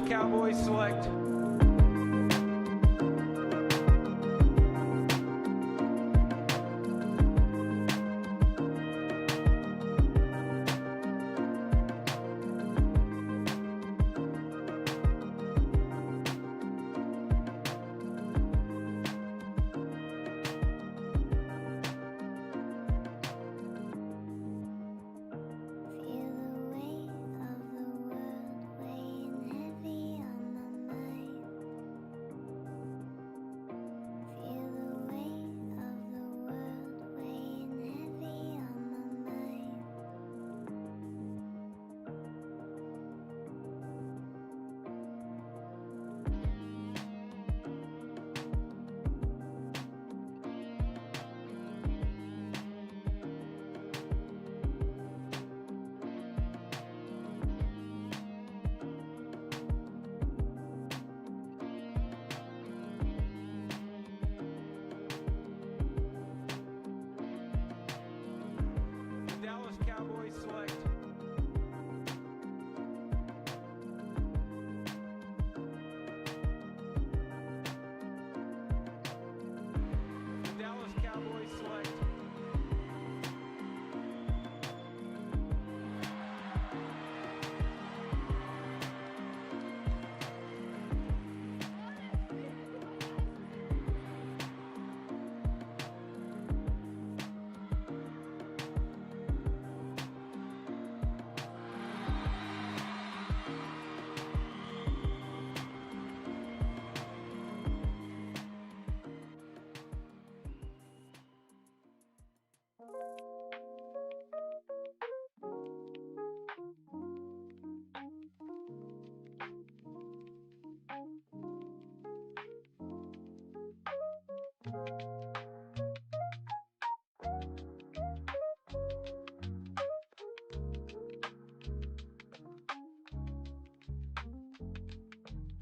Cowboys select. Dallas Cowboys select. Dallas Cowboys select.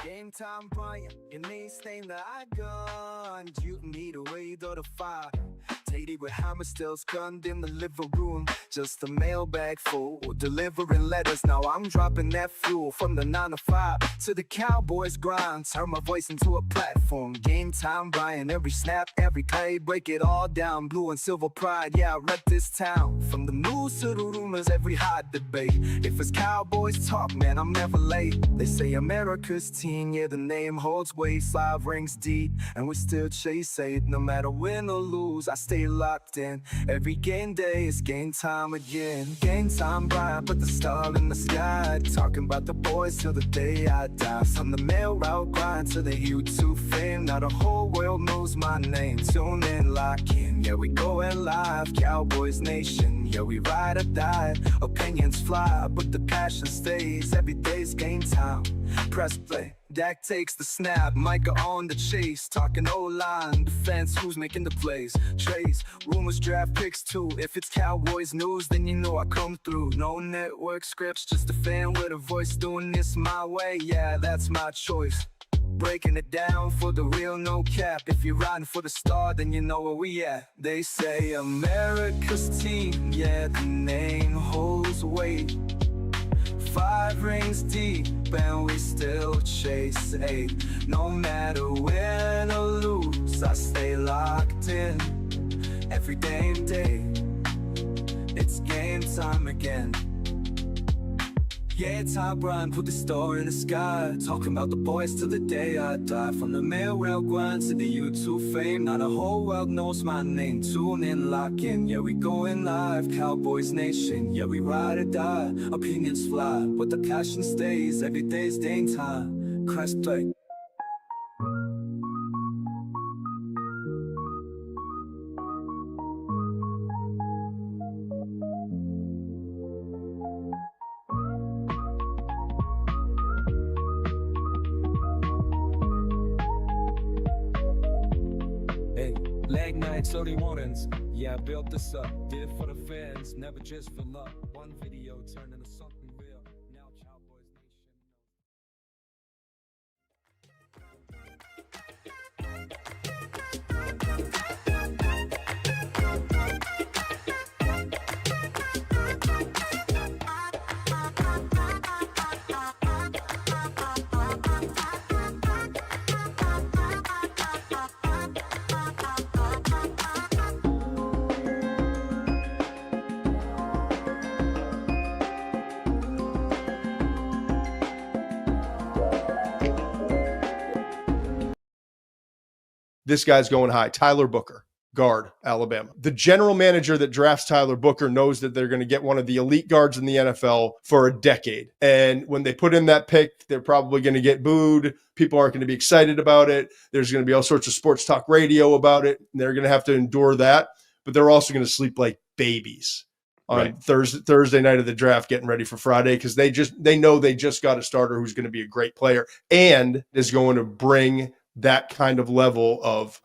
Game time, Bryan. Your name's name that I gun. You need a way to the fire. Tatey with hammer stills gunned in the living room. Just a mailbag full, delivering letters. Now I'm dropping that fuel from the 9 to 5 to the Cowboys grind. Turn my voice into a platform. Game time, Bryan. Every snap, every play, break it all down. Blue and silver pride, yeah, I rep this town. From the news to the rumors, every hot debate. If it's Cowboys talk, man, I'm never late. They say America's team, yeah, the name holds weight. 5 rings deep, and we still chase 8. No matter win or lose, I stay locked in. Every game day is game time again. Game time, Bryan, put the star in the sky. Talking about the boys till the day I die. From the mail route grind to the YouTube fame. Now the whole world knows my name. Tune in, lock in, yeah, we going live. Cowboys Nation, yeah, we ride or die. Opinions fly, but the passion stays. Every day's game time. Press play. Dak takes the snap, Micah on the chase. Talking O-line, defense, who's making the plays? Trades, rumors, draft picks too. If it's Cowboys news, then you know I come through. No network scripts, just a fan with a voice. Doing this my way, yeah, that's my choice. Breaking it down for the real, no cap. If you're riding for the star, then you know where we at. They say America's team, yeah, the name holds weight. 5 rings deep and we still chase 8. No matter win or lose, I stay locked in. Every damn day, it's game time again. Yeah, top Bryan, put the star in the sky. Talking about the boys till the day I die. From the mail route grind to the YouTube fame. Now the whole world knows my name. Tune in, lock in, yeah, we going live. Cowboys Nation, yeah, we ride or die. Opinions fly, but the passion stays. Every day's game time. Press play. Leg nights, early mornings. Yeah, I built this up. Did it for the fans, never just for luck. One video turned into something real. Now Cowboys Nation. This guy's going high. Tyler Booker, guard, Alabama. The general manager that drafts Tyler Booker knows that they're going to get one of the elite guards in the NFL for a decade. And when they put in that pick, they're probably going to get booed. People aren't going to be excited about it. There's going to be all sorts of sports talk radio about it. And they're going to have to endure that. But they're also going to sleep like babies on Thursday night of the draft, getting ready for Friday, because they know they just got a starter who's going to be a great player and is going to bring that kind of level of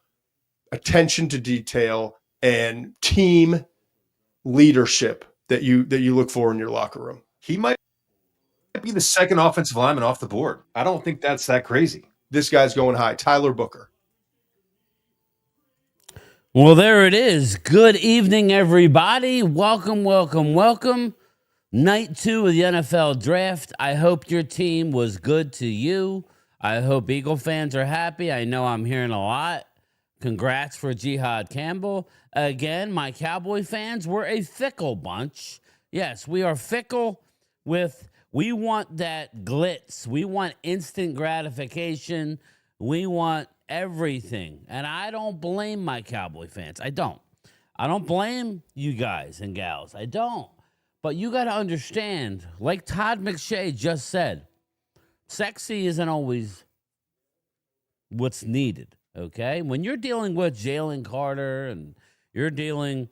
attention to detail and team leadership that you look for in your locker room. He might be the second offensive lineman off the board. I don't think that's that crazy. This guy's going high. Tyler Booker. Well, there it is. Good evening, everybody. Welcome. Night 2 of the NFL Draft. I hope your team was good to you. I hope Eagle fans are happy. I know I'm hearing a lot. Congrats for Jihad Campbell. Again, my Cowboy fans, we're a fickle bunch. Yes, we are fickle we want that glitz. We want instant gratification. We want everything. And I don't blame my Cowboy fans. I don't blame you guys and gals. I don't. But you got to understand, like Todd McShay just said, sexy isn't always what's needed, okay? When you're dealing with Jalen Carter and you're dealing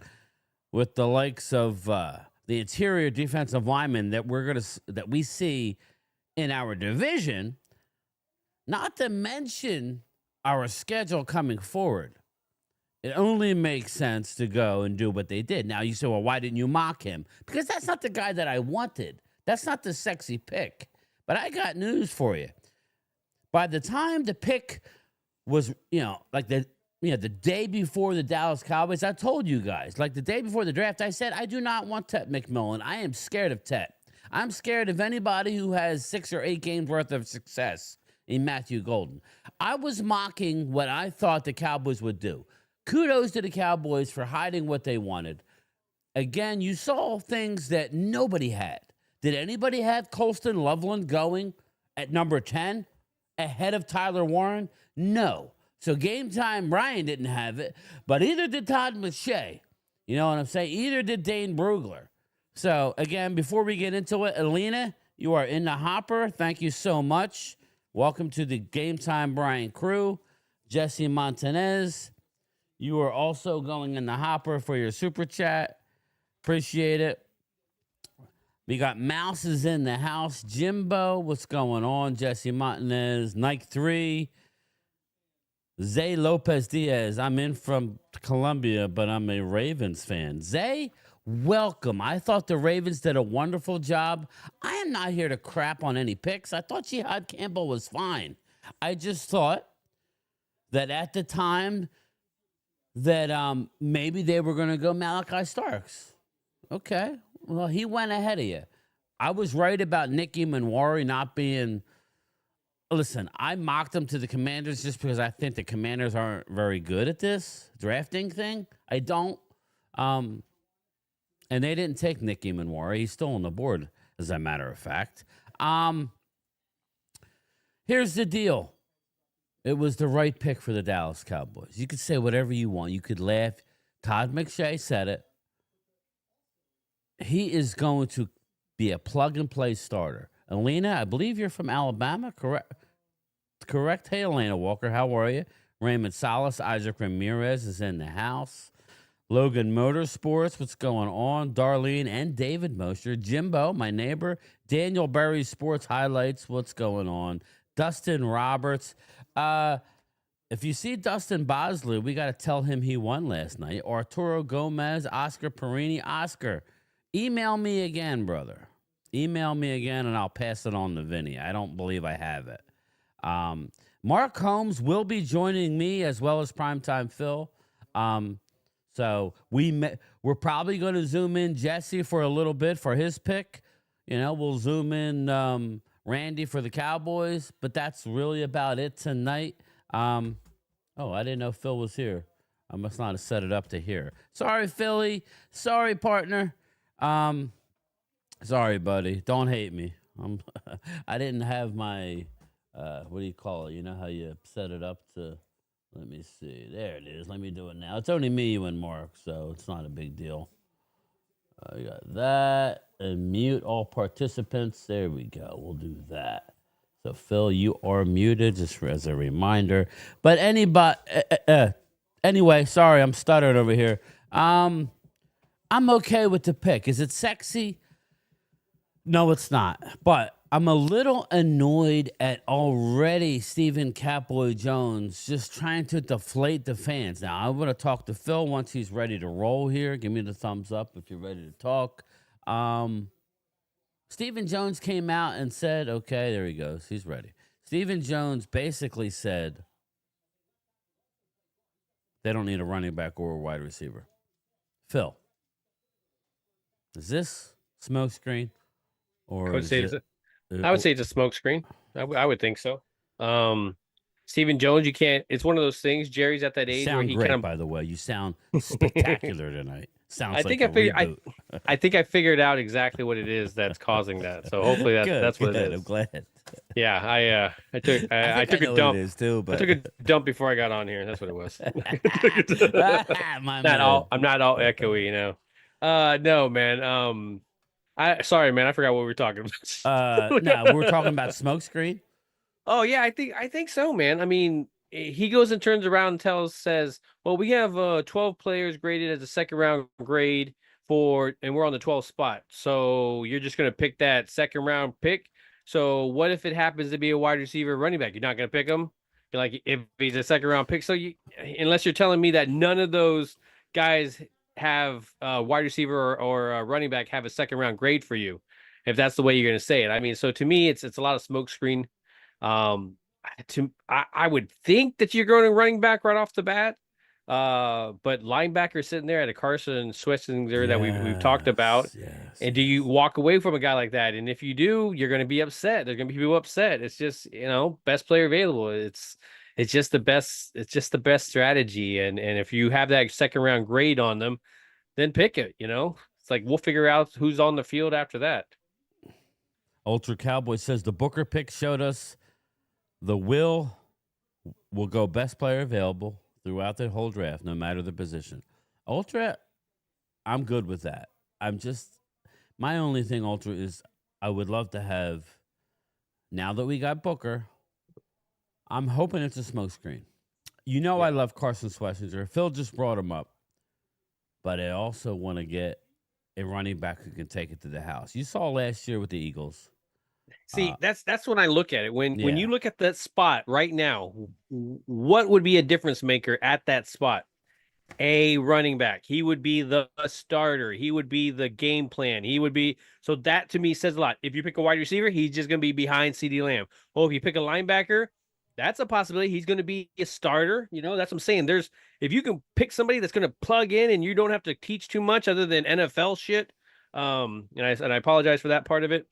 with the likes of the interior defensive linemen that we see in our division, not to mention our schedule coming forward, it only makes sense to go and do what they did. Now, you say, well, why didn't you mock him? Because that's not the guy that I wanted. That's not the sexy pick. But I got news for you. By the time the pick was, the day before the Dallas Cowboys, I told you guys, like the day before the draft, I said, I do not want Tet McMillan. I am scared of Tet. I'm scared of anybody who has 6 or 8 games worth of success in Matthew Golden. I was mocking what I thought the Cowboys would do. Kudos to the Cowboys for hiding what they wanted. Again, you saw things that nobody had. Did anybody have Colston Loveland going at number 10 ahead of Tyler Warren? No. So game time, Bryan didn't have it, but either did Todd McShay. You know what I'm saying? Either did Dane Brugler. So, again, before we get into it, Alina, you are in the hopper. Thank you so much. Welcome to the Game Time Bryan crew. Jesse Montanez, you are also going in the hopper for your super chat. Appreciate it. We got Mouses in the house. Jimbo, what's going on? Jesse Montanez, Nike 3. Zay Lopez Diaz, I'm in from Colombia, but I'm a Ravens fan. Zay, welcome. I thought the Ravens did a wonderful job. I am not here to crap on any picks. I thought Jihad Campbell was fine. I just thought that at the time that maybe they were going to go Malachi Starks. Okay. Well, he went ahead of you. I was right about Nicky Manwari not being... Listen, I mocked him to the Commanders just because I think the Commanders aren't very good at this drafting thing. I don't. And they didn't take Nicky Manwari. He's still on the board, as a matter of fact. Here's the deal. It was the right pick for the Dallas Cowboys. You could say whatever you want. You could laugh. Todd McShay said it. He is going to be a plug-and-play starter. Alina, I believe you're from Alabama, correct? Correct. Hey, Elena Walker, how are you? Raymond Salas, Isaac Ramirez is in the house. Logan Motorsports, what's going on? Darlene and David Mosher. Jimbo, my neighbor. Daniel Berry Sports Highlights, what's going on? Dustin Roberts. If you see Dustin Bosley, we got to tell him he won last night. Arturo Gomez, Oscar Perini. Oscar, email me again, brother. Email me again, and I'll pass it on to Vinny. I don't believe I have it. Mark Holmes will be joining me as well as Primetime Phil. So we're probably going to zoom in Jesse for a little bit for his pick. We'll zoom in Randy for the Cowboys, but that's really about it tonight. I didn't know Phil was here. I must not have set it up to here. Sorry, Philly. Sorry, partner. Sorry, buddy. Don't hate me. I didn't have my, what do you call it? You know how you set it up to Let me see. There it is. Let me do it now. It's only me, you, and Mark, so it's not a big deal. I got that. And mute all participants. There we go. We'll do that. So, Phil, you are muted, just as a reminder. But anyway, sorry, I'm stuttered over here. I'm okay with the pick. Is it sexy? No, it's not. But I'm a little annoyed at already Stephen Cowboy Jones just trying to deflate the fans. Now, I'm going to talk to Phil once he's ready to roll here. Give me the thumbs up if you're ready to talk. Stephen Jones came out and said, okay, there he goes. He's ready. Stephen Jones basically said they don't need a running back or a wide receiver. Phil, is this smokescreen? Or I would say it's a smokescreen. I would think so. Stephen Jones, you can't. It's one of those things. Jerry's at that age where he great, kind of. By the way, you sound spectacular tonight. Sounds I think like reboot. I think I figured out exactly what it is that's causing that. So hopefully that's what it is. I'm glad. Yeah, I took a dump. It is too, but I took a dump before I got on here. That's what it was. I'm My not all echoey, you know. No, man. Sorry, man. I forgot what we were talking about. No, we were talking about smokescreen. Oh yeah, I think so, man. I mean, he goes and turns around and says, well, we have 12 players graded as a second round grade and we're on the 12th spot. So you're just gonna pick that second round pick. So what if it happens to be a wide receiver running back? You're not gonna pick him? You're like, if he's a second round pick. So unless you're telling me that none of those guys have a wide receiver or a running back have a second round grade for you, if that's the way you're gonna say it. I mean, so to me, it's a lot of smoke screen. I would think that you're going to running back right off the bat. But linebacker sitting there at a Carson Schwarzenegger that we've talked about. And do you walk away from a guy like that? And if you do, you're going to be upset. There's going to be people upset. It's just, best player available. It's just the best. It's just the best strategy. And if you have that second round grade on them, then pick it. It's like we'll figure out who's on the field after that. Ultra Cowboy says the Booker pick showed us the will go best player available throughout the whole draft, no matter the position. Ultra, I'm good with that. My only thing, Ultra, is I would love to have, now that we got Booker, I'm hoping it's a smokescreen. I love Carson Schwarzenegger. Phil just brought him up. But I also want to get a running back who can take it to the house. You saw last year with the Eagles. See, that's when I look at it. When you look at that spot right now, what would be a difference maker at that spot? A running back. He would be the starter. He would be the game plan. So that to me says a lot. If you pick a wide receiver, he's just going to be behind CeeDee Lamb. Oh, if you pick a linebacker, that's a possibility. He's going to be a starter. That's what I'm saying. If you can pick somebody that's going to plug in and you don't have to teach too much other than NFL shit. And I apologize for that part of it.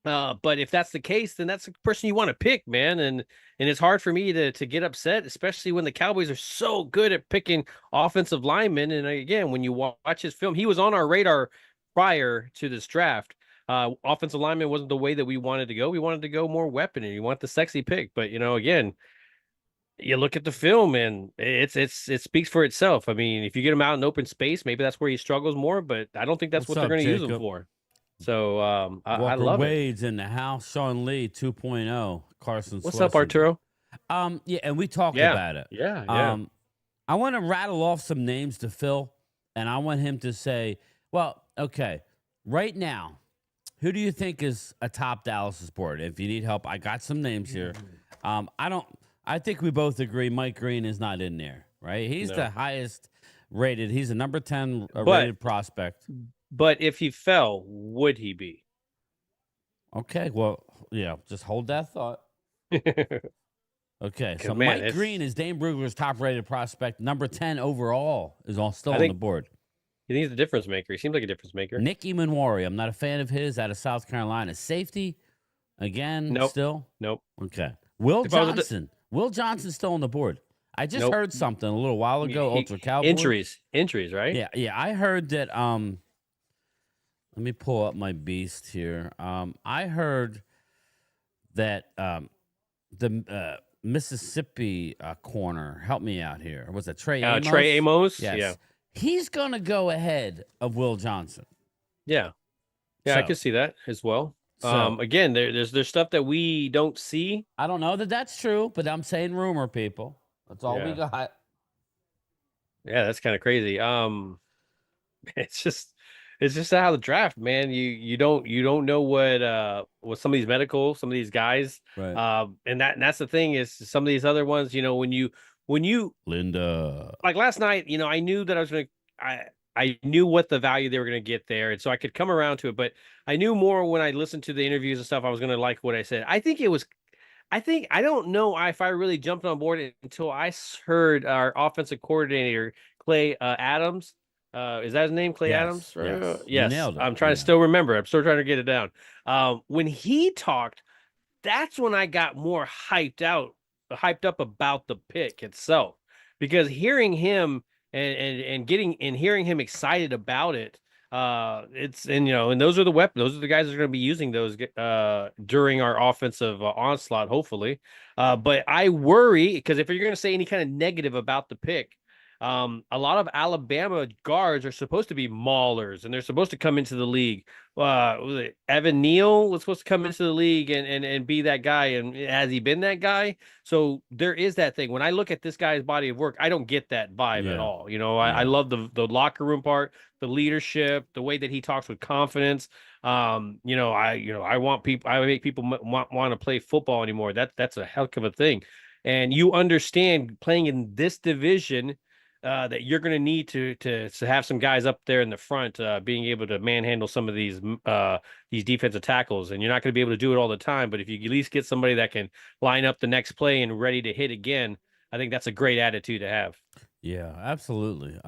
But if that's the case, then that's the person you want to pick, man. And it's hard for me to get upset, especially when the Cowboys are so good at picking offensive linemen. And again, when you watch his film, he was on our radar prior to this draft. Offensive lineman wasn't the way that we wanted to go. We wanted to go more weaponry. You want the sexy pick, but again, you look at the film and it speaks for itself. I mean, if you get him out in open space, maybe that's where he struggles more. But I don't think that's what they're going to use him for. So I love Wade's in the house. Sean Lee 2.0. Carson. What's up, Arturo? Yeah, and we talked about it. Yeah. I want to rattle off some names to Phil, and I want him to say, well, okay, right now, who do you think is a top Dallas sport? If you need help, I got some names here. I think we both agree Mike Green is not in there, right? He's the highest rated. He's a number 10 rated prospect. But if he fell, would he be? Okay, well, just hold that thought. Okay, so man, Mike Green is Dane Brugler's top-rated prospect, number 10 overall, is still on the board. You think he's a difference maker? He seems like a difference maker. Nicky Manwari, I'm not a fan of his, out of South Carolina. Safety, again, nope. Still? Nope. Okay. Will Johnson. Will Johnson's still on the board. I just heard something a little while ago, Ultra Cowboy. Injuries, right? Yeah, I heard that, let me pull up my beast here. I heard that the Mississippi corner. Help me out here. Was it Trey Amos? Trey Amos. Yes. Yeah. He's going to go ahead of Will Johnson. Yeah. Yeah, So- I could see that as well. So- Again, there's stuff that we don't see. I don't know that that's true, but I'm saying rumor, people. That's all we Yeah. got. Yeah, that's kind of crazy. It's just how the draft, man. You don't know what some of these guys, Right. and that's the thing is some of these other ones, when you Linda. like last night, I knew that I knew what the value they were going to get there, and so I could come around to it. But I knew more when I listened to the interviews and stuff. I was going to like what I said. I don't know if I really jumped on board until I heard our offensive coordinator Clay Adams. Is that his name, Clay Yes, Adams? yes. You Yes. nailed it. I'm trying to still remember. I'm still trying to get it down. When he talked, that's when I got more hyped up about the pick itself, because hearing him and hearing him excited about it, and those are the weapons. Those are the guys that are going to be using those during our offensive onslaught, hopefully. But I worry, because if you're going to say any kind of negative about the pick, a lot of Alabama guards are supposed to be maulers, and they're supposed to come into the league. Was it Evan Neal was supposed to come into the league and be that guy, and has he been that guy? So there is that thing. When I look at this guy's body of work, I don't get that vibe at all. I love the locker room part, the leadership, the way that he talks with confidence. I want people. I make people want to play football anymore. That's a heck of a thing, and you understand playing in this division. That you're going to need to have some guys up there in the front, being able to manhandle some of these defensive tackles, and you're not going to be able to do it all the time. But if you at least get somebody that can line up the next play and ready to hit again, I think that's a great attitude to have. Yeah, absolutely.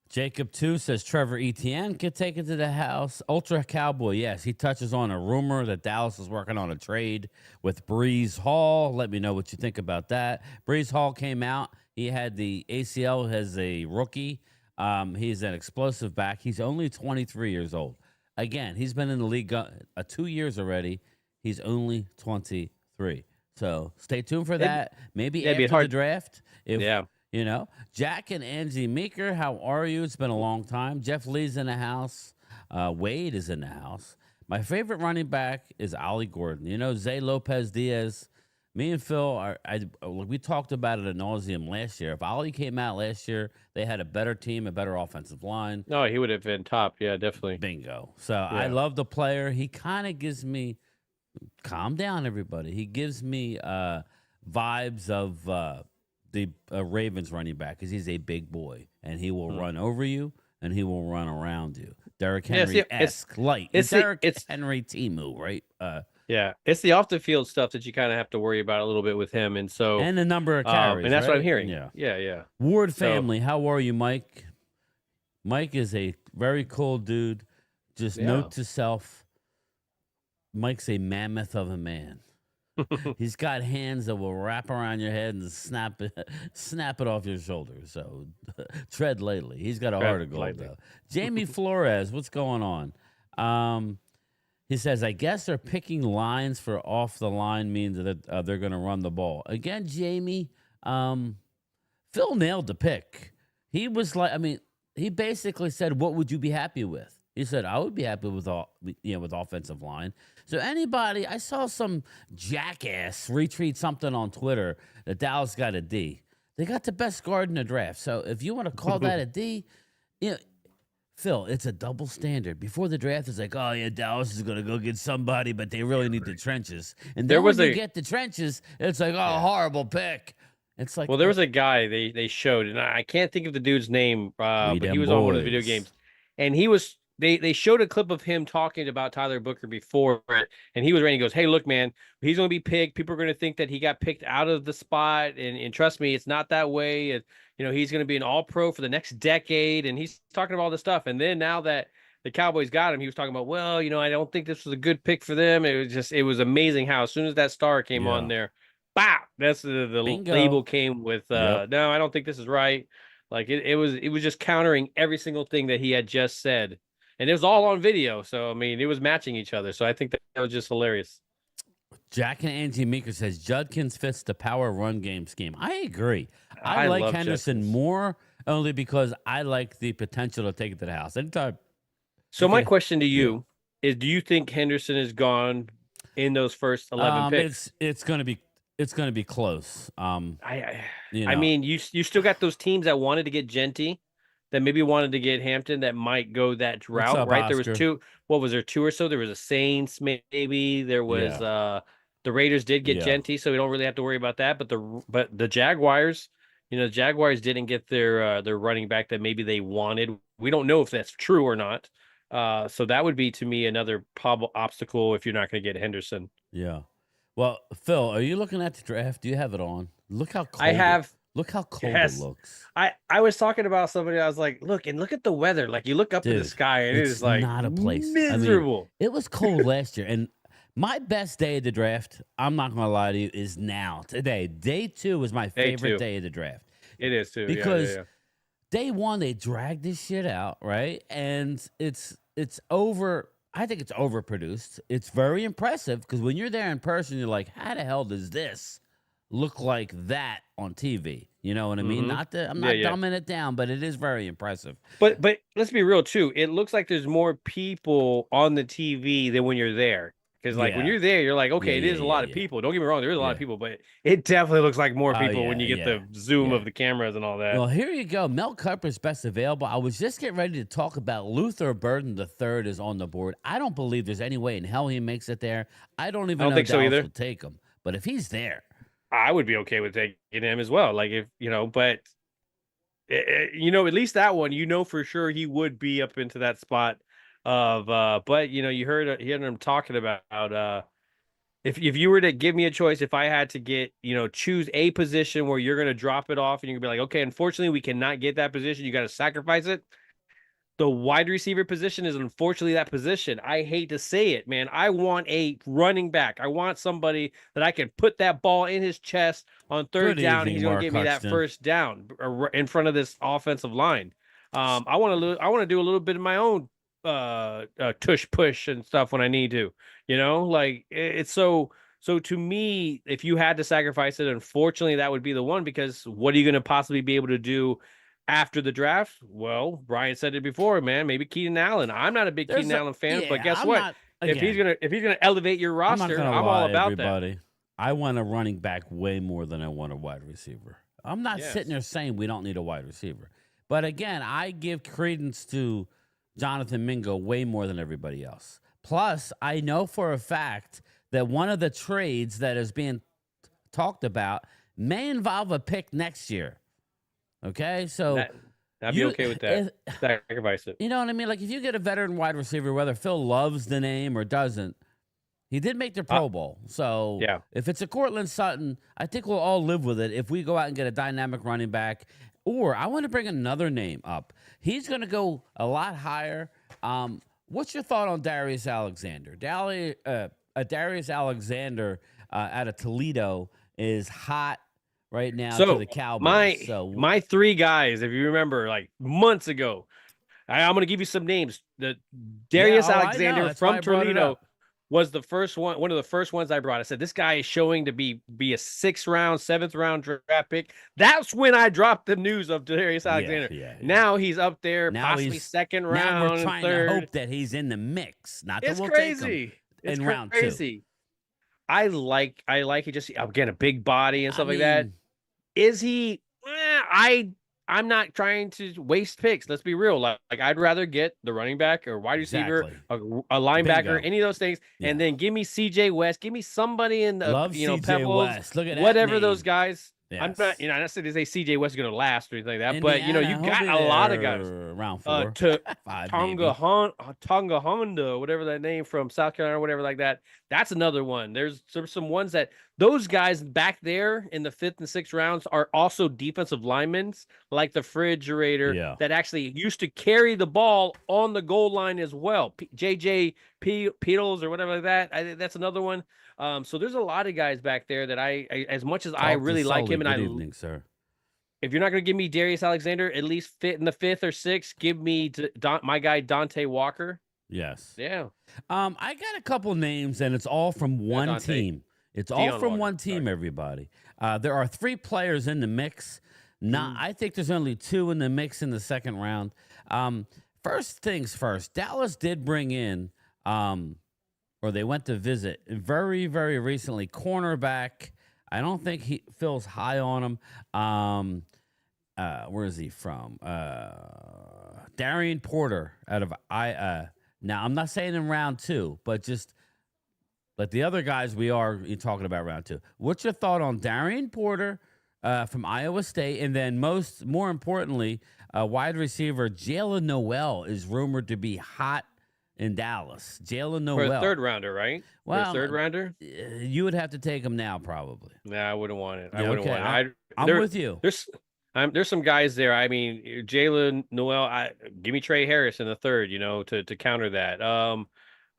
Jacob 2 says Trevor Etienne could take it to the house. Ultra Cowboy, yes, he touches on a rumor that Dallas is working on a trade with Breeze Hall. Let me know what you think about that. Breeze Hall came out. He had the ACL as a rookie. He's an explosive back. He's only 23 years old. Again, he's been in the league 2 years already. He's only 23. So stay tuned for that. Maybe after the draft. Jack and Angie Meeker, how are you? It's been a long time. Jeff Lee's in the house. Wade is in the house. My favorite running back is Ollie Gordon. Zay Lopez Diaz. Me and Phil, we talked about it ad nauseum last year. If Ollie came out last year, they had a better team, a better offensive line. No, he would have been top. Yeah, definitely. Bingo. So I love the player. He kind of gives me, calm down, everybody. He gives me vibes of the Ravens running back, because he's a big boy, and he will run over you, and he will run around you. Derrick Henry-esque, light. It's Derrick Henry Timu, right? Yeah, it's the off the field stuff that you kind of have to worry about a little bit with him, and the number of carries, and that's right? what I'm hearing. Yeah. Ward family, how are you, Mike? Mike is a very cool dude. Just note to self, Mike's a mammoth of a man. He's got hands that will wrap around your head and snap it off your shoulders. So tread lightly. He's got a heart of gold, though. Jamie Flores, what's going on? He says, I guess they're picking lines for off the line means that they're going to run the ball. Again, Jamie, Phil nailed the pick. He was like, he basically said, what would you be happy with? He said, I would be happy with with offensive line. So anybody, I saw some jackass retweet something on Twitter that Dallas got a D. They got the best guard in the draft. So if you want to call that a D, Phil, it's a double standard. Before the draft, it's like, oh, yeah, Dallas is going to go get somebody, but they really need the trenches. And then when you get the trenches, it's like, oh, horrible pick. It's like, well, there was a guy they showed, and I can't think of the dude's name, but he was on one of the video games, and he was. They showed a clip of him talking about Tyler Booker before it, and he was ready. He goes, hey, look, man, he's going to be picked. People are going to think that he got picked out of the spot, and trust me, it's not that way. He's going to be an all-pro for the next decade, and he's talking about all this stuff. And then now that the Cowboys got him, he was talking about, well, I don't think this was a good pick for them. It was amazing how as soon as that star came on there, bow, that's the label came with, no, I don't think this is right. Like it was just countering every single thing that he had just said. And it was all on video. So, it was matching each other. So I think that was just hilarious. Jack and Angie Meeker says Judkins fits the power run game scheme. I agree. I like love Henderson Judkins. more only because I like the potential to take it to the house. Anytime. So my Okay. question to you is: do you think Henderson is gone in those first 11 picks? It's going to be close. I know. mean, you still got those teams that wanted to get Genty, that maybe wanted to get Hampton, that might go that route, up, right? There was Oscar? two. What was there? Two or so. There was a Saints, maybe. There was the Raiders did get Genty, so we don't really have to worry about that. But the Jaguars, the Jaguars didn't get their running back that maybe they wanted. We don't know if that's true or not. So that would be to me another probable obstacle if you're not going to get Henderson. Yeah. Well, Phil, are you looking at the draft? Do you have it on? Look how cold I have. Look how cold Yes. it looks. I was talking about somebody. I was like, look at the weather. Like you look up in the sky and it is like not a place. miserable. I mean, it was cold last year, and my best day of the draft, I'm not gonna lie to you, is now today. Day 2 was my favorite day of the draft. It is too because day 1 they dragged this shit out, right? And it's over. I think it's overproduced. It's very impressive because when you're there in person, you're like, how the hell does this look like that on TV? You know what I mean? Mm-hmm. I'm not dumbing it down, but it is very impressive. But let's be real too. It looks like there's more people on the TV than when you're there. Because when you're there, you're like, okay, it is a lot of people. Don't get me wrong, there is a lot of people, but it definitely looks like more people when you get the zoom of the cameras and all that. Well, here you go. Mel Kiper's best available. I was just getting ready to talk about Luther Burden III is on the board. I don't believe there's any way in hell he makes it there. I don't even know think so Dallas either. will take him. But if he's there, I would be okay with taking him as well. Like if but at least that one, for sure he would be up into that spot of. But you heard him talking about if you were to give me a choice, if I had to get choose a position where you're going to drop it off and you're gonna be like, okay, unfortunately we cannot get that position. You got to sacrifice it. The wide receiver position is unfortunately that position. I hate to say it, man. I want a running back. I want somebody that I can put that ball in his chest on third down. And he's going to give me that first down in front of this offensive line. I want to do a little bit of my own tush push and stuff when I need to. Like it's so to me, if you had to sacrifice it, unfortunately, that would be the one, because what are you going to possibly be able to do after the draft? Well, Bryan said it before, man. Maybe Keenan Allen. I'm not a big Keenan Allen fan, but guess what? If he's gonna elevate your roster, I'm all about that. I want a running back way more than I want a wide receiver. I'm not sitting there saying we don't need a wide receiver, but again, I give credence to Jonathan Mingo way more than everybody else. Plus, I know for a fact that one of the trades that is being talked about may involve a pick next year. Okay, so I'd be okay with that. Sacrifice it. You know what I mean? Like if you get a veteran wide receiver, whether Phil loves the name or doesn't, he did make the Pro Bowl. So if it's a Cortland Sutton, I think we'll all live with it if we go out and get a dynamic running back. Or I want to bring another name up. He's going to go a lot higher. What's your thought on Darius Alexander? Darius Alexander out of Toledo is hot right now to the Cowboys. My 3 guys, if you remember, like months ago, I'm going to give you some names. The Darius Alexander from Toledo was the first one of the first ones I brought. I said, this guy is showing to be a 6th round, 7th round draft pick. That's when I dropped the news of Darius Alexander. Now he's up there, possibly 2nd round. Now we're trying to hope that he's in the mix. Not that it's we'll crazy. Take him in round crazy. 2. I like it. Just again, a big body and stuff like that. Is he? I'm not trying to waste picks. Let's be real. Like I'd rather get the running back or wide receiver, a linebacker, any of those things, and then give me CJ West. Give me somebody in the Pebbles, West. Look at whatever that those guys. Yes. I'm not, I'm not saying to say CJ West is going to last or anything like that, but you got a lot of guys. Round 4, Tonga Honda, whatever that name from South Carolina, or whatever like that. That's another one. There's some ones that those guys back there in the 5th and 6th rounds are also defensive linemen, like the refrigerator that actually used to carry the ball on the goal line as well. JJ Petals or whatever like that. I think that's another one. So there's a lot of guys back there that I as much as I really like him, and Good evening, sir. If you're not going to give me Darius Alexander, at least fit in the 5th or 6th, give me my guy Dante Walker. Yes. Yeah. I got a couple names, and it's all from one team. It's all Deion from Walker, one team, everybody. There are 3 players in the mix. I think there's only 2 in the mix in the second round. First things first, Dallas did bring in, or they went to visit very, very recently, cornerback. I don't think Phil's high on him. Where is he from? Darian Porter out of now I'm not saying in round 2, but just like the other guys we are talking about round 2. What's your thought on Darian Porter from Iowa State? And then more importantly, wide receiver Jalen Noel is rumored to be hot in Dallas. Jalen Noel. For a third rounder, right? Well, for a third rounder? You would have to take him now, probably. Nah, I wouldn't want it. I Yeah, wouldn't okay. want it. I'm with you. There's some guys there. I mean, Jalen Noel. Give me Trey Harris in the third. To counter that.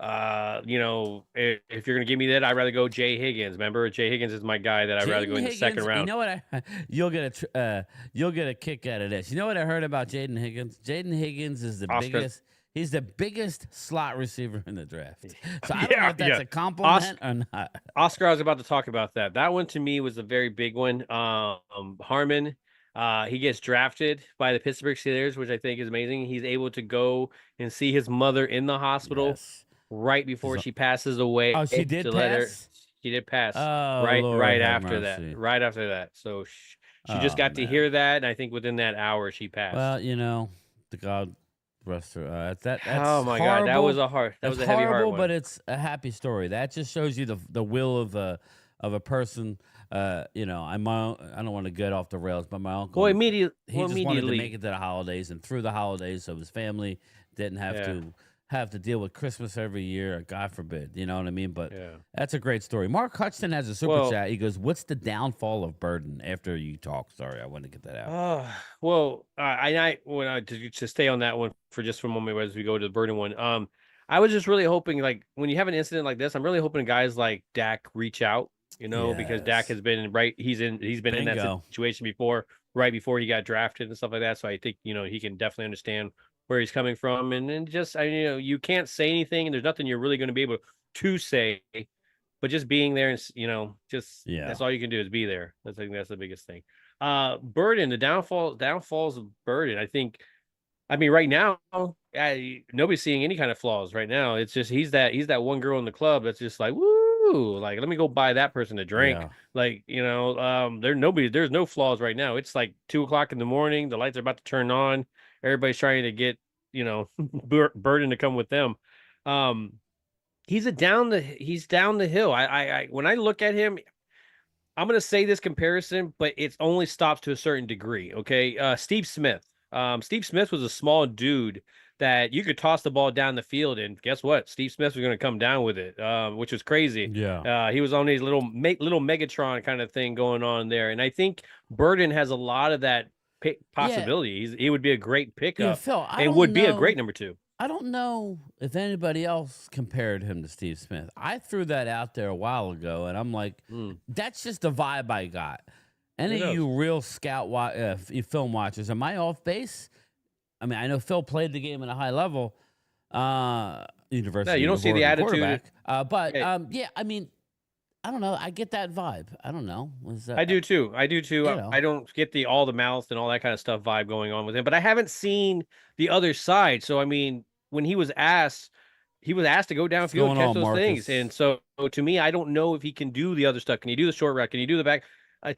If you're gonna give me that, I'd rather go Jay Higgins. Remember, Jay Higgins is my guy that I'd rather go in the second round. You know what? You'll get a kick out of this. You know what I heard about Jaden Higgins? Jaden Higgins is the biggest. He's the biggest slot receiver in the draft. So I don't know if that's a compliment or not. Oscar, I was about to talk about that. That one to me was a very big one. Harmon. He gets drafted by the Pittsburgh Steelers, which I think is amazing. He's able to go and see his mother in the hospital right before she passes away. Oh, she did pass? She did pass. Oh, right after that. Right after that. So she just got to hear that, and I think within that hour she passed. Well, the God rest her. That's oh my horrible. God, that was a heavy heart one. But it's a happy story. That just shows you the will of a person. I don't want to get off the rails, but my uncle, immediately wanted to make it to the holidays, and through the holidays, so his family didn't have to deal with Christmas every year. God forbid, you know what I mean? But that's a great story. Mark Hutchton has a super chat. He goes, "What's the downfall of Burden?" After you talk, sorry, I wanted to get that out. To stay on that one for just a moment as we go to the Burden one. I was just really hoping, like, when you have an incident like this, I'm really hoping guys like Dak reach out. Because Dak has been he's been in that situation before, right before he got drafted and stuff like that. So I think, he can definitely understand where he's coming from. And then just, you can't say anything, and there's nothing you're really going to be able to say, but just being there and, that's all you can do is be there. I think that's the biggest thing. Burden, the downfalls of Burden. Right now, nobody's seeing any kind of flaws right now. It's just, he's that one girl in the club that's just like, woo, like, let me go buy that person a drink. There's no flaws right now. It's like 2:00 in the morning. The lights are about to turn on. Everybody's trying to get, Burden to come with them. He's down the hill. I when I look at him, I'm going to say this comparison, but it only stops to a certain degree. Okay. Steve Smith. Steve Smith was a small dude that you could toss the ball down the field, and guess what? Steve Smith was going to come down with it, which was crazy. Yeah. He was on these little Megatron kind of thing going on there, and I think Burden has a lot of that possibility. He would be a great pickup, Phil, and would be a great number 2. I don't know if anybody else compared him to Steve Smith. I threw that out there a while ago, and I'm like, that's just the vibe I got. Any of you real film watchers, am I off base? I mean, I know Phil played the game at a high level, university. No, you don't see the attitude. I mean, I don't know. I get that vibe. I don't know. I do too. I don't get all the mouth and all that kind of stuff vibe going on with him, but I haven't seen the other side. So, I mean, when he was asked to go downfield and catch those things. And so to me, I don't know if he can do the other stuff. Can he do the short route? Can he do the back?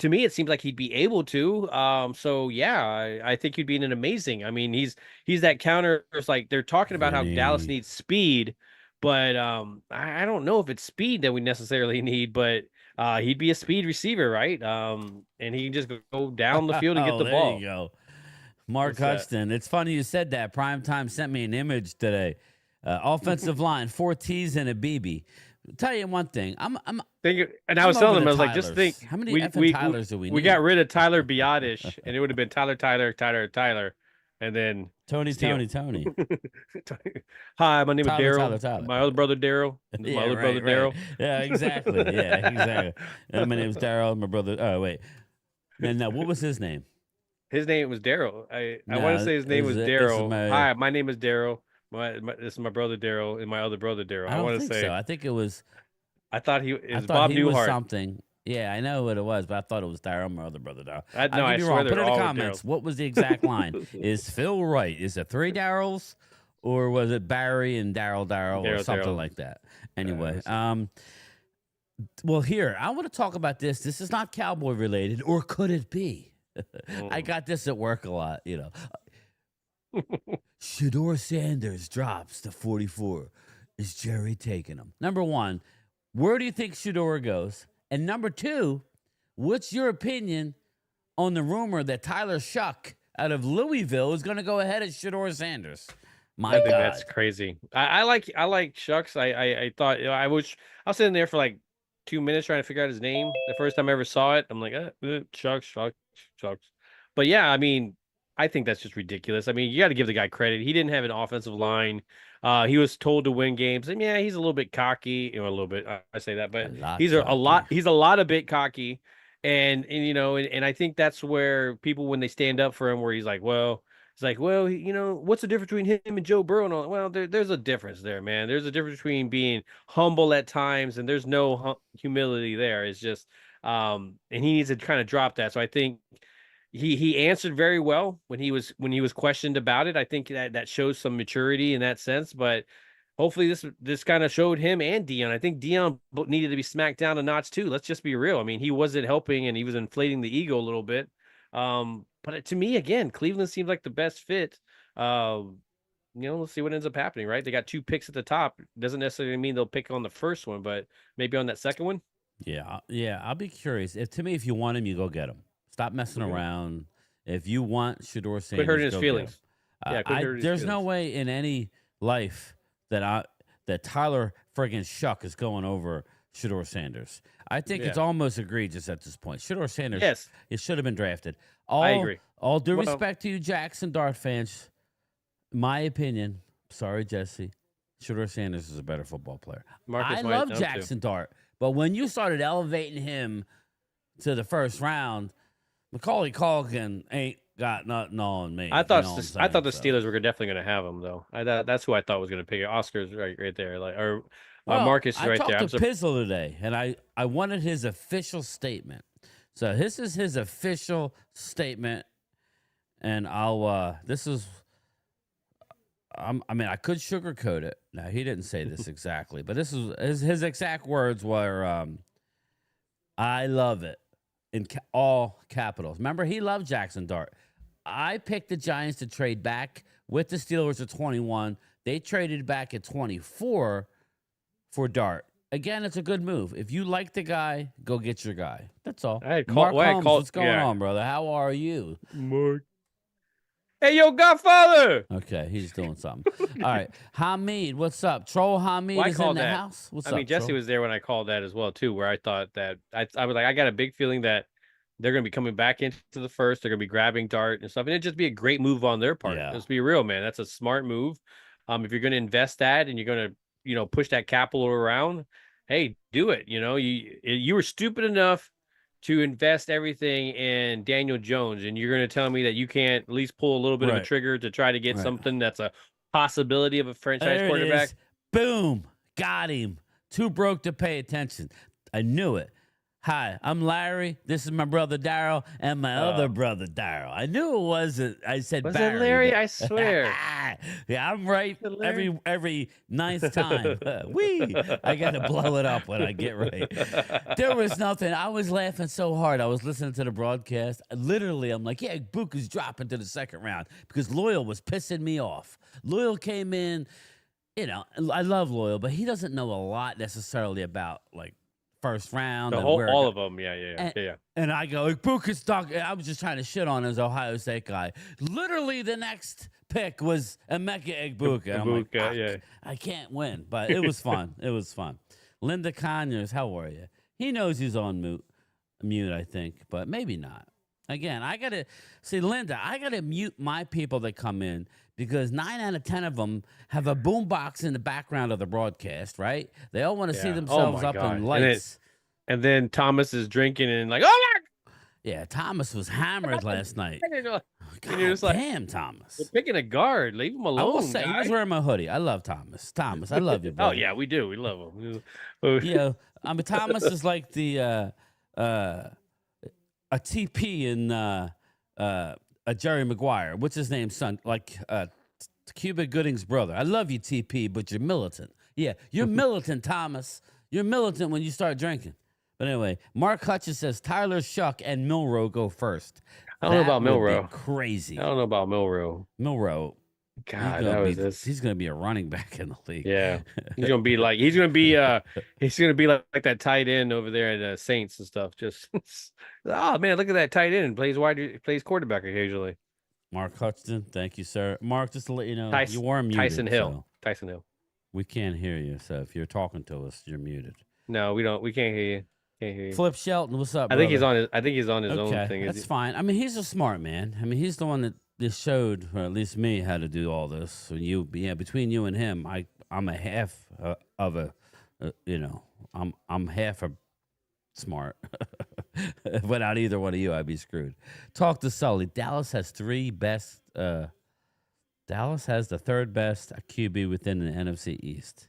To me, it seems like he'd be able to. I think he'd be an amazing. I mean, he's that counter. It's like they're talking about how Dallas needs speed, but I don't know if it's speed that we necessarily need. But he'd be a speed receiver, right? And he can just go down the field and get the ball. There you go, Mark Hutchton. It's funny you said that. Primetime sent me an image today. Offensive line, 4 T's and a BB. Tell you one thing. And I was telling him, I was like, just think, how many Tylers do we need? We got rid of Tyler Biotish, and it would have been Tyler, and then Tony. Hi, my name is Daryl. My other brother Daryl. Daryl. Yeah, exactly. My name is Daryl. My brother. Oh wait. And what was his name? His name was Daryl. I want to say his name was Daryl. Hi, my name is Daryl. This is my brother Daryl and my other brother Daryl. I want to say. So. I think it was I thought it I was thought Bob he was Newhart. something. Yeah, I know what it was, but I thought it was Daryl, my other brother Daryl. No, I I could be swear wrong. Put they're in the all comments. Daryls. What was the exact line? Is Phil right? Is it 3 Daryls, or was it Barry and Daryl or something Daryl. like that? Anyway, Listen. well, here I want to talk about this. This is not Cowboy related, or could it be? I got this at work a lot. Shedeur Sanders drops to 44. Is Jerry taking him? Number one, where do you think Shedeur goes? And number two, what's your opinion on the rumor that Tyler Shuck out of Louisville is going to go ahead of Shedeur Sanders? I think that's crazy. I like Shucks. I thought I was sitting there for like 2 minutes trying to figure out his name. The first time I ever saw it, I'm like, Shucks. But yeah, I mean, I think that's just ridiculous. I mean, you got to give the guy credit. He didn't have an offensive line. He was told to win games. And yeah, he's a little bit cocky, a little bit. I say that, but he's a lot. He's a lot of bit cocky, and I think that's where people, when they stand up for him, where he's like, well, what's the difference between him and Joe Burrow? And all? Well, there's a difference there, man. There's a difference between being humble at times, and there's no humility there. It's just, and he needs to kind of drop that. So I think he answered very well when he was questioned about it. I think that shows some maturity in that sense. But hopefully this kind of showed him and Dion. I think Dion needed to be smacked down a notch too. Let's just be real. I mean, he wasn't helping, and he was inflating the ego a little bit. But to me, again, Cleveland seems like the best fit. Let's see what ends up happening, right? They got 2 picks at the top. Doesn't necessarily mean they'll pick on the first one, but maybe on that second one. Yeah. I'll be curious. If you want him, you go get him. Stop messing around. If you want Shedeur Sanders, quit hurting his feelings. There's no way in any life that Tyler friggin' Shuck is going over Shedeur Sanders. I think it's almost egregious at this point. Shedeur Sanders, it should have been drafted. I agree. All due respect to you, Jackson Dart fans, my opinion, sorry, Jesse, Shedeur Sanders is a better football player. I love Jackson Dart, but when you started elevating him to the first round, Macaulay Culkin ain't got nothing on me. I thought the Steelers were definitely going to have him, though. That's who I thought was going to pick it. Oscar's right there, Marcus is right there. I talked to Pizzle today, and I wanted his official statement. So this is his official statement, and I could sugarcoat it. Now, he didn't say this exactly, but this is his exact words were, I love it, in all capitals. Remember, he loved Jackson Dart. I picked the Giants to trade back with the Steelers at 21. They traded back at 24 for Dart. Again, it's a good move. If you like the guy, go get your guy. That's all. Mark Holmes, what's going on, brother? How are you? Mark. Hey, yo, Godfather. Okay, he's doing something. All right. Hamid, what's up? Troll Hamid is in the house. What's up, Jesse Troll? was there when I called that as well, too, where I thought that I was like, I got a big feeling that they're going to be coming back into the first. They're going to be grabbing Dart and stuff. And it'd just be a great move on their part. Yeah. Let's be real, man. That's a smart move. If you're going to invest that and you're going to, push that capital around, hey, do it. You were stupid enough to invest everything in Daniel Jones, and you're going to tell me that you can't at least pull a little bit of a trigger to try to get something that's a possibility of a franchise quarterback. Boom. Got him. Too broke to pay attention. I knew it. Hi, I'm Larry. This is my brother Daryl and my other brother Daryl. I knew it wasn't. I said was Barry. It Larry? I swear. Yeah, I'm right every ninth time. I got to blow it up when I get right. There was nothing. I was laughing so hard. I was listening to the broadcast. Literally, I'm like, yeah, Buka's dropping to the second round because Loyal was pissing me off. Loyal came in. I love Loyal, but he doesn't know a lot necessarily about first round. All of them. Yeah. And I go, Buka's talking. I was just trying to shit on his Ohio State guy. Literally, the next pick was Emeka Egbuka. I'm like, I can't win, but it was fun. It was fun. Linda Conyers, how are you? He knows he's on mute, I think, but maybe not. Again, Linda, I got to mute my people that come in because 9 out of 10 of them have a boombox in the background of the broadcast, right? They all want to see themselves up in lights. And then Thomas is drinking and like, oh, my. Yeah, Thomas was hammered last night. I didn't know. God you're just like, damn, Thomas. We're picking a guard. Leave him alone. I will say, he guy. was wearing my hoodie. I love Thomas. Thomas, I love you, bro. Oh yeah, we do. We love him. Yeah, I mean, Thomas is like the a TP in a Jerry Maguire. What's his name, son? Like Cuba Gooding's brother. I love you, TP, but you're militant. Yeah, you're militant, Thomas. You're militant when you start drinking. But anyway, Mark Hutchins says Tyler Shuck and Milrow go first. I don't know about That would be Milrow. crazy. I don't know about Milrow. Milrow. God, that was this. He's gonna be a running back in the league. Yeah, he's gonna be like like that tight end over there at Saints and stuff. Just oh man, look at that tight end. Plays quarterback occasionally. Mark Hutchinson, thank you, sir. Mark, just to let you know, you were muted. Tyson Hill. So Tyson Hill. we can't hear you. So if you're talking to us, you're muted. No, we don't. We can't hear you. Can't hear you. Flip Shelton, what's up? I think he's brother? on his own thing. That's fine. I mean, he's a smart man. I mean, he's the one that just showed, or at least me, how to do all this. So between you and him, I'm a half of a, I'm half a smart. Without either one of you, I'd be screwed. Talk to Sully. Dallas has the third best QB within the NFC East.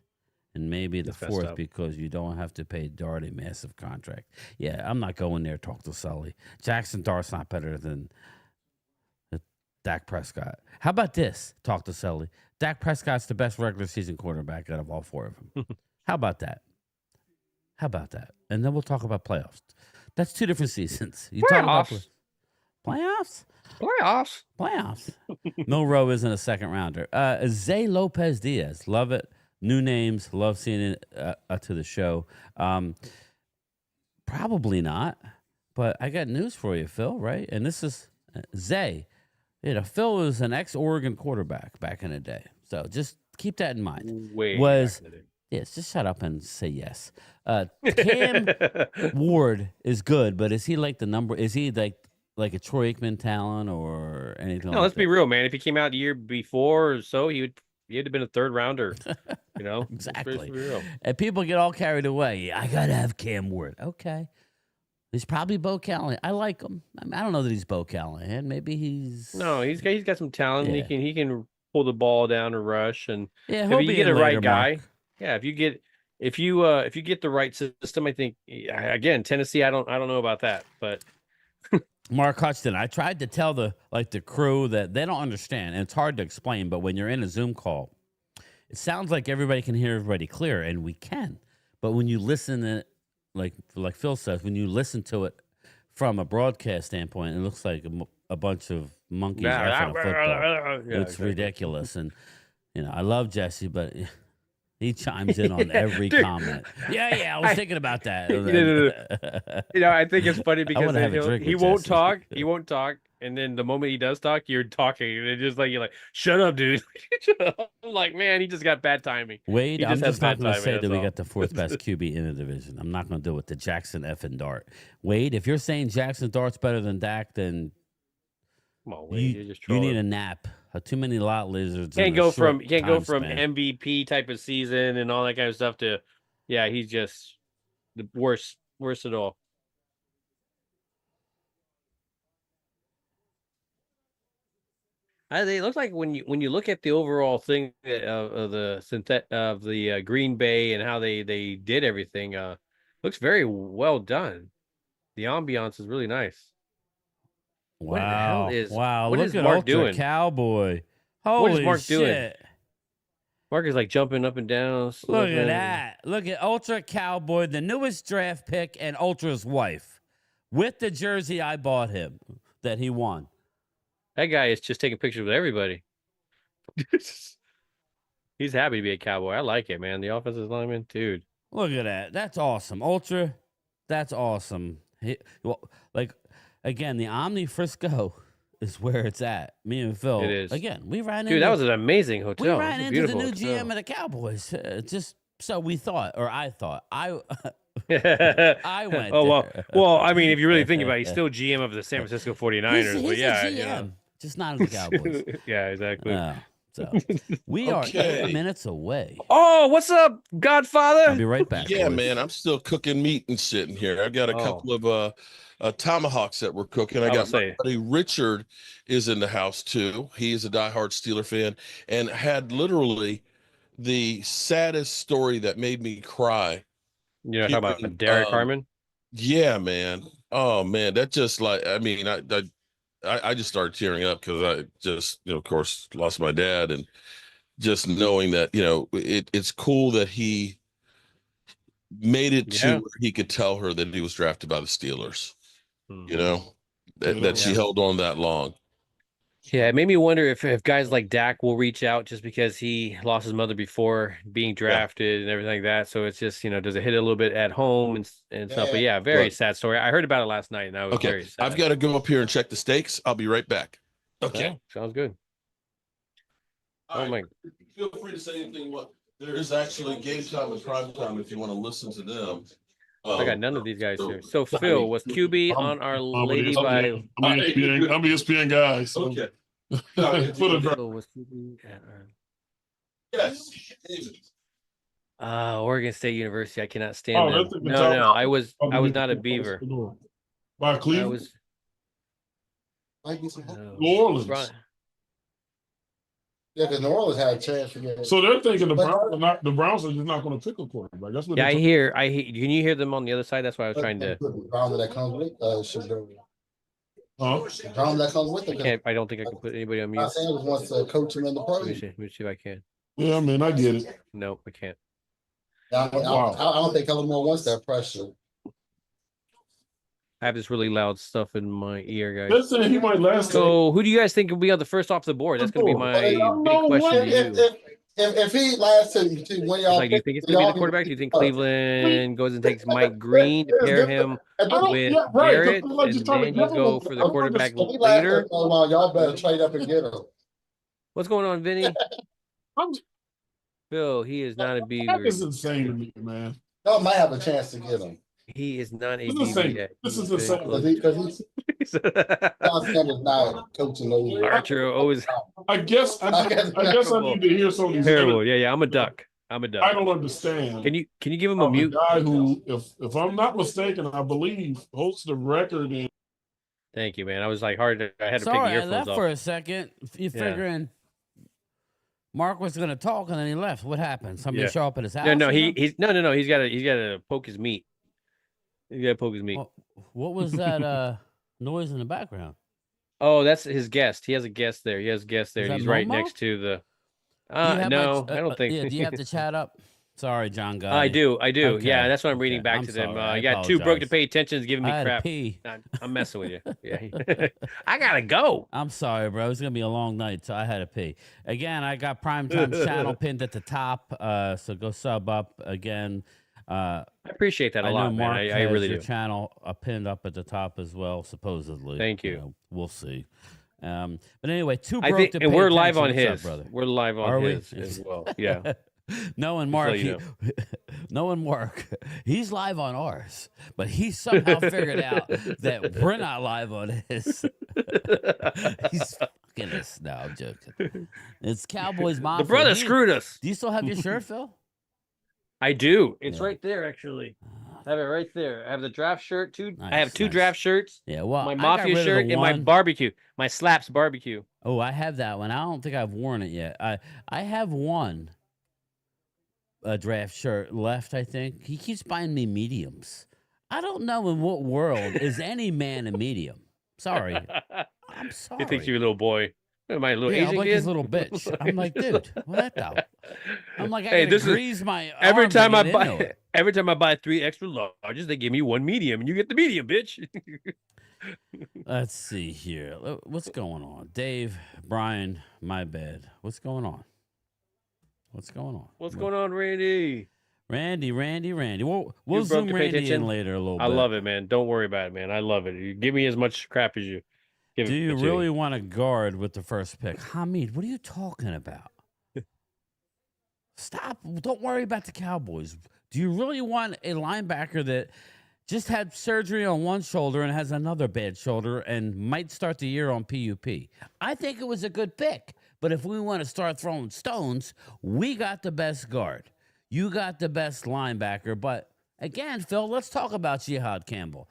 And maybe the fourth because you don't have to pay Dart a massive contract. Yeah, I'm not going there. Talk to Sully. Jackson Dart's not better than Dak Prescott. How about this? Talk to Sully. Dak Prescott's the best regular season quarterback out of all four of them. How about that? And then we'll talk about playoffs. That's two different seasons. You talk about playoffs? Playoffs. Milrow isn't a second rounder. Zay Lopez Diaz. Love it. New names. Love seeing it to the show. Probably not. But I got news for you, Phil, right? And this is Zay. Phil was an ex-Oregon quarterback back in the day. So just keep that in mind. Yes, just shut up and say yes. Cam Ward is good, but is he like the number? Is he like a Troy Aikman talent or anything? No, let's be real, man. If he came out the year before or so, he'd have been a third rounder. Exactly. And people get all carried away. I gotta have Cam Ward. Okay, he's probably Bo Callahan. I like him. I don't know that he's Bo Callahan. Maybe he's got some talent. Yeah. He can pull the ball down or rush, and if you get the right guy. Yeah, if you get the right system, I think again Tennessee. I don't know about that, but Mark Hutchinson. I tried to tell the crew that they don't understand, and it's hard to explain. But when you're in a Zoom call, it sounds like everybody can hear everybody clear, and we can. But when you listen to it, like Phil says, when you listen to it from a broadcast standpoint, it looks like a bunch of monkeys reffing a football. It's ridiculous, and I love Jesse, but. He chimes in on every comment. Yeah, I was thinking about that. I think it's funny because he won't Jesse. talk. He won't talk, and then the moment he does talk, you're talking, and it's just like you're like, "Shut up, dude!" I'm like, man, he just got bad timing. Wade, I'm just not going to say that we all. got the fourth best QB in the division. I'm not going to do it with the Jackson effing Dart. Wade, if you're saying Jackson Dart's better than Dak, then come on, Wade, you're just you trolling. need a nap. Too many lot lizards. Can't go from span. MVP type of season and all that kind of stuff to, he's just the worst at all. It looks like when you look at the overall thing of the Green Bay and how they did everything, looks very well done. The ambiance is really nice. What the hell is look is at Mark Ultra doing? Cowboy. Holy What is Mark shit. doing? Mark is like jumping up and down. Look at that. Look at Ultra Cowboy, the newest draft pick, and Ultra's wife with the jersey I bought him that he won. That guy is just taking pictures with everybody. He's happy to be a Cowboy. I like it, man. The offensive lineman, dude. Look at that. That's awesome. Ultra, that's awesome. Again, the Omni Frisco is where it's at. Me and Phil. It is. Again, we ran into... Dude, that was an amazing hotel. We ran into the new hotel. GM of the Cowboys. Just so we thought, or I thought. I went there. Well, I mean, if you really think about it, he's still GM of the San Francisco 49ers. He's but yeah, a GM, just not of the Cowboys. Yeah, exactly. So we are 8 minutes away. Oh, what's up, Godfather? I'll be right back. Yeah, boys. man, I'm still cooking meat and shit in here. I've got a couple of tomahawks that we're cooking. I got my buddy Richard is in the house too. He is a diehard Steeler fan and had literally the saddest story that made me cry. You know, talking about Derek Harmon? Yeah, man. Oh man, that just like I just started tearing up because I just, of course, lost my dad, and just knowing that, it's cool that he made it to where he could tell her that he was drafted by the Steelers, that she held on that long. Yeah, it made me wonder if guys like Dak will reach out just because he lost his mother before being drafted and everything like that. So it's just, does it hit a little bit at home and stuff? But yeah, very sad story. I heard about it last night and I was very sad. I've got to go up here and check the steaks. I'll be right back. Okay. Sounds good. Right. Feel free to say anything. There is actually Game Time and Prime Time if you want to listen to them. I got none of these guys here. So Phil, was QB on Our Lady by? I'm ESPN guy. So. Okay. Phil was QB at Yes. Oregon State University. I cannot stand them. No, I was not a Beaver. By Cleveland. New Orleans. Yeah, because New Orleans had a chance to get. So they're thinking the Browns are just not going to pick a quarterback. That's what. Yeah, I hear. Can you hear them on the other side? That's why I was trying to. The Browns that comes with The Browns that comes with them. I don't think I can put anybody on mute. I'm saying wants to coach him in the pro. Let me see if I can. Yeah, man, I get it. No, I can't. I don't think Kellen Moore wants that pressure. I have this really loud stuff in my ear, guys. They're saying he might last. So, who do you guys think will be on the first off the board? That's going to be my big question to you. If he lasts to when y'all, do you think it's going to be the quarterback? Do you think Cleveland goes and takes Mike Green to pair him with Garrett, and then you go for the quarterback later? Y'all better trade up and get him. What's going on, Vinny? Phil, he is not a Beaver. That is insane to me, man. Y'all might have a chance to get him. He is not a Beaver yet. This is insane. Because he's not coaching those. Archer always. I guess I need to hear some of these. Terrible. Yeah. I'm a duck. I don't understand. Can you give him a mute? Guy who, if I'm not mistaken, I believe holds the record in. Thank you, man. I was like hard. I had to Sorry, pick the earphones I left off for a second. You figuring Mark was going to talk and then he left. What happened? Somebody show up at his house? No. He's got to poke his meat. He's got to poke his meat. Well, what was that noise in the background? Oh, that's his guest. He has a guest there. He's right Momo? next to the. No, I don't think. Yeah, do you have to chat up? Sorry, John Guy. I do. Okay. Yeah, that's what I'm reading back to them. Sorry. You got too broke to pay attention. Is giving me I had crap. to pee. I'm messing with you. Yeah, I gotta go. I'm sorry, bro. It's gonna be a long night, so I had to pee. Again, I got Primetime channel pinned at the top. So go sub up again. I appreciate that a lot, man. I really do. Channel pinned up at the top as well, supposedly. Thank you. We'll see. But anyway, and we're live on his. Brother. We're live on his as well. Yeah. Knowing Mark, knowing Mark, he's live on ours, but he somehow figured out that we're not live on his. He's fucking us. No, I'm joking. It's Cowboys Mafia. The brother screwed us. Do you still have your shirt, Phil? I do. It's right there, actually. I have it right there. I have the draft shirt too. Nice, I have two draft shirts. Yeah, well, my Mafia shirt and my barbecue, my Slaps barbecue. Oh, I have that one. I don't think I've worn it yet. I have one draft shirt left. I think he keeps buying me mediums. I don't know in what world is any man a medium. Sorry, I'm sorry. He thinks you're a little boy. Am I a little Asian I'm like kid? his little bitch. I'm like, dude, what the? I'm like, hey, this is my every time I buy 3 extra larges, they give me 1 medium, and you get the medium, bitch. Let's see here. What's going on, Dave? Bryan, my bad. What's going on? What's going on? What's going on, Randy? Randy. We'll zoom Randy in later a little bit. I love it, man. Don't worry about it, man. I love it. You give me as much crap as you. Do you really want to guard with the first pick? Hamid, what are you talking about? Stop. Don't worry about the Cowboys. Do you really want a linebacker that just had surgery on one shoulder and has another bad shoulder and might start the year on PUP? I think it was a good pick, But if we want to start throwing stones, we got the best guard. You got the best linebacker. But again, Phil, let's talk about Jihad Campbell.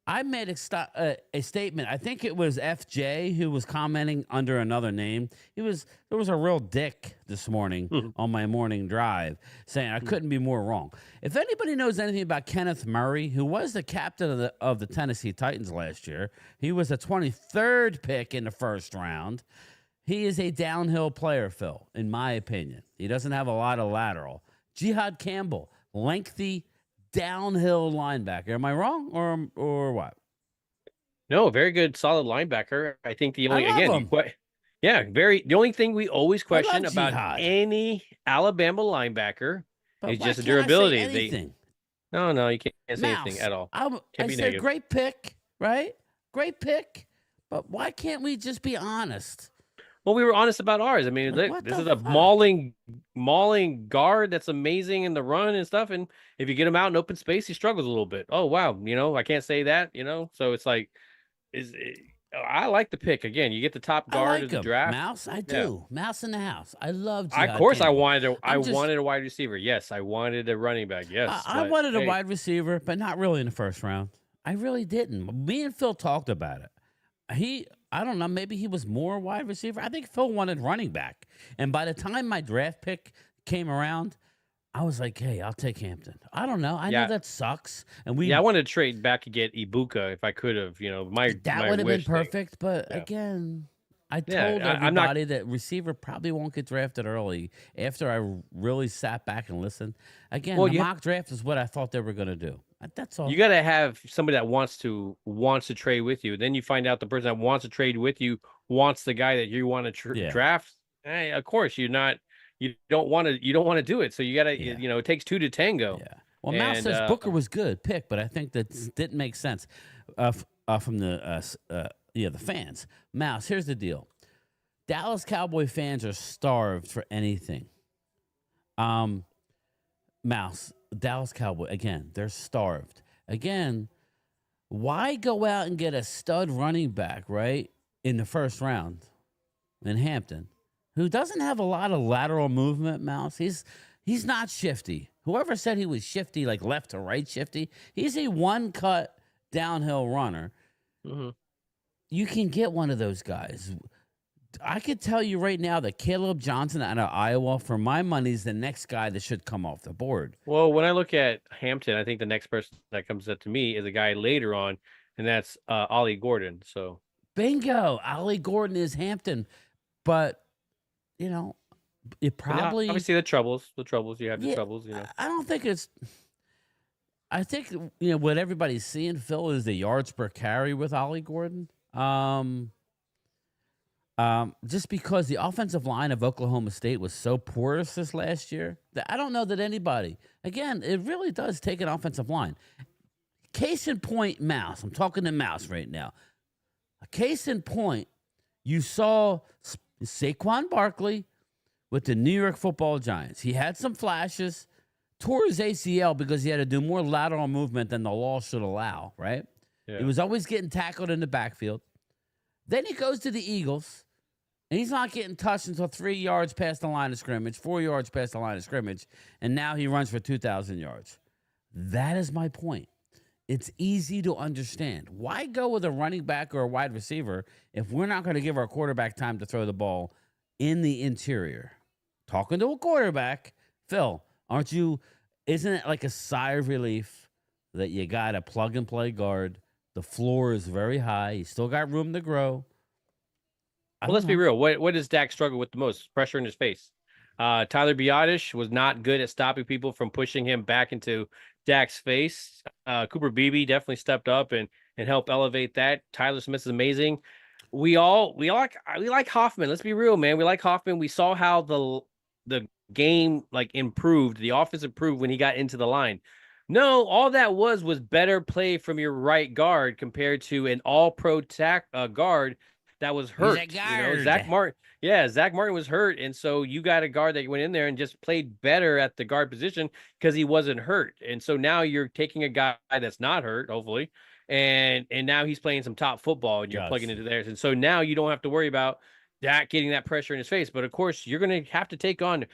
I made a statement. I think it was FJ who was commenting under another name. There was a real dick this morning on my morning drive saying I couldn't be more wrong. If anybody knows anything about Kenneth Murray, who was the captain of the Tennessee Titans last year, he was the 23rd pick in the first round. He is a downhill player, Phil, in my opinion. He doesn't have a lot of lateral. Jihad Campbell, lengthy downhill linebacker. Am I wrong or what? No, very good, solid linebacker. I think the only the only thing we always question about Jihad. any Alabama linebacker But is why just the can't I say durability. anything? No, you can't say Mouse, anything at all. I be said negative. great pick, right? Great pick. But why can't we just be honest? Well, we were honest about ours. I mean, Like, look, what this the is a fuck? mauling guard that's amazing in the run and stuff. And if you get him out in open space, he struggles a little bit. Oh wow, I can't say that. So it's like, I like the pick again. You get the top I guard like of the him. draft. Mouse, I do. Mouse in the house. I love Of Jihad course, Campbell. I wanted a wide receiver. Yes, I wanted a running back. Yes, I but, wanted a hey, wide receiver, but not really in the first round. I really didn't. Me and Phil talked about it. I don't know, maybe he was more wide receiver. I think Phil wanted running back. And by the time my draft pick came around, I was like, hey, I'll take Hampton. I don't know. I know that sucks. And I wanted to trade back and get Ibuka if I could have. that My would have been wish thing. perfect. But Yeah. again, I Yeah, told I'm not- everybody that receiver probably won't get drafted early after I really sat back and listened. Again, Well, the you- mock draft is what I thought they were going to do. That's all. You got to have somebody that wants to trade with you. Then you find out the person that wants to trade with you wants the guy that you want to draft. Hey, of course, you don't want to do it. So you got to, it takes two to tango. Yeah. Well, Mouse says Booker was good pick, but I think that didn't make sense from the fans. Mouse, here's the deal. Dallas Cowboy fans are starved for anything. Mouse, Dallas Cowboy, again, they're starved. Again, why go out and get a stud running back, right, in the first round in Hampton, who doesn't have a lot of lateral movement, Mouse? He's not shifty. Whoever said he was shifty, like left to right shifty, he's a one-cut downhill runner. Mm-hmm. You can get one of those guys. I could tell you right now that Caleb Johnson out of Iowa, for my money, is the next guy that should come off the board. Well, when I look at Hampton, I think the next person that comes up to me is a guy later on, and that's Ollie Gordon. So bingo, Ollie Gordon is Hampton, but it probably obviously the troubles you have the troubles. I don't think it's. I think what everybody's seeing, Phil, is the yards per carry with Ollie Gordon. Just because the offensive line of Oklahoma State was so porous this last year, that I don't know that anybody, again, it really does take an offensive line. Case in point, Mouse. I'm talking to Mouse right now. A case in point, you saw Saquon Barkley with the New York Football Giants. He had some flashes, tore his ACL because he had to do more lateral movement than the law should allow, right? Yeah. He was always getting tackled in the backfield. Then he goes to the Eagles, and he's not getting touched until 3 yards past the line of scrimmage, 4 yards past the line of scrimmage, and now he runs for 2,000 yards. That is my point. It's easy to understand. Why go with a running back or a wide receiver if we're not going to give our quarterback time to throw the ball in the interior? Talking to a quarterback, Phil, isn't it like a sigh of relief that you got a plug-and-play guard? The floor is very high. You still got room to grow. Well, let's be real. What does Dak struggle with the most? Pressure in his face. Tyler Biotish was not good at stopping people from pushing him back into Dak's face. Cooper Beebe definitely stepped up and helped elevate that. Tyler Smith is amazing. We like Hoffman. Let's be real, man. We like Hoffman. We saw how the game improved. The offense improved when he got into the line. No, all that was better play from your right guard compared to an all-pro guard that was hurt. Zach Martin was hurt, and so you got a guard that went in there and just played better at the guard position because he wasn't hurt. And so now you're taking a guy that's not hurt, hopefully, and now he's playing some top football, and you're plugging into theirs. And so now you don't have to worry about Dak getting that pressure in his face. But of course, you're going to have to take on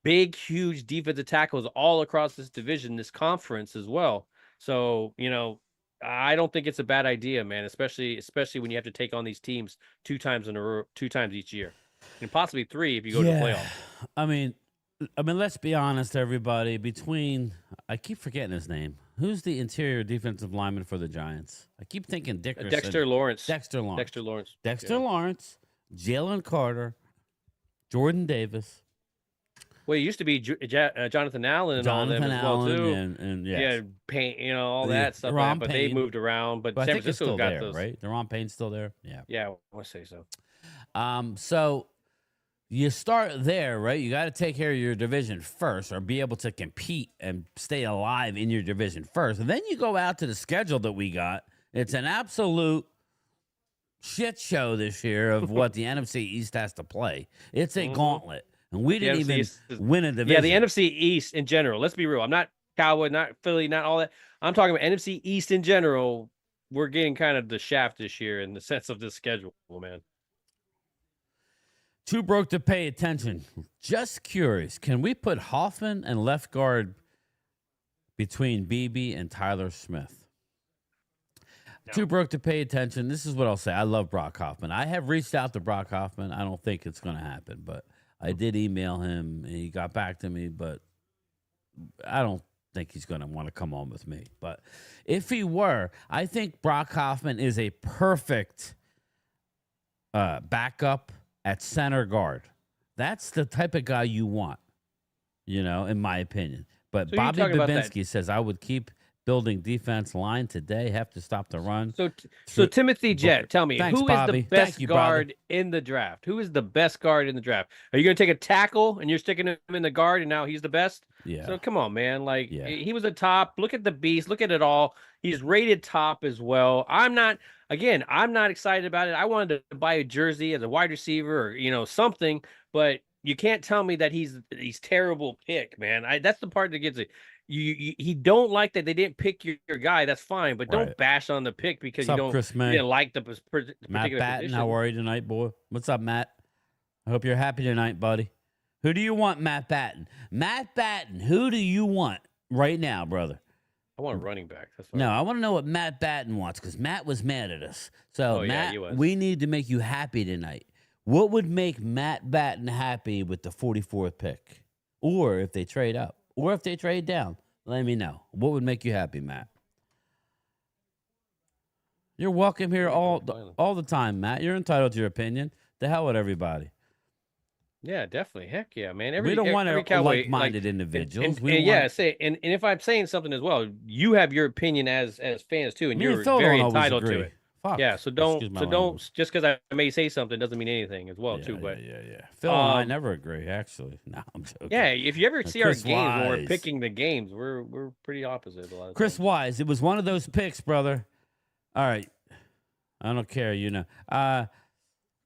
big, huge defensive tackles all across this division, this conference as well. So, I don't think it's a bad idea, man, especially when you have to take on these teams 2 times in a row, 2 times each year, and possibly 3 if you go to the playoffs. I mean, let's be honest, everybody. I keep forgetting his name. Who's the interior defensive lineman for the Giants? I keep thinking Dickerson. Dexter Lawrence. Dexter Yeah. Lawrence, Jalen Carter, Jordan Davis. Well, it used to be Jonathan Allen and all them as well too. And yeah, Payne, all that stuff. Deron but Payne. they moved around. But San I think it's Francisco still got there, those. right? Deron Payne's still there. Yeah. Yeah, I want to say so. So you start there, right? You got to take care of your division first, or be able to compete and stay alive in your division first, and then you go out to the schedule that we got. It's an absolute shit show this year of what the NFC East has to play. It's a gauntlet. And we didn't even win a division. Yeah, the NFC East in general. Let's be real. I'm not Cowboy, not Philly, not all that. I'm talking about NFC East in general. We're getting kind of the shaft this year in the sense of this schedule, man. Too broke to pay attention. Just curious. Can we put Hoffman and left guard between Beebe and Tyler Smith? No. Too broke to pay attention. This is what I'll say. I love Brock Hoffman. I have reached out to Brock Hoffman. I don't think it's going to happen, but I did email him, and he got back to me, but I don't think he's going to want to come on with me. But if he were, I think Brock Hoffman is a perfect backup at center guard. That's the type of guy you want, in my opinion. But so Bobby Babinski says, I would keep building defense line today, have to stop the run. So Timothy Jett, tell me, Thanks, who Bobby. is the best guard in the draft? Who is the best guard in the draft? Are you going to take a tackle and you're sticking him in the guard and now he's the best? Yeah. So come on, man. He was a top. Look at the beast. Look at it all. He's rated top as well. I'm not excited about it. I wanted to buy a jersey as a wide receiver or, something, but you can't tell me that he's terrible pick, man. That's the part that gets it. He don't like that they didn't pick your guy. That's fine, but don't bash on the pick because you didn't like the particular Matt Batten, position. how are you tonight, boy? What's up, Matt? I hope you're happy tonight, buddy. Who do you want, Matt Batten? Matt Batten, who do you want right now, brother? I want a running back. That's no, I want to know what Matt Batten wants because Matt was mad at us. So, Matt, we need to make you happy tonight. What would make Matt Batten happy with the 44th pick? Or if they trade up? Or if they trade down? Let me know. What would make you happy, Matt? You're welcome here all the time, Matt. You're entitled to your opinion. The hell with everybody. Yeah, definitely. Heck yeah, man. We don't want like-minded individuals. And if I'm saying something as well, you have your opinion as fans too, and you're very entitled to it. Fuck. Yeah, so don't just because I may say something doesn't mean anything as well too. But Phil and I never agree. Actually, no, I'm joking. Yeah, if you ever see our Chris games when we're Wise. picking the games, we're pretty opposite a lot of Chris times. Wise, it was one of those picks, brother. All right, I don't care.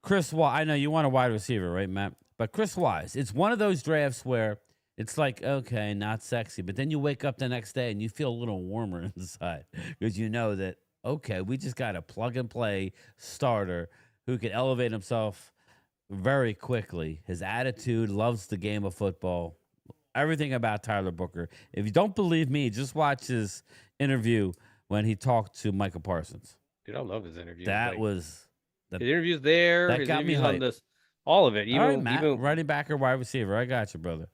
Chris Wise. I know you want a wide receiver, right, Matt? But Chris Wise, it's one of those drafts where it's like, okay, not sexy, but then you wake up the next day and you feel a little warmer inside because you know that, okay, we just got a plug-and-play starter who can elevate himself very quickly. His attitude, loves the game of football, everything about Tyler Booker. If you don't believe me, just watch his interview when he talked to Michael Parsons. Dude, I love his interview. Was his interviews there. That his got me on hyped. this, all of it. All right, Matt, running back or wide receiver. I got you, brother.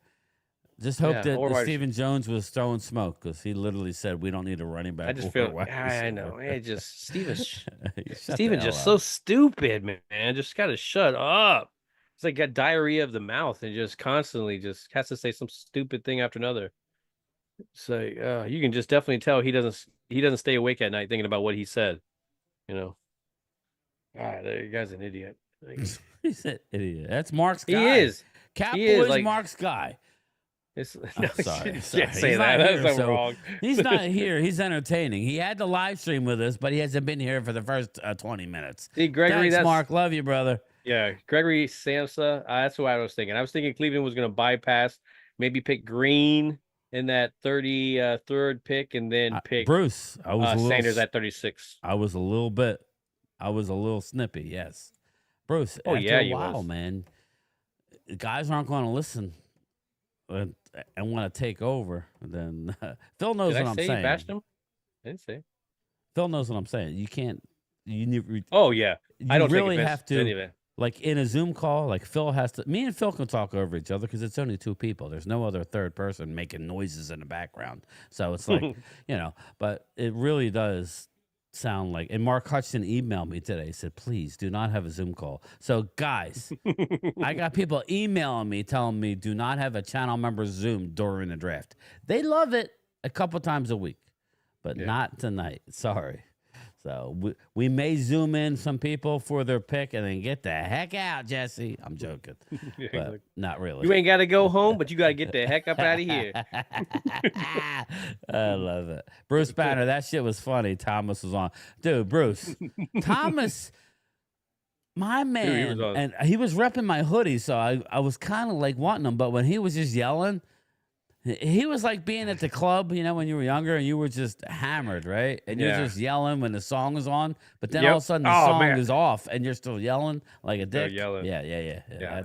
Just hope that Stephen Jones was throwing smoke because he literally said we don't need a running back. I just feel I know. It just Stephen's just so stupid, man. Just gotta shut up. It's like got diarrhea of the mouth and just constantly just has to say some stupid thing after another. So you can just definitely tell he doesn't stay awake at night thinking about what he said. The guy's an idiot. He's an idiot. That's Mark's guy. He is. Cowboys Mark's guy. No, sorry. Can't say that. That's wrong. He's not here. He's entertaining. He had the live stream with us, but he hasn't been here for the first 20 minutes. See, Gregory, thanks, Mark. Love you, brother. Yeah, Gregory Samsa. That's what I was thinking. I was thinking Cleveland was going to bypass, maybe pick Green in that 33rd pick, and then pick Bruce. I was Sanders at 36. I was a little snippy. Yes, Bruce, Oh, after yeah, a he while, was. man, guys aren't going to listen and want to take over. Then Phil knows Did what I I'm say you saying. bashed him? I didn't say. Phil knows what I'm saying. You can't. You Oh yeah, I don't really take offense have to any of it. like in a Zoom call, like Phil has to. Me and Phil can talk over each other because it's only two people. There's no other third person making noises in the background. So it's like but it really does sound like. And Mark Hutchinson emailed me today. He said, "Please do not have a Zoom call." So guys, I got people emailing me telling me do not have a channel member Zoom during the draft. They love it a couple times a week, but not tonight. Sorry. So we may Zoom in some people for their pick and then get the heck out, Jesse. I'm joking, but not really. You ain't got to go home, but you got to get the heck up out of here. I love it. Bruce Banner, that shit was funny. Thomas was on. Dude, Bruce. Thomas, my man. Dude, and he was repping my hoodie, so I was kind of like wanting him. But when he was just yelling, he was like being at the club, when you were younger and you were just hammered, right? And you're just yelling when the song is on, but then all of a sudden the song is off and you're still yelling like a dick. Yelling. Yeah.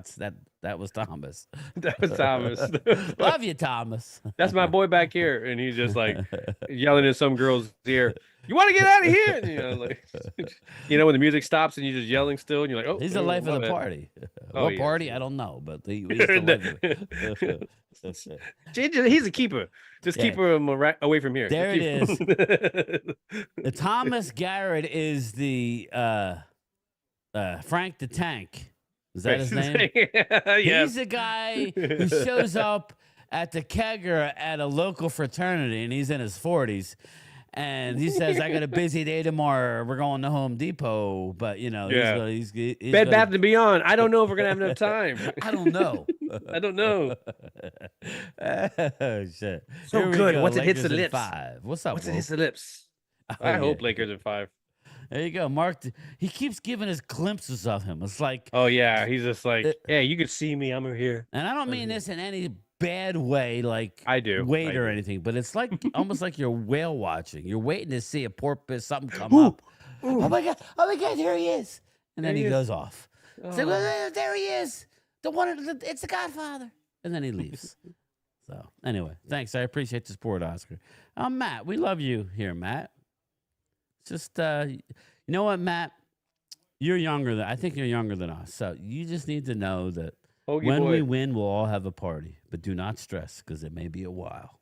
That was Thomas. That was Thomas. Love you, Thomas. That's my boy back here, and he's just like yelling in some girl's ear. You want to get out of here? And, when the music stops and you're just yelling still, and you're like, "Oh, he's the life of the party." What party? I don't know, but he's the life. He's a keeper. Just keep him away from here. There it is. Thomas Garrett is the Frank the Tank. Is that his name? He's the guy who shows up at the kegger at a local fraternity, and he's in his 40s. And he says, "I got a busy day tomorrow. We're going to Home Depot." But he's Bed Bath & Beyond. I don't know if we're gonna have enough time. I don't know. I don't know. Oh shit! So good. Once it hits the Lakers in lips. 5. What's up? Once it hits the lips. I hope Lakers in 5. There you go, Mark. He keeps giving us glimpses of him. It's like, oh yeah, he's just like, hey, you could see me. I'm here. And I don't mean this in any bad way, like I do wait or anything, but it's like almost like you're whale watching. You're waiting to see a porpoise, something come up. Oh my god, there he is, and then he goes off. It's like, well, there he is, it's the Godfather, and then he leaves. So anyway, thanks. I appreciate the support, Oscar. Matt, we love you here, Matt. Just you know what, Matt, I think you're younger than us, so you just need to know that. When we win, we'll all have a party, but do not stress because it may be a while.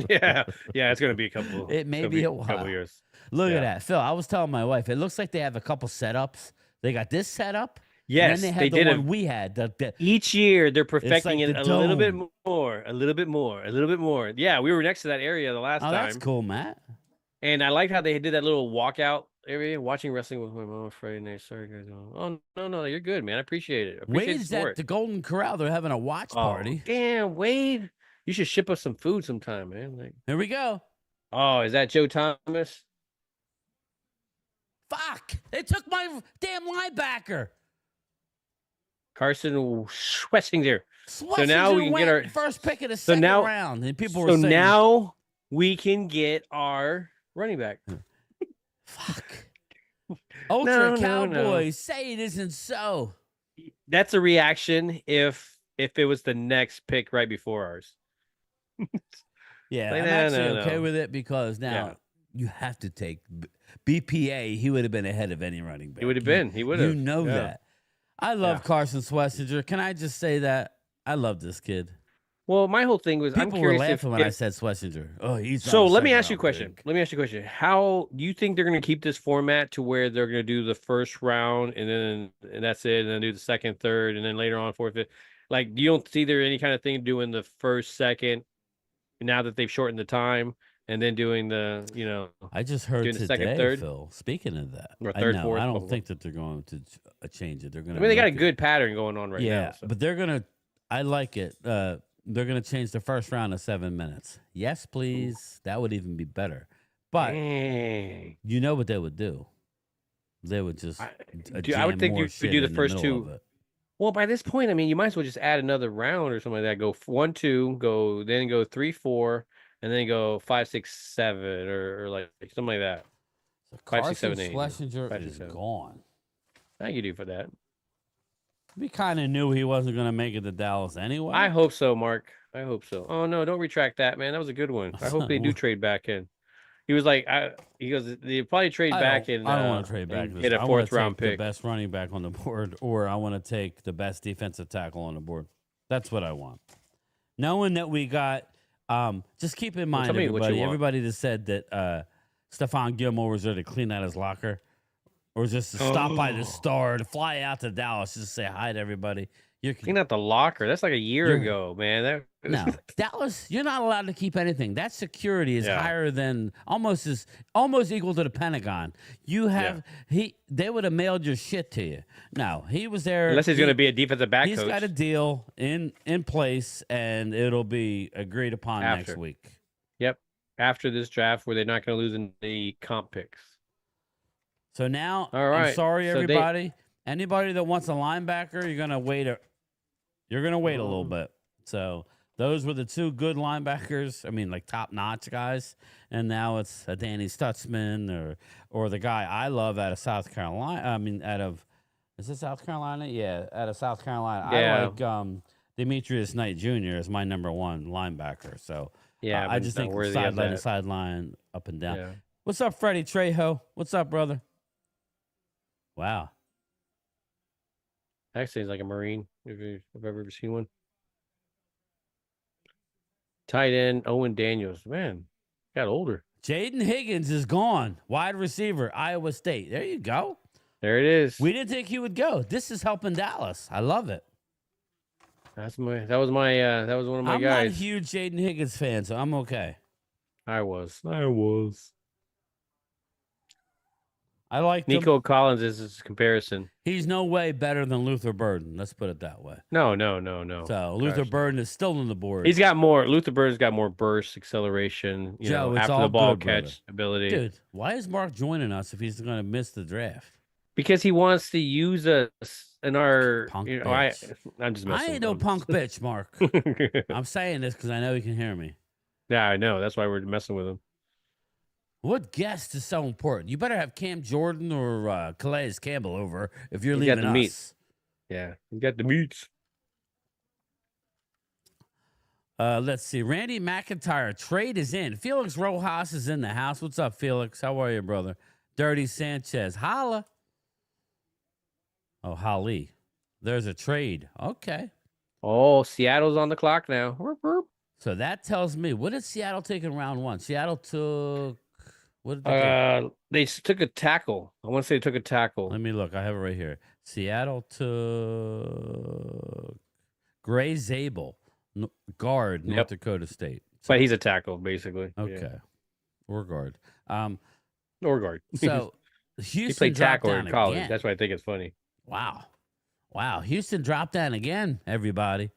yeah, it's going to be a couple. It may be a while. Couple years. Look at that, Phil. I was telling my wife, it looks like they have a couple setups. They got this setup. Yes, and then they had the one we had. Each year, they're perfecting like it a little bit more, a little bit more, a little bit more. Yeah, we were next to that area the last time. Oh, that's cool, Matt. And I liked how they did that little walkout area, watching wrestling with my mom Friday night. Sorry, guys. Oh, no, you're good, man. I appreciate it. Wade's at the Golden Corral. They're having a watch party. Damn, Wade. You should ship us some food sometime, man. Here we go. Oh, is that Joe Thomas? Fuck. They took my damn linebacker. Carson Schwessinger. So now we can get our first pick of the second round. And people were saying, now we can get our running back. Fuck. Ultra Cowboys say it isn't so. That's a reaction if it was the next pick right before ours. Yeah, I'm actually okay with it because now you have to take BPA. He would have been ahead of any running back. He would have been. He would have. You know that. I love Carson Schlesinger. Can I just say that? I love this kid. Well, my whole thing was people were laughing when I said Schlesinger. Oh, he's so. Let me ask you a question. How do you think they're going to keep this format to where they're going to do the first round and that's it, and then do the second, third, and then later on fourth, fifth? Like, you don't see there any kind of thing doing the first, second, now that they've shortened the time, and then doing the I just heard today, the second, third? Phil. Speaking of that, or third, fourth. I don't think that they're going to change it. They're going to. I mean, they got a good pattern going on right now. Yeah, but they're going to. I like it. They're going to change the first round to 7 minutes. Yes, please. That would even be better. But you know what they would do? They would just. I would think you would do the first two. Well, by this point, I mean, you might as well just add another round or something like that. Go 1, 2, then go 3, 4, and then go 5, 6, 7, or like something like that. So 5, 6, 7, 8. Schlesinger is gone. Thank you, for that. We kind of knew he wasn't going to make it to Dallas anyway. I hope so, Mark. I hope so. Oh no, don't retract that, man. That was a good one. I hope they do trade back in. He was like, he goes, they probably trade back in. I don't want to trade back. Get a fourth round pick. The best running back on the board, or I want to take the best defensive tackle on the board. That's what I want. Knowing that we got, just keep in mind, everybody that said that Stephon Gilmore was there to clean out his locker, or just to stop by the store, to fly out to Dallas, just to say hi to everybody. You're cleaning out the locker. That's like a year ago, man. No, Dallas, you're not allowed to keep anything. That security is higher than almost equal to the Pentagon. You have they would have mailed your shit to you. No, he was there. Unless he's going to be a defensive back coach. He's got a deal in place, and it'll be agreed upon next week. Yep, after this draft, where they're not going to lose any comp picks. So now, all right. I'm sorry, everybody. Anybody that wants a linebacker, you're going to wait. You're going to wait a little bit. So those were the two good linebackers. I mean, like top-notch guys. And now it's a Danny Stutzman or the guy I love out of South Carolina. I mean, is it South Carolina? Yeah, out of South Carolina. Yeah. I like Demetrius Knight Jr. as my number one linebacker. So yeah, I just think sideline to sideline, up and down. Yeah. What's up, Freddie Trejo? What's up, brother? Wow. Actually, he's like a Marine, if I've ever seen one. Tight end, Owen Daniels. Man, got older. Jaden Higgins is gone. Wide receiver, Iowa State. There you go. There it is. We didn't think he would go. This is helping Dallas. I love it. That was one of my I'm guys. not a huge Jaden Higgins fan, so I'm okay. I was. I like Nico Collins is his comparison. He's no way better than Luther Burden. Let's put it that way. No. So Luther Burden is still on the board. He's got more. Luther Burden's got more burst, acceleration, after the ball catch ability. Dude, why is Mark joining us if he's going to miss the draft? Because he wants to use us in our. Punk I'm just messing. I ain't no punk bitch, Mark. I'm saying this because I know he can hear me. Yeah, I know. That's why we're messing with him. What guest is so important? You better have Cam Jordan or Calais Campbell over if you're leaving us. Meats. Yeah, you got the meats. Let's see. Randy McIntyre trade is in. Felix Rojas is in the house. What's up, Felix? How are you, brother? Dirty Sanchez. Holla. Oh, Holly. There's a trade. Okay. Oh, Seattle's on the clock now. So that tells me, what did Seattle take in round one? Seattle took... What did they took a tackle. I want to say they took a tackle. Let me look. I have it right here. Seattle took Gray Zabel, guard, North Dakota State. So, but he's a tackle, basically. Okay. Yeah. Or guard. Or guard. So Houston he played tackle in college. Again. That's why I think it's funny. Wow. Houston dropped down again, everybody.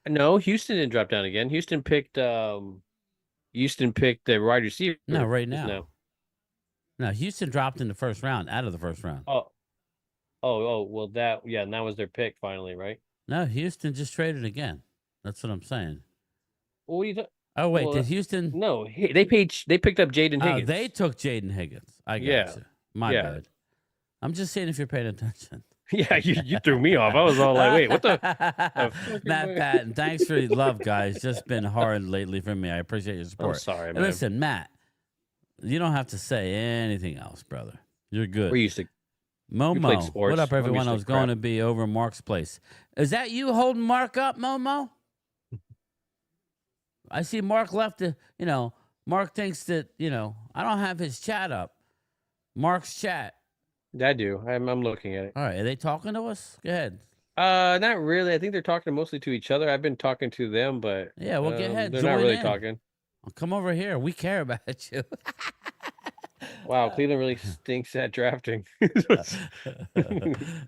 No, Houston didn't drop down again. Houston picked the wide receiver. No, right now. No, Houston dropped in the first round, out of the first round. Oh, well, that was their pick finally, right? No, Houston just traded again. That's what I'm saying. What are you Oh, wait, did Houston? No, they picked up Jaden Higgins. They took Jaden Higgins. I got you. My bad. I'm just saying if you're paying attention. Yeah, you threw me off. I was all like, wait, what the? Matt Patton, thanks for your love, guys. Just been hard lately for me. I appreciate your support. I'm sorry, man. Listen, Matt, you don't have to say anything else, brother. You're good. We're used to. Momo, what up, everyone? I was going to be over Mark's place. Is that you holding Mark up, Momo? I see Mark left Mark thinks that, I don't have his chat up. Mark's chat. I do. I'm looking at it. All right. Are they talking to us? Go ahead. Not really. I think they're talking mostly to each other. I've been talking to them, but yeah, well, go ahead. They're not really talking. Well, come over here. We care about you. Wow, Cleveland really stinks at drafting.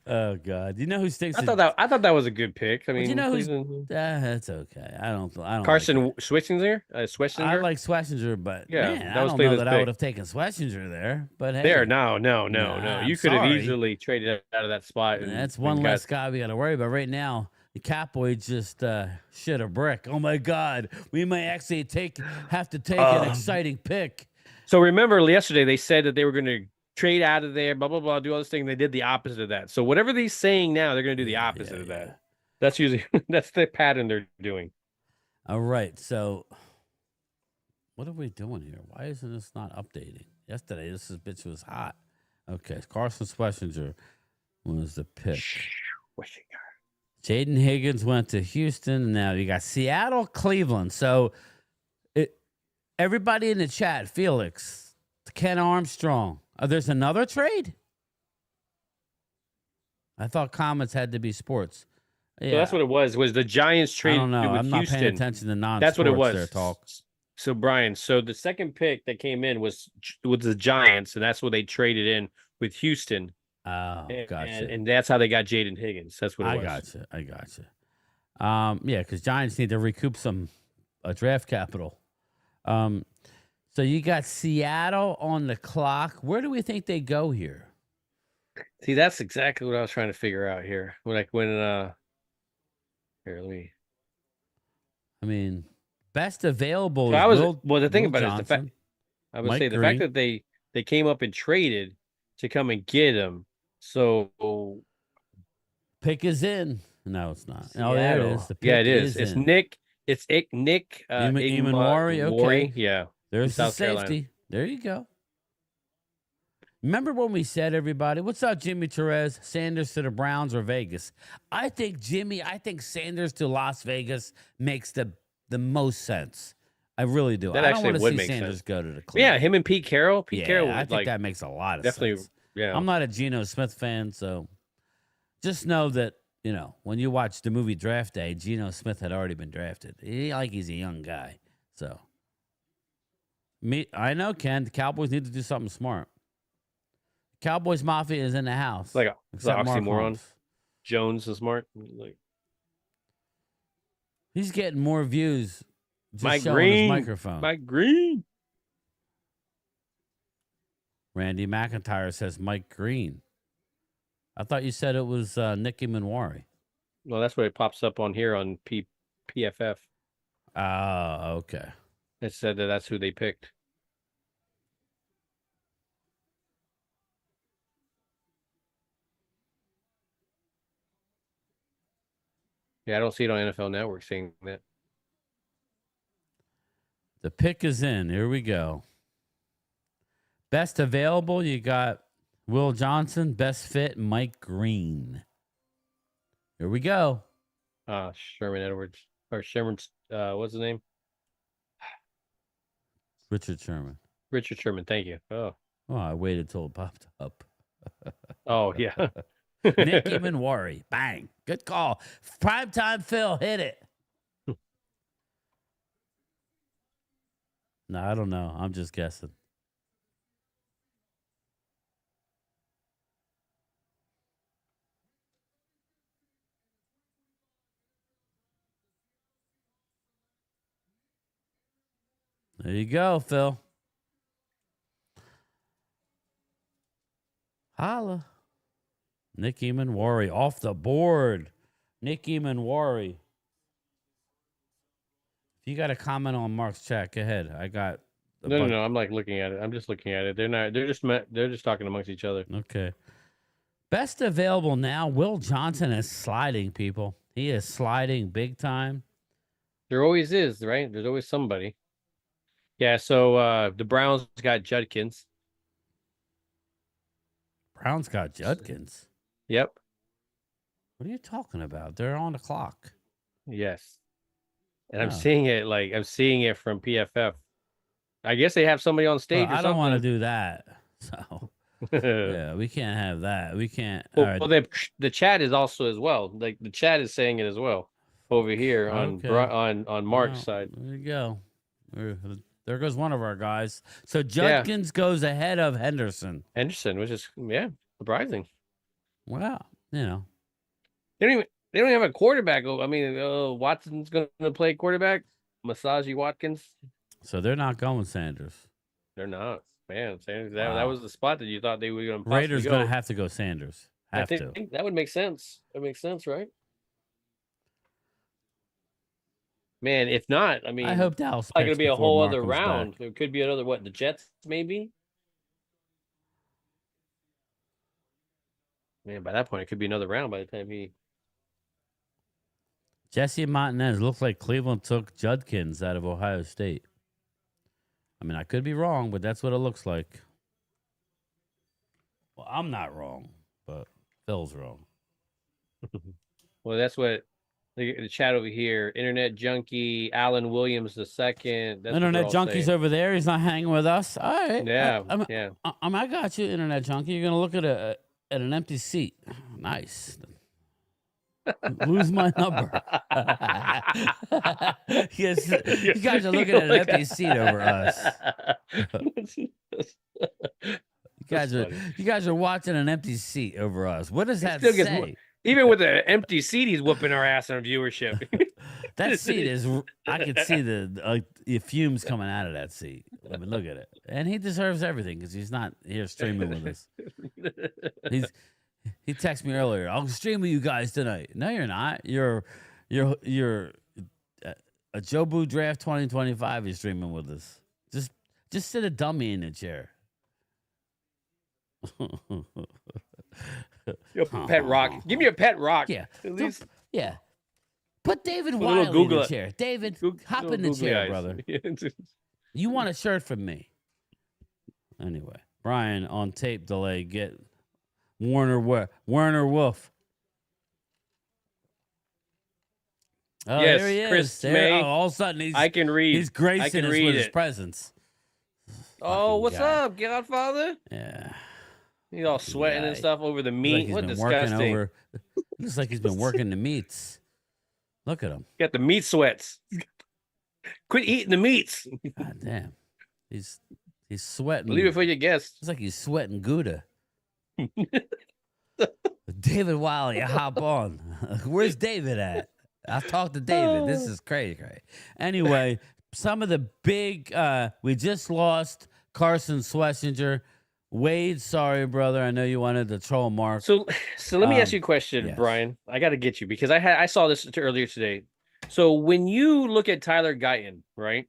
Oh God, you know who stinks? I thought that was a good pick. I mean, you know Cleveland... that's okay. I don't. Carson Schwetzinger. I like Schwetzinger, but yeah, man, I don't know that I would have taken Schwetzinger there. But hey, no. You could have easily traded out of that spot. And that's one less guy we got to worry about right now. The Cowboys just shit a brick. Oh my God, we may actually have to take an exciting pick. So remember yesterday they said that they were going to trade out of there, blah blah blah, do all this thing. They did the opposite of that. So whatever they're saying now, they're going to do the opposite of that. That's usually that's the pattern they're doing. All right, so what are we doing here? Why isn't this not updating? Yesterday, this bitch was hot. Okay, Carson Schlesinger was the pick. Jaden Higgins went to Houston. Now you got Seattle, Cleveland. So everybody in the chat, Felix, Ken Armstrong. There's another trade? I thought comments had to be sports. Yeah. So that's what it was the Giants trade. I don't know. With I'm not Houston. paying attention to non-sports. That's what it was. There, talk. So Brian, so the second pick that came in was with the Giants, and that's what they traded in with Houston. Oh, gotcha. And that's how they got Jaden Higgins. That's what it was. I gotcha. Yeah, because Giants need to recoup some draft capital. So you got Seattle on the clock. Where do we think they go here? See, that's exactly what I was trying to figure out here. Here, let me. I mean, best available. So the thing about it is the fact. I would Mike say the Green. fact that they came up and traded to come and get him. So pick is in. No, it's not. Seattle. Oh, there it is. The pick it is. It's in. Nick. It's Nick. Eamon-Wari. Okay. Yeah. There's the South safety. Carolina. There you go. Remember when we said, everybody, what's up, Jimmy Torres? Sanders to the Browns or Vegas? I think Sanders to Las Vegas makes the most sense. I really do. That I don't actually want to would see make Sanders sense. go to the Cleveland. Yeah, him and Pete Carroll. Carroll. I think that makes a lot of definitely, sense. Yeah. I'm not a Geno Smith fan, so just know that, when you watch the movie Draft Day, Geno Smith had already been drafted. He's a young guy. So, I know, Ken, the Cowboys need to do something smart. Cowboys Mafia is in the house. Like an oxymoron. Holmes. Jones is smart. Like, he's getting more views just Mike showing Green. his microphone. Mike Green. Randy McIntyre says Mike Green. I thought you said it was Nicky Eamon-Wari. Well, that's what it pops up on here on PFF. Oh, okay. It said that's who they picked. Yeah, I don't see it on NFL Network saying that. The pick is in. Here we go. Best available, you got Will Johnson. Best fit, Mike Green. Here we go. Sherman Edwards. Or Sherman's, what's his name? Richard Sherman. Richard Sherman, thank you. Oh, I waited till it popped up. Oh, yeah. Nick Eamon-Wari. Bang. Good call. Primetime Phil, hit it. No, I don't know. I'm just guessing. There you go, Phil. Holla. Nick Eamon-Wari off the board. Nick Eamon-Wari. If you got a comment on Mark's chat, go ahead. I got no. I'm like looking at it. I'm just looking at it. They're just talking amongst each other. Okay. Best available now. Will Johnson is sliding, people. He is sliding big time. There always is, right? There's always somebody. Yeah, so the Browns got Judkins. Browns got Judkins. Yep. What are you talking about? They're on the clock. Yes. And I'm seeing it from PFF. I guess they have somebody on stage. Well, I don't want to do that. So yeah, we can't have that. We can't. Well, the chat is also as well. Like the chat is saying it as well over here on Mark's side. There you go. There goes one of our guys. So Judkins goes ahead of Henderson. Which is surprising. Wow, They don't even have a quarterback. I mean, Watson's going to play quarterback. Massaji Watkins. So they're not going Sanders. They're not. Man, Sanders. That was the spot that you thought they were going to. Raiders going to have to go Sanders. I think that would make sense. That makes sense, right? Man, if not, I mean, I hope Dallas. It's not going to be a whole other round. It could be another the Jets maybe. Man, by that point, it could be another round by the time he. Jesse Montanez looks like Cleveland took Judkins out of Ohio State. I mean, I could be wrong, but that's what it looks like. Well, I'm not wrong, but Phil's wrong. Well, that's what the chat over here. Internet junkie Alan Williams II. Internet junkie's over there. He's not hanging with us. All right. Yeah, I got you, internet junkie. You're gonna look at an empty seat. Nice. Lose my number. Yes, you guys are looking at an empty seat over us. You guys are watching an empty seat over us. What does that say? Even with an empty seat, he's whooping our ass on viewership. That seat is. I can see the fumes coming out of that seat. I mean, look at it, and he deserves everything because he's not here streaming with us. He texted me earlier. I'll stream with you guys tonight. No, you're not. You're a Jobu Draft 2025 is streaming with us. Just sit a dummy in the chair. Your pet rock. Give me a pet rock. Yeah. At least. Yeah. Put David Wiley in the chair. David, hop in the chair, brother. You want a shirt from me. Anyway, Bryan on tape delay. Get Werner Wolf. Oh, yes, there he is. Chris There, May. all of a sudden, I can read. He's gracing us with his presence. Oh, what's up, Godfather? Yeah. He's all sweating and stuff over the meat. What disgusting. Looks like he's been working the meats. Look at him. Got the meat sweats. Quit eating the meats. God damn. He's sweating. Leave it for your guests. It's like he's sweating Gouda. David Wiley, hop on. Where's David at? I'll talk to David. This is crazy. Anyway, some of the big we just lost Carson Schlesinger. Wade, sorry, brother. I know you wanted to troll Mark. So let me ask you a question, yes. Bryan. I got to get you because I saw this earlier today. So when you look at Tyler Guyton, right?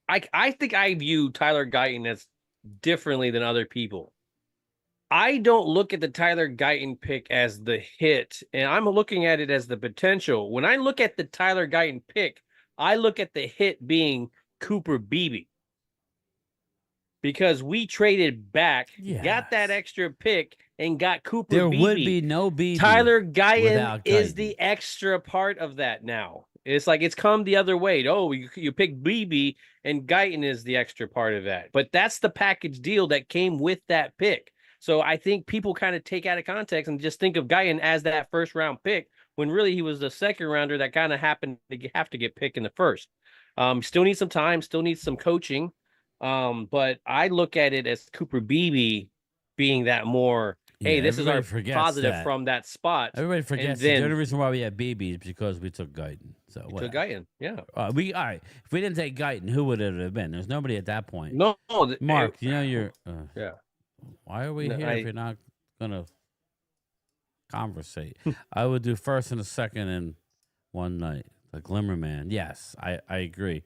I think I view Tyler Guyton as differently than other people. I don't look at the Tyler Guyton pick as the hit, and I'm looking at it as the potential. When I look at the Tyler Guyton pick, I look at the hit being Cooper Beebe. Because we traded back, got that extra pick, and got Cooper Beebe. There would be no Beebe. Tyler Guyton is the extra part of that now. It's like it's come the other way. Oh, you pick Beebe, and Guyton is the extra part of that. But that's the package deal that came with that pick. So I think people kind of take out of context and just think of Guyton as that first-round pick, when really he was the second-rounder that kind of happened to have to get picked in the first. Still needs some time, still needs some coaching. But I look at it as Cooper Beebe being that more, hey, this is our positive from that spot. Everybody forgets the only reason why we had Beebe is because we took Guyton. So we took Guyton, yeah. All right. If we didn't take Guyton, who would it have been? There's nobody at that point. No, Mark, you know you're yeah. Why are we here if you're not gonna conversate? I would do first and a second in one night. The Glimmer Man. Yes, I agree.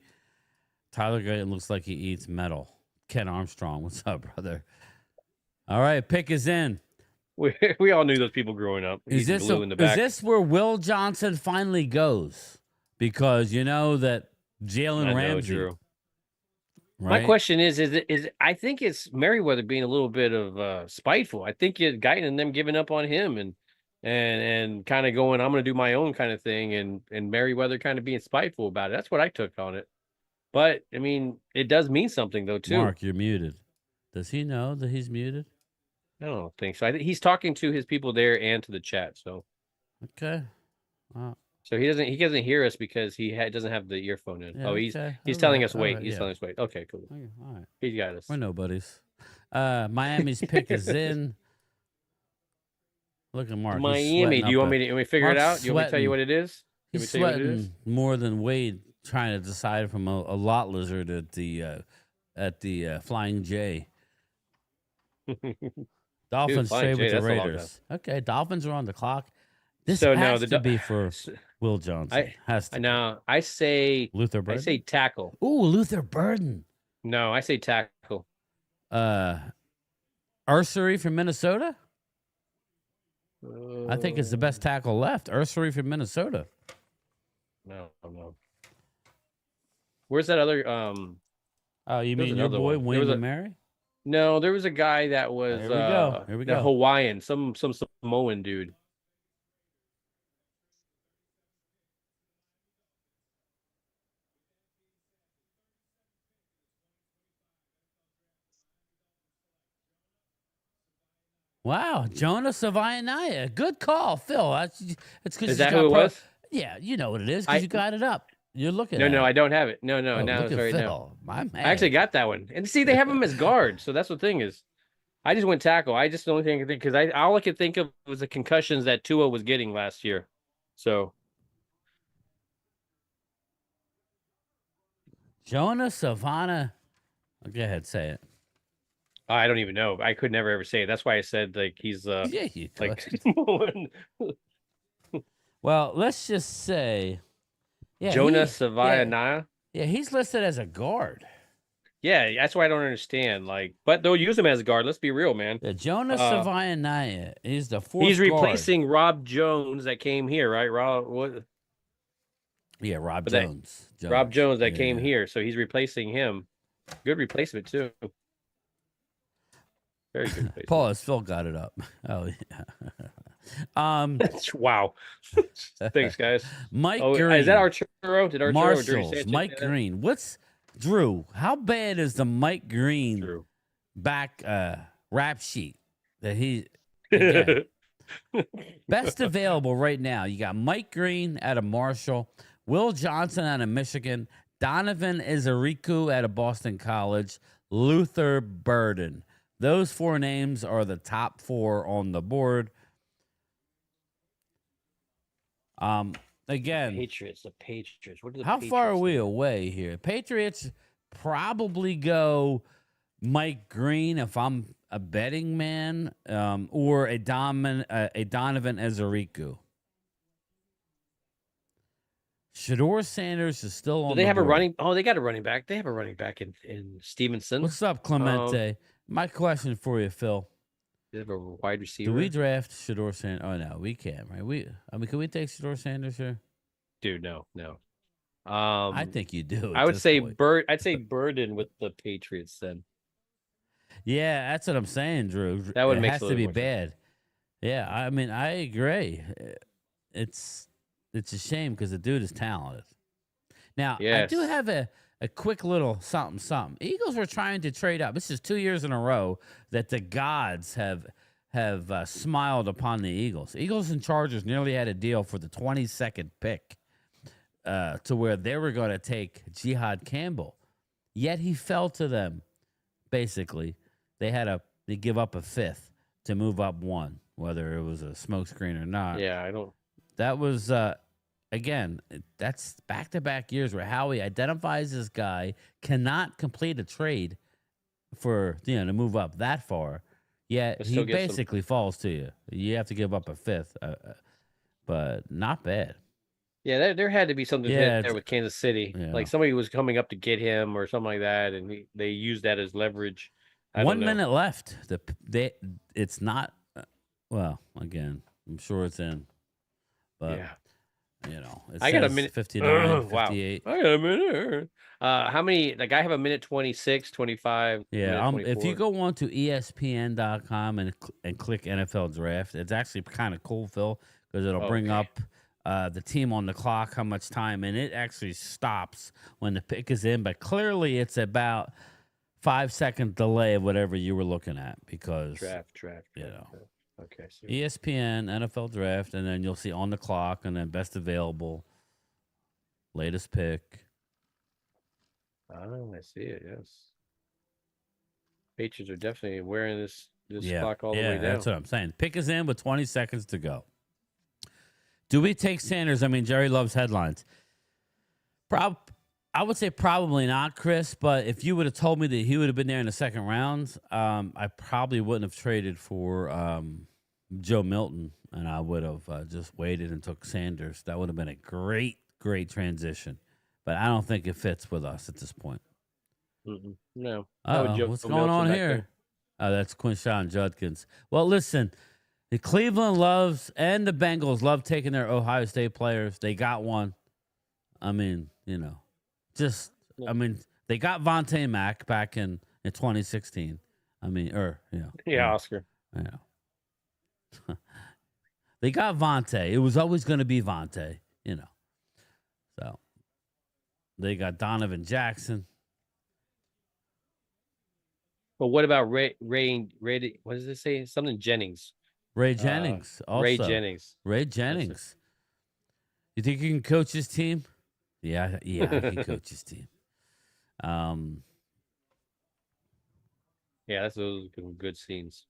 Tyler Guyton looks like he eats metal. Ken Armstrong, what's up, brother? All right, pick is in. We all knew those people growing up. Is this where Will Johnson finally goes? Because you know that Jalen Ramsey. Drew. Right? My question is I think it's Merriweather being a little bit of spiteful. I think Guyton and them giving up on him and kind of going, I'm going to do my own kind of thing, and Merriweather kind of being spiteful about it. That's what I took on it. But, I mean, it does mean something, though, too. Mark, you're muted. Does he know that he's muted? I don't think so. I think he's talking to his people there and to the chat, so. Okay. So he doesn't hear us because he doesn't have the earphone in. Yeah, he's telling us wait. He's telling us wait. Okay, cool. Okay, all right. He's got us. We're nobodies. Miami's pick is in. Look at Mark. Miami. Do you want me to figure it out? You want me to tell you what it is? He's sweating more than Wade trying to decide from a lot lizard at the Flying J. Dolphins trade with the Raiders. Okay, Dolphins are on the clock. This has to be for Will Johnson. I say Luther Burden. I say tackle. Ooh, Luther Burden. No, I say tackle. Ursary from Minnesota. I think it's the best tackle left. Ursary from Minnesota. No. Where's that other? Oh, you There's mean your another boy one. Wayne McMary? No, there was a guy that was. Here we go. Here we the go. Hawaiian, some Samoan dude. Wow, Jonah Savaianaya. Good call, Phil. That's because Is that who it was? Yeah, you know what it is because you got it up. You're looking at it. No, I don't have it. No, Oh, now look it's at right Phil. now. My man. I actually got that one. And see, they have him as guard, so that's the thing is. I just went tackle. I just the only thing I can think because all I could think of was the concussions that Tua was getting last year. So Jonah Savannah. Go ahead, say it. I don't even know. I could never ever say it. That's why I said like he's Yeah, you like well, let's just say Jonah Savaianaya. Yeah, he's listed as a guard. Yeah, that's why I don't understand. Like, but they'll use him as a guard. Let's be real, man. Yeah, Jonah Savaianaya is the fourth. He's replacing Rob Jones that came here, right? Rob what? Yeah, Rob Jones. Rob Jones that came here, so he's replacing him. Good replacement too. Very good replacement. Pause. Phil got it up. Oh yeah. Wow. Thanks, guys. Mike Green. Is that Arturo? Did Arturo Marshalls, or Drew say Mike Green. What's Drew? How bad is the Mike Green back rap sheet that he again, best available right now? You got Mike Green out of Marshall, Will Johnson out of Michigan, Donovan Izariku out of Boston College, Luther Burden. Those four names are the top four on the board. Again, the Patriots. What are the how Patriots far are we away here? Patriots probably go Mike Green if I'm a betting man, or a Donovan Ezeriku. Shador Sanders is still on. Do they have board. a running? Oh, they got a running back. They have a running back in Stevenson. What's up, Clemente? My question for you, Phil. They have a wide receiver. Do we draft Shador Sanders? Oh no, we can't, right? Can we take Shador Sanders here? Dude, no. I think you do. I would say I'd say Burden with the Patriots then. Yeah, that's what I'm saying, Drew. That would make has to be bad. Yeah, I mean, I agree. It's a shame because the dude is talented. Now, I do have a quick little something. Eagles were trying to trade up. This is 2 years in a row that the gods have smiled upon the Eagles. Eagles and Chargers nearly had a deal for the 22nd pick to where they were going to take Jihad Campbell. Yet he fell to them, basically. They had to give up a fifth to move up one, whether it was a smokescreen or not. Yeah, I don't. That was... Again, that's back-to-back years where Howie identifies this guy, cannot complete a trade for to move up that far, yet he basically falls to you. You have to give up a fifth, but not bad. Yeah, there had to be something there with Kansas City. Yeah. Like somebody was coming up to get him or something like that, and they used that as leverage. 1 minute left. It's not. Well, again, I'm sure it's in, but. Yeah. I got a minute 59, 58. Wow. I got a minute. How many? Like I have a minute 26, 25. Yeah, if you go on to ESPN.com and click NFL Draft, it's actually kind of cool, Phil, because it'll bring up the team on the clock, how much time, and it actually stops when the pick is in. But clearly, it's about 5-second delay of whatever you were looking at because draft. Okay. So. ESPN, NFL Draft, and then you'll see on the clock, and then best available, latest pick. Oh, I see it. Yes. Patriots are definitely wearing this clock all the way down. That's what I'm saying. Pick is in with 20 seconds to go. Do we take Sanders? I mean, Jerry loves headlines. I would say probably not, Chris, but if you would have told me that he would have been there in the second round, I probably wouldn't have traded for Joe Milton, and I would have just waited and took Sanders. That would have been a great transition, but I don't think it fits with us at this point. No. What's going on here? Oh, that's Quinshawn Judkins. Well, listen, The Cleveland loves and the Bengals love taking their Ohio State players. They got one. I mean, they got Vontae Mack back in 2016. Yeah, Oscar. They got Vontae. It was always going to be Vontae, So they got Donovan Jackson. But what about Ray? What does it say? Something Jennings. Ray Jennings. Also. Ray Jennings. You think you can coach his team? Yeah, I can coach his team. Yeah, those good scenes.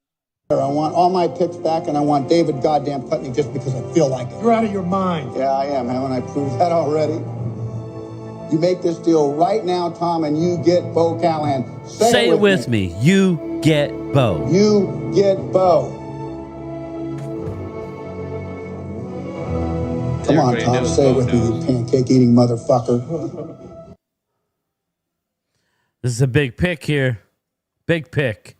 I want all my picks back, and I want David goddamn Putney just because I feel like it. You're out of your mind. Yeah, I am. Haven't I proved that already? You make this deal right now, Tom, and you get Bo Callahan. Say it with me. You get Bo. You get Bo. Come on, Tom. Say it with me, you pancake-eating motherfucker. This is a big pick here. Big pick.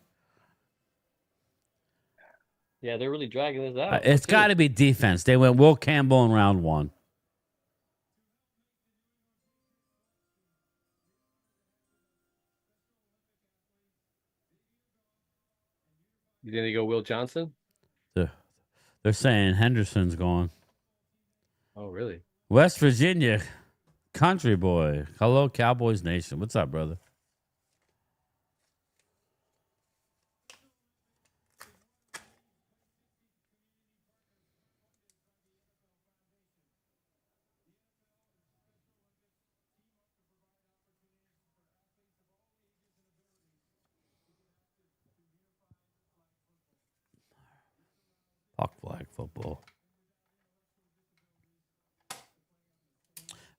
Yeah, they're really dragging this out. It's got to be defense. They went Will Campbell in round 1. You think they go Will Johnson? They're saying Henderson's going. Oh, really? West Virginia, country boy. Hello, Cowboys Nation. What's up, brother? Fuck flag football.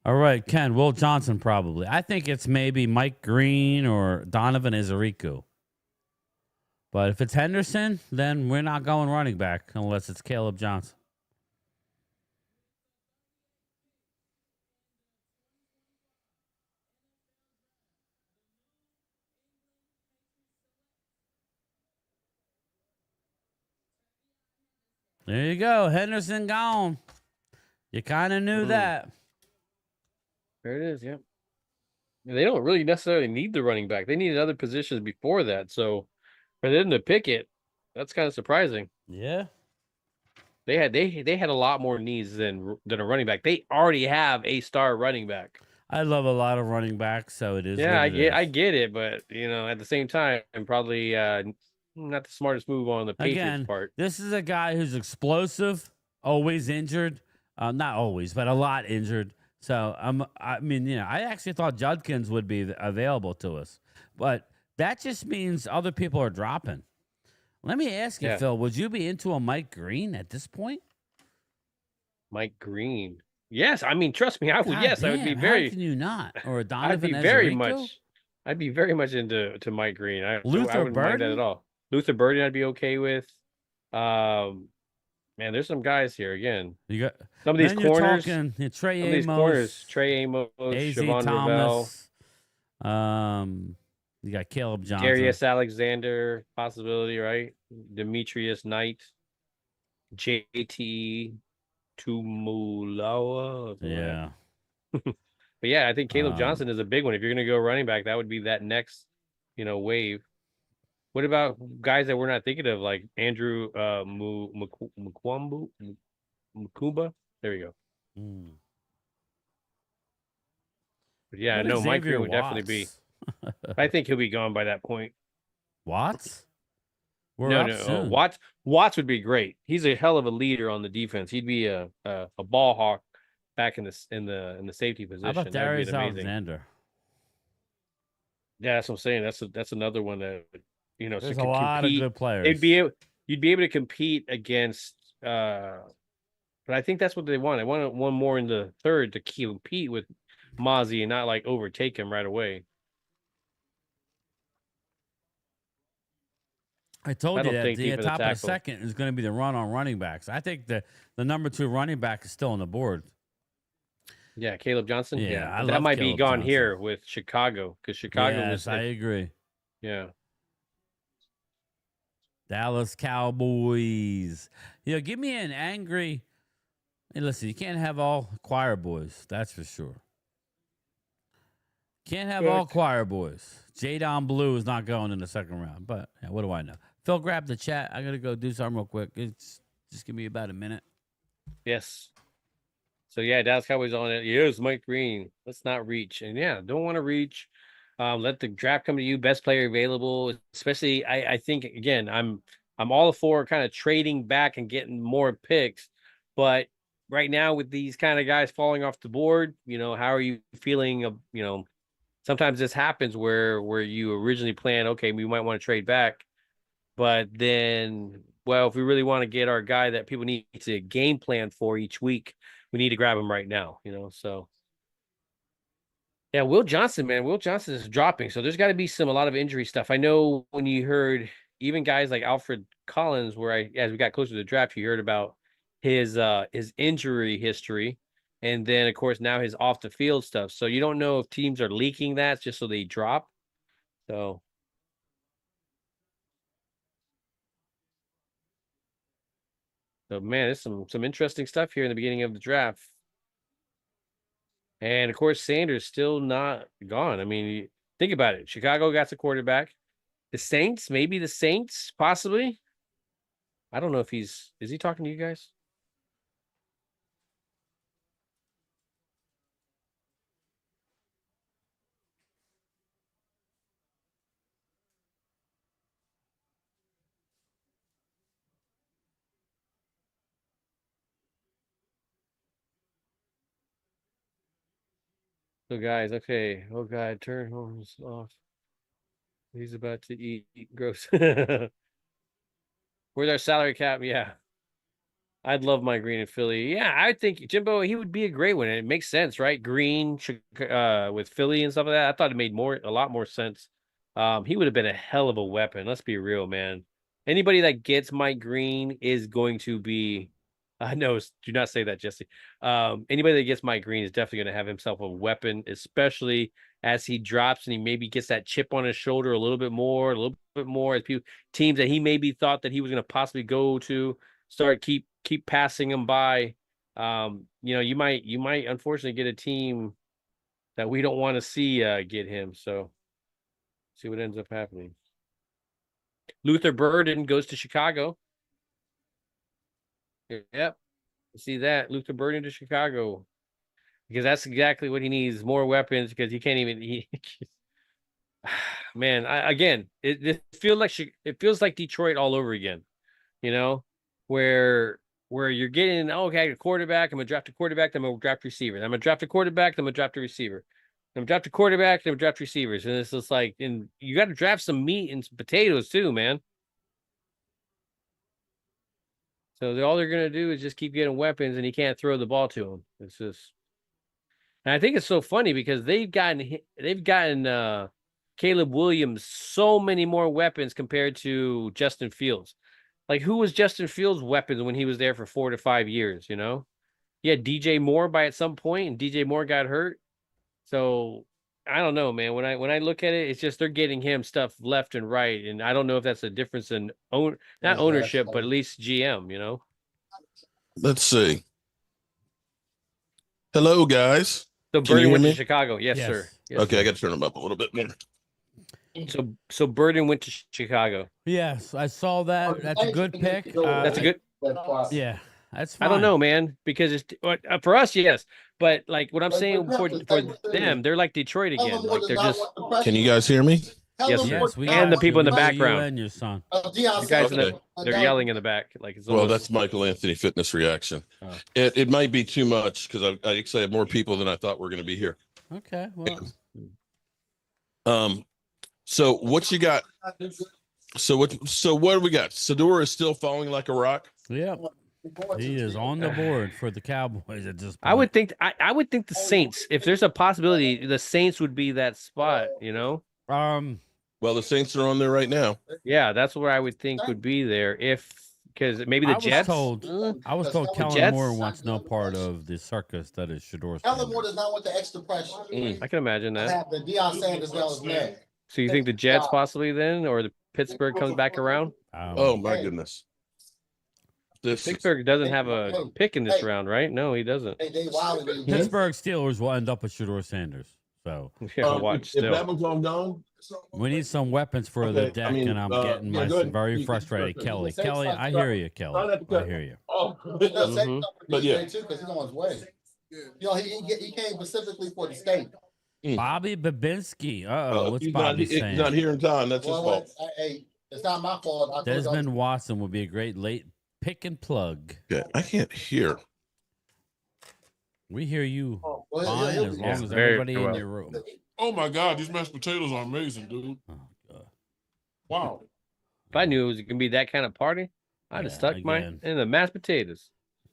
All right, Ken. Will Johnson probably. I think it's maybe Mike Green or Donovan Izariku. But if it's Henderson, then we're not going running back unless it's Caleb Johnson. There you go. Henderson gone. You kind of knew that. There it is, yeah. They don't really necessarily need the running back. They needed other positions before that. So for them to pick it, that's kind of surprising. Yeah. They had a lot more needs than a running back. They already have a star running back. I love a lot of running backs, so it is. Yeah, I get it, but at the same time, probably not the smartest move on the Patriots part. This is a guy who's explosive, always injured. Not always, but a lot injured. So I actually thought Judkins would be available to us, but that just means other people are dropping. Let me ask you, Phil, would you be into a Mike Green at this point? Mike Green. Yes, I mean, trust me, I would. I would be very. How can you not? Or a Donovan I'd be very much into Mike Green. I wouldn't mind that at all. Luther Burden, I'd be okay with. Man, there's some guys here again. You got some of these corners. Trey Amos, Siobhan Ravel. You got Caleb Johnson, Darius Alexander, possibility, right? Demetrius Knight, JT Tumulawa. Yeah. But yeah, I think Caleb Johnson is a big one. If you're going to go running back, that would be that next, wave. What about guys that we're not thinking of, like Andrew Mukumba? There we go. But yeah, no, Mike Green would definitely be. I think he'll be gone by that point. Watts? No. Watts would be great. He's a hell of a leader on the defense. He'd be a ball hawk back in the safety position. How about Darius Alexander? Yeah, that's what I'm saying. That's another one that there's a lot of good players. You'd be able to compete against. But I think that's what they want. They want one more in the third to compete with Mozzie and not like overtake him right away. I told you that the top of the second is going to be the run on running backs. I think the number 2 running back is still on the board. Yeah, Caleb Johnson. Yeah, that might Caleb be gone Johnson. here with Chicago because Chicago was. I agree. Yeah. Dallas Cowboys. Give me an angry. Hey, listen, you can't have all choir boys. That's for sure. Can't have all choir boys. Jadon Blue is not going in the second round. But what do I know? Phil, grab the chat. I got to go do something real quick. Just give me about a minute. Yes. So, yeah, Dallas Cowboys on it. Yes, Mike Green. Let's not reach. And, yeah, don't want to reach. Let the draft come to you. Best player available. Especially, I think, again, I'm all for kind of trading back and getting more picks. But right now with these kind of guys falling off the board, how are you feeling of, sometimes this happens where you originally plan, okay, we might want to trade back. But then, well, if we really want to get our guy that people need to game plan for each week, we need to grab him right now, so. Yeah, Will Johnson, man. Will Johnson is dropping. So there's got to be a lot of injury stuff. I know when you heard even guys like Alfred Collins, as we got closer to the draft, you heard about his injury history. And then, of course, now his off the field stuff. So you don't know if teams are leaking that just so they drop. So. So, man, there's some interesting stuff here in the beginning of the draft. And, of course, Sanders still not gone. I mean, think about it. Chicago got the quarterback. The Saints, maybe the Saints, possibly. I don't know if is he talking to you guys? So, guys, okay. Oh, God, turn Holmes off. He's about to eat gross. Where's our salary cap? Yeah. I'd love my Green in Philly. Yeah, I think Jimbo, he would be a great one. It makes sense, right? Green with Philly and stuff like that. I thought it made a lot more sense. He would have been a hell of a weapon. Let's be real, man. Anybody that gets Mike Green is going to be. No, do not say that, Jesse. Anybody that gets Mike Green is definitely going to have himself a weapon, especially as he drops and he maybe gets that chip on his shoulder a little bit more as teams that he maybe thought that he was going to possibly go to start keep passing him by. You might unfortunately get a team that we don't want to see get him. So see what ends up happening. Luther Burden goes to Chicago. Yep. See that Luther Burden to Chicago because that's exactly what he needs, more weapons because he can't even man, it feels like Detroit all over again, where you're getting, okay, a quarterback, I'm gonna draft a quarterback, then I'm gonna draft receivers. I'm gonna draft a quarterback, then I'm gonna draft a receiver. I'm gonna draft a quarterback, then I'm gonna draft receivers. And it's just like, and you got to draft some meat and some potatoes too, man. So all they're gonna do is just keep getting weapons, and he can't throw the ball to him. It's just, and I think it's so funny because they've gotten Caleb Williams so many more weapons compared to Justin Fields. Like, who was Justin Fields' weapons when he was there for 4 to 5 years? You had DJ Moore at some point, and DJ Moore got hurt. So I don't know, man. When I look at it, it's just they're getting him stuff left and right, and I don't know if that's a difference in not ownership, but at least GM. Let's see. Hello, guys. So Burden went to Chicago. Yes, sir. Yes, okay, sir. I got to turn them up a little bit more. So Burden went to Chicago. Yes, I saw that. That's a good pick. That's a good. Yeah, that's fine. I don't know, man, because it's for us, yes, but like what I'm saying for them, they're like Detroit again. Like they're just. Can you guys hear me? Yes, we and the people in the you background. and your son. The guys they're yelling in the back. Like it's Well, that's Michael Anthony Fitness reaction. Oh. It might be too much because I actually have more people than I thought were going to be here. Okay, well. So what you got? So what do we got? Sador is still falling like a rock. Yep. He is on the board for the Cowboys at this point. I would think the Saints, if there's a possibility, the Saints would be that spot, Well, the Saints are on there right now. Yeah, that's where I would think would be there because maybe the Jets. I was told Kellen Moore wants no part of the circus that is Shador's. Kellen Moore does not want the extra pressure. I can imagine that. Have the Deion Sanders down his neck. So you think the Jets possibly then, or the Pittsburgh comes back around? Oh my goodness. This is- Pittsburgh doesn't have a pick in this round, right? No, he doesn't. Hey, they wild. Pittsburgh Steelers will end up with Shador Sanders. So Yeah, watch if still. that one's on gone, we need some weapons for the Okay, deck, I mean, and I'm getting yeah, go ahead. very You- frustrated. you- Kelly, say Kelly, I hear you, Kelly. I hear you. oh, Mhm. But yeah. too, because he's on his way. You know, he came specifically for the state. Bobby Babinski. Uh-oh, what's he's Bobby not, saying? He's not here in time. That's his Well, fault. hey, it's not my fault. I told y'all- Desmond Watson would be a great late pick and plug. Okay, I can't hear. We hear you well, fine he'll as be- long Yeah, as very everybody in well. your room. Oh my God, these mashed potatoes are amazing, dude. Oh, God. Wow. If I knew it was gonna be that kind of party, I'd have Yeah, stuck mine again. in the mashed potatoes.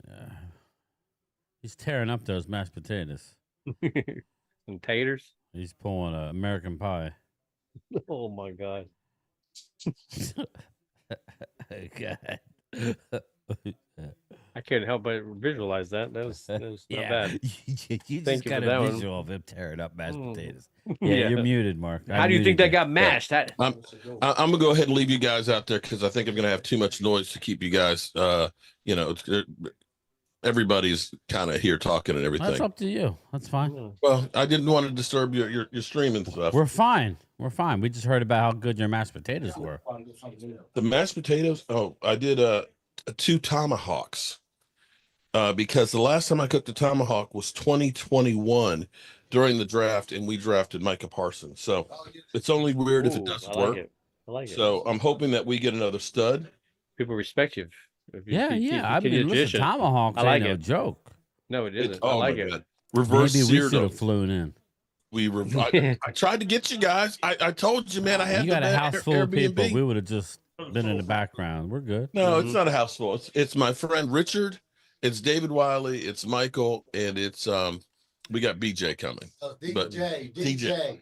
Yeah. He's tearing up those mashed potatoes. And taters. He's pulling a American Pie. Oh my god. God. I couldn't help but visualize that. That was not Yeah, bad. you just Thank you got for that a one. visual of him tearing up mashed Mm. potatoes. Yeah, you're muted, Mark. How do you think that got mashed? I'm gonna go ahead and leave you guys out there because I think I'm gonna have too much noise to keep you guys. Everybody's kind of here talking and everything. That's up to you. That's fine. Mm. Well, I didn't want to disturb your stream and stuff. We're fine. We're fine. We just heard about how good your mashed potatoes were. The mashed potatoes. Oh, I did 2 tomahawks because the last time I cooked a tomahawk was 2021 during the draft, and we drafted Micah Parsons. So it's only weird if it Ooh, doesn't I like work. it. I like it. So I'm hoping that we get another stud. People respect you. if you Yeah, keep- yeah. keep I mean, listen, tradition. tomahawks I like ain't no it. joke. No, it isn't. Oh I like my it. God. Reverse Maybe we seared should have them. flown in. I tried to get you guys. I told you, man. I had You got a the house full of people. Airbnb. We would have just been in the background. We're good. No, it's not a house full. It's my friend Richard. It's David Wiley. It's Michael, and it's we got BJ coming. But DJ.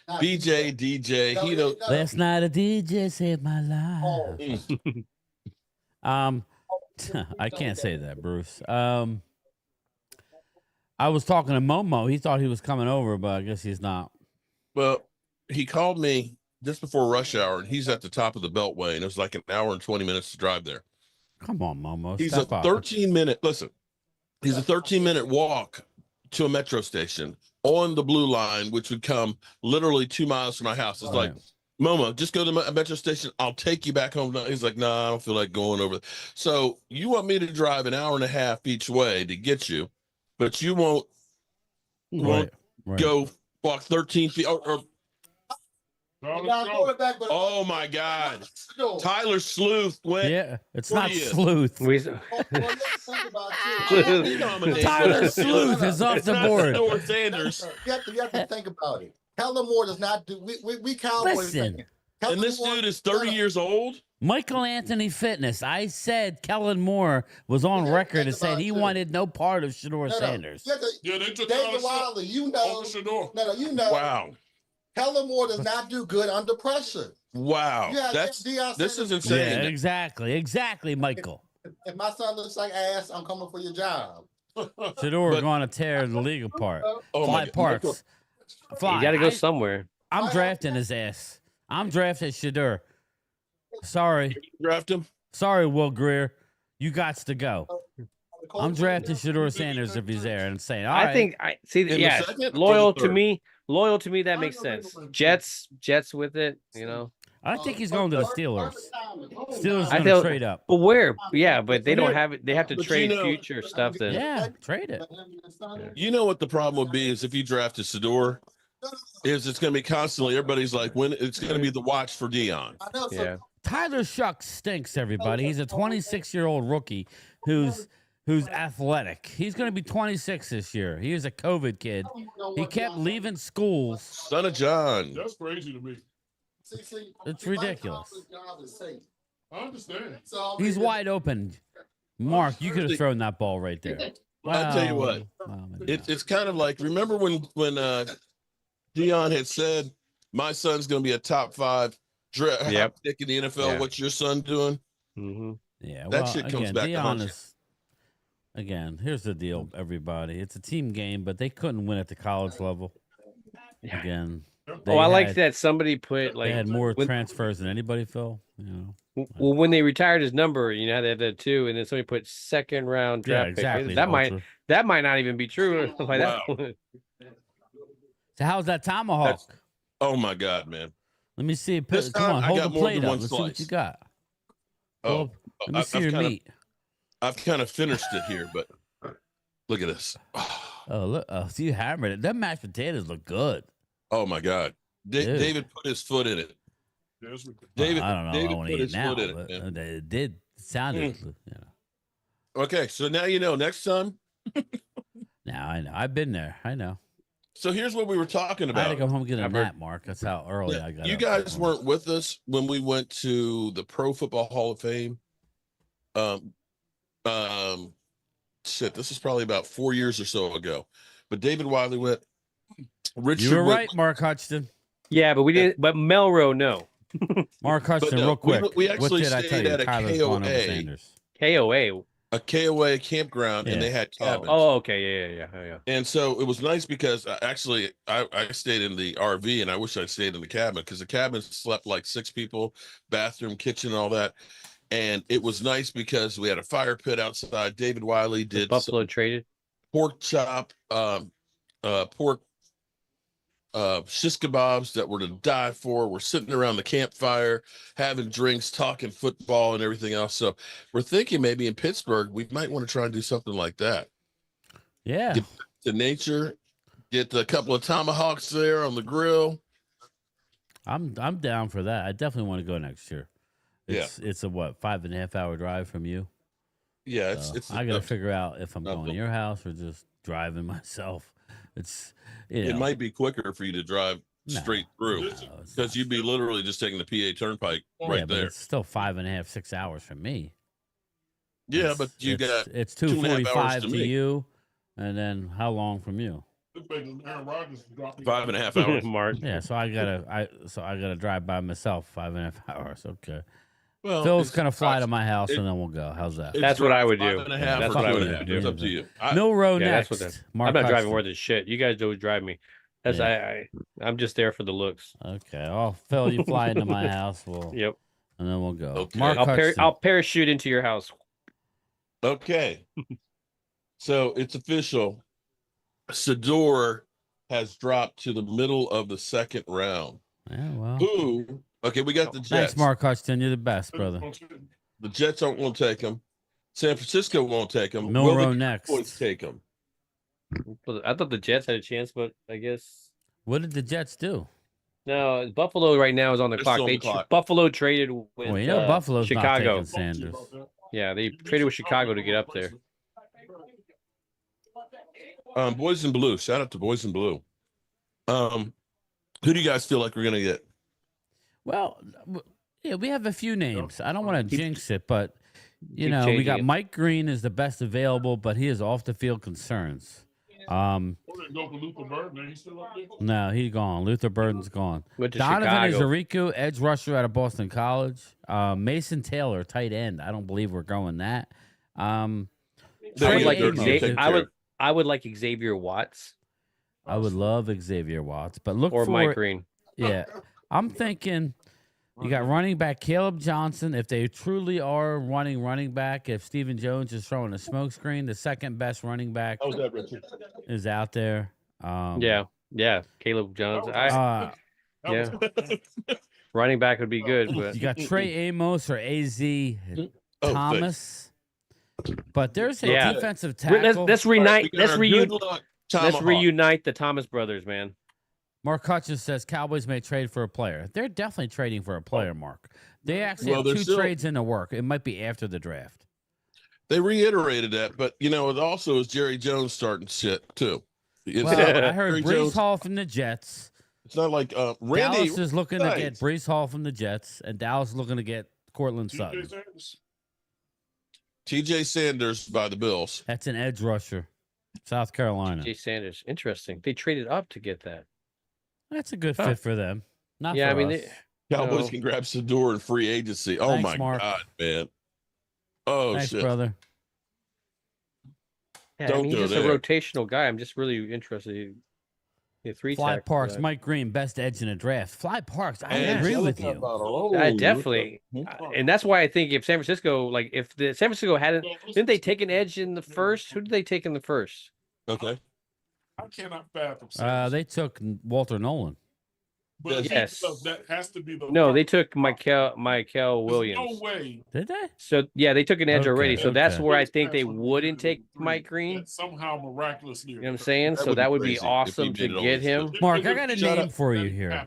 Not DJ. No, He knows. no. Last night a DJ saved my life. Oh. I can't say that, Bruce. I was talking to Momo. He thought he was coming over, but I guess he's not. Well, he called me just before rush hour, and he's at the top of the Beltway, and it was like an hour and 20 minutes to drive there. Come on, Momo. He's step a up. 13-minute. Listen, he's a 13-minute walk to a metro station on the blue line, which would come literally 2 miles from my house. It's like, Momo, just go to a metro station. I'll take you back home. He's like, no, I don't feel like going over. So you want me to drive an hour and a half each way to get you, but you won't Right. go walk 13 feet. You got a quarterback, but Oh my God. Tyler Sleuth went. Yeah, it's What not are you? sleuth. We, Well, let's think about it. Tyler Sleuth is off the board. Shador Sanders. You have to think about it. Kellen Moore does not do. We Cowboys. Listen. And this dude is 30 years old. Michael Anthony Fitness. I said Kellen Moore was on record and said he wanted no part of Shador Sanders. Yeah, they took David Wiley, you know. over Shador. No, you know. Wow. Kellen Moore does not do good under pressure. Wow. Yeah, This Deion is Sanders- insane. Yeah, exactly, Michael. If my son looks like ass, I'm coming for your job. Shador But- going to tear the league apart. Oh Fly my Parks. Fly. you got to go somewhere. I'm drafting his ass. I'm drafting Shador. Sorry. Draft him. Sorry, Will Greer. You got to go. I'm drafting Shador Sanders if he's there and saying, all right. I think I see. In the Yeah, second or loyal the to third? me. Loyal to me. That makes sense. Jets with it. You know. I think he's going to the Steelers. Steelers I going to feel- trade up. But where? Yeah, but they don't have it. They have to But you trade know- future stuff. Then Yeah, trade it. You know what the problem would be is if you drafted Shador, is it's going to be constantly, everybody's like, when it's going to be the watch for Dion. I know. So yeah. Tyler Shucks stinks, everybody. He's a 26-year-old rookie who's athletic. He's going to be 26 this year. He was a COVID kid. He kept leaving schools. Son of John. That's crazy to me. It's ridiculous. I understand. He's wide open. Mark, you could have thrown that ball right there. I'll tell you what. Well, maybe not. It's kind of like, remember when Dion had said, my son's going to be a top 5 draft Yep. pick in the NFL. Yeah. What's your son doing? Mm-hmm. Yeah, That well, shit comes again, back to Dion haunt you. is. Again, here's the deal, everybody. It's a team game, but they couldn't win at the college level. Yeah. Again, Oh, I like that somebody put They had like more when, transfers than anybody, Phil. You know. well, when they retired his number, you know, they had that too, and then somebody put second round Yeah, draft exactly. pick. That might not even be true. Like Wow. that. So how's that tomahawk? Oh my God, man. Let me see. This Come time on, I hold got the more plate than up. one Let's see what you slice. got. Oh, Let me see your meat. I've kind of finished it here, but look at this. Oh, look. Oh, see, you hammered it. Them mashed potatoes look good. Oh my God. Dude. David put his foot in it. David, I don't know. David I want put to eat his now. foot in it, But man. it did. It sounded. You know. Okay, so now you know. Next time. Now I know. I've been there. I know. So here's what we were talking I had to about. go home and get a nap, Mark. That's how early I got. You up guys this morning. weren't with us when we went to the Pro Football Hall of Fame. Shit, this is probably about 4 years or so ago. But David Wiley went. Richard, You were right, Mark Hutchinson. Yeah, but we didn't. But Melrose, no. Mark Hutchinson, no, real quick. we actually what did I tell stayed you? at a Tyler's gone over KOA. Sanders. KOA. A KOA campground, and they had cabins. Oh, okay, yeah. And so it was nice because actually I stayed in the RV, and I wish I'd stayed in the cabin because the cabin slept like 6 people, bathroom, kitchen, all that. And it was nice because we had a fire pit outside. David Wiley did Buffalo traded pork chop, pork shish kebabs that were to die for. We're sitting around the campfire, having drinks, talking football and everything else. So we're thinking maybe in Pittsburgh, we might want to try and do something like that. Yeah. Get to nature, get a couple of tomahawks there on the grill. I'm down for that. I definitely want to go next year. It's a what, 5.5 hour drive from you? Yeah, So it's I got to figure out if I'm going to your house or just driving myself. It's it might be quicker for you to drive straight through because you'd be literally just taking the PA Turnpike right there. But it's still 5.5, 6 hours from me. Yeah, but you got it's 2.5 to you, and then how long from you? 5.5 hours. Mark. Yeah, so I gotta drive by myself 5.5 hours. Okay. Well, Phil's gonna fly to my house and then we'll go. How's that? That's what I would do. 5.5 That's or what I would 2.5. do. It's up to you. Milrow Yeah, next. that's what Mark I'm not driving Hutchinson. more than shit. You guys don't drive me. That's I'm just there for the looks. Okay. Oh, Phil, you fly into my house. Yep. And then we'll go. Okay. Mark Hutchinson. I'll parachute into your house. Okay. So it's official. Sador has dropped to the middle of the second round. Yeah, well. Who? Okay, we got the Jets. Thanks, Mark Hutchinson. You're the best, brother. The Jets won't take him. San Francisco won't take him. Milrow next. Cowboys take him. I thought the Jets had a chance, but I guess What did the Jets do? no. Buffalo right now is on the They're clock. still on They the clock. Buffalo traded with Well, you know, Buffalo's Chicago. not taking Sanders. Yeah, they traded with Chicago to get up there. Boys in Blue. Shout out to Boys in Blue. Who do you guys feel like we're gonna get? Well, yeah, we have a few names. I don't want to jinx it, but you Keep know, we changing got it. Mike Green is the best available, but he has off the field concerns. No, he's gone. Luther Burden's gone. Went to Donovan Chicago. Izariku, edge rusher out of Boston College. Mason Taylor, tight end. I don't believe we're going that. I would Trey like Amos. I would like Xavier Watts I would love Xavier Watts, but look or for Mike Green. Yeah, I'm thinking you got running back Caleb Johnson. If they truly are running back, if Stephen Jones is throwing a smokescreen, the second best running back How was that, Richard? is out there. Yeah, Caleb Jones. Yeah. Running back would be good, but You got Trey Amos or AZ Thomas. But there's a Yeah. defensive tackle. let's reunite. We got our good luck Let's tomahawk. reunite the Thomas brothers, man. Mark Hutchins says Cowboys may trade for a player. They're definitely trading for a player, Mark. They actually Well, have they're two still- trades in the work. It might be after the draft. They reiterated that, but you know, it also is Jerry Jones starting shit too. It's, Well, I heard Jerry Brees Jones- Hall from the Jets. It's not like Randy. Dallas is looking to get Right. Brees Hall from the Jets, and Dallas is looking to get Cortland Sutton. TJ Sanders by the Bills. That's an edge rusher, South Carolina. Jay Sanders. Interesting. They traded up to get that. That's a good fit for them. Not Yeah, for I mean, us. Cowboys No. can grab Sador in free agency. Oh Thanks, my Mark. God, man. Oh Thanks, shit. brother. Yeah, I Don't mean, he's go just a there. rotational guy. I'm just really interested. Yeah, 3 Fly tackles. Parks, Mike Green, best edge in the draft. Fly Parks, I Man, agree tell with us you. about a I roll. definitely, and that's why I think if San Francisco, like if the San Francisco hadn't, didn't they take an edge in the first? Who did they take in the first? Okay. I cannot fathom. They took Walter Nolan. But Yes. that has to be the No, they first. took Michael There's Williams. no way. Did they? So yeah, they took an edge Okay, already. So that's okay. where I think they wouldn't take Mike Green. That somehow miraculously. You know what I'm saying? That so would that be would be crazy if he awesome made to it get only him. Mark, I got a Shut name up. for you here. I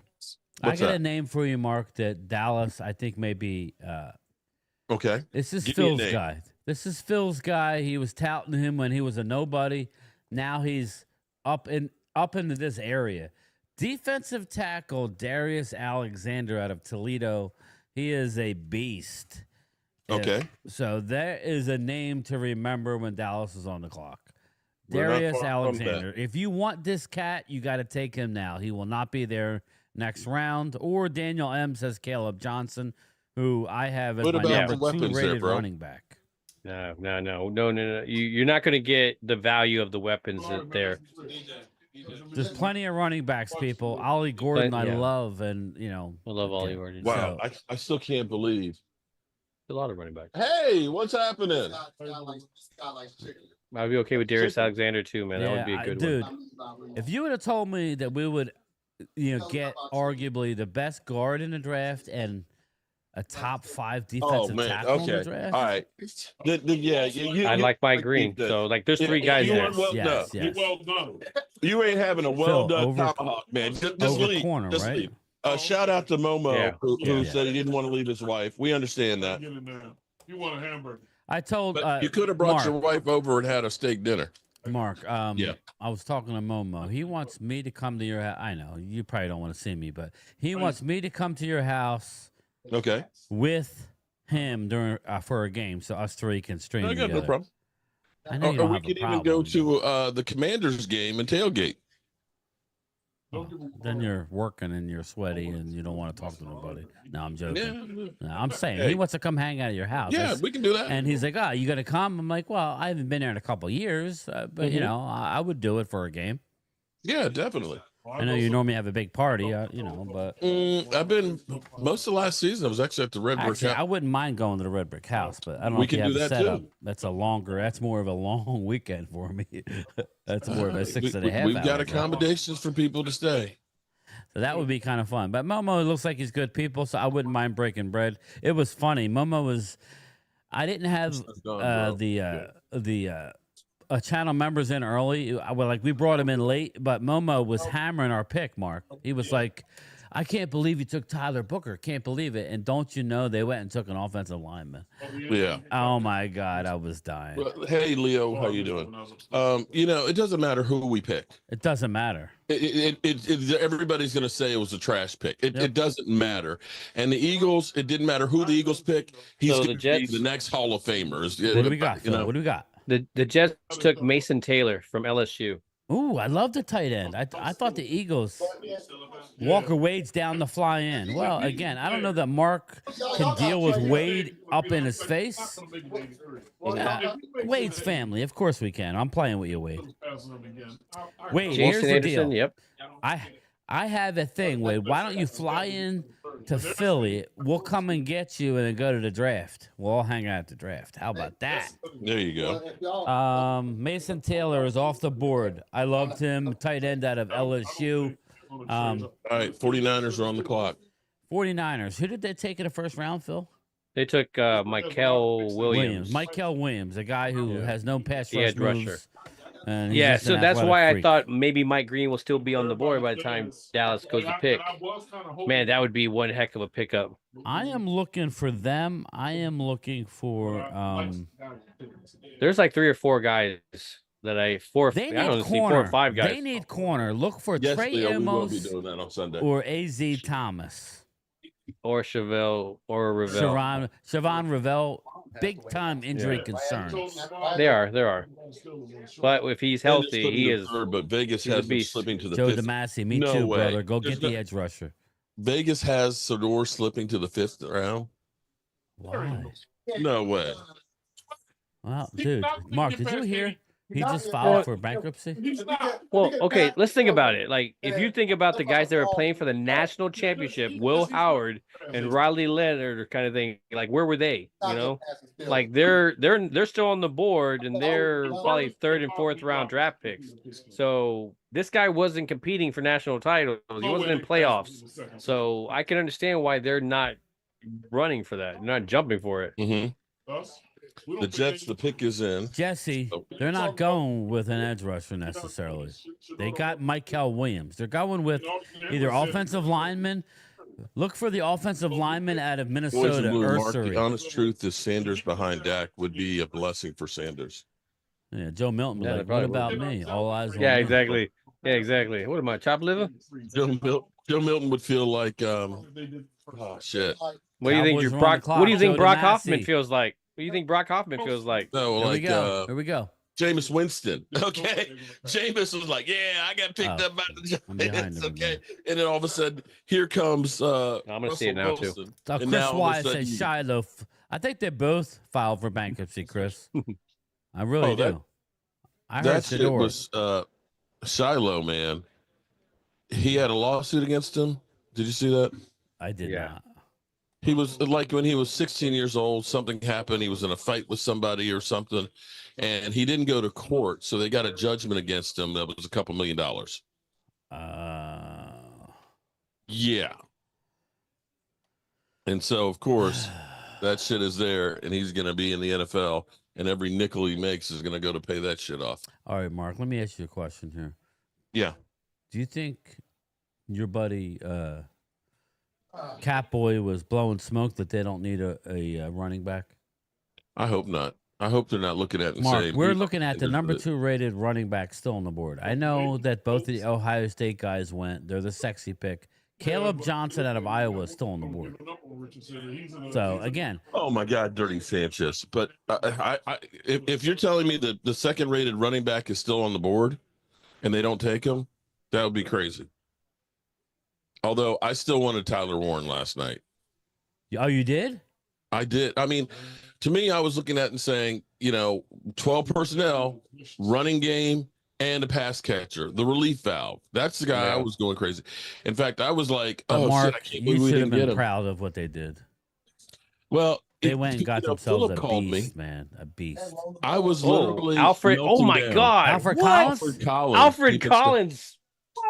What's got that? a name for you, Mark, that Dallas, I think maybe Okay. this is Give me a Phil's name. guy. This is Phil's guy. He was touting him when he was a nobody. Now he's up into this area. Defensive tackle Darius Alexander out of Toledo. He is a beast. Okay. So there is a name to remember when Dallas is on the clock. We're not Darius far from Alexander. If you want this cat, you got to take him now. He will not be there next round. Or Daniel M says Caleb Johnson, who I have as What my about number the weapons 2 there, rated bro? running back. No. You're not going to get the value of the weapons that there. There's plenty of running backs, people. Ollie Gordon, I Yeah. love, and I love Ollie Gordon. Wow. I still can't believe. A lot of running backs. Hey, what's happening? I'd be okay with Darius Alexander too, man. That would be a good dude, one. if you would have told me that we would, get arguably the best guard in the draft and a top 5 defensive tackle in the draft. All right. I like Mike Green. this. So like, there's 3 guys you there. weren't well done. Yes. Well done. You ain't having a well done over- tomahawk, man. Just over leave. corner, Just right? leave. Shout out to Momo, Yeah. who Yeah. said he didn't want to leave his wife. We understand that. Get in there. You want a hamburger? I told But you could have brought Mark, your wife over and had a steak dinner. Mark, Yeah. I was talking to Momo. He wants me to come to your house. I know you probably don't want to see me, but he wants me to come to your house Okay. with him during for a game, so us 3 can stream I got together. no problem. I know you Or don't we have a could even go problem, to the Commanders game and tailgate. then you're working and you're sweaty and you don't want to talk to nobody. No, I'm joking. Yeah. No, I'm saying Hey. he wants to come hang out at your house. Yeah, we can do that. And he's like, "Oh, you gonna come?" I'm like, "Well, I haven't been there in a couple of years, but I would do it for a game. Yeah, definitely. I know you normally have a big party, but I've been most of last season. I was actually at the Red Brick actually, I House. wouldn't mind going to the Red Brick House, but I don't know We if you can have do a that setup. too. That's more of a long weekend for me. That's more of a 6.5 We've got hour drive. accommodations for people to stay. So that would be kind of fun. But Momo looks like he's good people, so I wouldn't mind breaking bread. It was funny. Momo was. I didn't have the channel members in early. We brought him in late, but Momo was hammering our pick. Mark, he was like, "I can't believe you took Tyler Booker. Can't believe it." And don't you know they went and took an offensive lineman? Yeah. Oh my God, I was dying. Well, hey, Leo, how you doing? It doesn't matter who we pick. It doesn't matter. Everybody's going to say it was a trash pick. It doesn't matter. And the Eagles, it didn't matter who the Eagles pick. He's So the going to be Jets- the next Hall of Famers. What do we got, Phil? What do we got? The Jets took Mason Taylor from LSU. Ooh, I love the tight end. I thought the Eagles. Walker Wade's down the fly in. Well, again, I don't know that Mark can deal with Wade up in his face. Wade's family, of course we can. I'm playing with you, Wade. Wade, here's Jason the Anderson. deal. Yep. I have a thing, Wade. Why don't you fly in to Philly? We'll come and get you and then go to the draft. We'll all hang out at the draft. How about that? There you go. Mason Taylor is off the board. I loved him. Tight end out of LSU. All right, 49ers are on the clock. 49ers. Who did they take in the first round, Phil? They took Michael Williams. Michael Williams, a guy who has no pass Yeah, rush moves. rusher. And he's Yeah, just so an that's athletic why freak. I thought maybe Mike Green will still be on the board by the time Dallas goes to pick. Man, that would be one heck of a pickup. I am looking for them. I am looking for There's like 3 or 4 guys that they I need don't see 4 corner. or 5 guys. They need corner. Look for Yes, Trey Leo, we will be Amos doing that on Sunday. or AZ Thomas. Or Chevelle or Ravel. Siobhan Ravel, big time injury concerns. There are. But if he's healthy, he is. Third, but Vegas he's a has him beast. slipping to the Joe fifth. DeMasi, me No too, way. brother. Go There's get the no- edge rusher. Vegas has Sador slipping to the 5th round. Why? No way. Well, dude, Mark, did you hear? He just filed for bankruptcy. He's not. Well, okay, let's think about it. Like, if you think about the guys that were playing for the national championship, Will Howard and Riley Leonard, kind of thing. Like, where were they? You know, like they're still on the board, and they're probably 3rd and 4th round draft picks. So this guy wasn't competing for national titles. He wasn't in playoffs. So I can understand why they're not running for that, not jumping for it. The Jets, the pick is in. Jesse, they're not going with an edge rusher necessarily. They got Michael Williams. They're going with either offensive lineman. Look for the offensive lineman out of Boys Minnesota. and blue, Mark, Ursery. the honest truth is Sanders behind Dak would be a blessing for Sanders. Yeah, Joe Milton. Yeah, Like, they what probably about me? All eyes on Yeah, me. exactly. Yeah, exactly. What am I, chopped liver? Joe Milton would feel like, oh, shit. What do you think, Cowboys are on Brock? the clock. What do you think Joe Brock DeMasi. Hoffman feels like? What do you think Brock Hoffman feels like? No, Here we like go. Here we go. Jameis Winston. Okay. Jameis was like, yeah, I got picked up by the I'm behind Giants. him, Okay. And then all of a sudden, here comes I'm gonna see it now too. So And Chris now all of a Wise sudden said you- Shiloh. I think they both filed for bankruptcy, Chris. I really that- do. I heard That shit Shador. was Shiloh, man. He had a lawsuit against him. Did you see that? I did Yeah. not. He was like when he was 16 years old, something happened. He was in a fight with somebody or something, and he didn't go to court. So they got a judgment against him that was a couple $1 million. Yeah. And so, of course, that shit is there, and he's going to be in the NFL, and every nickel he makes is going to go to pay that shit off. All right, Mark, let me ask you a question here. Yeah. Do you think your buddy Catboy was blowing smoke that they don't need a running back? I hope not. I hope they're not looking at it and Mark, saying, we're looking at the there's number the- 2 rated running back still on the board. I know that both the Ohio State guys went. They're the sexy pick. Caleb Johnson out of Iowa is still on the board. So, again, Oh my God, Dirty Sanchez! But if you're telling me that the second-rated running back is still on the board, and they don't take him, that would be crazy. Although I still wanted Tyler Warren last night. oh, you did? I did. I mean, to me, I was looking at it and saying, 12 personnel, running game, and a pass catcher, the relief valve. That's the guy I was going crazy. In fact, I was like, But oh, Mark, shit, I can't you believe we should have didn't get been him. proud of what they did. Well, They went and got themselves Phillip a called beast, me. man. A beast. I was literally Alfred. Oh melting my down. God. Alfred What? Collins? Alfred Collins. Alfred People still- Collins.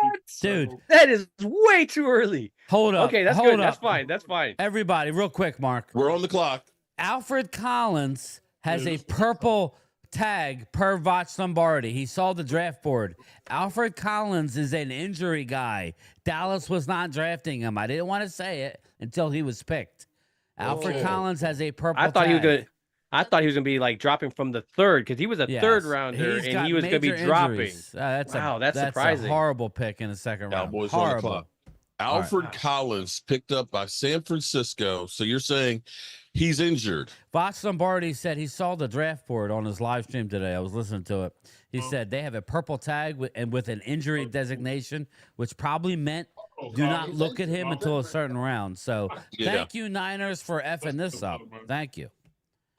What? Dude, That is way too early. hold up. Okay, that's hold good. up. That's fine. That's fine. Everybody, real quick, Mark. We're on the clock. Alfred Collins has a purple tag per Vach Lombardi. He saw the draft board. Alfred Collins is an injury guy. Dallas was not drafting him. I didn't want to say it until he was picked. Alfred Collins has a purple I thought tag. he was gonna. I thought he was gonna be like dropping from the 3rd because he was a Yes. 3rd rounder He's and got he was gonna be major dropping. injuries. That's That's a surprising. horrible pick in the second round. Cowboys on the Horrible. clock. Alfred Collins picked up by San Francisco. So you're saying he's injured. Vach Lombardi said he saw the draft board on his live stream today. I was listening to it. He said they have a purple tag with an injury designation, which probably meant do not look at him until a certain round. So Yeah. thank you, Niners, for effing this up. Thank you.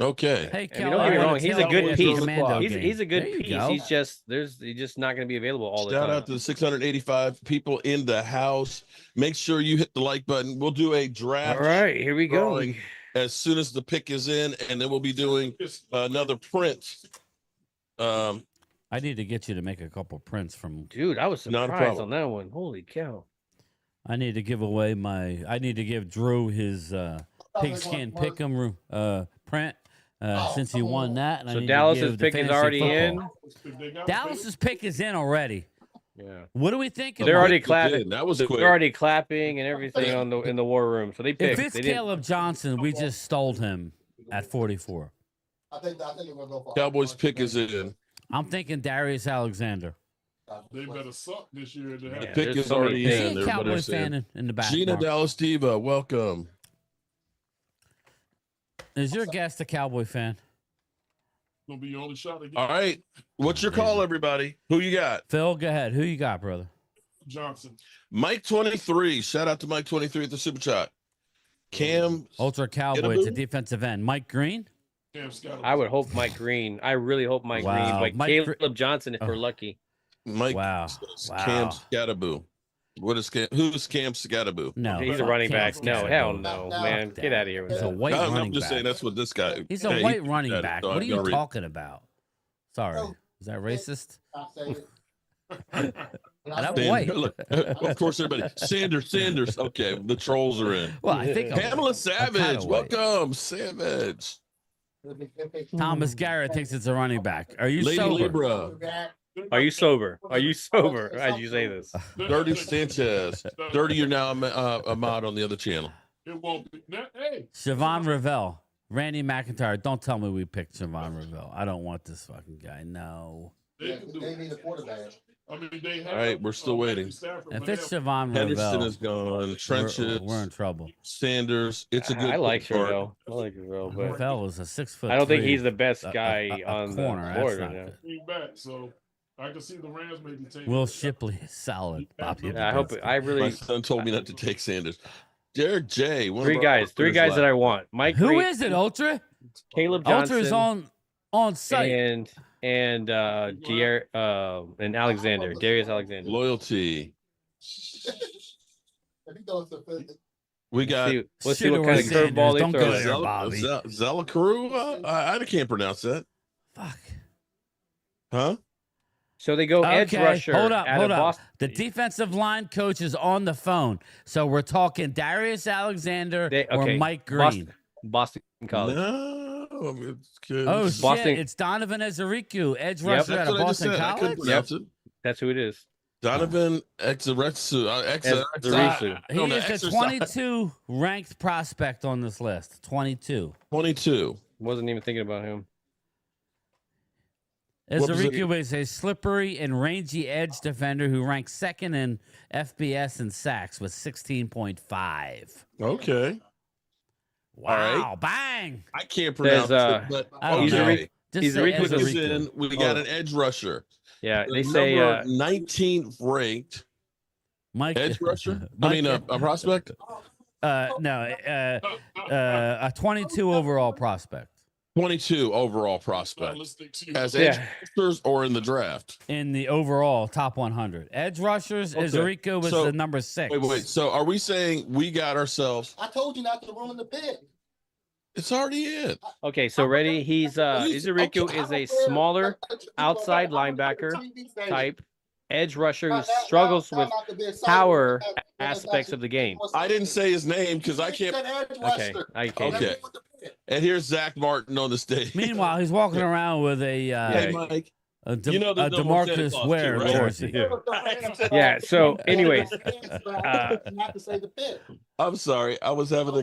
Okay. Hey, I mean, Kelly, don't get me I wrong. wanna He's tell a good you piece. the Commando He's game. a good There you piece. go. He's just not gonna be available all the Shout time. out to the 685 people in the house. Make sure you hit the like button. We'll do a draft All right, here we go. drawing as soon as the pick is in, and then we'll be doing another print. I need to get you to make a couple prints from. Dude, I was Not a surprised problem. on that one. Holy cow! I need to give away my. I need to give Drew his pigskin pick'em print since he won that. And I So need to Dallas's give the pick is fantasy already football. Dallas's pick is in already. Yeah, What are we thinking? they're Mark? already clapping. That was They're quick. already clapping and everything in the war room. So they picked. If it's They didn't- Caleb Johnson, we just stole him at 44. I think we're gonna go for Cowboys pick is in. I'm thinking Darius Alexander. They better suck this year. To have Yeah, Pick there's is so many already Is in. he a Everybody Cowboys saying. fan in the back? Gina Mark? Dallas Diva, welcome. Is your guest a Cowboy fan? gonna be your only shot again. All right. What's your call, everybody? Who you got? Phil, go ahead. Who you got, brother? Johnson. Mike 23. Shout out to Mike 23 at the super chat. Cam. Ultra Cowboy. It's a defensive end. Mike Green. Cam Scott. I would hope Mike Green. I really hope Mike Wow. Green, but Mike Caleb Johnson if we're Oh. lucky. Mike Wow. says Wow. Cam Scattaboo. What is Cam? Who's Cam Scattaboo? No, He's a fuck running Cam back. No, Scatterbo. hell no, man. Get out of here with He's a that. white I'm running just back. saying that's what this guy. He's a hey, white he running said it, back. so What are I'm you gonna read it. talking about? Sorry. Is that racist? And I'm Sanders- white. look, of course, everybody. Sanders. Okay, the trolls are in. Well, I think I'm Pamela kinda Savage, white. welcome, Savage. Thomas Garrett thinks it's a running back. Are you Lady sober? Libra, Are you sober? Are you sober as you say this? Dirty Sanchez, Dirty. You're now a mod on the other channel. It won't be. Hey, Siobhan Ravel. Randy McIntyre. Don't tell me we picked Siobhan Ravel. I don't want this fucking guy. No. they can do it. a quarterback. I mean, they have. All right, we're still waiting. Matthew Stafford, If but it's they have- Siobhan Henderson Ravel, is gone. Trenches, we're in trouple. Sanders. It's a good. I like start. Ravel. I like Ravel, but Ravel was a 6 foot. I don't think he's the best guy a on corner. the That's board not right now. good. Bring back, so I can see the Rams maybe taking. Will Shipley is solid. Bobby Yeah, I hope. Dubinsky. I My really son told me not to take Sanders. Derek J. One of three our guys players that I left. want. Mike Who Green, is it, Ultra? Caleb Ultra is Johnson, on site. and Alexander, Darius Alexander. Loyalty. We got Let's see Shit what kind of or Sanders, curveball they don't throw go at there, him. Bobby. Zelakaru? I can't pronounce that. Fuck. Huh? So they go edge rusher. Hold up. out of Boston. The defensive line coach is on the phone. So we're talking Darius Alexander or Mike Green. Boston College. No, it's good. Oh, Boston- shit. It's Donovan Ezeriku, edge rusher That's out of what I just Boston said. I couldn't College. pronounce it. That's who it is. Donovan Exaretsu. Exaretsu. He is the 22 ranked prospect on this list. 22. 22. Wasn't even thinking about him. Ezeriku is a slippery and rangy edge defender who ranks second in FBS and sacks with 16.5. Okay. Wow. right. Bang. I can't pronounce it, but I don't know. okay. Just say Ezeriku is Ezeriku. We got an edge rusher. Yeah, The they say number 19th ranked Mike, edge rusher. Mike- a prospect. a 22 overall prospect 22 overall prospect as Yeah. edge rushers or in the draft. in the overall top 100. Edge rushers, Okay. Ezeriku was So- the number 6. Wait. So are we saying we got ourselves? I told you not to ruin the pick. It's already in. okay, so ready? He's Ezeriku is a smaller outside linebacker type edge rusher who struggles with power aspects of the game. I didn't say his name because I can't. Okay, I can't. Okay. And here's Zach Martin on the stage. Meanwhile, he's walking around with a Hey, Mike. a You know there's no more Santa DeMarcus Claus Ware too, right? jersey. Yeah. So, anyways, I'm sorry. I was having a.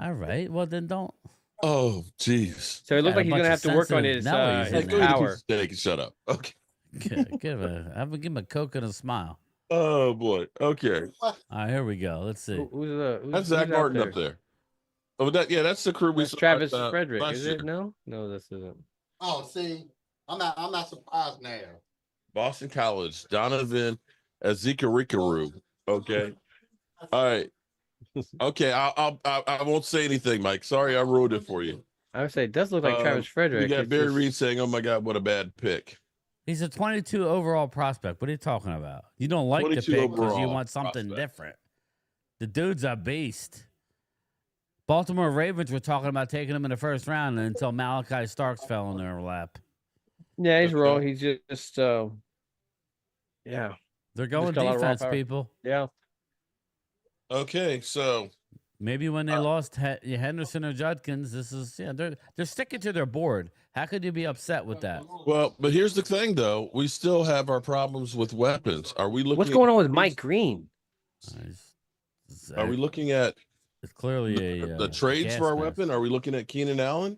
All right. Well, then don't. Oh, jeez. so it looks Got a like he's bunch gonna of have to work on sensitive his Nellies in Hey, go eat a power. piece of steak and shut up. Okay. Give him a Coke and a smile. Oh boy. Okay. All right, here we go. Let's see. That's Zach who's Martin out up there. Oh, that's the crew we That's saw Travis at, Frederick, last is year. it? No, this isn't. Oh, see, I'm not surprised now. Boston College, Donovan Ezekarikarou. Okay. All right. Okay. I won't say anything, Mike. Sorry, I ruined it for you. I would say it does look like Travis We Frederick. got It's Barry just- Reed saying, "Oh my God, what a bad pick." He's a 22 overall prospect. What are you talking about? You don't like the 22 pick because you overall want something prospect. different. The dude's a beast. Baltimore Ravens were talking about taking him in the first round until Malachi Starks fell in their lap. Yeah, he's Okay. wrong. He's just yeah. They're going got a lot of raw defense, power. people. Yeah. Okay, so Maybe when they lost Henderson or Judkins, this is they're sticking to their board. How could you be upset with that? well, but here's the thing, though. We still have our problems with weapons. Are we looking? What's going on with Mike Green? Are we looking at It's clearly the trades gas for our mask. weapon? Are we looking at Keenan Allen?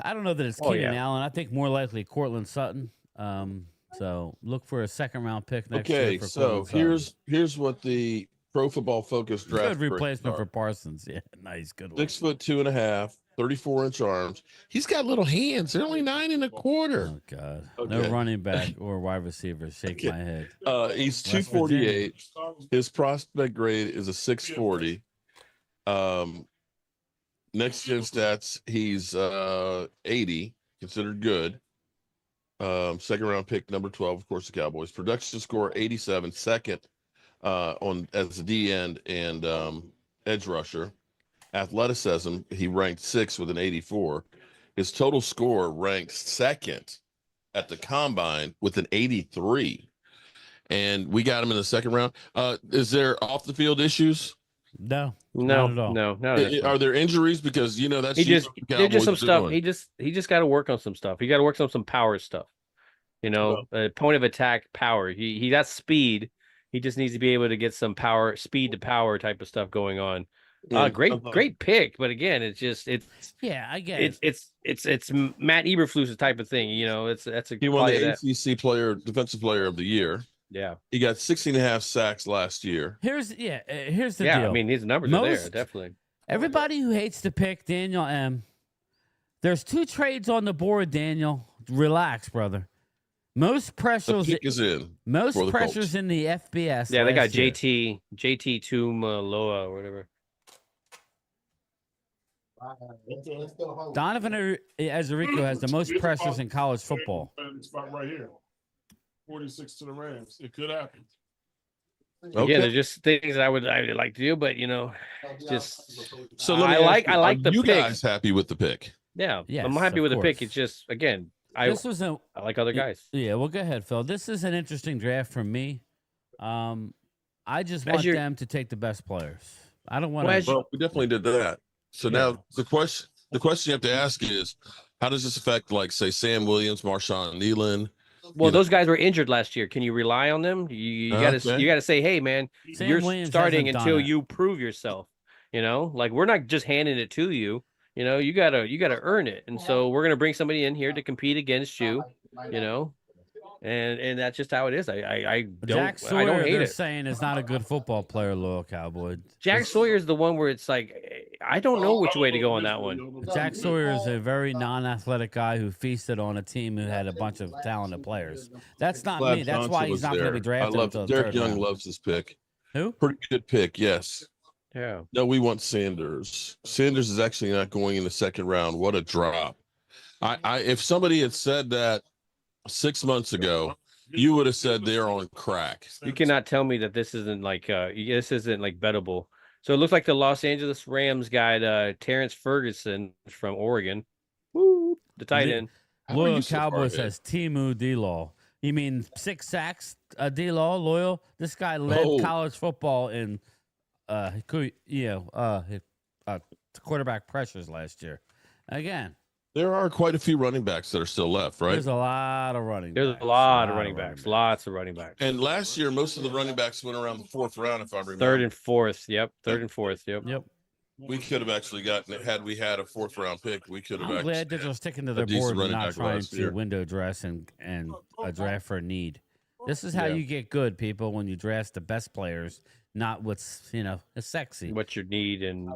I don't know that it's Oh, Keenan yeah. Allen. I think more likely Cortland Sutton. So look for a second round pick next year. Okay, For so Cortland here's what the Pro Football Focus Sutton. draft Good replacement for grades Parsons. Yeah, nice, good are. one. 6'2.5", 34-inch arms. He's got little hands. They're only 9 1/4. Oh God, Okay. no running back or wide receiver. Shake Okay. my head. He's West 248. His prospect grade is a 640. Next gen stats, he's 80, considered good. Second round pick, number 12, of course, the Cowboys. Production score 87, second on as a D end and edge rusher. Athleticism, he ranked 6th with an 84. His total score ranked second at the combine with an 83. And we got him in the second round. Is there off the field issues? No, No, not at all. no. Are there injuries? Because that's There's just some stuff. doing. He just got to work on some stuff. He got to work on some power stuff. Point of attack power. He got speed. He just needs to be able to get some power, speed to power type of stuff going on. Great pick, but again, I get it. It's Matt Eberflus type of thing. He won the ACC defensive player of the year. Yeah, he got 16.5 sacks last year. Here's the deal. I mean, his numbers are there definitely. Everybody who hates to pick Daniel M. There's 2 trades on the board. Daniel, relax, brother. Most pressures is in. Most pressures in the FBS. Yeah, they got JT Tumaloa or whatever. Donovan Ezerico has the most pressures in college football. Spot right here. 46 to the Rams. It could happen. Okay. Yeah, they're just things that I would like to do, but just so. I like the pick. You guys happy with the pick? Yeah, yes, I'm happy with the pick. It's just again, I like other guys. Yeah, well, go ahead, Phil. This is an interesting draft for me. I just want them to take the best players. I don't want to. Well, we definitely did that. So now the question you have to ask is, how does this affect, like, say, Sam Williams, Marshawn Nealon? Well, those guys were injured last year. Can you rely on them? You gotta say, hey, man, you're starting until you prove yourself. Like, we're not just handing it to you. You gotta earn it. And so we're gonna bring somebody in here to compete against you. And that's just how it is. I don't hate it. Saying is not a good football player, loyal Cowboy. Jack Sawyer is the one where it's like, I don't know which way to go on that one. Jack Sawyer is a very non-athletic guy who feasted on a team who had a bunch of talented players. That's not me. That's why he's not going to be drafted. I love Derek Young loves this pick. Who? Pretty good pick, yes. Yeah. No, we want Sanders. Sanders is actually not going in the second round. What a drop. If somebody had said that 6 months ago, you would have said they're on crack. You cannot tell me that this isn't bettable. So it looks like the Los Angeles Rams got Terrence Ferguson from Oregon. Woo, the tight end. Loyal Cowboy says Timu D-Law. You mean 6 sacks, D-Law, loyal? This guy led college football in quarterback pressures last year. Again, there are quite a few running backs that are still left, right? There's a lot of running backs. There's a lot of running backs. Lots of running backs. And last year, most of the running backs went around the 4th round, if I remember. 3rd and 4th. Yep. 3rd and 4th. Yep. We could have actually gotten it had we had a 4th round pick. We could have. I'm glad they're just sticking to their board and not trying to window dress and a draft for need. This is how you get good, people, when you draft the best players, not what's sexy. What you need and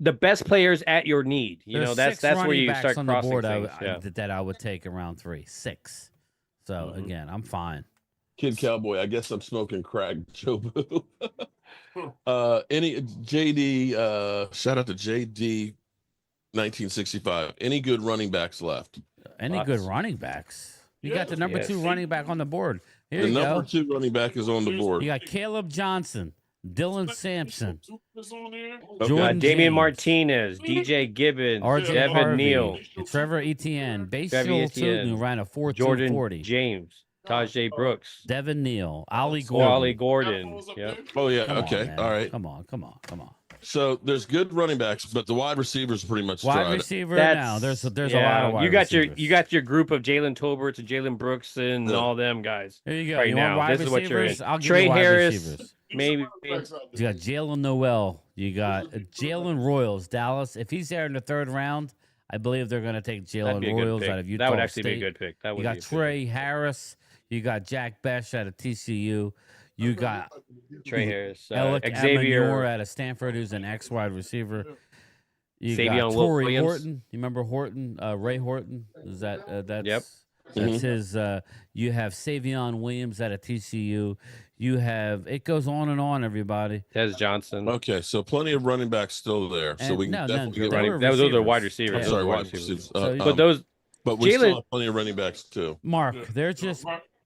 the best players at your need. That's where you start on crossing the board things. that I would take around 3. 6. So again, I'm fine. Kid Cowboy, I guess I'm smoking crack, Joe Boo. Any JD? Shout out to JD. 1965. Any good running backs left? Any good running backs? You got the number 2 running back on the board. Here the you number go. 2 running back is on the board. You got Caleb Johnson, Dylan Sampson, Jordan Damian Martinez, DJ Gibbons, Devin Neal, Trevor Etienne, Basil Tootin, who ran a 4.240. Jordan James, Tajay Brooks, Devin Neal, Ollie Gordon. Ollie Gordon. Yep. Oh yeah. Come okay. On, all right. Come on. So there's good running backs, but the wide receivers are pretty much wide receiver now. There's a lot of wide receivers. You got your group of Jalen Tolberts and Jalen Brooks and all them guys. There you go. Right you now, want wide this receivers? is what you're in. I'll give Trey you wide Harris, receivers. maybe. You got Jalen Noel. You got Jalen Royals, Dallas. If he's there in the 3rd round, I believe they're going to take Jalen Royals out of Utah That would actually State. be a good pick. You got Trey Harris. You got Jack Besh out of TCU. You got Trey Harris, Xavier Moore out of Stanford, who's an ex-wide receiver. You Savion got Torrey Williams. Horton. You remember Horton? Ray Horton? Is that that's? Yep. That's his. You have Savion Williams out of TCU. You have, it goes on and on, everybody. Des Johnson. Okay, so plenty of running backs still there. So And we can no, definitely they get were Those are wide receivers. receivers. Yeah. Those sorry, are wide receivers. But those, but we still Jalen- have plenty of running backs too. Mark, they're just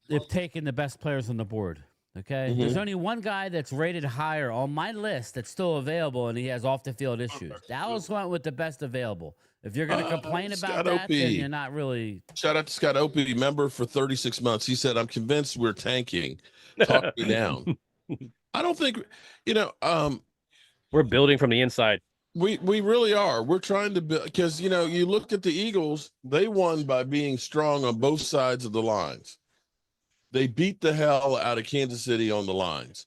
they've taken the best players on the board. Okay, there's only one guy that's rated higher on my list that's still available, and he has off the field issues. Dallas went with the best available. If you're going to complain about Scott that, then Opie. you're not really. Shout out to Scott Opie, member for 36 months. He said, "I'm convinced we're tanking. Talk me down." I don't think, we're building from the inside. we really are. We're trying to build because you look at the Eagles. They won by being strong on both sides of the lines. They beat the hell out of Kansas City on the lines,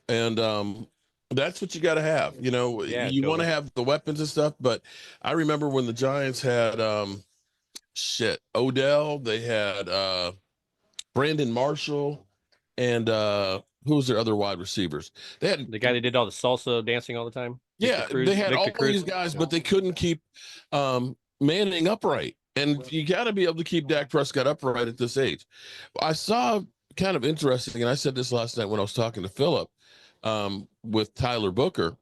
and that's what you got to have. You want to have the weapons and stuff. But I remember when the Giants had Odell. They had Brandon Marshall, and who was their other wide receivers? They had The guy that did all the salsa dancing all the time. yeah, they had all these guys, but they couldn't keep Manning upright. And you got to be able to keep Dak Prescott upright at this age. I saw kind of interesting, and I said this last night when I was talking to Philip with Tyler Booker.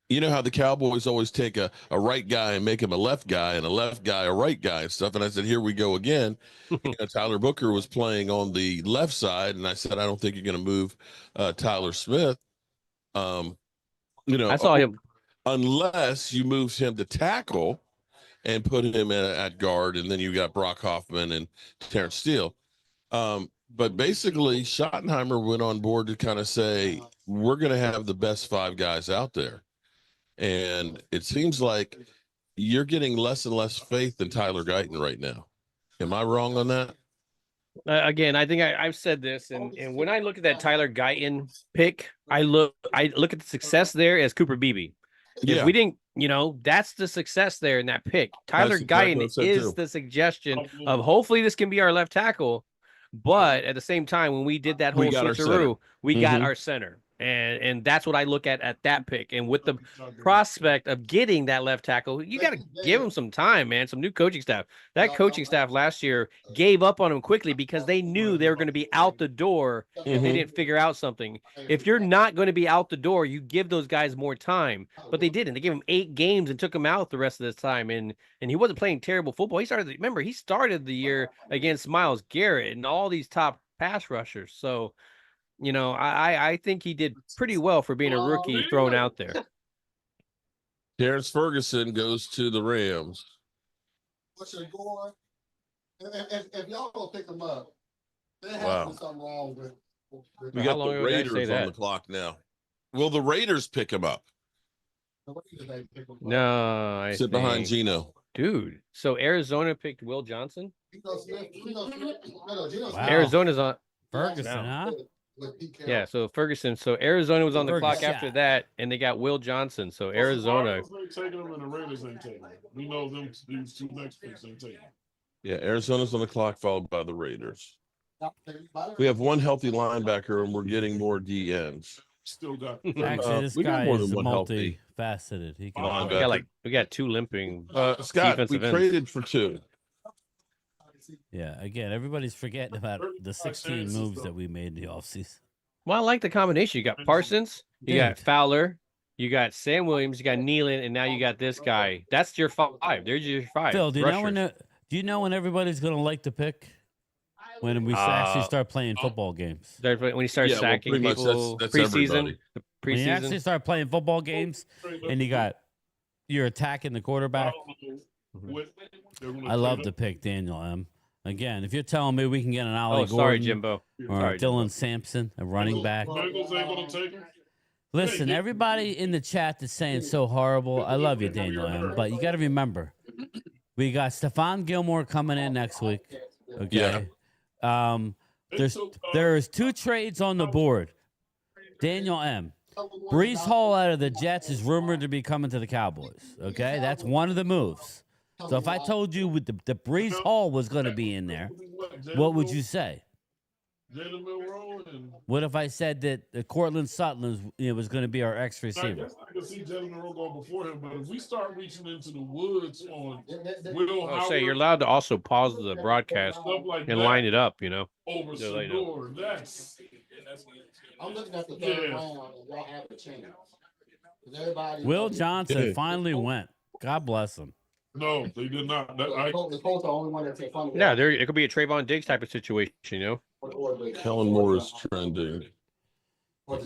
You know how the Cowboys always take a right guy and make him a left guy and a left guy a right guy and stuff. And I said, here we go again. Tyler Booker was playing on the left side, and I said, I don't think you're going to move Tyler Smith. I saw him. Unless you move him to tackle and put him at guard, and then you got Brock Hoffman and Terrence Steele. But basically, Schottenheimer went on board to kind of say, we're going to have the best 5 guys out there. And it seems like you're getting less and less faith in Tyler Guyton right now. Am I wrong on that? Again, I think I've said this, and when I look at that Tyler Guyton pick, I look at the success there as Cooper Beebe. If we didn't, that's the success there in that pick. Tyler Guyton is the suggestion of hopefully this can be our left tackle, but at the same time, when we did that whole switcheroo, we got our center. And that's what I look at that pick. And with the prospect of getting that left tackle, you got to give him some time, man. Some new coaching staff. That coaching staff last year gave up on him quickly because they knew they were going to be out the door if they didn't figure out something. If you're not going to be out the door, you give those guys more time. But they didn't. They gave him 8 games and took him out the rest of this time. And he wasn't playing terrible football. He started the year against Myles Garrett and all these top pass rushers. So, I think he did pretty well for being a rookie thrown out there. Terrence Ferguson goes to the Rams. If y'all don't pick him up, there has Wow. to be something wrong with We How got long the ago did I say Raiders on that? the clock now. Will the Raiders pick him up? No, I Sit behind think- Geno. Dude. So Arizona picked Will Johnson. Wow. Arizona's on. Ferguson, huh? Yeah, so Ferguson. So Arizona was on the clock Ferguson. after that, and they got Will Johnson. So Arizona. Cardinals ain't taking them, and the Raiders ain't taking them. We know them. These 2 next picks ain't taking them. Yeah, Arizona's on the clock, followed by the Raiders. We have 1 healthy linebacker, and we're getting more DNs. Still got. Actually, this we got guy more is than one healthy multifaceted. He can. linebacker. We got 2 limping. Scott, we defensive ends. traded for 2. Yeah, again, everybody's forgetting about the 16 moves that we made in the offseason. Well, I like the combination. You got Parsons, you got Dude. Fowler, you got Sam Williams, you got Nealon, and now you got this guy. That's your 5. There's your 5. Phil, do you rushers. know when everybody's going to like the pick? When we actually start playing football games. When he starts Yeah, well, sacking pretty much people that's preseason, everybody. the When you actually preseason. start playing football games and you're attacking the quarterback. I love to pick Daniel M. Again, if you're telling me we can get an Ollie Oh, sorry, Gordon Jimbo. or Sorry, Dylan Sampson, a running back. Bengals ain't gonna take him. Listen, everybody in the chat that's saying so horrible. I love you, Daniel M. But you got to remember, we got Stephon Gilmore coming in next week. Okay. There's 2 trades on the board. Daniel M. Brees Hall out of the Jets is rumored to be coming to the Cowboys. Okay, that's one of the moves. So if I told you with the Brees Hall was going to be in there, what would you say? Jalen Milroe and What if I said that Cortland Sutton was going to be our X I receiver? guess I can see Jalen Milroe going before him, but if we start reaching into the woods on Will I'll Howard, say you're allowed to also pause the broadcast stuff like and that line it up. You know. over So they know. Sador, that's I'm looking at the third round, and y'all have a chance. 'Cause everybody- Will Johnson Yeah. finally went. God bless him. no, they did not. The Colts are the only one that take fun of Yeah, there it could be a Trayvon Diggs type of situation. You know. Kellen Moore is trending.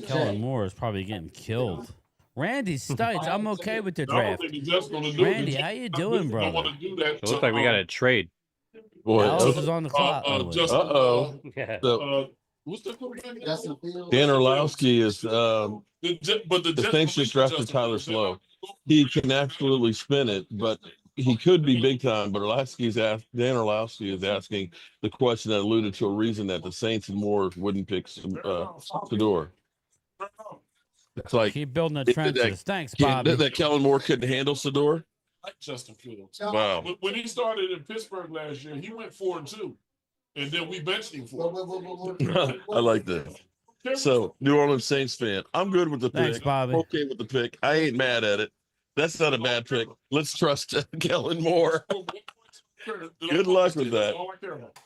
Kellen Moore is probably getting killed. Randy Stites, I'm okay with the I don't draft. think the Jets going to do Randy, it. how you doing, Don't brother? want to do that. It looks like we got a trade. Boy, Dallas is on the clock. Justin, uh-oh. Yeah. So what's the quarterback? Justin Fields. Dan Orlowski is But the the Jets Saints just drafted Justin Tyler Fields. Slow. He can absolutely spin it, but he could be big time. But Dan Orlowski is asking the question that alluded to a reason that the Saints and Moore wouldn't pick Sador. It's like Keep building the That- trenches. Thanks, that, Bobby. that Kellen Moore couldn't handle Sador. Like Justin Fields. Wow. When he started in Pittsburgh last year, he went 4-2, and then we benched him for it. I like that. So, New Orleans Saints fan, I'm good with the Thanks, pick. Bobby. I'm okay with the pick. I ain't mad at it. That's not a bad pick. Let's trust Kellen Moore. Good luck with that. All I care about.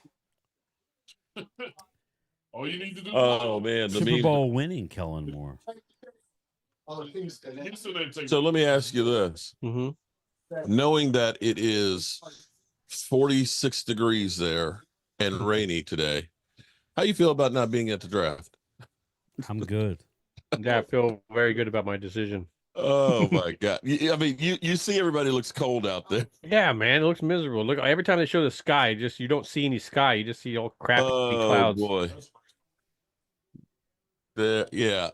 All you need to do. Oh man, the Super meme. Bowl winning Kellen Moore. Houston ain't taking. So let me ask you this: knowing that it is 46 degrees there and rainy today, how you feel about not being at the draft? I'm good. Yeah, I feel very good about my decision. Oh my God! I mean, you see, everybody looks cold out there. Yeah, man, it looks miserable. Look, every time they show the sky, you don't see any sky. You just see all crappy clouds. Oh boy. Yeah,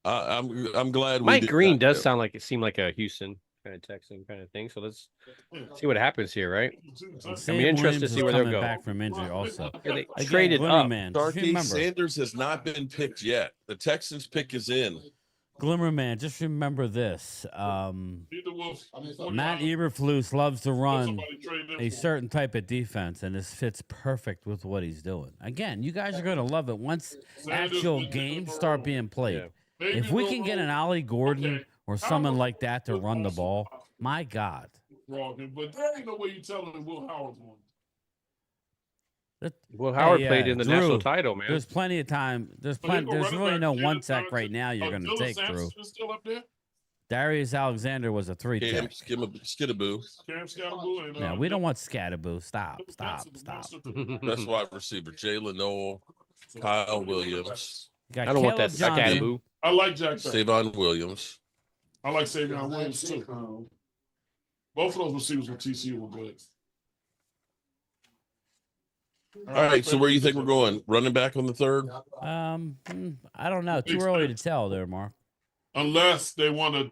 I'm glad. Mike Green does sound like it seemed like a Houston kind of Texan kind of thing. So let's see what happens here, right? Sam interested to Williams see is where they'll coming go. back from injury also. Yeah, they Again, traded Glimmer up. Man. Just Starkey remember, Sanders has not been picked yet. The Texans pick is in. Glimmer Man, just remember this. Matt Matt Eberflus loves to run a certain type of defense, and this fits perfect with what he's doing. Again, you guys are going to love it once actual games start being played. Yeah. If we can get an Ollie Gordon or someone like that to run the ball, my God. Wrong, but there ain't no way you telling Will Howard's one. Well, Howard Hey, played in the Drew, national title, man. There's plenty of time. There's really no one sack right now you're going to take, Drew. Still up there? Darius Alexander was a 3 Cam tech. Skidaboo. Cam Scatterboo and Yeah, we don't want Scatterboo. Stop. Best wide receiver, Jalen Noel, Kyle Williams, You got I don't want that Caleb Johnson. Scatterboo. I like Jack. Savon Williams. I like Savion Williams too. Both of those receivers with TCU were good. All right, so where do you think we're going? Running back on the third? I don't know. Too early to tell there, Mark. Unless they want to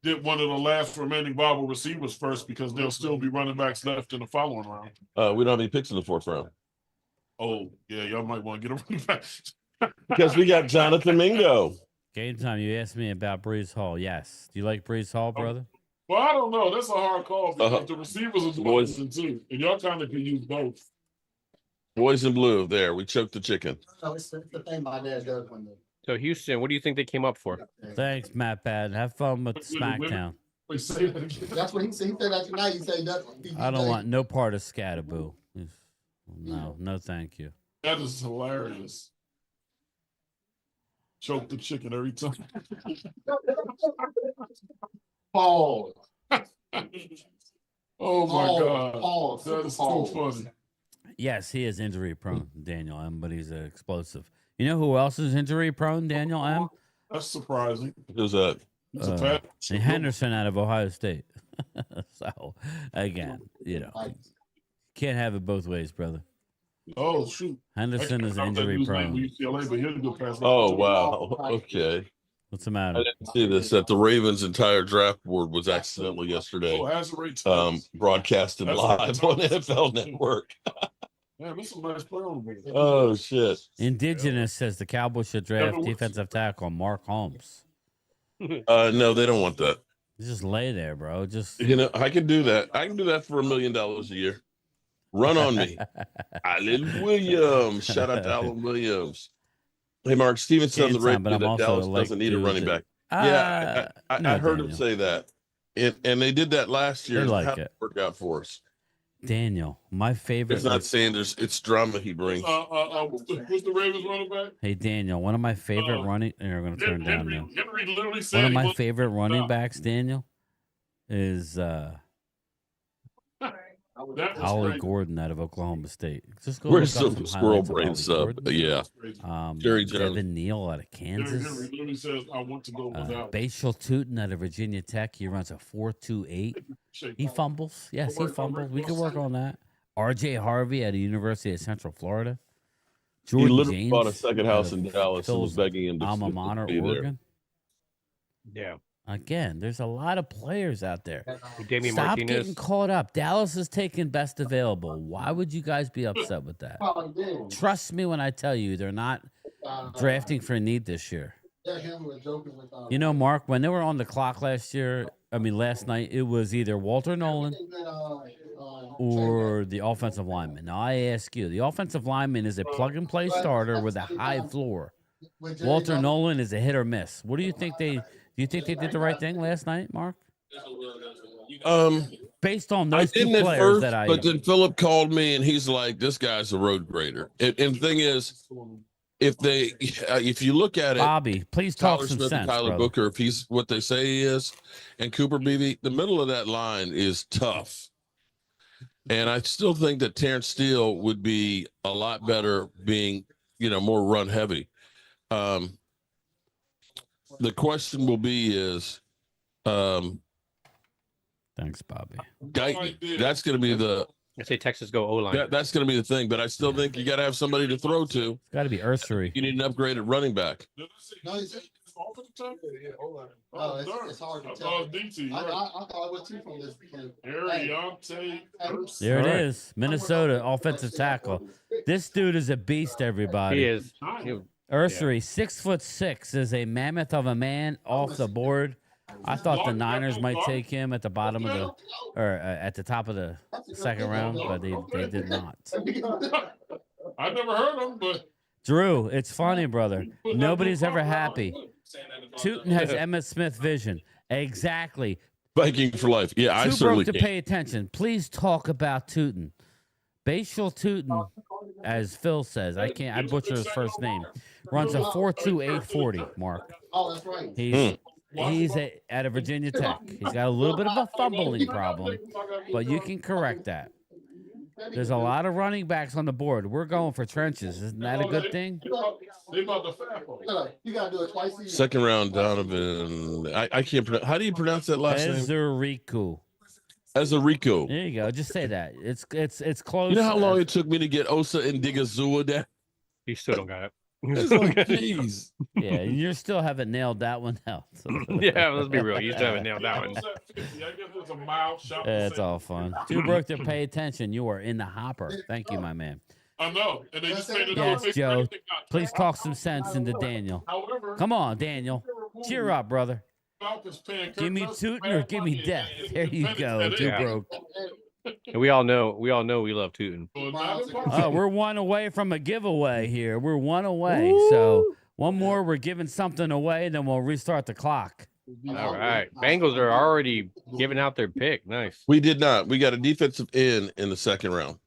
get one of the last remaining viable receivers first, because there'll still be running backs left in the following round. We don't have any picks in the fourth round Oh, yeah, y'all might want to get a running back. because we got Jonathan Mingo. Game time, you asked me about Breeze Hall. Yes. Do you like Breeze Hall, brother? Well, I don't know. That's a hard call because the receivers are Boys. boys too, and y'all kind of can use both. Boys in blue. There, we choked the chicken. No, it's the thing my dad does when So Houston, what do you think they came up for? Thanks, Matt Bad. Have fun with SmackDown. Wait, say that again. That's what he said. He said that tonight. He said that. I don't want no part of Scatterboo. No, thank you. That is hilarious. Choke the chicken every time. Paul. Oh my God. Paul. That is Paul. too funny. Yes, he is injury prone, Daniel M., but he's explosive. You know who else is injury prone, Daniel M.? That's surprising. Who's that? It's a pat. Henderson out of Ohio State. So, again, can't have it both ways, brother. Oh shoot. Henderson is injury prone. UCLA, but he'll go past. Oh wow. Okay. What's the I matter? didn't see this. That the Ravens' entire draft board was accidentally yesterday Oh, has a rate. broadcasted That's live right. on NFL Network. Man, this is a nice player on the board. Oh shit. Indigenous says the Cowboys should draft defensive tackle Mark Holmes. No, they don't want that. Just lay there, bro. Just I can do that. I can do that for $1 million a year. Run on me. Allen Williams. Shout out to Allen Williams. Hey, Mark, Steven said on the Game time, but radio I'm that also Dallas like doesn't need a dudes running that- back. Yeah, no, I heard him Daniel. say that. And they did that last year. They like How did it. work out for us? Daniel, my favorite. It's not Sanders. It's drama he brings. Who's the Ravens running back? Hey Daniel, one of my favorite running. And we're going to turn down now. Henry literally said One of he my was- favorite running backs, Daniel, is That was Ollie crazy. Gordon out of Oklahoma State. Just go Where's look up the some squirrel highlights of brain Ollie sub? Gordon. Yeah. Jerry Jones. Devin Neal out of Henry Kansas. literally says, I want to go without. Bashal Tootin out of Virginia Tech. He runs a 4.28. He fumbles. Yes, he fumbles. We can work on that. R.J. Harvey out of University of Central Florida. He Jordan literally James bought a second out house of in Dallas and was Phil's begging him to alma mater, be there. Oregon. Yeah. Again, there's a lot of players out there. Damian Stop Martinez. getting caught up. Dallas is taking best available. Why would you guys be upset with that? Trust me when I tell you they're not drafting for need this year. You know, Mark, when they were on the clock last night, it was either Walter Nolan or the offensive lineman. Now, I ask you, the offensive lineman is a plug-and-play starter with a high floor. Walter Nolan is a hit or miss. What do you think they did the right thing last night, Mark? Based on I those two didn't at players first, that I but then Philip called me and he's like, "This guy's a road grader." And the thing is, if you look at it, Bobby, please talk Tyler some Smith sense, and Tyler brother. Booker, if he's what they say he is, and Cooper Beebe, the middle of that line is tough. And I still think that Terrence Steele would be a lot better being, more run heavy. The question will be is, Thanks, Bobby. that's going to be I say Texas go O-line. that's going to be the thing. But I still think you got to have somebody to throw to. It's got to be Ursery. You need an upgraded running back. It's hard to tell. I thought it was two from this. There it All right. is. Minnesota offensive tackle. This dude is a beast, everybody. He is. Ursery, 6'6", is a mammoth of a man off the board. I thought the Niners might take him at the bottom of at the top of the second round, but they did not. I never heard him, but Drew, it's funny, brother. Nobody's ever happy. Tootin has Emmitt Smith vision. Exactly. Viking for life. Yeah, I Too certainly broke to can. pay attention. Please talk about Tootin. Bashal Tootin, as Phil says, I butcher his first name, runs a 4.2840, Mark. Oh, that's right. He's out of Virginia Tech. He's got a little bit of a fumbling problem, but you can correct that. There's a lot of running backs on the board. We're going for trenches. Isn't that a good thing? they about to fap. You gotta do it twice a year. Second round, Donovan. I can't pronounce. How do you pronounce that last name? Ezerico. Ezerico. There you go. Just say that. It's close. You know how long it took me to get Osa and Digazua down? You still don't got it. It's like, jeez. Yeah, you still haven't nailed that one out. Yeah, let's be real. You still haven't nailed that one. I guess it's a mild shot. It's all fun. Too broke to pay attention. You are in the hopper. Thank you, my man. I know. And they just made it Yes, big Joe. thing got Please turned talk out. some sense into Daniel. However, Come on, Daniel. Cheer up, brother. Falcons paying Give me Kirk Cousins Tootin' or bad give me money death. and There you Bennett go. said Too it. broke. And we all know we love Tootin. So now they're Oh, we're one away from a giveaway here. We're one away. So one more, we're giving something away, then we'll restart the clock. All right. Bengals are already giving out their pick. Nice. We did not. We got a defensive end in the second round.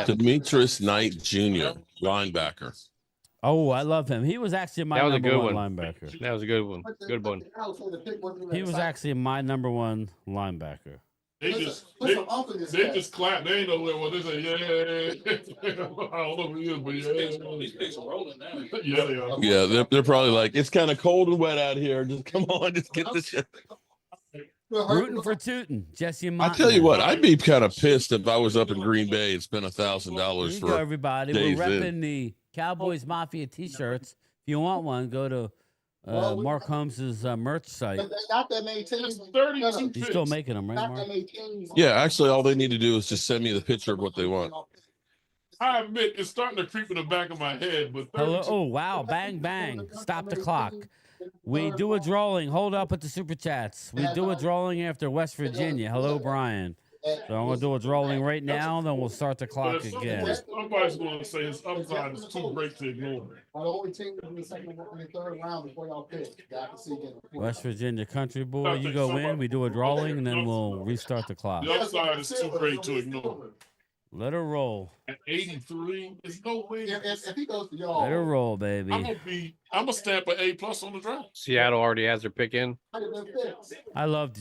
Demetrius Knight Jr., linebacker. Oh, I love him. He was actually my That was a number good one one. linebacker. That was a good one. Good one. He was actually my number one linebacker. They just clap. They ain't know what they say. Yeah. I don't know who he is, but yeah. These picks are rolling now. Yeah, they are. Yeah, they're probably like, it's kind of cold and wet out here. Just come on, just get this shit. Rooting for Tootin. Jesse I Montanan. tell you what, I'd be kind of pissed if I was up in Green Bay and spent $1,000 There you for go, everybody. days We're in. repping the Cowboys Mafia t-shirts. If you want one, go to Mark Holmes's merch site. Not that many teams. 32 He's still making them, right, Not Mark? that many teams. Yeah, actually, all they need to do is just send me the picture of what they want. I admit it's starting to creep in the back of my head, but Hello. 32 Oh, wow. Bang, bang. Stop the clock. We do a drawing. Hold up at the super chats. We do a drawing after West Virginia. Hello, Brian. So I'm going to do a drawing right now, then we'll start the But clock at some again. point, somebody's going to say his upside is too great to ignore. The only team in the second and third round before y'all pick. I can see getting West Virginia country boy, you go in, we do a drawing, and then we'll restart the clock. The upside is too great to ignore. Let her roll. At 83, there's no way. If he goes to y'all, Let her roll, baby. I'm gonna stamp an A+ on the draft. Seattle already has their pick in. I love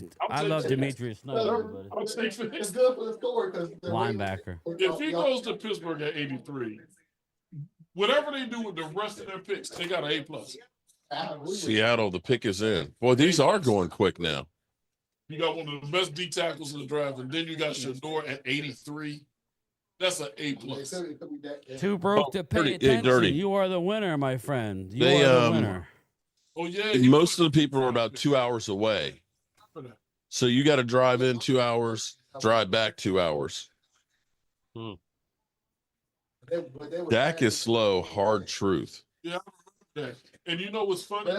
Demetrius Snyder, buddy. I'll take for it's this. good for the story because Linebacker. If he goes to Pittsburgh at 83, whatever they do with the rest of their picks, they got an A+. Seattle, the pick is in. Boy, these are going quick now. You got one of the best D tackles in the draft, and then you got Shador at 83. That's an A+. Too broke to pay dirty, attention. dirty. You are the winner, my friend. You They, are the winner. Oh yeah. Most of the people are about 2 hours away. So you got to drive in 2 hours, drive back 2 hours. Dak is slow, hard truth. Yeah, and you know what's funny?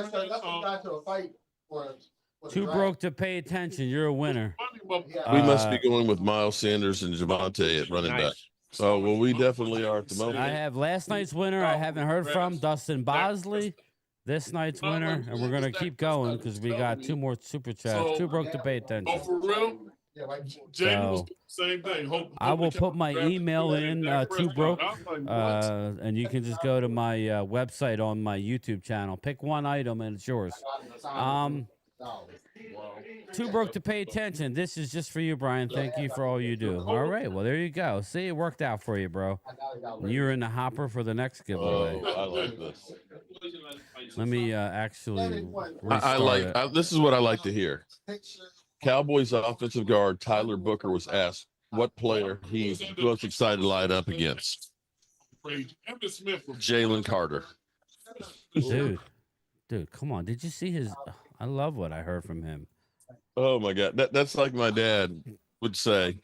Too broke to pay attention. You're a winner. We must be going with Miles Sanders and Javonte at running back. Oh, well, we definitely are at the moment. I have last night's winner. I haven't heard from Dustin Bosley. This night's winner, and we're gonna keep going because we got 2 more super chats. Too broke to pay attention. Oh, for real? Jamie was the same thing. I will put my email in Too Broke, and you can just go to my website on my YouTube channel. Pick one item, and it's yours. Too broke to pay attention. This is just for you, Brian. Thank you for all you do. All right, well, there you go. See, it worked out for you, bro. You're in the hopper for the next giveaway. Oh, I like this. Let me actually this is what I like to hear. Cowboys offensive guard Tyler Booker was asked what player he's most excited to line up against. Jalen Carter. Dude, come on. Did you see his? I love what I heard from him. Oh my God. That's like my dad would say.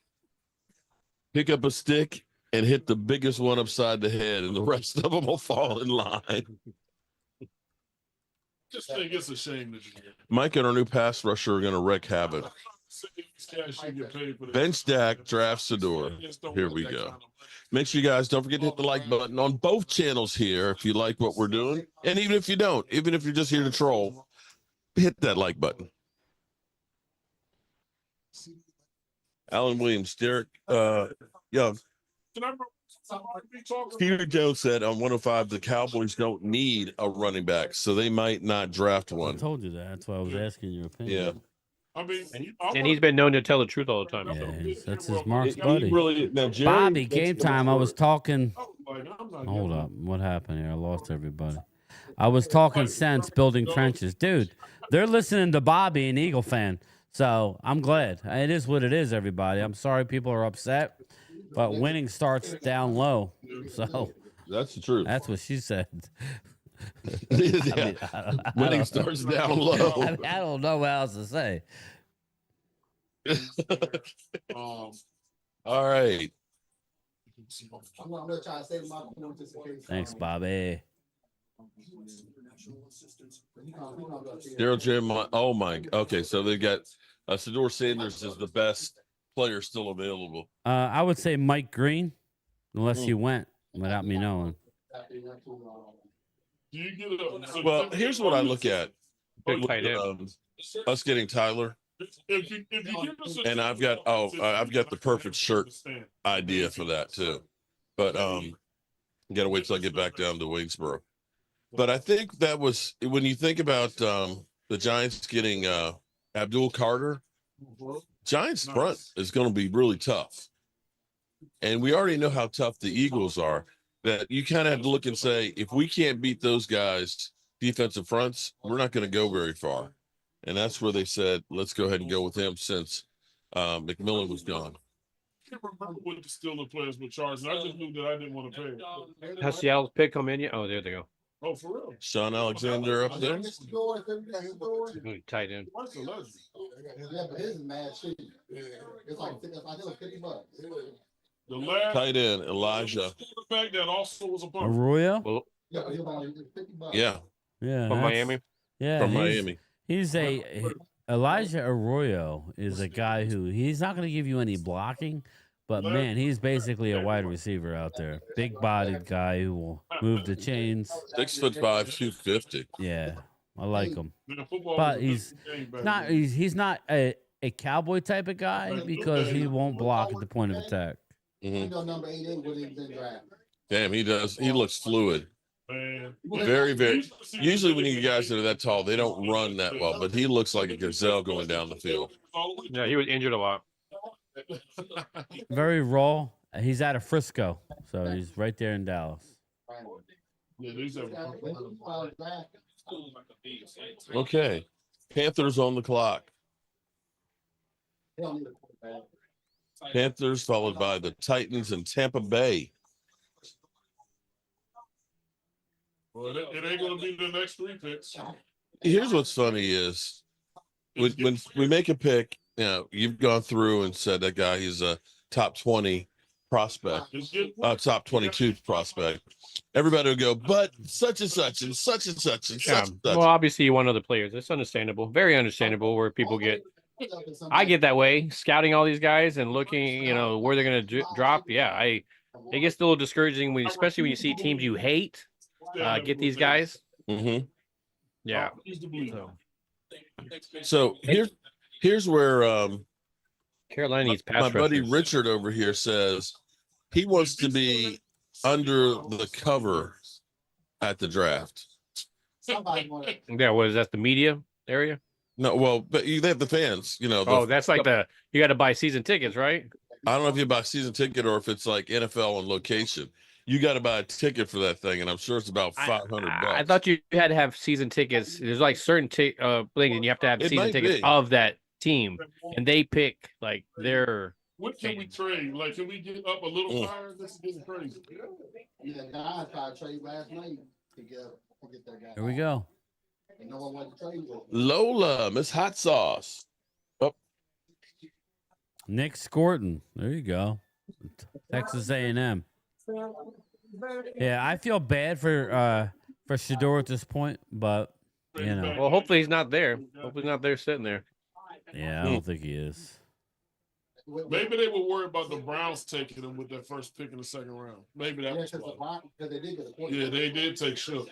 Pick up a stick and hit the biggest one upside the head, and the rest of them will fall in line. Just think it's a shame that Mike and our new pass rusher are going to wreak havoc. Bench Dak, draft Sador. Here we go. Make sure you guys don't forget to hit the like button on both channels here if you like what we're doing. And even if you don't, even if you're just here to troll, hit that like button. Alan Williams, Derek Young. Peter Jones said on 105 the Cowboys don't need a running back, so they might not draft one. I told you that. That's why I was asking your opinion. Yeah. I mean, And he's been known to tell the truth all the time. Yeah, that's his Mark's buddy. Now, Jerry, Bobby, game time. I was talking. Hold up. What happened here? I lost everybody. I was talking sense, building trenches. Dude, they're listening to Bobby, an Eagle fan. So I'm glad. It is what it is, everybody. I'm sorry people are upset, but winning starts down low. So that's the truth. That's what she said. Yeah. Winning starts down low. I don't know what else to say. All right. Thanks, Bobby. Daryl Jim, oh my. Okay, so they got Sador Sanders is the best player still available. I would say Mike Green, unless he went without me knowing. Well, here's what I look at. Tight Us getting Tyler. And I've got the perfect shirt idea for that too. But gotta wait till I get back down to Waynesboro. But I think that was when you think about the Giants getting Abdul Carter, Giants front is going to be really tough. And we already know how tough the Eagles are, that you kind of have to look and say, if we can't beat those guys defensive fronts, we're not going to go very far. And that's where they said, let's go ahead and go with him since McMillan was gone. I can't remember what the Steelers players were charging. I just knew that I didn't want to pay. Has Seattle's pick come in yet? Oh, there they go. Oh, for real? Sean Alexander up there. Tight end. Yeah, but his is mad cheap. It's like $50. The last Tight end, Elijah. quarterback that also was a part. Arroyo? Well, Yeah, $50. Yeah. Yeah. from Miami. Yeah, from Miami. He's Elijah Arroyo is a guy who he's not going to give you any blocking, but man, he's basically a wide receiver out there. Big-bodied guy who will move the chains. 6'5", 250. Yeah, I like him. Man, football But was a he's different game back not then. he's not a cowboy type of guy because he won't block at the point of attack. Number 88 would have been drafted. Damn, he does. He looks fluid. Man. Very, very. Usually when you guys that are that tall, they don't run that well, but he looks like a gazelle going down the field. Yeah, he was injured a lot. Very raw. He's out of Frisco, so he's right there in Dallas. Yeah, these are Okay. Panthers on the clock. Panthers followed by the Titans and Tampa Bay. well, it ain't gonna be the next 3 picks. Here's what's funny is when we make a pick, you know, you've gone through and said that guy he's a top 20 prospect, top 22 prospect. Everybody will go, but such and such and such and such and such and such. Well, obviously you want other players. It's understandable. Very understandable where people get I get that way, scouting all these guys and looking, you know, where they're going to drop. Yeah, it gets a little discouraging when, especially when you see teams you hate get these guys. Mm-hmm. Yeah. So here's where Carolina needs pass my buddy rushers. Richard over here says he wants to be under the cover at the draft. Yeah, what is that? The media area? No, well, but they have the fans, you know. That's like you got to buy season tickets, right? I don't know if you buy a season ticket or if it's like NFL on location. You got to buy a ticket for that thing, and I'm sure it's about $500. I thought you had to have season tickets. There's like certain things, and you have to have season tickets of that team, and they pick like their. What can we trade? Like, can we get up a little higher? This is getting crazy. Yeah, guys tried to trade last night to get their guy. Here we go. And no one wanted to trade with him. Lola, Miss Hot Sauce. Oh, Nick Scorton. There you go. Texas A&M. Yeah, I feel bad for Shador at this point, but you know. Well, hopefully he's not there. Hopefully he's not there sitting there. Yeah, I don't think he is. Maybe they were worried about the Browns taking him with their first pick in the second round. Maybe that was why. Yeah, they did take Shook.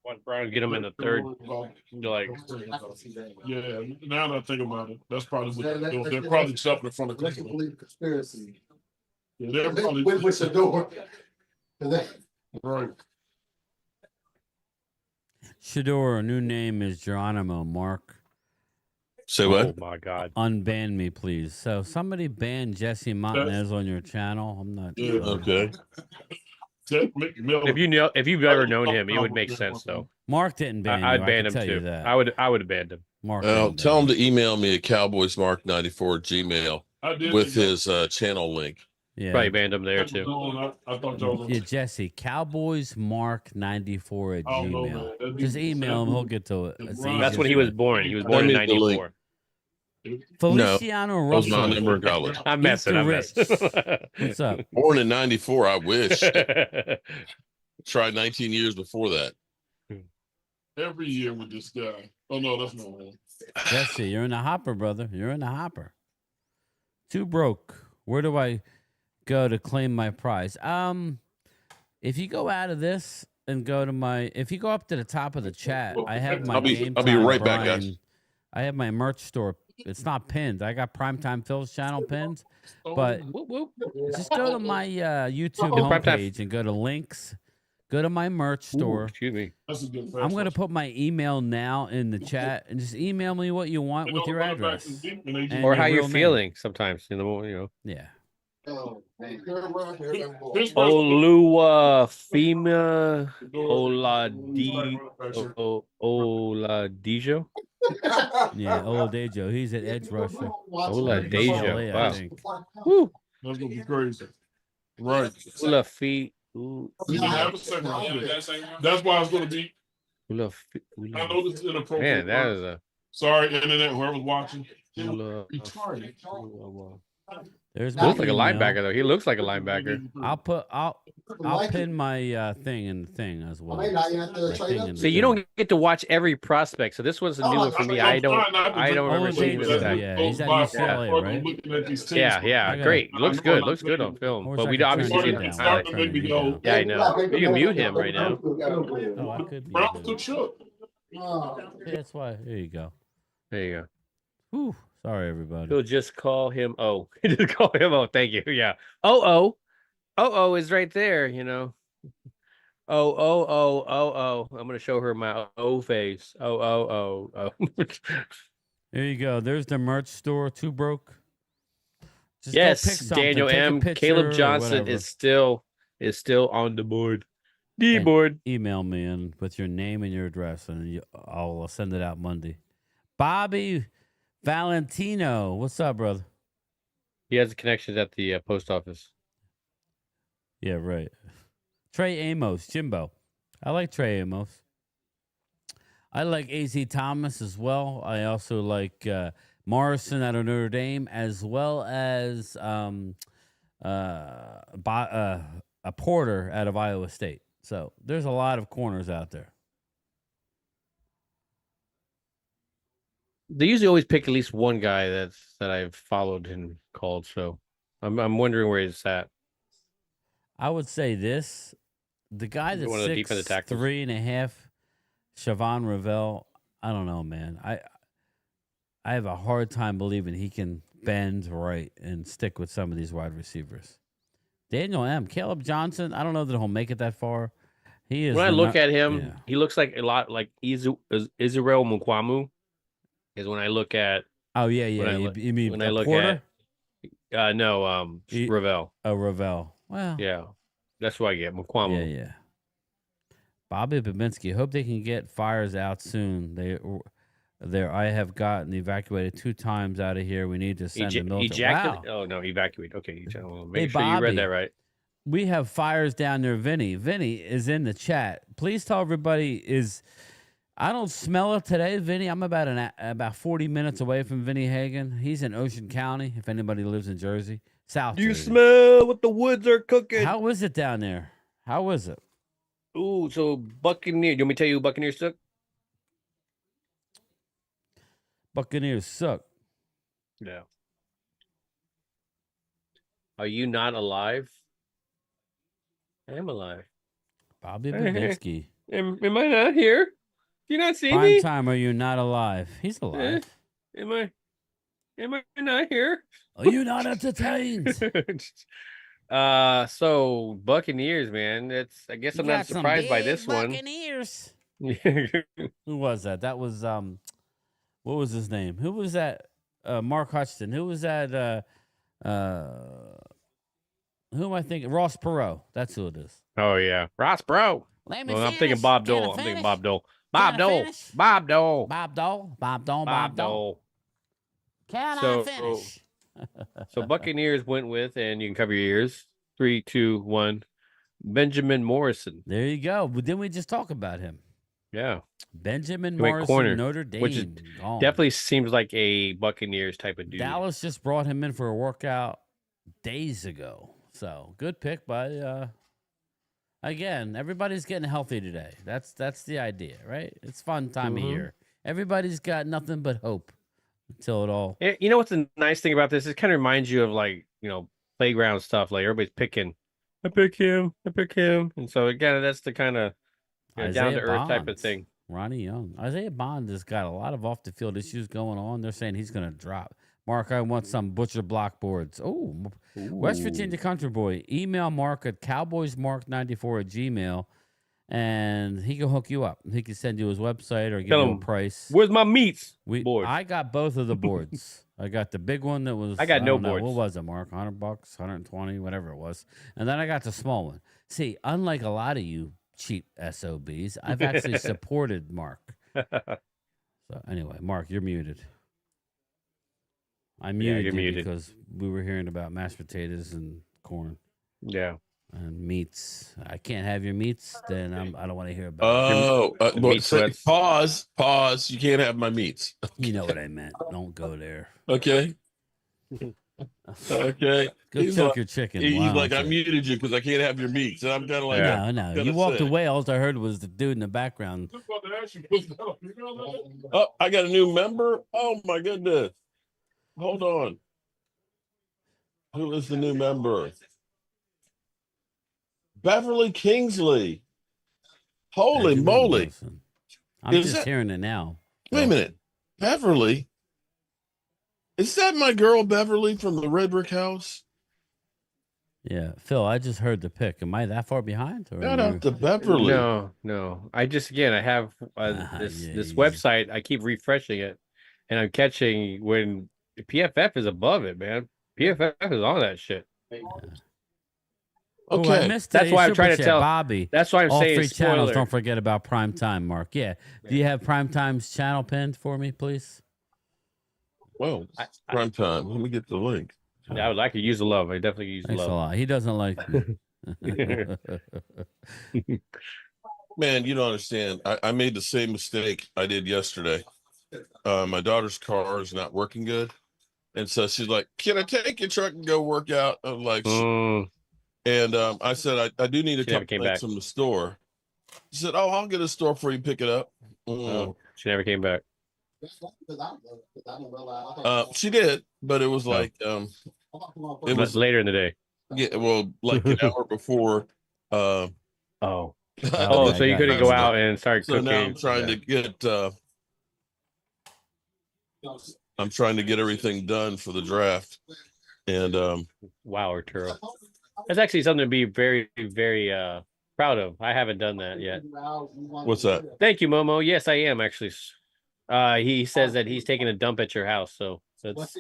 Want Bryan to get him in the third. Like, yeah, now that I think about it, that's probably what they're doing. They're probably jumping in front of Let's believe conspiracy. Yeah, they're probably with Shador. right. Shador, new name is Geronimo, Mark. say what? oh my God. Unban me, please. So somebody ban Jesse Montanez on your channel. I'm not sure. Okay. If you've ever known him, it would make sense though. Mark didn't ban you. I'd I ban can him tell you too. that. I would have banned him. Mark Tell him to email me at cowboysmark94 Gmail with his channel link. Yeah. Probably banned him there too. I thought y'all Yeah, Jesse, cowboysmark94 at Gmail. Just email him. He'll get to it. That's when he was born. He was born in '94. Feliciano That was my Russell. number in college. I'm messing. What's up? Born in 94, I wish. Tried 19 years before that. every year with this guy. Oh no, that's not one. Jesse, you're in the hopper, brother. You're in the hopper. Too broke. Where do I go to claim my prize? If you go out of this and go to if you go up to the top of the chat, I have my I'll be right back, guys. I have my merch store. It's not pinned. I got Primetime Phil's channel pinned, but just go to my YouTube homepage and go to links. Go to my merch store. Excuse me. I'm going to put my email now in the chat and just email me what you want with your address. And Or how your you're real name. feeling sometimes in the morning, you know. Yeah. Olua Fema Oladijo. Yeah, Oladijo. He's at Edge Rusher. Oladijo. LA, I Wow. think. Woo. That's gonna be crazy. Right. Ula Fi. That's why it's gonna be. I know this is inappropriate. Man, that is a. Sorry, internet, whoever's watching. Ula. There's He looks my like a email. linebacker though. He looks like a linebacker. I'll pin my thing in the thing as well. My thing in the So you thing. don't get to watch every prospect. So this one's a new one for me. I don't remember seeing this guy. Yeah, he's at UCLA, right? Yeah, great. Looks good. Looks good on film. But we obviously didn't highlight. Yeah, I know. You can mute him right now. Oh, I could mute him. Yeah, that's why. There you go. There you go. Whew. Sorry, everybody. He'll just call him O. Just call him O. Thank you. Yeah. O is right there, you know. Oh. I'm gonna show her my O face. Oh. There you go. There's the merch store. Two broke. Just yes, go pick something. Daniel Take a M. picture Caleb or Johnson whatever. is still on the board. The And board. Email me and with your name and your address, and I'll send it out Monday. Bobby Valentino, what's up, brother? He has connections at the post office. Yeah, right. Trey Amos, Jimbo. I like Trey Amos. I like A.Z. Thomas as well. I also like Morrison out of Notre Dame, as well as a Porter out of Iowa State. So there's a lot of corners out there. They usually always pick at least one guy that I've followed and called. So I'm wondering where he's at. I would say this: the guy that's One of the defensive tackles. 6'3.5", Siobhan Ravel. I don't know, man. I have a hard time believing he can bend right and stick with some of these wide receivers. Daniel M. Caleb Johnson. I don't know that he'll make it that far. He is. When I look at him, he looks like a lot like Israel Mukwamu. Is when I look at. Oh yeah. You mean when I look Porter? at Ravel. Oh, Ravel. Well, yeah, that's what I get. Mukwamu. Yeah. Bobby Babinski. Hope they can get fires out soon. I have gotten evacuated 2 times out of here. We need to send the military. Wow. Oh no, evacuate. Okay, make Hey, sure Bobby, you read that right. We have fires down there. Vinny is in the chat. Please tell everybody I don't smell it today, Vinny. I'm about 40 minutes away from Vinny Hagen. He's in Ocean County. If anybody lives in Jersey, South. Do you Jersey. smell what the woods are cooking? How is it down there? How is it? Ooh, so Buccaneer. You want me to tell you who Buccaneers suck? Buccaneers suck. Yeah. Are you not alive? I am alive. Bobby Babinski. Am I not here? Do you not see Prime me? time, are you not alive? He's alive. Am I not here? Are you not entertained? So Buccaneers, man. I guess I'm not surprised by this one. Buccaneers. Who was that? That was what was his name? Who was that? Mark Hutchinson. Who was that? Who am I thinking? Ross Perot. That's who it is. Oh yeah, Ross Perot. Well, I'm thinking Bob Dole. I'm thinking Bob Dole. Bob Dole. Can I finish? So Buccaneers went with, and you can cover your ears. 3, 2, 1. Benjamin Morrison. There you go. But didn't we just talk about him? Yeah. Benjamin He went Morrison, corner, Notre Dame. which is definitely seems like a Buccaneers type of dude. Dallas just brought him in for a workout days ago. So good pick by again, everybody's getting healthy today. That's the idea, right? It's fun time of year. Everybody's got nothing but hope until it all. You know what's the nice thing about this? It kind of reminds you of like, playground stuff. Like everybody's picking, I pick him. And so again, that's the kind of down to earth type of thing. Ronnie Young. Isaiah Bond has got a lot of off the field issues going on. They're saying he's going to drop. Mark, I want some butcher block boards. Oh, West Virginia Country Boy. Email Mark at cowboysmark94@gmail, and he can hook you up. He can send you his website or give you a price. Where's my meats? Board. I got both of the boards. I got the big one that was. I got no boards. What was it, Mark? $100, 120, whatever it was. And then I got the small one. See, unlike a lot of you cheap SOBs, I've actually supported Mark. So anyway, Mark, you're muted. I muted you muted because we were hearing about mashed potatoes and corn. Yeah. And meats. I can't have your meats, then I don't want to hear about it. Pause. You can't have my meats. You know what I meant. Don't go there. Okay. Okay. Go He's choke like, your chicken. he's Why like, don't I you? muted you because I can't have your meats. And I'm kind of like, Yeah. No, no. gonna You walked say. away. All I heard was the dude in the background. I was about to ask you, what's that? You know that? Oh, I got a new member. Oh my goodness. Hold on. Who is the new member? Beverly Kingsley. Holy How'd you know, moly. Wilson? I'm Is just that- hearing it now. Wait a minute. Beverly? Is that my girl Beverly from the Red Brick House? Yeah, Phil, I just heard the pick. Am I that far behind? Or Shout are out to Beverly. No. I just again, I have this yeah, website. I keep refreshing it, and I'm catching when PFF is above it, man. PFF is on that shit. Oh, I Okay. missed That's a why I'm super trying to chat, tell Bobby. That's why I'm All saying 3 channels. spoiler. Don't forget about prime time, Mark. Yeah. Do you have prime time's channel pinned for me, please? Well, prime time. Let me get the link. I would like to use the love. I definitely use the Thanks a love. lot. He doesn't like me. Man, you don't understand. I made the same mistake I did yesterday. My daughter's car is not working good. And so she's like, can I take your truck and go work out? I'm like, and I said, I do need a She never couple came things back. from the store. She said, oh, I'll get a store for you, pick it up. Oh, she never came back. She did, but it was like It was later in the day. Yeah, well, like an hour before. Oh, Oh, so you couldn't go out and start So cooking. now I'm trying to get everything done for the draft. And wow, Arturo. That's actually something to be very, very proud of. I haven't done that yet. What's that? Thank you, Momo. Yes, I am actually. He says that he's taking a dump at your house, so that's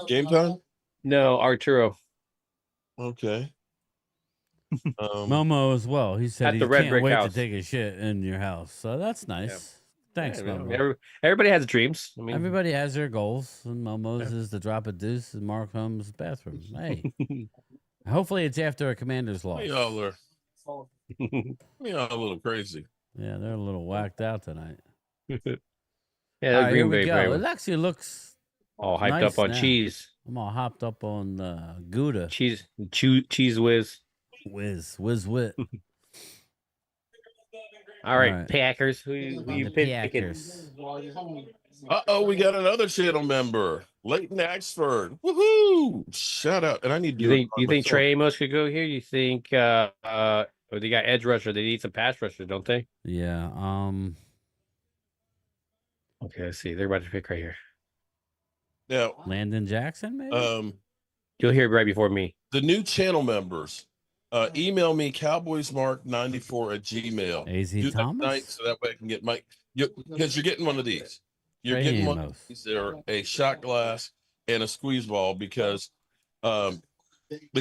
Game time? no, Arturo. Okay. Momo as well. He said At he the Red can't Brick wait House. to take a shit in your house. So that's nice. Thanks, Yeah, Momo. everybody has dreams. I mean, Everybody has their goals, and Momo's is to drop a deuce in Mark Holmes' bathroom. Hey, hopefully it's after a Commander's loss. Y'all are a little crazy. Yeah, they're a little whacked out tonight. yeah, All right, here Green we Bay go. Braves. It actually looks All hyped nice up on now. cheese. I'm all hopped up on Gouda. Cheese whiz. Whiz. All right, right. Packers. Who you picking? Packers. We got another channel member, Leighton Axford. Woohoo! Shout out. And I need to You think Trey Amos could go here? You think or they got edge rusher? They need some pass rushers, don't they? Yeah. Okay, let's see. They're about to pick right here. Now, Landon Jackson, maybe? You'll hear it right before me. the new channel members, email me cowboysmark94@gmail. AZ Do that Thomas? tonight so that way I can get because you're getting one of these. You're Trey getting one Amos. of these. They're a shot glass and a squeeze ball because the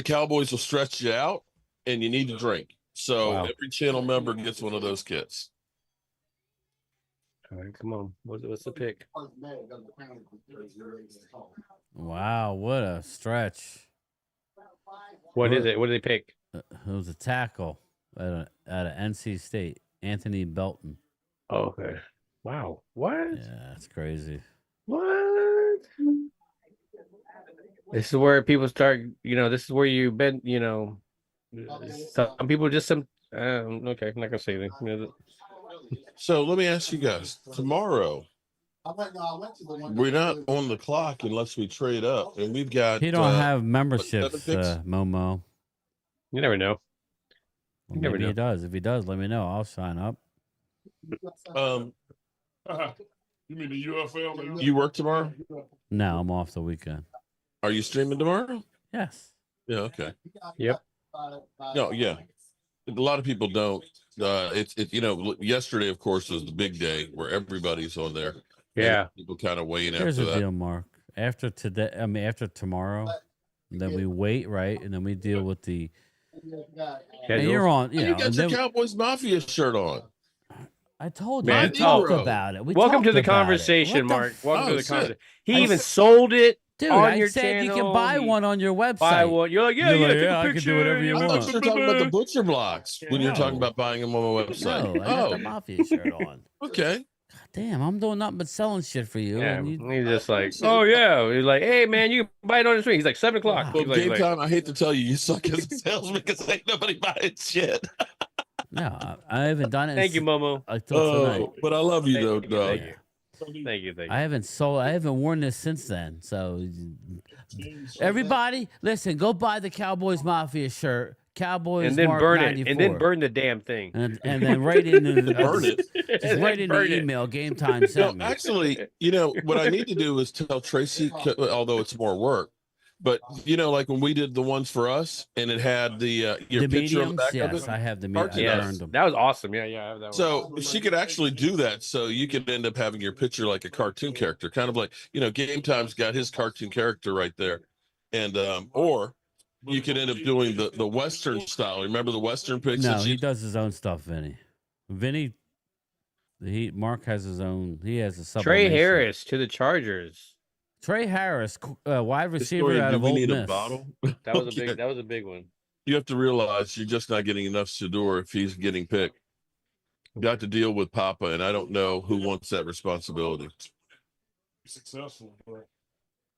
Cowboys will stretch you out and you need to drink. So Wow. every channel member gets one of those kits. All right, come on. What's the pick? Wow, what a stretch. What is it? What do they pick? It was a tackle at NC State, Anthony Belton. Oh, okay. Wow. What? Yeah, that's crazy. What? This is where people start, this is where you've been, some people just okay, I'm not gonna say anything. So let me ask you guys, tomorrow we're not on the clock unless we trade up, and we've got He don't have memberships, picks? Momo. You never know. Well, never maybe know. he does. If he does, let me know. I'll sign up. You mean the UFL? Man? You work tomorrow? No, I'm off the weekend. Are you streaming tomorrow? Yes. Yeah, okay. Yep. No, yeah. A lot of people don't. Yesterday, of course, was the big day where everybody's on there. Yeah. People kind of weighing Here's after the that. deal, Mark. After tomorrow, then we wait, right? And then we deal with the. And you're on. And you got your Cowboys Mafia shirt on. I told you. Man, we talked Nero. about it. Welcome to the talked about it. conversation, What the Mark. Welcome to the shit. conversation. He I even said- sold it Dude, on I your said you channel. can buy one on your website. Buy one. You're like, You're like, take yeah, a I can do whatever you I want. thought you were talking about the butcher blocks when you're talking No. about buying them on my website. No, I got the Mafia shirt on. Okay. God damn, I'm doing nothing but selling shit for you. Yeah, And you, he's just like, oh yeah. He's like, hey man, you can buy it on the street. He's like 7 o'clock. Wow. Well, He's game like, time. I hate to tell you, you suck as a salesman because ain't nobody buying shit. no, I haven't done it. thank you, Momo. Until tonight. But I love you though, Thank dog. you. Thank you. I haven't worn this since then. So everybody, listen, go buy the Cowboys Mafia shirt. Cowboys And then Mark burn 94. it, and then burn the damn thing. and then write in the Burn it. Just write in the email. Game time sent me. Actually, what I need to do is tell Tracy, although it's more work. But like when we did the ones for us, and it had your The picture on the mediums, back yes, of it. I have the mediums. Yes. I burned them. That was awesome. Yeah, I have that one. So she could actually do that. So you could end up having your picture like a cartoon character, kind of like Game Time's got his cartoon character right there, and or you could end up doing the Western style. Remember the Western pics? No, he does his own stuff, Vinny. Mark has his own. He has a Trey sublimation. Harris to the Chargers. Trey Harris, wide receiver out of Old Miss. That was a big one. You have to realize you're just not getting enough Shador if he's getting picked. You got to deal with Papa, and I don't know who wants that responsibility. Successful. But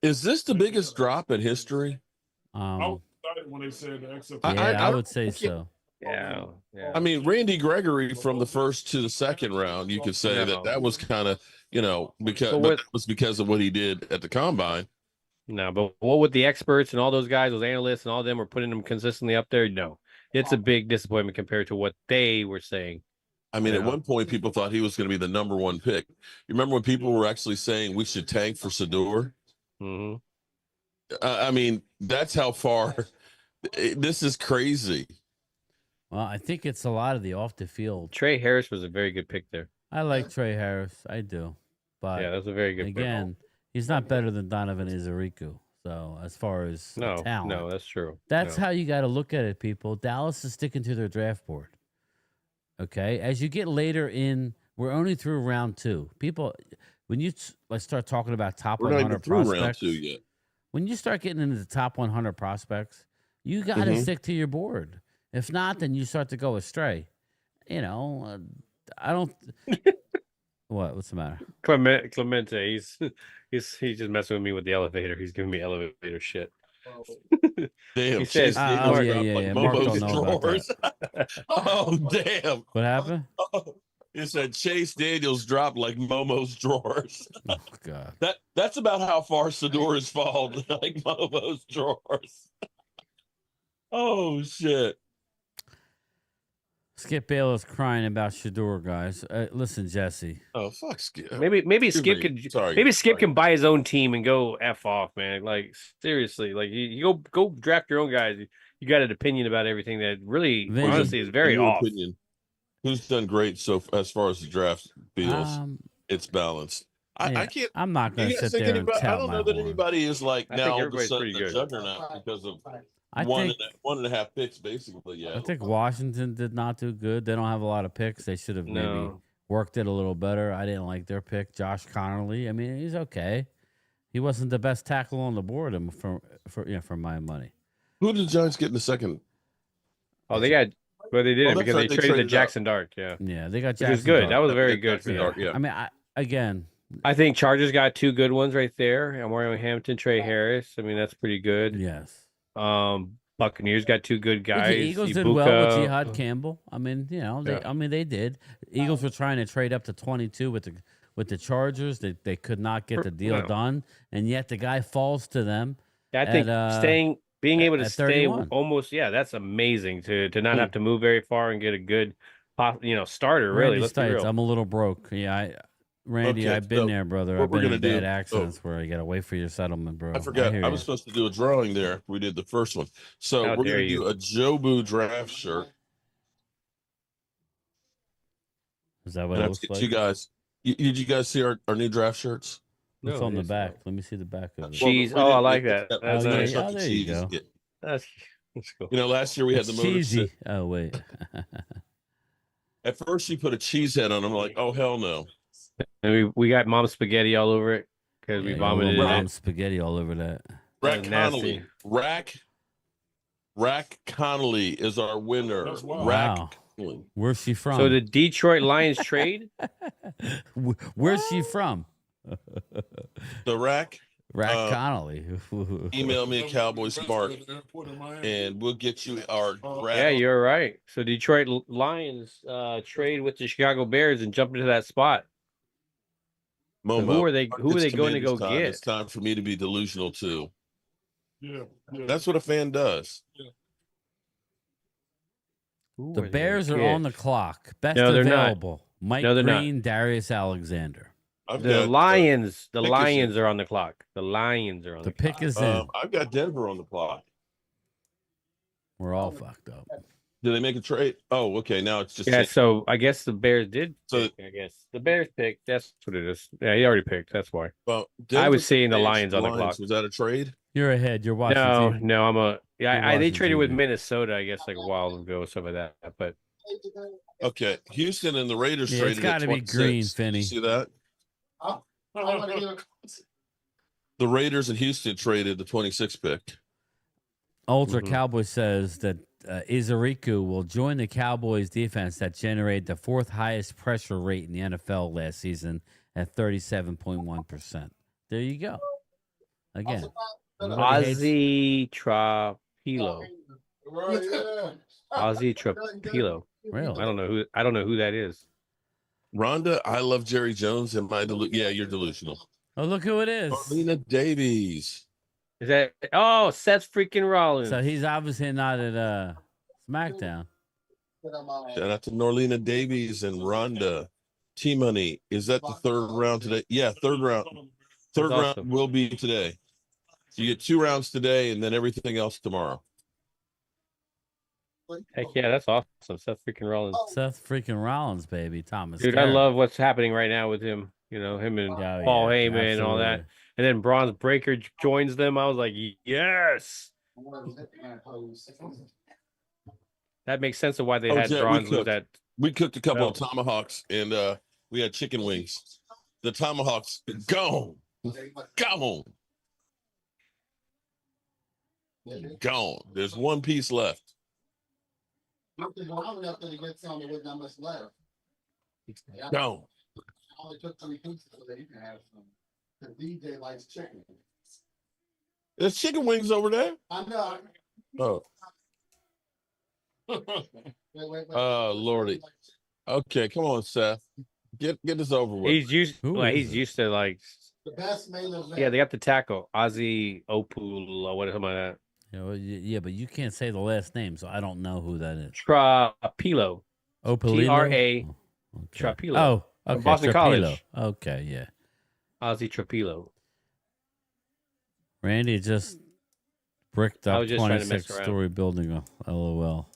Is this the biggest drop in history? I was excited when they said the except. I would say so. Yeah. I mean, Randy Gregory from the first to the second round, you could say that was kind of, because but it was because of what he did at the combine. No, but what with the experts and all those guys, those analysts and all of them were putting them consistently up there? No, it's a big disappointment compared to what they were saying. I mean, at one point, people thought he was going to be the #1 pick. You remember when people were actually saying we should tank for Shador? Mm-hmm. I mean, that's how far. This is crazy. Well, I think it's a lot of the off the field. Trey Harris was a very good pick there. I like Trey Harris. I do. But yeah, that's a very good again, he's not better than Donovan Izariku. So as far as talent. No, that's true. That's how you got to look at it, people. Dallas is sticking to their draft board. Okay? As you get later in, we're only through round 2. People, when you start talking about top 100 prospects. Round 2 yet. When you start getting into the top 100 prospects, you got to stick to your board. If not, then you start to go astray. I don't. What's the matter? Clemente, he's just messing with me with the elevator. He's giving me elevator shit. Damn, he says, Mark don't know about that. Oh, damn. What happened? It said Chase Daniels dropped like Momo's drawers. Oh, God. That's about how far Shador has fallen, like Momo's drawers. Oh, shit. Skip Bayless crying about Shador, guys. Listen, Jesse. Oh, fuck Skip. Maybe Skip can buy his own team and go F off, man. Like, seriously. Like, you go draft your own guys. You got an opinion about everything that really, honestly, is very off. Opinion. Who's done great so as far as the draft feels? It's balanced. I can't. I'm not going to sit there and tout I don't know that anybody is like I now think all of a everybody's sudden pretty a good. juggernaut because of I one think and a half picks, basically. Yeah. I think Washington did not do good. They don't have a lot of picks. They should have maybe worked it a little better. I didn't like their pick, Josh Connerly. I mean, he's okay. He wasn't the best tackle on the board for my money. Who did the Giants get in the second? Oh, they got. Well, they did it that's because right, they they traded the traded Jackson Dart. Yeah, they got which Jackson was good. Dart. That was very good for Jackson them. Dart, yeah. I mean, I think Chargers got 2 good ones right there. Mario Hampton, Trey Harris. I mean, that's pretty good. Yes. Buccaneers got 2 good guys. The Eagles did well with Jihad Campbell. I mean, they did. Eagles were trying to trade up to 22 with the Chargers. They could not get the deal done, and yet the guy falls to them. I think being able to stay 31. almost, that's amazing to not have to move very far and get a good, starter. Really, Randy let's be Stites, real. I'm a little broke. Yeah, Randy, Okay, I've been there, brother. what I've we're been in gonna bad do- accidents where you got to wait for your settlement, bro. I forgot. hear I you. was supposed to do a drawing there. We did the first one. So How we're dare going to you. do a Jobu draft shirt. Is that what And it I looks get like? you guys. Did you guys see our new draft shirts? What's No, on the it's back? Let me see the back of it. Cheese. Well, we I didn't like get that. the- That's Oh, yeah, nice. yeah. there you go. That's cool. Last year we had It's the motor. cheesy. Oh, wait. At first, you put a cheese head on them. I'm like, oh hell no. And we got mom spaghetti all over it because we Yeah, vomited little in mom it. spaghetti all over that. Rack That's nasty. Connolly. Rack Connolly is our winner. That's wild. Rack Wow. Definitely. Where's she from? So the Detroit Lions trade? Where's she from? The rack. Rack Connolly. Email me at Cowboy Smart, and we'll get you our Yeah, you're right. So Detroit Lions trade with the Chicago Bears and jump into that spot. So Momo. who are they going to go time. get? It's time for me to be delusional too. Yeah. That's what a fan does. The Bears are on the clock. Best No, they're not. available. Mike No, they're Green, not. Darius Alexander. The Lions are on the clock. The Lions are on the clock. The pick is in. I've got Denver on the clock. We're all fucked up. Did they make a trade? Oh, okay. Now it's just So I guess the Bears did. So I guess the Bears picked. That's what it is. Yeah, he already picked. That's why. Well, I was seeing the Lions on the clock. Was that a trade? You're ahead. You're watching. No. They traded with TV. Minnesota, I guess, like a while ago, or something like that. But Okay, Houston and the Raiders Yeah, traded. it's got to be green, Finney. You see that? The Raiders and Houston traded the 26th pick. Ultra Cowboy says that Izariku will join the Cowboys defense that generated the fourth highest pressure rate in the NFL last season at 37.1%. There you go. Again, Ozzy Trapilo. Ozzy Trapilo. Really? I don't know who that is. Rhonda, I love Jerry Jones. Am I yeah, you're delusional. Oh, look who it is. Lena Davies. Is that Seth freaking Rollins? So he's obviously not at SmackDown. Shout out to Norlena Davies and Rhonda. T-Money. Is that the third round today? Yeah, third round. Third round will be today. So you get 2 rounds today and then everything else tomorrow. Heck yeah, that's awesome. Seth freaking Rollins. Seth freaking Rollins, baby. Thomas. Dude, Garrett. I love what's happening right now with him. You know, him and Paul Heyman and all that. And then Bronze Breaker joins them. I was like, yes. That makes sense of why they had Bronze with that. We cooked a couple of tomahawks and we had chicken wings. The tomahawks gone. Gone. There's one piece left. I only have to get some with not much left. Gone. I only took 3 pieces so that you can have some. Because DJ likes chicken. There's chicken wings over there. I know. Oh. Oh, Lordy. Okay, come on, Seth. Get this over with. He's used to like the best main event. Yeah, they got the tackle. Ozzy Opul or whatever like that. Yeah, but you can't say the last name, so I don't know who that is. Trapilo. Opulino? Trapilo. Oh, okay. Boston Trapilo. College. Okay, yeah. Ozzy Trapilo. Randy just bricked up 26-story building. LOL.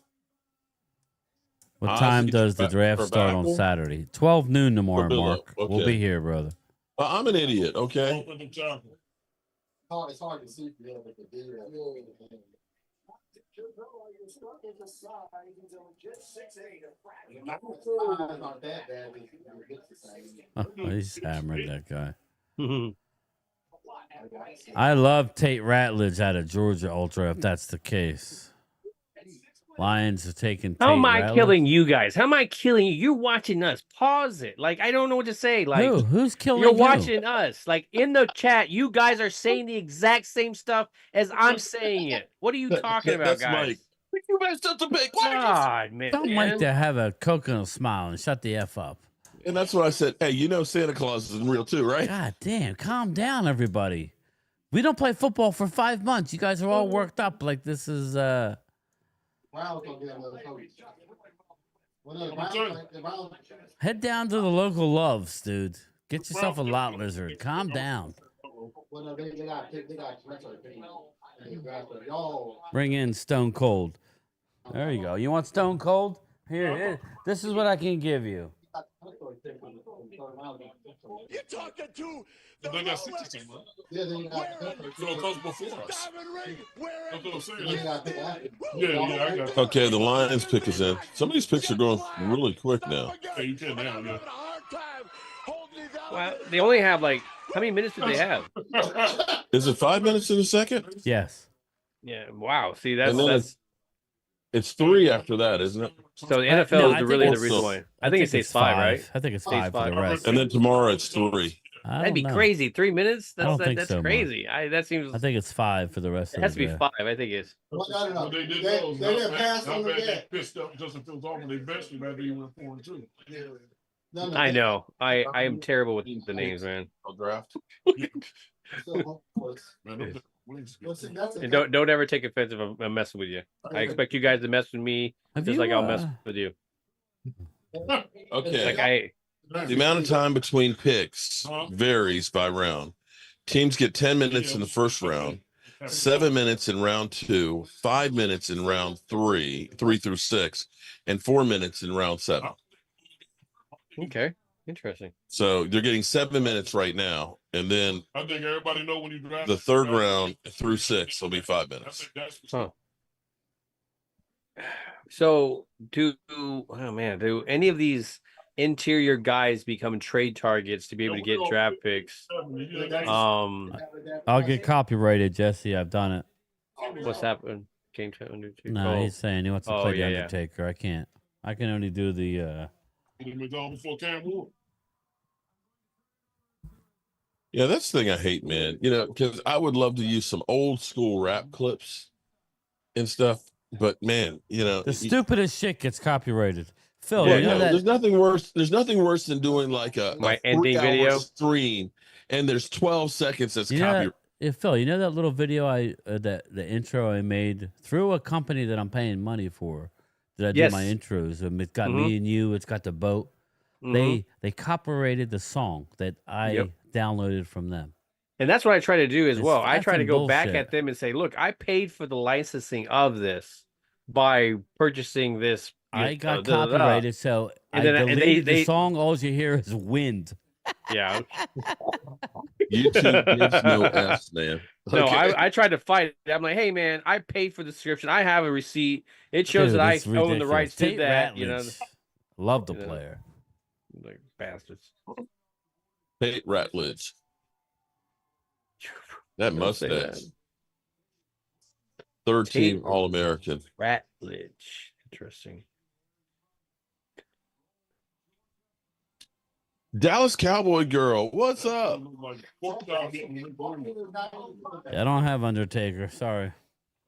What time does the draft start on Saturday? 12 noon tomorrow, Mark. Okay. We'll be here, brother. I'm an idiot, okay? It's hard to see. He's hammered, that guy. I love Tate Ratledge out of Georgia Ultra, if that's the case. Lions are taking Tate How am I Ratledge? killing you guys? How am I killing you? You're watching us. Pause it. Like, I don't know what to say. Like, who's killing You're you? watching us. Like, in the chat, you guys are saying the exact same stuff as I'm saying it. What are you talking about, that's guys? Mike. You messed up the pick. God, man. Don't like to have a coconut smile and shut the F up. And that's what I said. Hey, you know Santa Claus isn't real too, right? God damn, calm down, everybody. We don't play football for 5 months. You guys are all worked up like this is head down to the local Loves, dude. Get yourself a lot lizard. Calm down. Bring in Stone Cold. There you go. You want Stone Cold? Here. This is what I can give you. You're talking to They got 60 something. Yeah, then you got before us. That's what I'm saying. Yeah, Yeah, I got it. Okay, the Lions pick is in. Some of these picks are going really quick now. Yeah, you can now, yeah. Well, they only have like, how many minutes do they have? Is it 5 minutes in a second? Yes. Yeah, wow. See, And then that's It's 3 after that, isn't it? So the No, NFL I is really think the reason it's- why. I think it stays 5, right? I think it's Stays 5 for the 5. rest. And then tomorrow it's 3. I That'd be don't know. crazy. 3 minutes? I don't think that's so, Mark. crazy. That seems. I think it's 5 for the rest it of has the to be draft. 5. I think it's. What they did They know didn't pass how on the bad they gas. pissed up Justin Fields off when they benched him after he went 4-2. I know. I am terrible with the names, man. I'll draft. Man, And don't ever take offense if I'm messing with you. I expect you guys to mess with me Have just you, like I'll mess with you. Okay. Like The amount of time between picks varies by round. Teams get 10 minutes in the first round, 7 minutes in round 2, 5 minutes in round 3 through 6, and 4 minutes in round 7. Okay, interesting. So they're getting 7 minutes right now, and then I think everybody know when you draft the third round through 6 will be 5 minutes. Huh. So do any of these interior guys become trade targets to be able to get draft picks? I'll get copyrighted, Jesse. I've done it. What's happened? Game to Undertaker. No, he's saying he wants to play the yeah. Undertaker. I can't. I can only do the. Before Cam Ward. Yeah, that's the thing I hate, man. You know, because I would love to use some old school rap clips and stuff, but man, you know, The stupidest shit gets copyrighted. Phil, yeah, you know that there's nothing worse. There's nothing worse than doing like a ending 3-hour video stream, and there's 12 seconds that's copyrighted. Yeah, Phil, you know that little video the intro I made through a company that I'm paying money for. That I do my intros. It's got me and you. It's got the boat. They copyrighted the song that I downloaded from them. And that's what I try to do as well. I try to go back bullshit. at them and say, look, I paid for the licensing of this by purchasing this. I got copyrighted, so I deleted the song. All you hear is wind. Yeah. YouTube gives no S, man. No, I tried to fight it. I'm like, hey, man, I paid for the subscription. I have a receipt. It shows that I own the rights to that. You know, love the player. Like bastards. Tate Ratledge. That mustache. 13 All-American. Ratledge. Interesting. Dallas Cowboy girl, what's up? I don't have Undertaker. Sorry.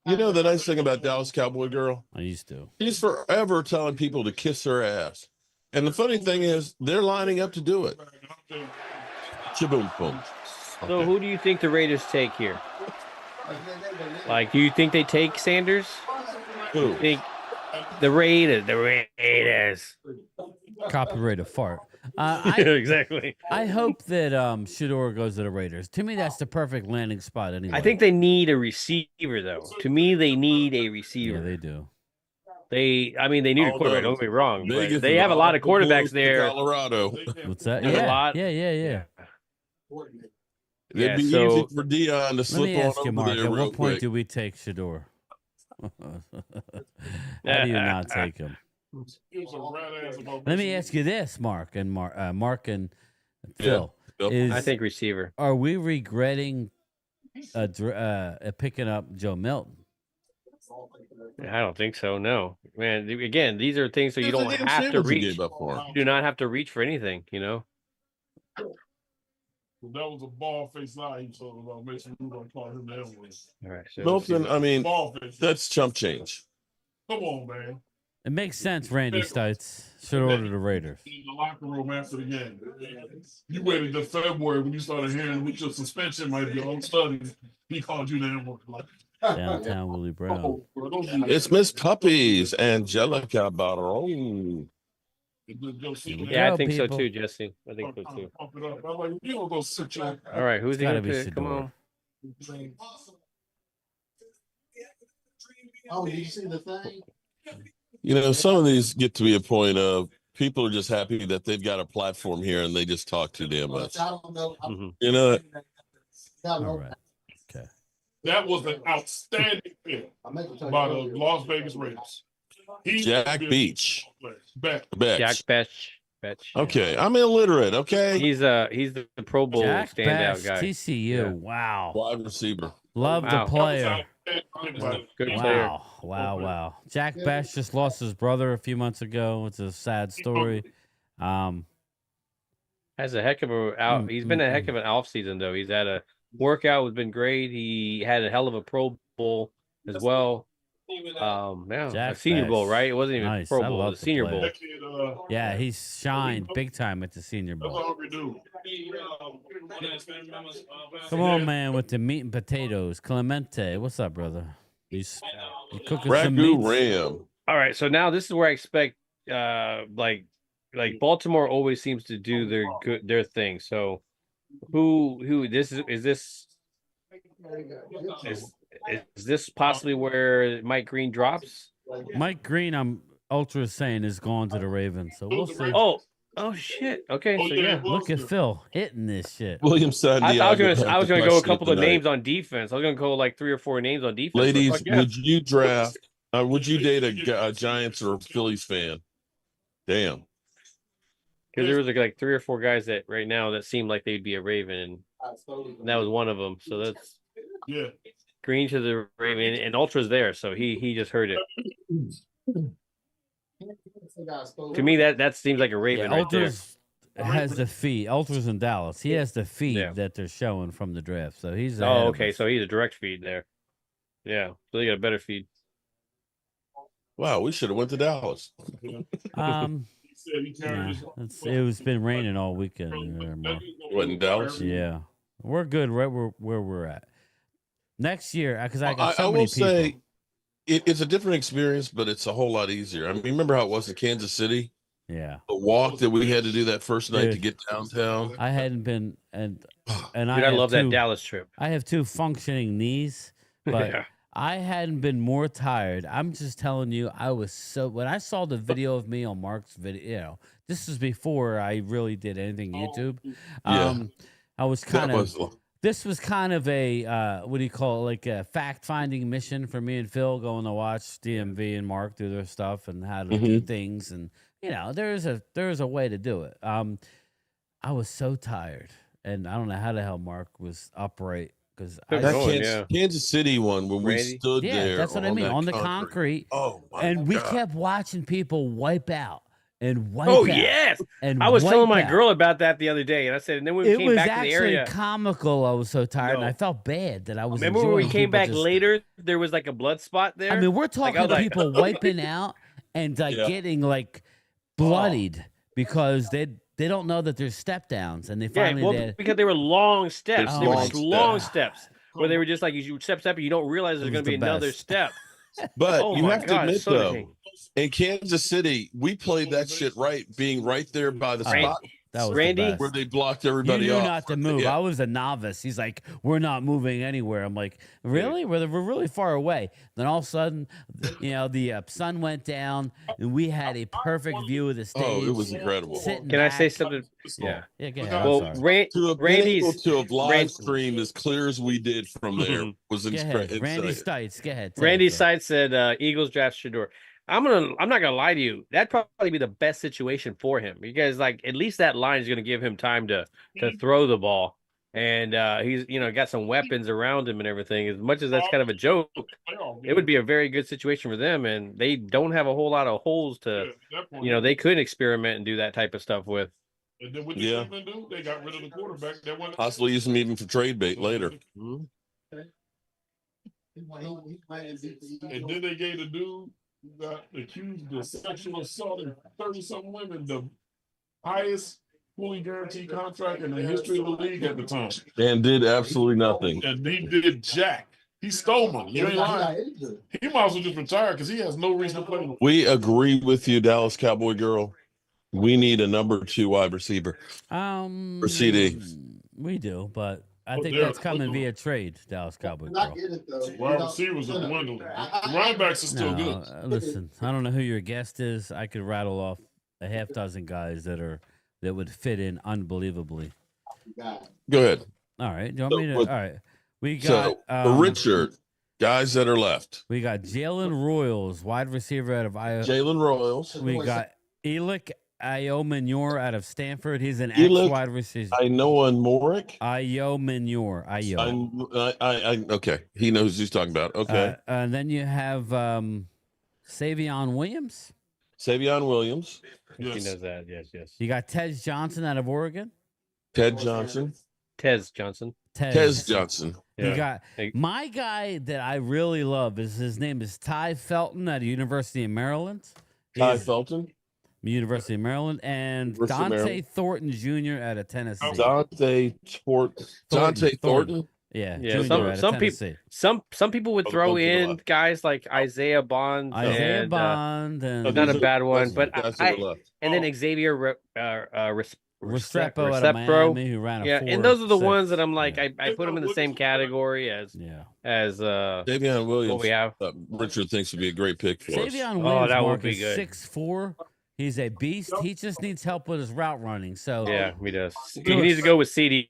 You know the nice thing about Dallas Cowboy girl? I used to. She's forever telling people to kiss her ass. And the funny thing is, they're lining up to do it. Shaboom, boom. So who do you think the Raiders take here? Like, do you think they take Sanders? Who? You think the Raiders. Copyrighted fart. Exactly. I hope that Shador goes to the Raiders. To me, that's the perfect landing spot anyway. I think they need a receiver, though. To me, they need a receiver. Yeah, they do. They need a quarterback. Don't get me wrong. But Vegas they is have a lot of all quarterbacks to there. Colorado. What's that? There's a Yeah. lot. Yeah. It'd be so- easy for Dion to Let slip me on ask you, over Mark, there at real what point quick. do we take Shador? How do you not take him? Let me ask you this, Mark and Phil. Phil. I think receiver. Are we regretting picking up Joe Milton? I don't think so. No, man. Again, these are things so you There's don't a damn have to sandwich you reach. gave up for him. You do not have to reach for anything. You know. That was a ball face lie he told about Mason Rudolph called him that way. All right. So Milton, I mean, Ball face. that's chump change. Come on, man. It makes sense. Randy Stites should order the Raiders. In the locker room after the game. You waited till February when you started hearing what your suspension might be on studies. He called you that one. Like, Downtown Willie Brown. It's Miss Puppies, Angelica Barone. Yeah, I think so too, Jesse. I think so too. All right, who's he gotta going be to? Come on. Oh, you see the thing? You know, some of these get to be a point of people are just happy that they've got a platform here and they just talk too damn much. You know, All right. Okay. That was an outstanding pick by the Las Vegas Raiders. Jack Beach. Beck. Jack Betch. Okay, I'm illiterate. Okay, He's the Pro Bowl Jack standout Bass, guy. TCU. Yeah. Wow. wide receiver. Love the Wow. player. Good player. Wow. Jack Best just lost his brother a few months ago. It's a sad story. Has a heck of a out. He's been a heck of an off season though. He's had a workout has been great. He had a hell of a Pro Bowl as well. Yeah, Jack a Senior Bowl, Best. right? It wasn't even Nice. Pro I Bowl, it love was the Senior player. Bowl. Yeah, he's shined big time at the Senior That's Bowl. all we do. Come on, man, with the meat and potatoes. Clemente, what's up, brother? You cooking some Ragu meats? Ram. All right, so now this is where I expect like Baltimore always seems to do their thing. So who this is this possibly where Mike Green drops? Mike Green, I'm ultra saying, is going to the Ravens. So we'll see. Oh shit. Okay, Oh, so yeah, yeah. it was Look at good. Phil hitting this shit. William Santiago. I was gonna go a couple of names on defense. I was gonna go like 3 or 4 names on defense. Ladies, would you draft? Would you date a Giants or a Phillies fan? Damn. Because there was like 3 or 4 guys that right now that seemed like they'd be a Raven, and that was one of them. So that's Green to the Raven, and Ultra's there, so he just heard it. To me, that seems like a Raven right there. Ultra's has the feed. Ultra's in Dallas. He has the feed that they're showing from the draft. So he's okay. So he's a direct feed there. Yeah, so they got a better feed. Wow, we should have went to Dallas. It was been raining all weekend. What, in Dallas? Yeah, we're good right where we're at. Next year, because I got so I many will people. say it's a different experience, but it's a whole lot easier. I mean, remember how it was in Kansas City? Yeah, the walk that we had to do that first night to get downtown. I hadn't been, and Dude, I love that Dallas trip. I have 2 functioning knees, but Yeah. I hadn't been more tired. I'm just telling you, I was so. When I saw the video of me on Mark's video, this is before I really did anything YouTube. I was kind of. This was kind of a what do you call it, like a fact-finding mission for me and Phil, going to watch DMV and Mark do their stuff and how to do things, and there's a way to do it. I was so tired, and I don't know how the hell Mark was upright because Kansas City one when we stood there. That's what I mean on the concrete. Oh my and we God. kept watching people wipe out. And wipe out. Yes, and I was telling my out. girl about that the other day, and I said, and then when we came back to the area, it was actually comical. I was so tired, and I felt bad that I was. Remember when we came back later? There was like a blood spot there. I mean, we're talking people wiping out and getting like bloodied because they don't know that there's step downs, and they finally because they were long steps. They were just long steps. steps where they were just like you step, and you don't realize there's going to be another step. But you have to admit though, in Kansas City, we played that shit right, being right there by the spot. That was Randy, where they blocked everybody you knew off. not to move. Yeah. I was a novice. He's like, we're not moving anywhere. I'm like, really? We're really far away. Then all of a sudden, the sun went down, and we had a perfect view of the stage. Oh, it was incredible. Can I say something? Yeah. Yeah, go ahead. Well, Randy's to have live streamed as clear as we did from there was incredible. Randy Stites, go ahead. Randy Stites said Eagles draft Shador. I'm not gonna lie to you. That'd probably be the best situation for him because at least that line is gonna give him time to throw the ball, and he's got some weapons around him and everything. As much as that's kind of a joke, it would be a very good situation for them, and they don't have a whole lot of holes to, they could experiment and do that type of stuff with. And then what did they even do? They got rid of the quarterback. Possibly use him even for trade bait later. And then they gave the dude got accused of sexual assault and 30-something women the highest fully guaranteed contract in the history of the league at the time. And did absolutely nothing. And he did jack. He stole money. You ain't lying. He might as well just retire because he has no reason to play. We agree with you, Dallas Cowboy girl. We need a number 2 wide receiver. For CD. We do, but I think that's coming via trade, Dallas Cowboy girl. Wide receivers are dwindling. The running backs are still good. Listen, I don't know who your guest is. I could rattle off a half dozen guys that would fit in unbelievably. Go ahead. All right. Do you want me to? All right. We got Richard, guys that are left. We got Jalen Royals, wide receiver out of Iowa. Jalen Royals. We got Elick Io Manure out of Stanford. He's an You X look- wide receiver. I know on Morick. Io Manure. Io. Okay. He knows who he's talking about. Okay. And then you have Savion Williams. Savion Williams, He knows that. Yes. You got Tez Johnson out of Oregon. Ted Johnson, Tez Johnson. Tez Johnson. You got Hey. my guy that I really love is his name is Ty Felton out of University of Maryland. Ty He's- Felton, University of Maryland, and University of Dante Maryland. Thornton Jr. out of Tennessee. Dante Thornton. Yeah, Yeah, Jr. out of some people Tennessee. some people would Oh, throw don't give it in up. guys like Isaiah Bond. Isaiah and, Bond and not a bad one, That's- but that's I- what we left. and then Xavier Restrepo out of Miami who ran a Yeah, 4, and those are the 6. ones that I'm like, Yeah. I put them in the same category as Savion Williams. what we have. Richard thinks would be a great pick for us. Savion Williams that would Mark be is good. 6'4". He's a beast. He just needs help with his route running. So Yeah, he does. He needs to go with CD.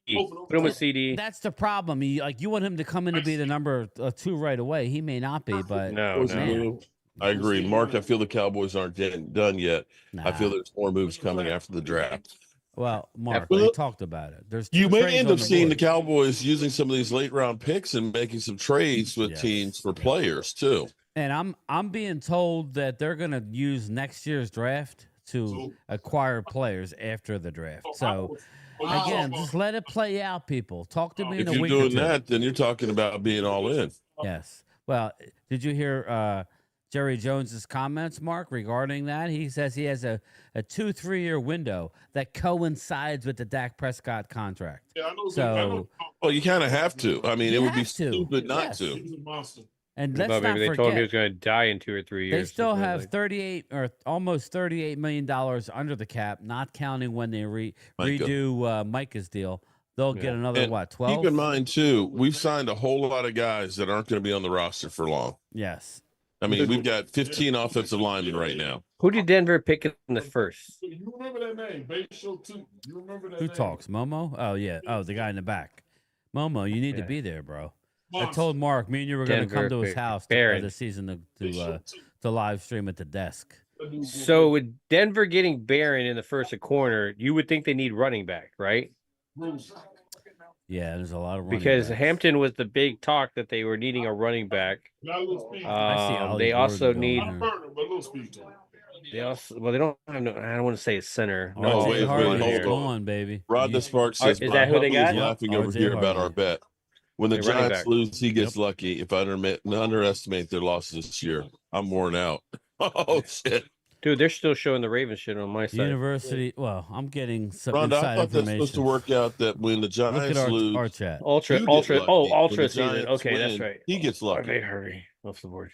Put him with CD. that's the problem. You want him to come in to be the number 2 right away. He may not be, but No. I agree, Mark. I feel the Cowboys aren't done yet. nah. I feel there's more moves coming after the draft. Well, Mark, Well, we talked about it. There's You 2 may trades end on up seeing the board. Cowboys using some of these late round picks and making some trades with Yes. teams for players too. And I'm being told that they're going to use next year's draft to acquire players after the draft. So again, just let it play out, people. Talk to me in If a you're week or doing 2. that, then you're talking about being all in. Yes. Well, did you hear Jerry Jones's comments, Mark, regarding that? He says he has a 2-3 year window that coincides with the Dak Prescott contract. Yeah, I know. So, Well, you kind of have to. I mean, You it would be have to. stupid not Yes. to. He's a monster. and Well, let's not maybe they told him he forget, was going to die in 2 or 3 years. they still something have like- 38 or almost $38 million under the cap, not counting when they Micah. redo Micah's deal. They'll get another, And what, 12? Keep in mind too, we've signed a whole lot of guys that aren't going to be on the roster for long. Yes. I mean, we've got 15 offensive linemen right now. Who did Denver pick in the first? You remember that name? Base Show 2. You remember that Who name? talks? Momo? Oh, yeah. Oh, the guy in the back. Momo, you need to Yeah. be there, bro. I Monster. told Mark, me and you were going to come Denver to his picked house Barron. this season Base Show to 2. live stream at the desk. So with Denver getting Barron in the first corner, you would think they need running back, right? Bruce. Yeah, there's a lot of running Because backs. Hampton was the big talk that they were needing a running back. Got a little speed. I see Ollie They Gordon also going need. there. Not burner, but a little speed to him. They also they don't have no. I don't want to say it's center. RJ No, wait, Harvey's hold on. gone, baby. Rod the Spark says, Is that who they got? He's laughing over RJ here about Harvey. our bet. When the The running Giants back. lose, he gets lucky. If I underestimate their losses this year, I'm worn out. Oh, shit. dude, they're still showing the Ravens shit on my side. University. Well, I'm getting some Rhonda, I inside thought that's supposed to information. work out that when the Look Giants at lose, our chat. Ultra, you get ultra. lucky. Oh, When ultra the season. Giants Okay, that's win, right. He gets lucky. Okay, hurry off the board.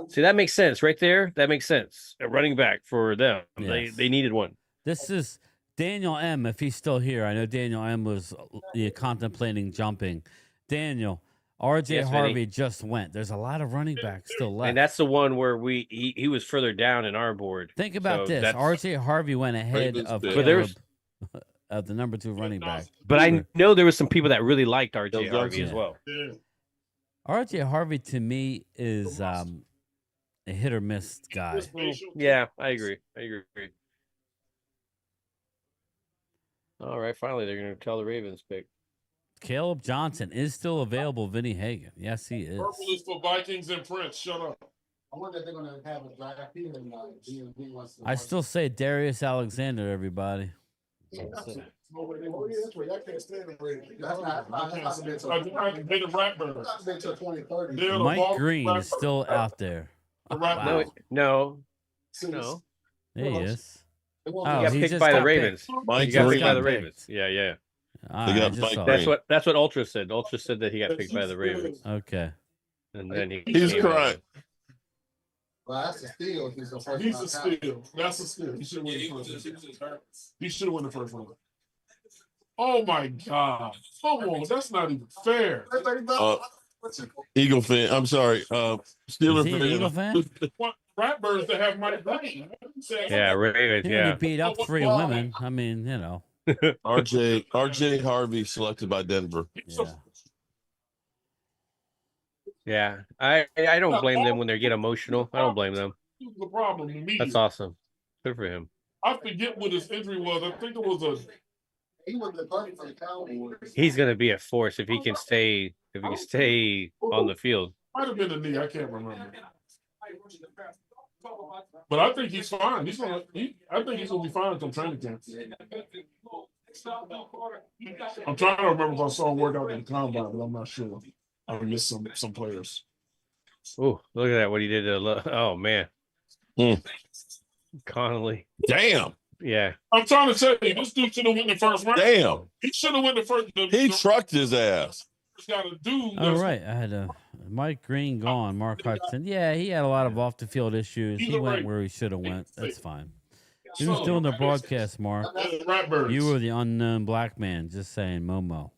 See, that makes sense right there. That makes sense. A running back for them. Yes. They needed one. This is Daniel M. If he's still here, I know Daniel M. was contemplating jumping. Daniel, RJ Yes, Harvey Vinny. just went. There's a lot of running backs still left. And that's the one where he was further down in our board. Think about So this. that's- RJ Harvey went ahead Ravens of pick. But Caleb, there's- of the number 2 running back. But I know there was some people that really liked RJ Johnson. Harvey as well. Yeah. RJ Harvey to me is a hit or miss guy. Yeah, I agree. All right, finally they're going to tell the Ravens pick. Caleb Johnson is still available. Vinny Hagan. Yes, he is. Purple is for Vikings and Prince. Shut up. I wonder if they're going to have a draft here and DMV wants to. I still say Darius Alexander, everybody. Oh, yeah, that's right. I can't stand the Raiders. That's not. I That's not been till. can hit the rat burner. That's been till 2030. They're the Mike ball- Green rat is still burner. out there. The rat Wow. burner. No. Since- There he is. It won't Oh, He be- got he picked just by the got Ravens. Mike He got Green. picked by the Got Ravens. Yeah. All They right, I got just Mike saw Green. it. That's what Ultra said. Ultra said that he got picked by the Ravens. Okay. And then he He's came crying. out. Well, that's a steal. If he's the first He's round a talent. steal. That's a steal. He should win the first one. He should have won the first one. Oh my God. Come on. That's not even fair. Eagle fan. I'm sorry. Steeler Is he an fan. Eagle fan? What Ratbirds that have Mike Green? Yeah, Ravens. He Yeah. only beat up 3 women. I mean, you know. RJ Harvey selected by Denver. Yeah. Yeah. I don't blame them when they get emotional. I don't blame them. The problem. The media. That's awesome. Good for him. I forget what his injury was. I think it was a. He was the buddy for the Cowboys. He's gonna be a force if he can stay on the field. Might have been a knee. I can't remember. But I think he's fine. I think he's gonna be fine until training camp. I'm trying to remember if I saw him work out in the combine, but I'm not sure. I missed some players. Oh, look at that! What he did to oh man, Connolly. Damn. Yeah. I'm trying to tell you, this dude should have went the first round. Damn. He should have went the first. He trucked his ass. Got a dude. All right, I had Mike Green gone. Mark Hudson. Yeah, he had a lot of off the field issues. He went where he should have went. That's fine. He was doing the broadcast, Mark. You were the unknown black man. Just saying, Momo.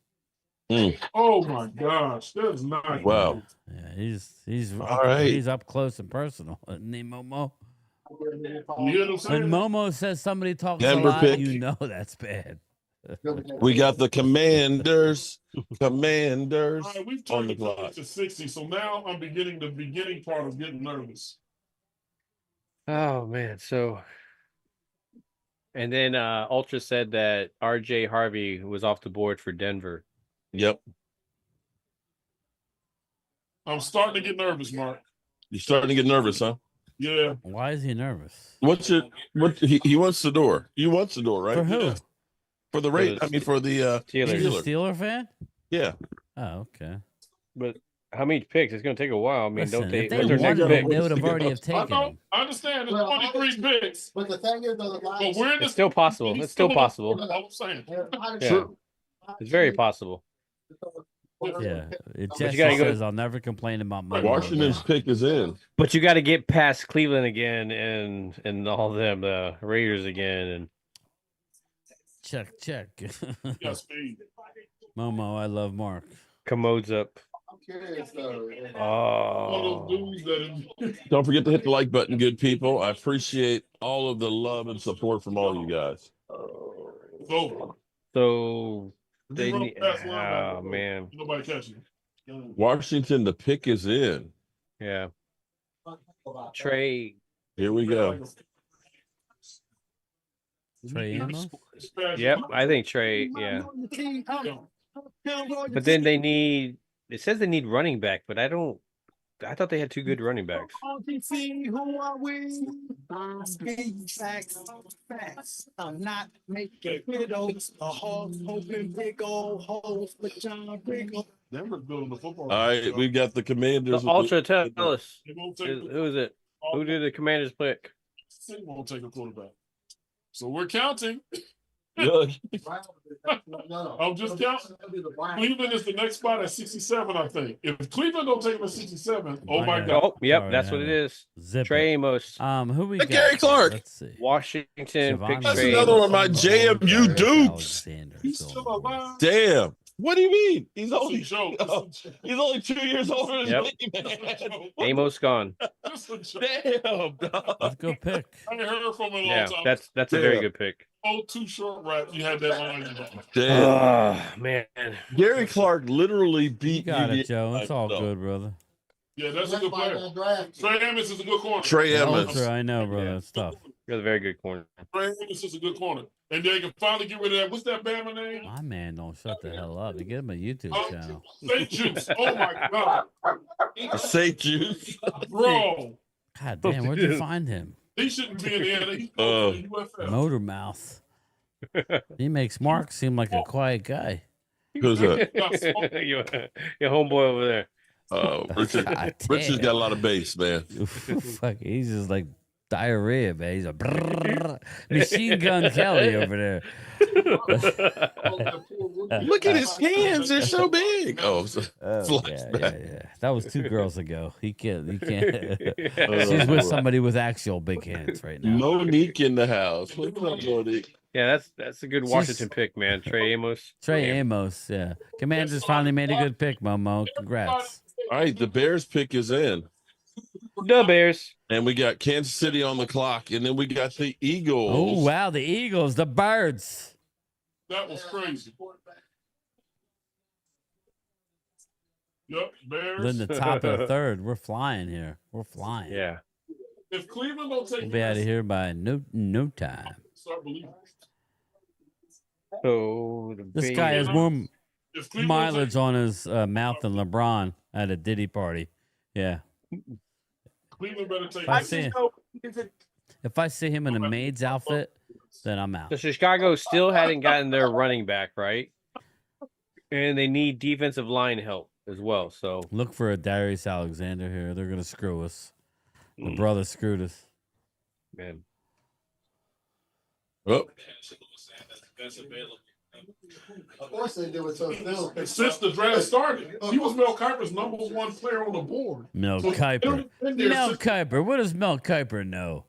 Oh my gosh, that's not wow. Yeah, he's all right. He's up close and personal, isn't he, Momo? When Momo says somebody talks Denver a lot, pick. you know that's bad. We got the Commanders. All right, we've on turned the the clock. clock to 60, so now I'm beginning the beginning part of getting nervous. Oh man, so and then Ultra said that RJ Harvey was off the board for Denver. Yep. I'm starting to get nervous, Mark. You're starting to get nervous, huh? Yeah. Why is he nervous? What he wants the door. He wants the door, right? For who? Yeah. For the rate. I mean, for the He's a Steelers. Steeler fan? Yeah. Oh, okay. But how many picks? It's going to take a while. I mean, Listen, don't they? if they What's their next wanted pick? him, they would have already have I taken know. him. I understand. It's 23 picks. But the thing is, though, But we're in the It's still possible. It's still possible. I'm saying. Yeah. It's very possible. Yeah, it you just gotta go- says I'll never complain about money. Washington's pick is in. But you got to get past Cleveland again and all them Raiders again and Check. Yeah, speed. Momo, I love Mark. commodes up. I'm curious, though. One Oh, of those dudes that Don't forget to hit the like button, good people. I appreciate all of the love and support from all you guys. it's over. so they He need. runs past linebacker, Oh bro. man, Nobody catching. Washington, the pick is in. yeah. Trey, Here we go. Trey Amos? yep, I think Trey, yeah. But then they need. It says they need running back, but I thought they had two good running backs. I'm not making widows, a hog hoping big old holes for John Ringo. Denver's building the football. All right, we got the The Commanders. Ultra, tell us They won't take who is it? Who did the Commanders pick? They won't take a quarterback. So we're counting. Good. I'm just counting. Cleveland is the next spot at 67, I think. If Cleveland don't take him at 67, oh my Yeah. God. Oh, yep, Sorry, that's I what it had is. Zip Trey it. Amos, Who we Hey, got? Gary Clark. Let's see. Washington picked Giovanni That's Trey another Amos. one of my JMU Dukes. Alexander, He's still so- alive. Damn. What do you mean? He's It's a only joke. oh, he's only 2 years older than Yep. me, man. Amos gone. It's a joke. Damn, dog. Let's go pick. I ain't heard from him in a long Yeah, time. that's a very Yeah. good pick. Oh, too short rap. You had that line. in there. Damn. Oh man, Gary Clark literally You beat got me. it, Joe. It's all good, brother. Yeah, that's a good player. Trey Amos is a good corner. Trey Amos. Ultra, I know, brother. Yeah. It's tough. you're a very good corner. Trey Amos is a good corner. And they can finally get rid of that. What's that Bama name? My man don't shut the hell up. You get him a YouTube Oh, channel. St. Juice. Oh my God. Say juice. Bro. God damn, where'd you find him? He shouldn't be in the end. He's in the UFL. Motor mouth. He makes Mark seem like a quiet guy. Who's that? your homeboy over there. Richard. God Richard's damn. got a lot of bass, man. Fuck, he's just like diarrhea, man. He's a brrrr, Machine Gun Kelly over there. Look at his hands; they're so big. Oh, Oh, yeah. That was 2 girls ago. He can't. She's with somebody with actual big hands right now. Monique in the house. What's up, Monique? Yeah, that's a good Washington pick, man. Trey Amos. Trey Amos, yeah. Commanders finally made a good pick, Momo. Congrats. All right, the Bears pick is in, The Bears. and we got Kansas City on the clock, and then we got the Eagles. Oh, wow. The Eagles, the Birds. That was crazy. Yep, We're in Bears. the top of the third. We're flying here. We're flying. Yeah. If Cleveland don't take We'll be out of here by no time. start believing. So This guy has more If Cleveland mileage takes- on his mouth than LeBron at a Diddy party. Yeah. Cleveland better take. If I see him in a maid's outfit, then I'm out. So Chicago still hadn't gotten their running back, right? And they need defensive line help as well. So Look for a Darius Alexander here. They're gonna screw us. The brother screwed us. man, Oh, Of course they do it so Phil. Since the draft started, he was Mel Kiper's #1 player on the board. Mel So Kiper. been there Mel since- Kiper. What does Mel Kiper know?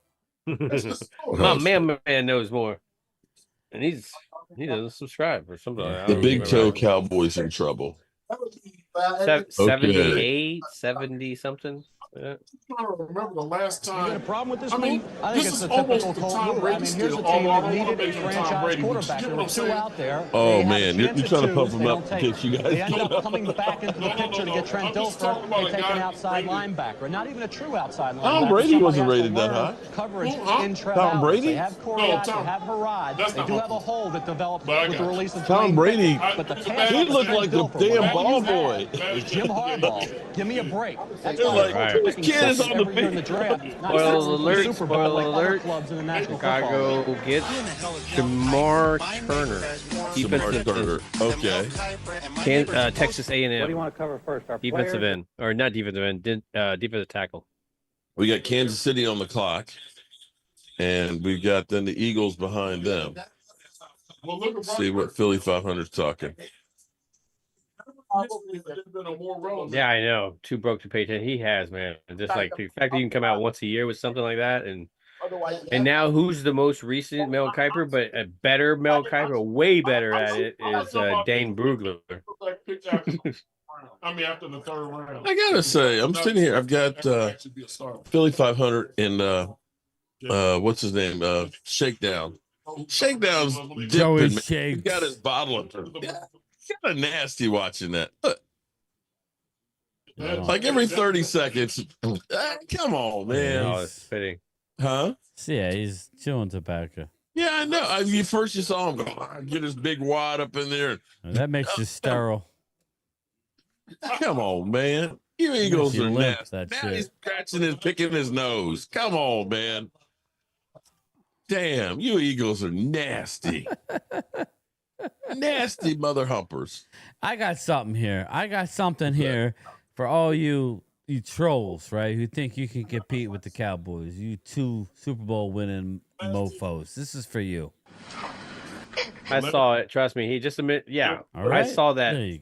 my man knows more, and he doesn't subscribe or something. I the don't Big Toe remember. Cowboys in trouble. 78, 70 something. Yeah. I'm trying to remember the last time. You got a problem with this I mean, move? I think this it's is a typical almost the Colt Tom move. Brady I mean, here's still. a team Although I that don't want needed to a make him Tom franchise Brady. But you quarterback. get There what were I'm two saying? out there. Oh, They had a man, you're chance at trying to two. pump him They up don't in take case you it. guys They ended don't up coming back into the picture to get Trent I'm just Dilfer. talking about They a take guy an outside rated- linebacker, not even a true outside linebacker. Tom Brady Somebody wasn't has to rated that learn high. Coverage Huh? in Trev Tom Allen. Brady? They have Coriolis, Tom- they have Harrod. That's They not do my have a fault. hole that developed But I with the got release of Tom Dwayne Brady, Bacon. But the he pass he to looked Trent like the Dilfer, damn whatever ball you boy. have, is Jim Harbaugh. Give me a break. That's They're why like, they're Right. picking kid is six on the every year in the field. draft. Not Spoiler six in the alert, Super Bowl spoiler like other alert. clubs in the National Football League. Chicago gets Jamar Turner, Jamar defensive Turner. Okay. Texas A&M. What do you want to cover first? Our Defensive players? end, or not defensive end, defensive tackle. We got Kansas City on the clock, and we've got then the Eagles behind them. Well, look at See what Philly 500's talking. Yeah, I know. Too broke to pay attention. He has, man. Just like the fact that you can come out once a year with something like that, and now who's the most recent Mel Kiper, but a better Mel Kiper, way better at it, is Dane Brugler. I mean, after the third round. I gotta say, I'm sitting here. I've got Philly 500 and what's his name? Shakedown. Shakedown's Joey dipping. Man. Shakes. He got his bottle up there. Yeah, kind of nasty watching that. Look, like every 30 seconds. Come on, man. Oh, it's fitting. Huh? Yeah, he's chewing tobacco. Yeah, I know. You first you saw him go, get his big wad up in there. That makes you sterile. Come on, man. You Eagles you are limp, nasty. that Now shit. he's picking his nose. Come on, man. Damn, you Eagles are nasty. Nasty mother humpers. I got something here. For all you trolls, right, who think you can compete with the Cowboys. You two Super Bowl winning mofos. This is for you. I saw it. Trust me. He just admit. Yeah, All right. I saw There you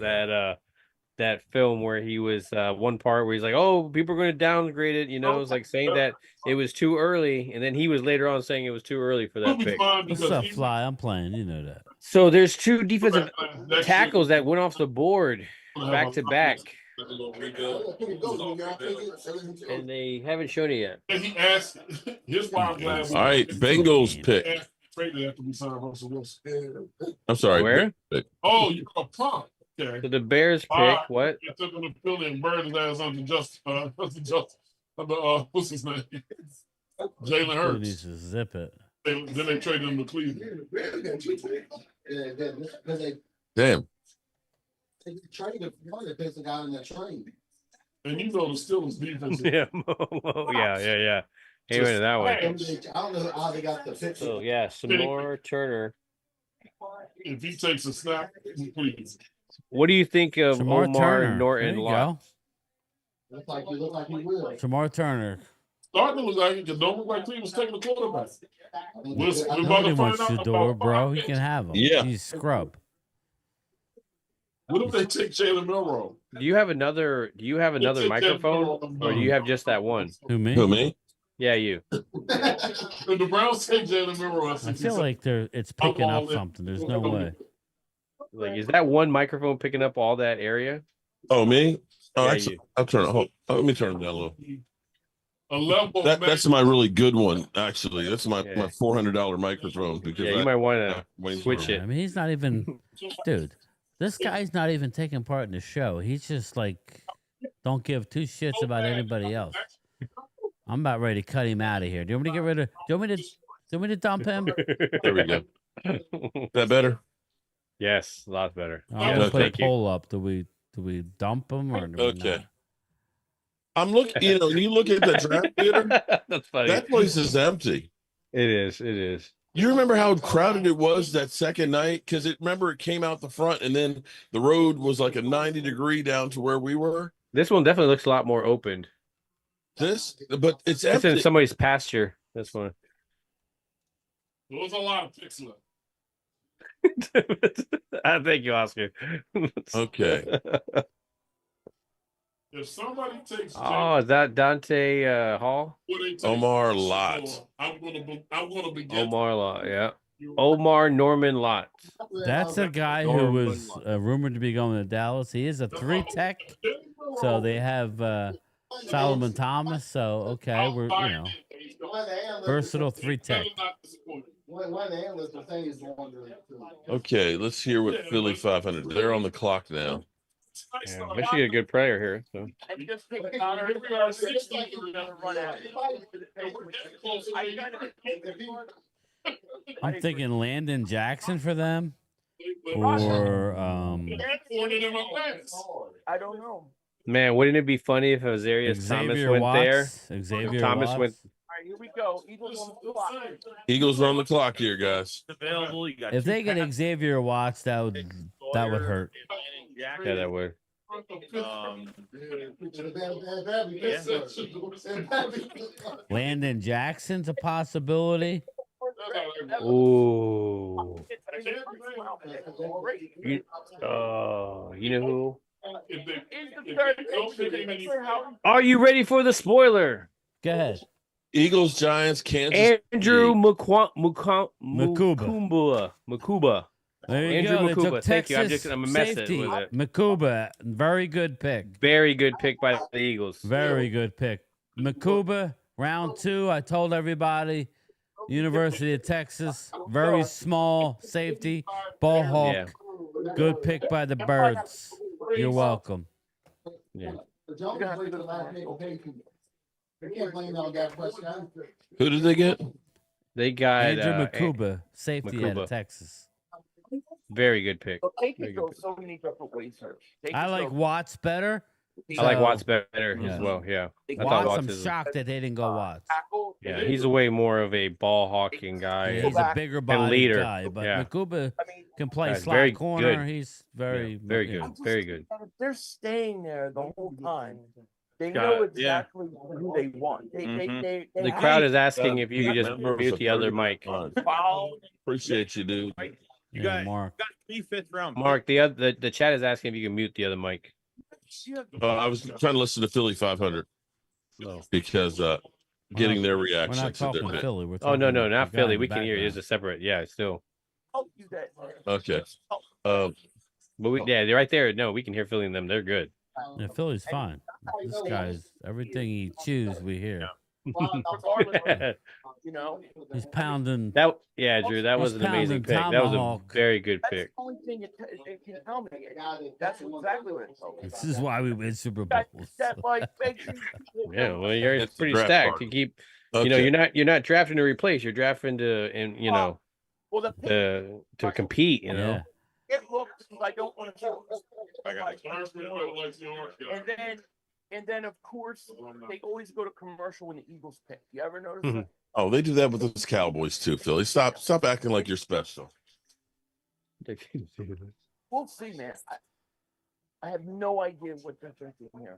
that film where he was one part where he's like, "Oh, people are going to downgrade it." You know, it's like saying that it was too early, and then he was later on saying it was too early for that pick. What's up, Fly? I'm playing. You know that. So there's two defensive tackles that went off the board back to back, and they haven't shown it yet. And he asked his wild last. All right, Bengals pick. Traded after we signed Russell Wilson. I'm sorry. Where? Pick. Oh, you a pump. Okay. So the Bears pick what? They took him to Philly and burned his ass under what's his name? Jalen Who needs Hurts. to zip it? Then they traded him to Cleveland. Damn. They traded one that basically got in that trade. And you know the Steelers defense. yeah. He went that way. I don't know how they got the pick. So yeah, some more Turner. If he takes a snap, please. What do you think of Jamar Omar Turner. Norton There you Lott? go. Look like he will. Jamar Turner. Starting to look like it, don't look like Cleveland's taking the quarterback. Nobody wants Shador, bro. He can have him. Yeah. He's scrub. What if they take Jalen Milroe? Do you have another microphone, or do you have just that one? Who, me? Who, me? Yeah, you. If the Browns take Jalen Milroe, I feel like it's picking up something. There's no way. Like, is that one microphone picking up all that area? Oh, me? Oh, Yeah, actually, you. I'll turn it. Let me turn it down a little. a level. That's my really good one, actually. That's my Yeah. $400 microphone. Because Yeah, you might want to switch I it. mean, he's not even, dude. This guy's not even taking part in the show. He's just like, don't give two shits about anybody else. I'm about ready to cut him out of here. Do you want me to get rid of? Do you want me to Do we need to dump him? There we go. That better? Yes, a lot better. I'm gonna put a poll up. Do we dump him or do we Okay. not? I'm looking. You know, when you look at the draft theater, that's funny. that place is empty. It is. It is. You remember how crowded it was that second night? Because remember it came out the front, and then the road was like a 90-degree down to where we were. This one definitely looks a lot more opened. But it's It's empty. in somebody's pasture. This one. There was a lot of picks left. Thank you, Oscar. Okay. If somebody takes Oh, is that Dante Hall? Omar Lott. I'm gonna begin. Omar Lott, yeah. Omar Norman Lott. That's a guy who was rumored to be going to Dallas. He is a 3 tech, so they have Solomon Thomas. So okay, we're versatile 3 tech. Okay, let's hear what Philly 500. They're on the clock now. Yeah, we should get a good player here. So. I'm thinking Landon Jackson for them, or I don't know. Man, wouldn't it be funny if Azarius Thomas went there? Xavier Thomas Watts. went. All right, here we go. Eagles on the clock. Eagles are on the clock here, guys. Available. You got If they get Xavier Watts, that would hurt. Yeah, that would. Landon Jackson's a possibility. Ooh. You know who? Are you ready for the spoiler? Go ahead. Eagles, Giants, Kansas. Andrew Makuba. Makuba. There you Andrew go. They Makuba. took Thank Texas you. I'm a mess safety. with it. Makuba, very good pick. Very good pick by the Eagles. Very good pick. Makuba, round 2. I told everybody. University of Texas, very small safety, ball hawk. Yeah. Good pick by the Birds. You're welcome. Yeah. Who did they get? They got Andrew Makuba, safety out of Texas. Very good pick. They can go so many different ways here. I like Watts better. I like Watts better as well. Yeah. I thought Watts, I'm is shocked that they didn't go Watts. Yeah, he's a way more of a ball hawking guy. Yeah, he's a bigger body leader. guy, but Yeah. Makuba can play Guy's slot very corner. good. He's very, very good. Very good. They're staying there the whole time. They know exactly who they want. They The crowd is asking if you could just mute the other mic. Appreciate you, dude. You got Mark. 3 5th-round. Mark, the chat is asking if you can mute the other mic. I was trying to listen to Philly 500 because getting their We're reaction. not talking Philly. We're Oh, talking no, the not guy Philly. in We the can hear you. background. It's a separate. Yeah, still. Okay. But they're right there. No, we can hear Philly and them. They're good. Yeah, Philly's fine. This guy's everything he chews, we hear. You know, He's pounding. That Drew, that was an amazing pick. That was a Tomahawk. very good that's pick. the only thing it can tell me. That's exactly what it tells me. This is why we win Super Bowls. That like makes you, Yeah, well, you're That's the pretty draft stacked. part. You keep, Okay. you're not drafting to replace. You're drafting to, well, the pick, to compete. You know. Yeah. it looks. I don't want to. And then of course they always go to commercial when the Eagles pick. You ever notice that? Oh, they do that with those Cowboys too, Philly. Stop acting like you're special. We'll see, man. I have no idea what they're thinking here.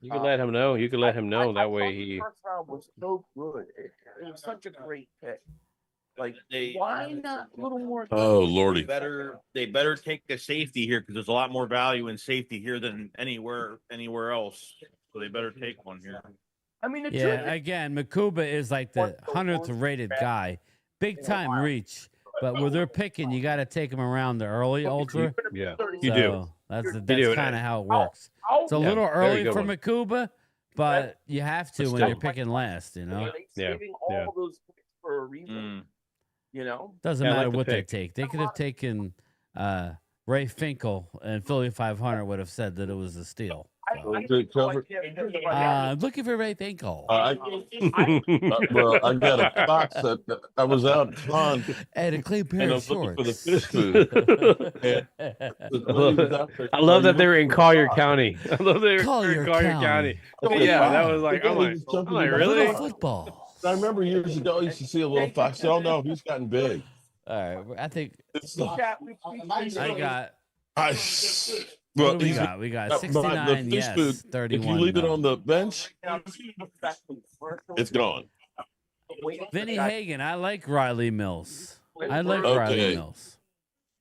You can let him know. You can let him know. That way The he. first round was so good. It was such a great pick. Like, They- why not a little more? Oh, Lordy. They better take the safety here because there's a lot more value in safety here than anywhere else. So they better take one here. I mean, the truth Yeah, is, again, Makuba is like the 100th rated guy. Big time reach. But where they're picking, you got to take them around the early ultra. Yeah. You do. So That's do. kind of how it works. It's a Yeah, little very early good for one. Makuba, but you have to But when still. you're picking last, you know? Yeah, saving all yeah. those picks for a reason. You know, Doesn't Yeah, I like matter the what they pick. take. They could have taken Ray Finkel and Philly 500 would have said that it was a steal. So. Good cover. I'm looking for Ray Finkel. Well, I got a box that I was out in pond And a clean pair and I of was looking for the shorts. fish food. And I love that they were in Collier County. I love they were in Collier Collier County. Yeah, that was like, I'm like, really? Little football. I remember years ago I used to see a little fox. Oh no, he's gotten big. All right, I think I got. Well, What do we got the 69 fish yes, food, 31 if you leave it no. on the bench, it's gone. Vinny Hagen, I like Riley Mills. I like Okay. Riley Mills.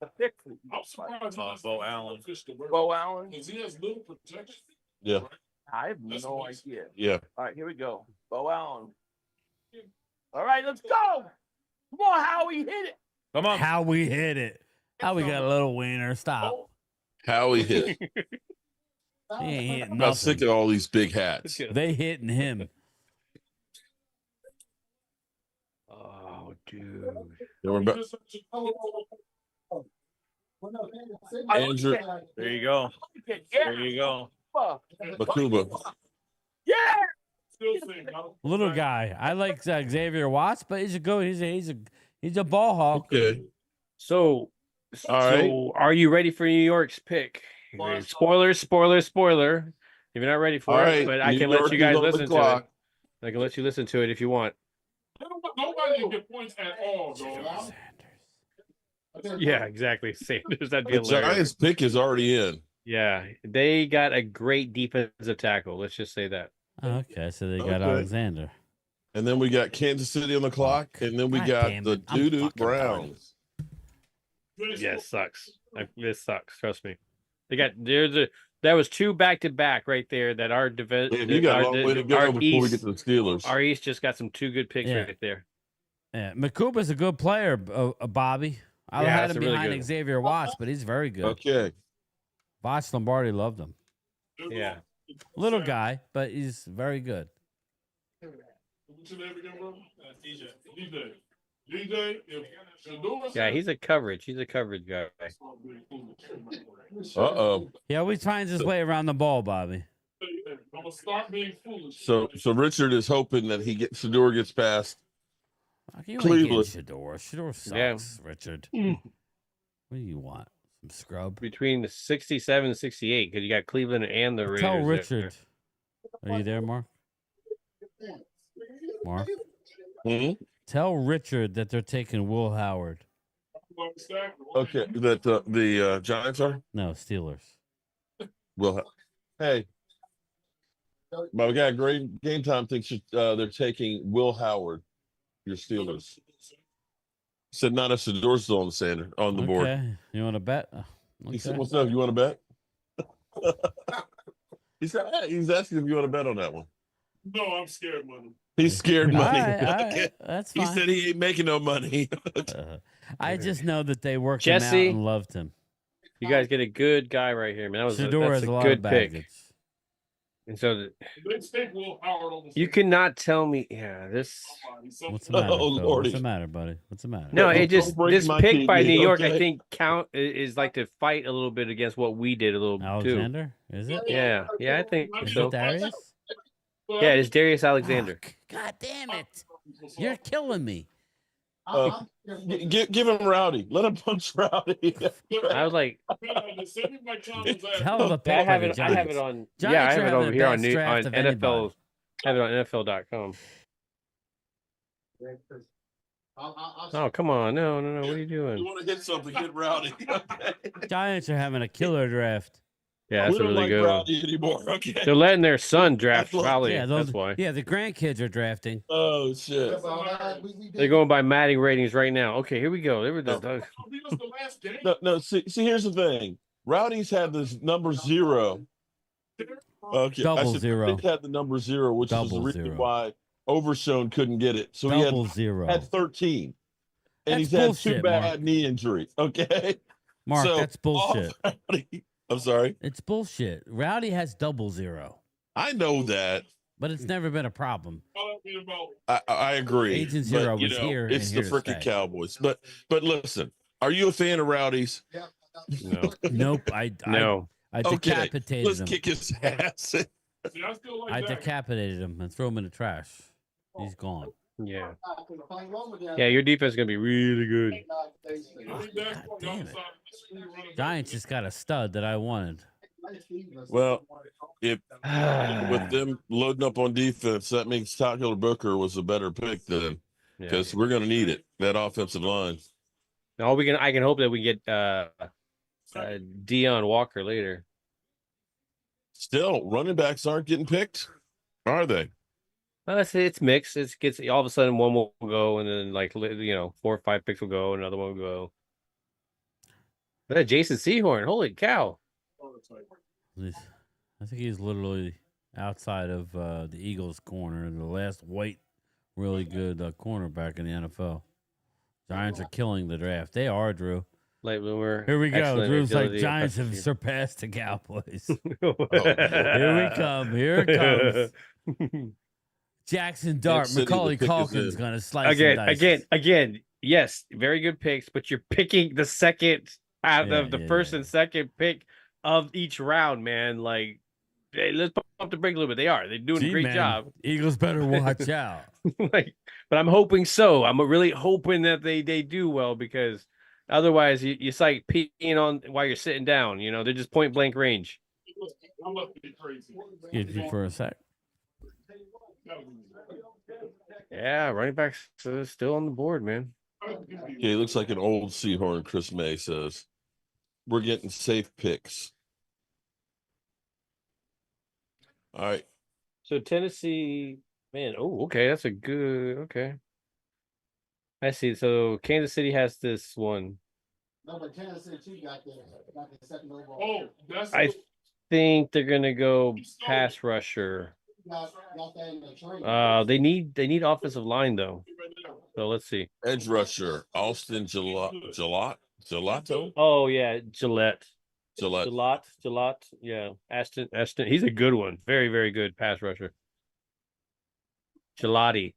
I'm surprised. Bo Allen. Bo Allen. Because he has little protection. Yeah, I have no idea. yeah. All right, here we go. Bo Allen. All right, let's go. Come on, Howie, hit it. Come on. How we hit it. How we got a little wiener. Stop. Howie hit. He ain't hitting I'm sick nothing. of all these big hats. They hitting him. Oh, dude. Yeah, we're back. Andrew, There you go. There you go. Makuba. Yeah. Little guy. I like Xavier Watts, but he's a good. He's a ball hawk. Okay. So, All right. are you ready for New York's pick? Spoiler. If you're not ready for All it, right. but I New can York let you is guys on the listen to it. clock. I can let you listen to it if you want. Nobody can get points at all, though. Yeah, exactly. Sanders, that'd be The hilarious. Giants pick is already in. Yeah, they got a great defensive tackle. Let's just say that. Okay, so they got Okay. Alexander. And then we got Kansas City on the clock. And then we God got damn the it. I'm doo-doo fucking done. Browns. Yeah, it sucks. This sucks. Trust me. That was two back to back right there. That our Man, you got a long way to go before we get to the Steelers. Our East just got some two good picks Yeah. right there. Yeah, Makuba's a good player, Bobby. I Yeah, had that's him a really behind good- Xavier Watts, but he's very good. Okay. Voch Lombardi loved him. Yeah. Little guy, but he's very good. What's your name again, bro? DJ. DJ, if Shador Yeah, he's a coverage guy. Uh-oh. He always finds his way around the ball, Bobby. I'm gonna start being foolish. So Richard is hoping that Shador gets past. You ain't Cleveland. getting Shador. Shador sucks, Yeah. Richard. What do you want? Some scrub? Between the 67 and 68, because you got Cleveland and the Raiders. Tell there. Richard. Are you there, Mark? Mark? Hmm? Tell Richard that they're taking Will Howard. Okay, that the Giants are? No, Steelers. Hey. My guy, great game time thinks they're taking Will Howard, your Steelers. Said not if Shador's still on the board. Okay. You want to bet? He said, Okay. "What's up? You want to bet?" He's asking if you want to bet on that one. No, I'm scared, money. He's scared money. All right, Okay. that's He fine. said he ain't making no money. I just know that they worked him out Jesse? and loved him. You guys get a good guy right here, man. Shador That's has a a lot good of pick. baggage. And so Let's take Will Howard over. you cannot tell me, yeah, this. What's the matter? Oh, Phil? Lordy. What's the matter, buddy? What's the matter? No, Don't it just break this my pick by TV, New York, I okay? think is like to fight a little bit against what we did a little too. Alexander? Is it? Yeah, I think Is so. it Darius? Yeah, it's Darius Alexander. Fuck. God damn it. You're killing me. Give him Rowdy. Let him punch Rowdy. I was like, Hell of a pick I have by the it. I have Giants. it on. Giants Yeah, I are have it having over the here on best draft of anybody. NFL. I have it on NFL.com. Oh, come on. No. What are you You doing? want to hit something, hit Rowdy. Okay. Giants are having a killer draft. Yeah, that's We a don't really like good one. Rowdy anymore. Okay. They're letting their son draft That's probably. Yeah, That's why. Yeah, the grandkids are drafting. Oh shit. They're going by Madden ratings right now. Okay, here we go. No. See, here's the thing. Rowdy's had this number 0. Okay, Double zero. He had the number 0, which is the Double reason zero. why Overshone couldn't get it. So Double he zero. had 13, and That's he's had bullshit, 2 bad Mark. knee injuries. Okay, Mark, So, that's bullshit. Rowdy, I'm sorry. It's bullshit. Rowdy has double zero, I know that. but it's never been a problem. I agree. Agent Zero but, you was know, here It's and the here to freaking stay. Cowboys. But listen, are you a fan of Rowdy's? No. Nope. No. I Okay, decapitated let's him. kick his ass. See, I still like I Dak. decapitated him and threw him in the trash. He's gone. Yeah. Yeah, your defense is gonna be really good. Oh, God damn it. Giants just got a stud that I wanted. Well, if with them loading up on defense, that means Tyler Booker was a better pick then, because we're going to need it. That offensive line. All I can hope that we get Deion Walker later. Still, running backs aren't getting picked, are they? Well, it's mixed. It gets all of a sudden one will go, and then 4 or 5 picks will go, another one will go. That Jason Sehorn, holy cow! I think he's literally outside of the Eagles' corner, the last white, really good cornerback in the NFL. Giants are killing the draft. They are, Drew. Late bloomer. Here we go. Excellent Drew's like, agility, Giants have effective- surpassed the Cowboys. Oh, Here we come. Here it comes. Jackson Dart, City, the Macaulay pick is Culkin's in. going to slice and dice. again. Yes, very good picks, but you're picking the second out of the first and second pick of each round, man. Like, hey, let's pump the brake a little bit. They're doing a great job. Eagles better watch out. But I'm hoping so. I'm really hoping that they do well, because otherwise it's like peeing on while you're sitting down. You know, they're just point blank range. I must be crazy. Excuse me for a sec. Yeah, running backs still on the board, man. Yeah, he looks like an old Seahorn, Chris May says. We're getting safe picks. All right. So Tennessee, man. Oh, okay. That's a good. Okay. I see. So Kansas City has this one. No, but Kansas City got the second overall. Oh, that's I think they're gonna go pass rusher. They need offensive line though. So let's see. Edge rusher, Austin Gelato. Oh yeah, Gillette. Gillette. Yeah, Ashton. He's a good one. Very, very good pass rusher. Gelati.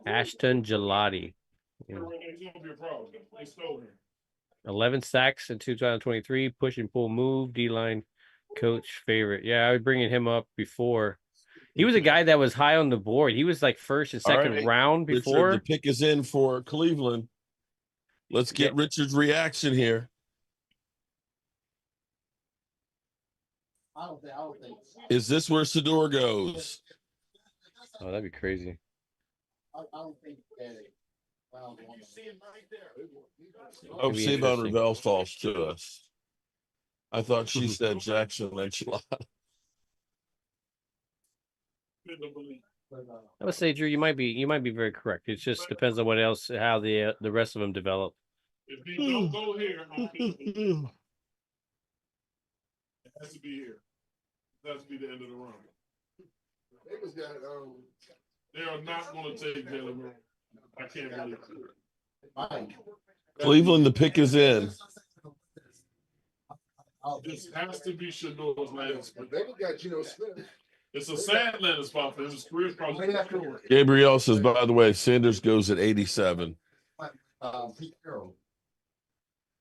Ashton Gelati. It's gonna be a problem. They stole him. 11 sacks in 2023. Push and pull move. D-line coach favorite. Yeah, I was bringing him up before. He was a guy that was high on the board. He was like first and second round before. Richard, the pick is in for Cleveland. Let's get Richard's reaction here. I don't think. Is this where Sador goes? Oh, that'd be crazy. I don't think that. Hope Savon Revell falls to us. I thought she said Jackson Enchilada. I would say, Drew, you might be very correct. It just depends on how the rest of them develop. If he don't go here, it has to be here. It has to be the end of the round. They are not going to take Jalen Brown. I can't believe it. Cleveland, the pick is in. This has to be Shador's last. They got Geno Smith. It's a sad landing spot for him. His career's probably short. Gabriel says, by the way, Sanders goes at 87. Pete Carroll.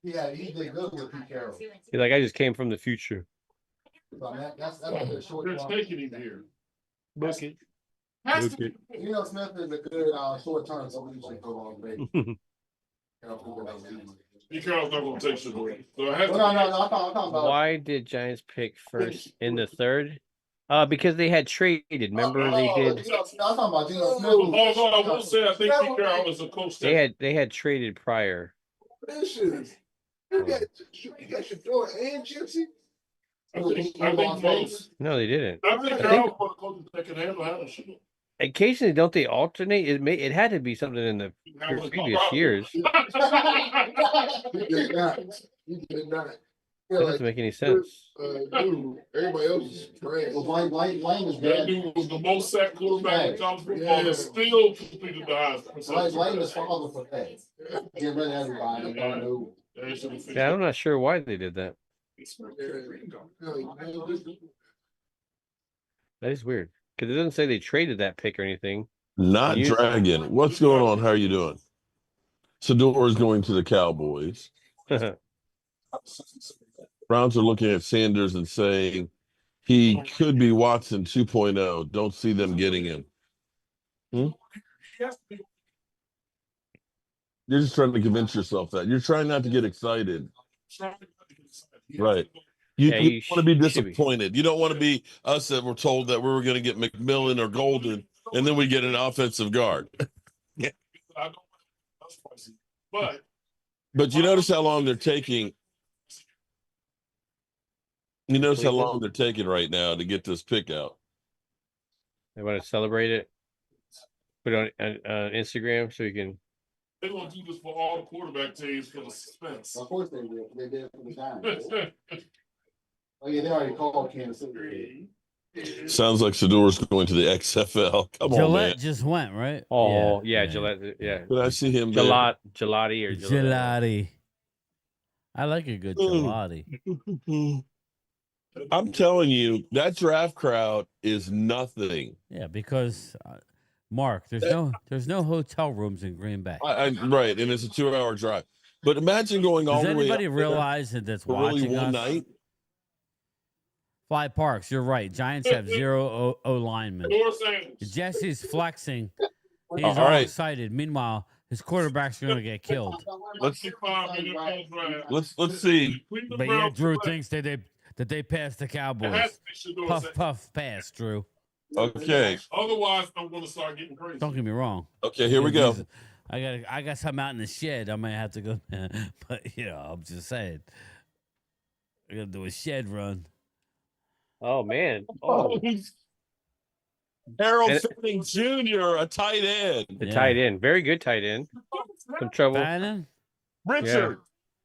Yeah, he did good with Pete Carroll. He's like, I just came from the future. That's a short. They're taking him here. Book it. Geno Smith is a good short-term solution for long range. Pete Carroll's not going to take Shador. So it has to No, I'm talking about. Why did Giants pick first in the third? Because they had traded. Remember, they did. I'm talking about Geno Smith. I will say I think Pete Carroll is a coach. They had traded prior. You got Shador and Gypsy. I think most. No, they didn't. I think Carroll for the coaches that can handle having Shador. Occasionally, don't they alternate? It had to be something in the previous years. He did not. That doesn't make any sense. Everybody else is trash. Well, Lane is That bad. dude was the most sacked quarterback in college football and still completed the Heisman. Lane is father for that. Get rid of everybody. Yeah, I'm not sure why they did that. That is weird because it doesn't say they traded that pick or anything. Not Dragon. What's going on? How are you doing? Sador is going to the Cowboys. Browns are looking at Sanders and saying he could be Watson 2.0. Don't see them getting him. You're just trying to convince yourself that. You're trying not to get excited. Right. You want to be disappointed. You don't want to be us that were told that we were going to get McMillan or Golden, and then we get an offensive guard. But you notice how long they're taking. You notice how long they're taking right now to get this pick out. They want to celebrate it. Put it on Instagram so you can. They're going to do this for all the quarterback teams for the suspense. Of course they will. They did it for the time. Oh yeah, they already called Kansas City. Sounds like Sador's going to the XFL. Come Gillette on, man. just went, right? Oh, yeah, Gillette. Yeah. Did I see him? Gelati or Gelati. I like a good gelati. I'm telling you, that draft crowd is nothing. Yeah, because Mark, there's no hotel rooms in Green Bay. Right, and it's a 2-hour drive. But imagine going all the way. Does anybody realize that's watching one us? night? Fly Parks, you're right. Giants have 0 O linemen. Jesse's flexing. He's all right. excited. Meanwhile, his quarterback's going to get killed. Let's see. But yeah, Drew thinks that they passed the Cowboys. Puff, puff, pass, Drew. Okay. Otherwise, I'm going to start getting crazy. Don't get me wrong. Okay, here we go. I got something out in the shed. I might have to go. But, I'm just saying. I got to do a shed run. Oh, man. Oh. Harold Fanning Jr., a tight end. Tight end. Very good tight end. Some trouble. Bannon? Richard.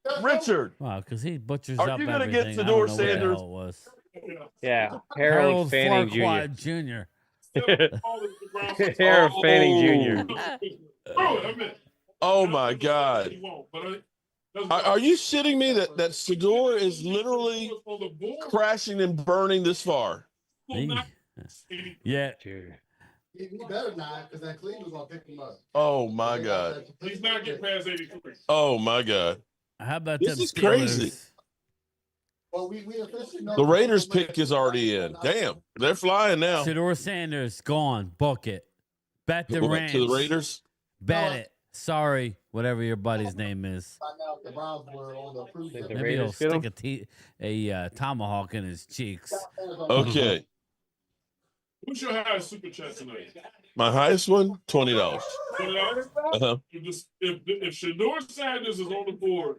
Yeah. Richard. Wow, because he butchers Are up you gonna everything. get Sador Sanders? It was. Yeah. Harold Fanning Jr. Harold Fanning Jr. Oh, my God. Are you shitting me that Sador is literally crashing and burning this far? Yeah. He better not, because that Cleveland's going to pick him up. Oh, my God. He's not getting past 83. Oh, my God. How about this them is crazy. Well, we officially know the Raiders pick is already in. Damn, they're flying now. Sador Sanders gone. Book it. Bet the Rams. To the Raiders? Bet it. Sorry, whatever your buddy's name is. Maybe he'll stick a tomahawk in his cheeks. Okay. What's your highest super chat tonight? My highest one, $20. $20? Uh-huh. If Shedeur Sanders is on the board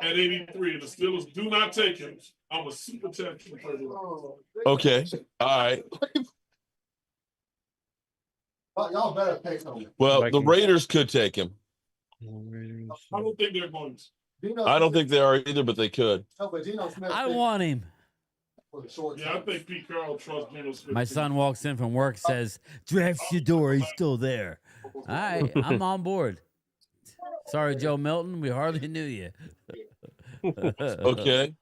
at 83 and the Steelers do not take him, I'm a super chat. Okay. All right. Y'all better pick him. Well, the Raiders could take him. I don't think they're going to. I don't think they are either, but they could. I want him. Yeah, I think Pete Carroll trusts Geno Smith. My son walks in from work, says, draft Shedeur, he's still there. All right, I'm on board. Sorry, Joe Milton, we hardly knew you. Okay.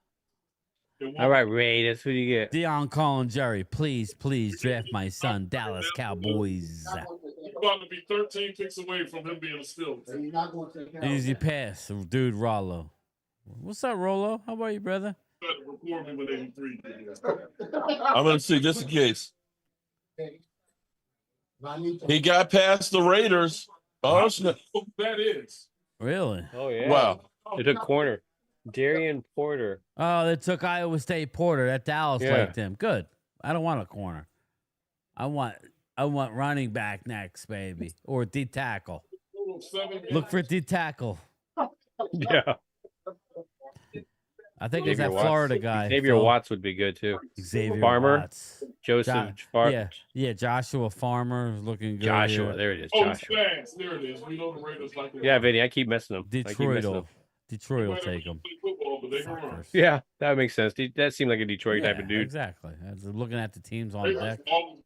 All right, Raiders, who do you get? Dion calling Jerry, please draft my son, Dallas Cowboys. He's about to be 13 picks away from him being a Steeler. Easy pass, dude, Rollo. What's up, Rollo? How about you, brother? I'm going to see just in case. He got past the Raiders. Oh, that is. Really? Oh, yeah. Wow. They took corner. Darian Porter. Oh, they took Iowa State Porter. That Dallas liked him. Good. I don't want a corner. I want running back next, baby. Or D tackle. Look for D tackle. Yeah. I think it's that Florida guy. Xavier Watts would be good too. Xavier Farmer. Watts. Joseph Yeah, Joshua Farmer is looking good. Joshua, here. there it is. Oh, Joshua. fast. There it is. We know the Raiders like that. Yeah, Vinny, I keep messing them. Detroit will take him. Yeah, that makes sense. That seemed like a Detroit type of dude. Exactly. Looking at the teams on deck. So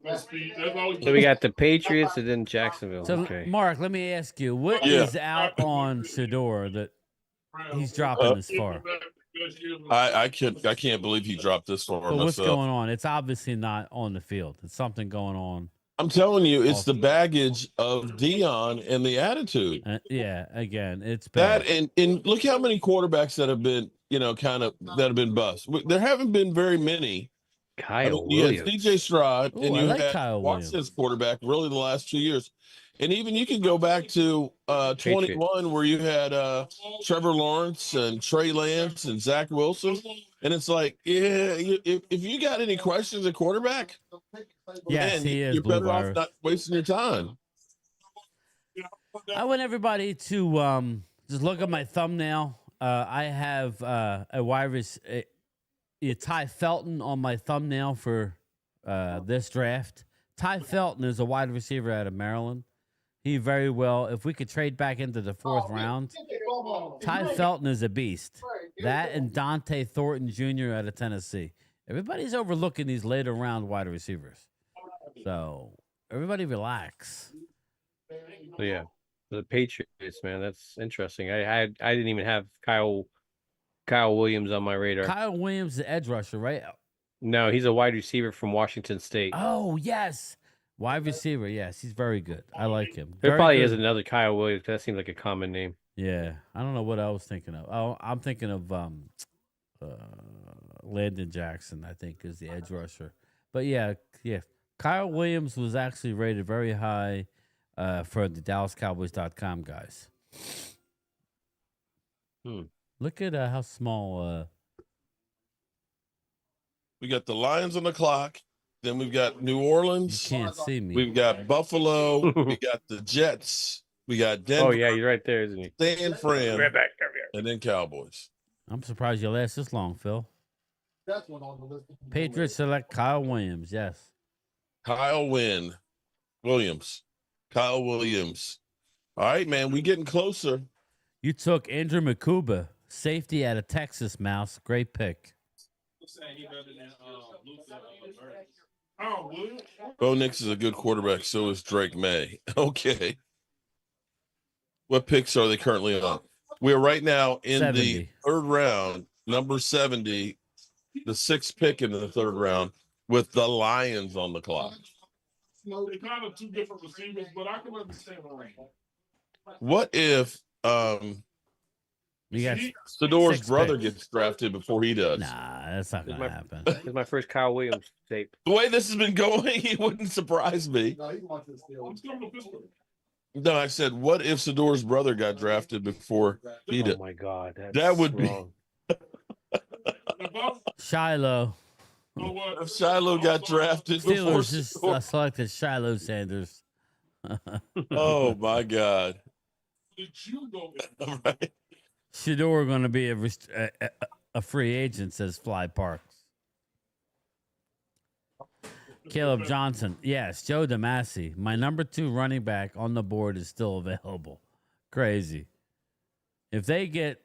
we got the Patriots and then Jacksonville. So, okay. Mark, let me ask you, what is out on Shedeur that he's dropping this far? I can't believe he dropped this far. But what's going on? It's obviously not on the field. It's something going on. I'm telling you, it's the baggage of Dion and the attitude. Yeah, again, it's bad. That and look how many quarterbacks that have been, kind of that have been bust. There haven't been very many. Kyle You had Williams. CJ Stroud, Ooh, and I you like had Kyle Washington's quarterback really the last 2 years. And even you can go back to 21 where you had Trevor Lawrence and Trey Lance and Zach Wilson. And it's like, yeah, if you got any questions at quarterback, Yes, he is you're Blue better off Virus. not wasting your time. I want everybody to just look at my thumbnail. I have a wide receiver, Ty Felton on my thumbnail for this draft. Ty Felton is a wide receiver out of Maryland. He very well, if we could trade back into the 4th round, Ty Felton is a beast. That and Dante Thornton Jr. out of Tennessee. Everybody's overlooking these later round wide receivers. So everybody relax. So yeah, the Patriots, man, that's interesting. I didn't even have Kyle Williams on my radar. Kyle Williams, the edge rusher, right? No, he's a wide receiver from Washington State. Oh, yes. Wide receiver, yes. He's very good. I like him. There Very probably good. is another Kyle Williams. That seems like a common name. Yeah. I don't know what I was thinking of. Oh, I'm thinking of Landon Jackson, I think, is the edge rusher. But yeah. Kyle Williams was actually rated very high for the DallasCowboys.com guys. Look at how small. We got the Lions on the clock. Then we've got New Orleans. You can't see me. We've got Buffalo. We got the Jets. We got Denver. Oh, yeah, he's right there, isn't he? San Fran. Right back. And then Cowboys. I'm surprised you last this long, Phil. Patriots select Kyle Williams, yes. Kyle Williams. Kyle Williams. All right, man, we getting closer. You took Andrew Makuba, safety out of Texas, Mouse. Great pick. Bo Nix is a good quarterback. So is Drake May. Okay. What picks are they currently on? We're right now in 70. the 3rd round, number 70, the 6th pick in the 3rd round with the Lions on the clock. They're kind of 2 different receivers, but I can understand the range. What if You got Sador's 6 brother picks. gets drafted before he does? Nah, that's not going to happen. This is my first Kyle Williams tape. The way this has been going, it wouldn't surprise me. No, I said, what if Sador's brother got drafted before he did? Oh my God, that would wrong. be Shiloh. if Shiloh got drafted before Steelers just Shador. selected Shiloh Sanders. Oh my God! Right. Shador going to be a free agent, says Fly Parks. Caleb Johnson. Yes, Joe DeMasi. My number 2 running back on the board is still available. Crazy. If they get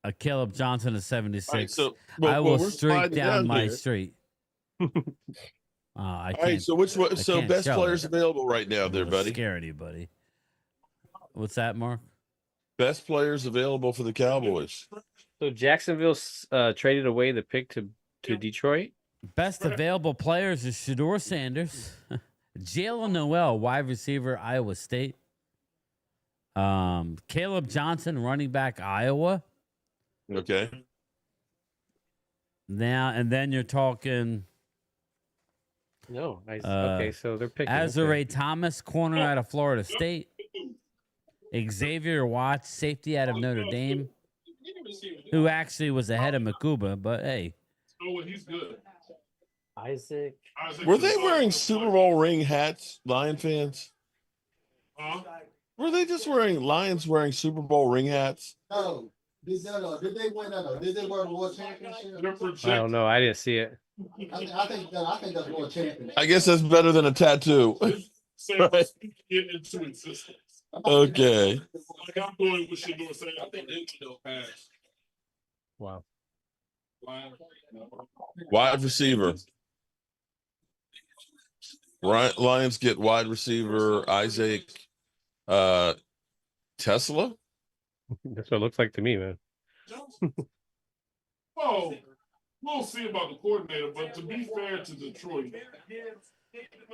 a Caleb Johnson at 76, Right, so, I will we're streak sliding down my here. street. I All can't. right, so which one? I So can't best show players it. available right now, there, Don't buddy. Scare anybody. What's that, Mark? Best players available for the Cowboys. So Jacksonville traded away the pick to Detroit. Best available players is Shador Sanders, Jalen Noel, wide receiver, Iowa State. Caleb Johnson, running back, Iowa. Okay. Now and then you're talking. No, okay, so they're picking. Azure Thomas, corner out of Florida State. Xavier Watts, safety out of Notre Dame, who actually was ahead of Makuba, but hey. Oh, he's good. Isaac. Were they wearing Super Bowl ring hats, Lion fans? Were they just Lions wearing Super Bowl ring hats? No. Did they win that? Did they win the world championship? I don't know. I didn't see it. I think that's world championship. I guess that's better than a tattoo. Right. Get into existence. Okay. Like I'm going with Shador saying, I think they will pass. Wow. Wide receiver. Lions get wide receiver Isaac Tesla. That's what it looks like to me, man. Oh, we'll see about the coordinator, but to be fair to Detroit,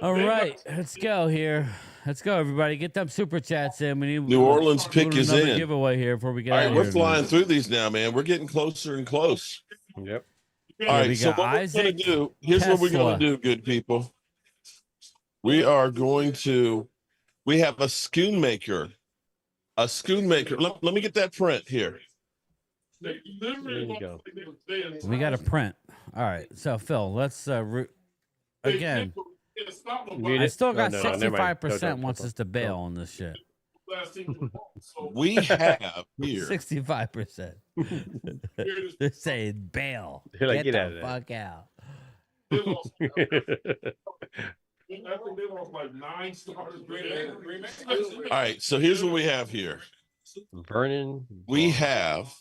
All right, let's go here. Let's go, everybody. Get them super chats in. We need New Orleans pick is another in. giveaway here before we get All out right, of we're here flying tonight. through these now, man. We're getting closer and close. Yep. All Yeah, right, we so got what we're Isaac going to do, here's what we're going to do, good people. We are going to, we have a spoon maker. A spoon maker. Let me get that print here. There you go. We got a print. All right, so Phil, let's again. I still got 65% wants us to bail on this shit. We have here 65%. They're saying bail. They're like, get the out of there. fuck out. I think they lost like 9 starters. All right, so here's what we have here. Vernon. We have,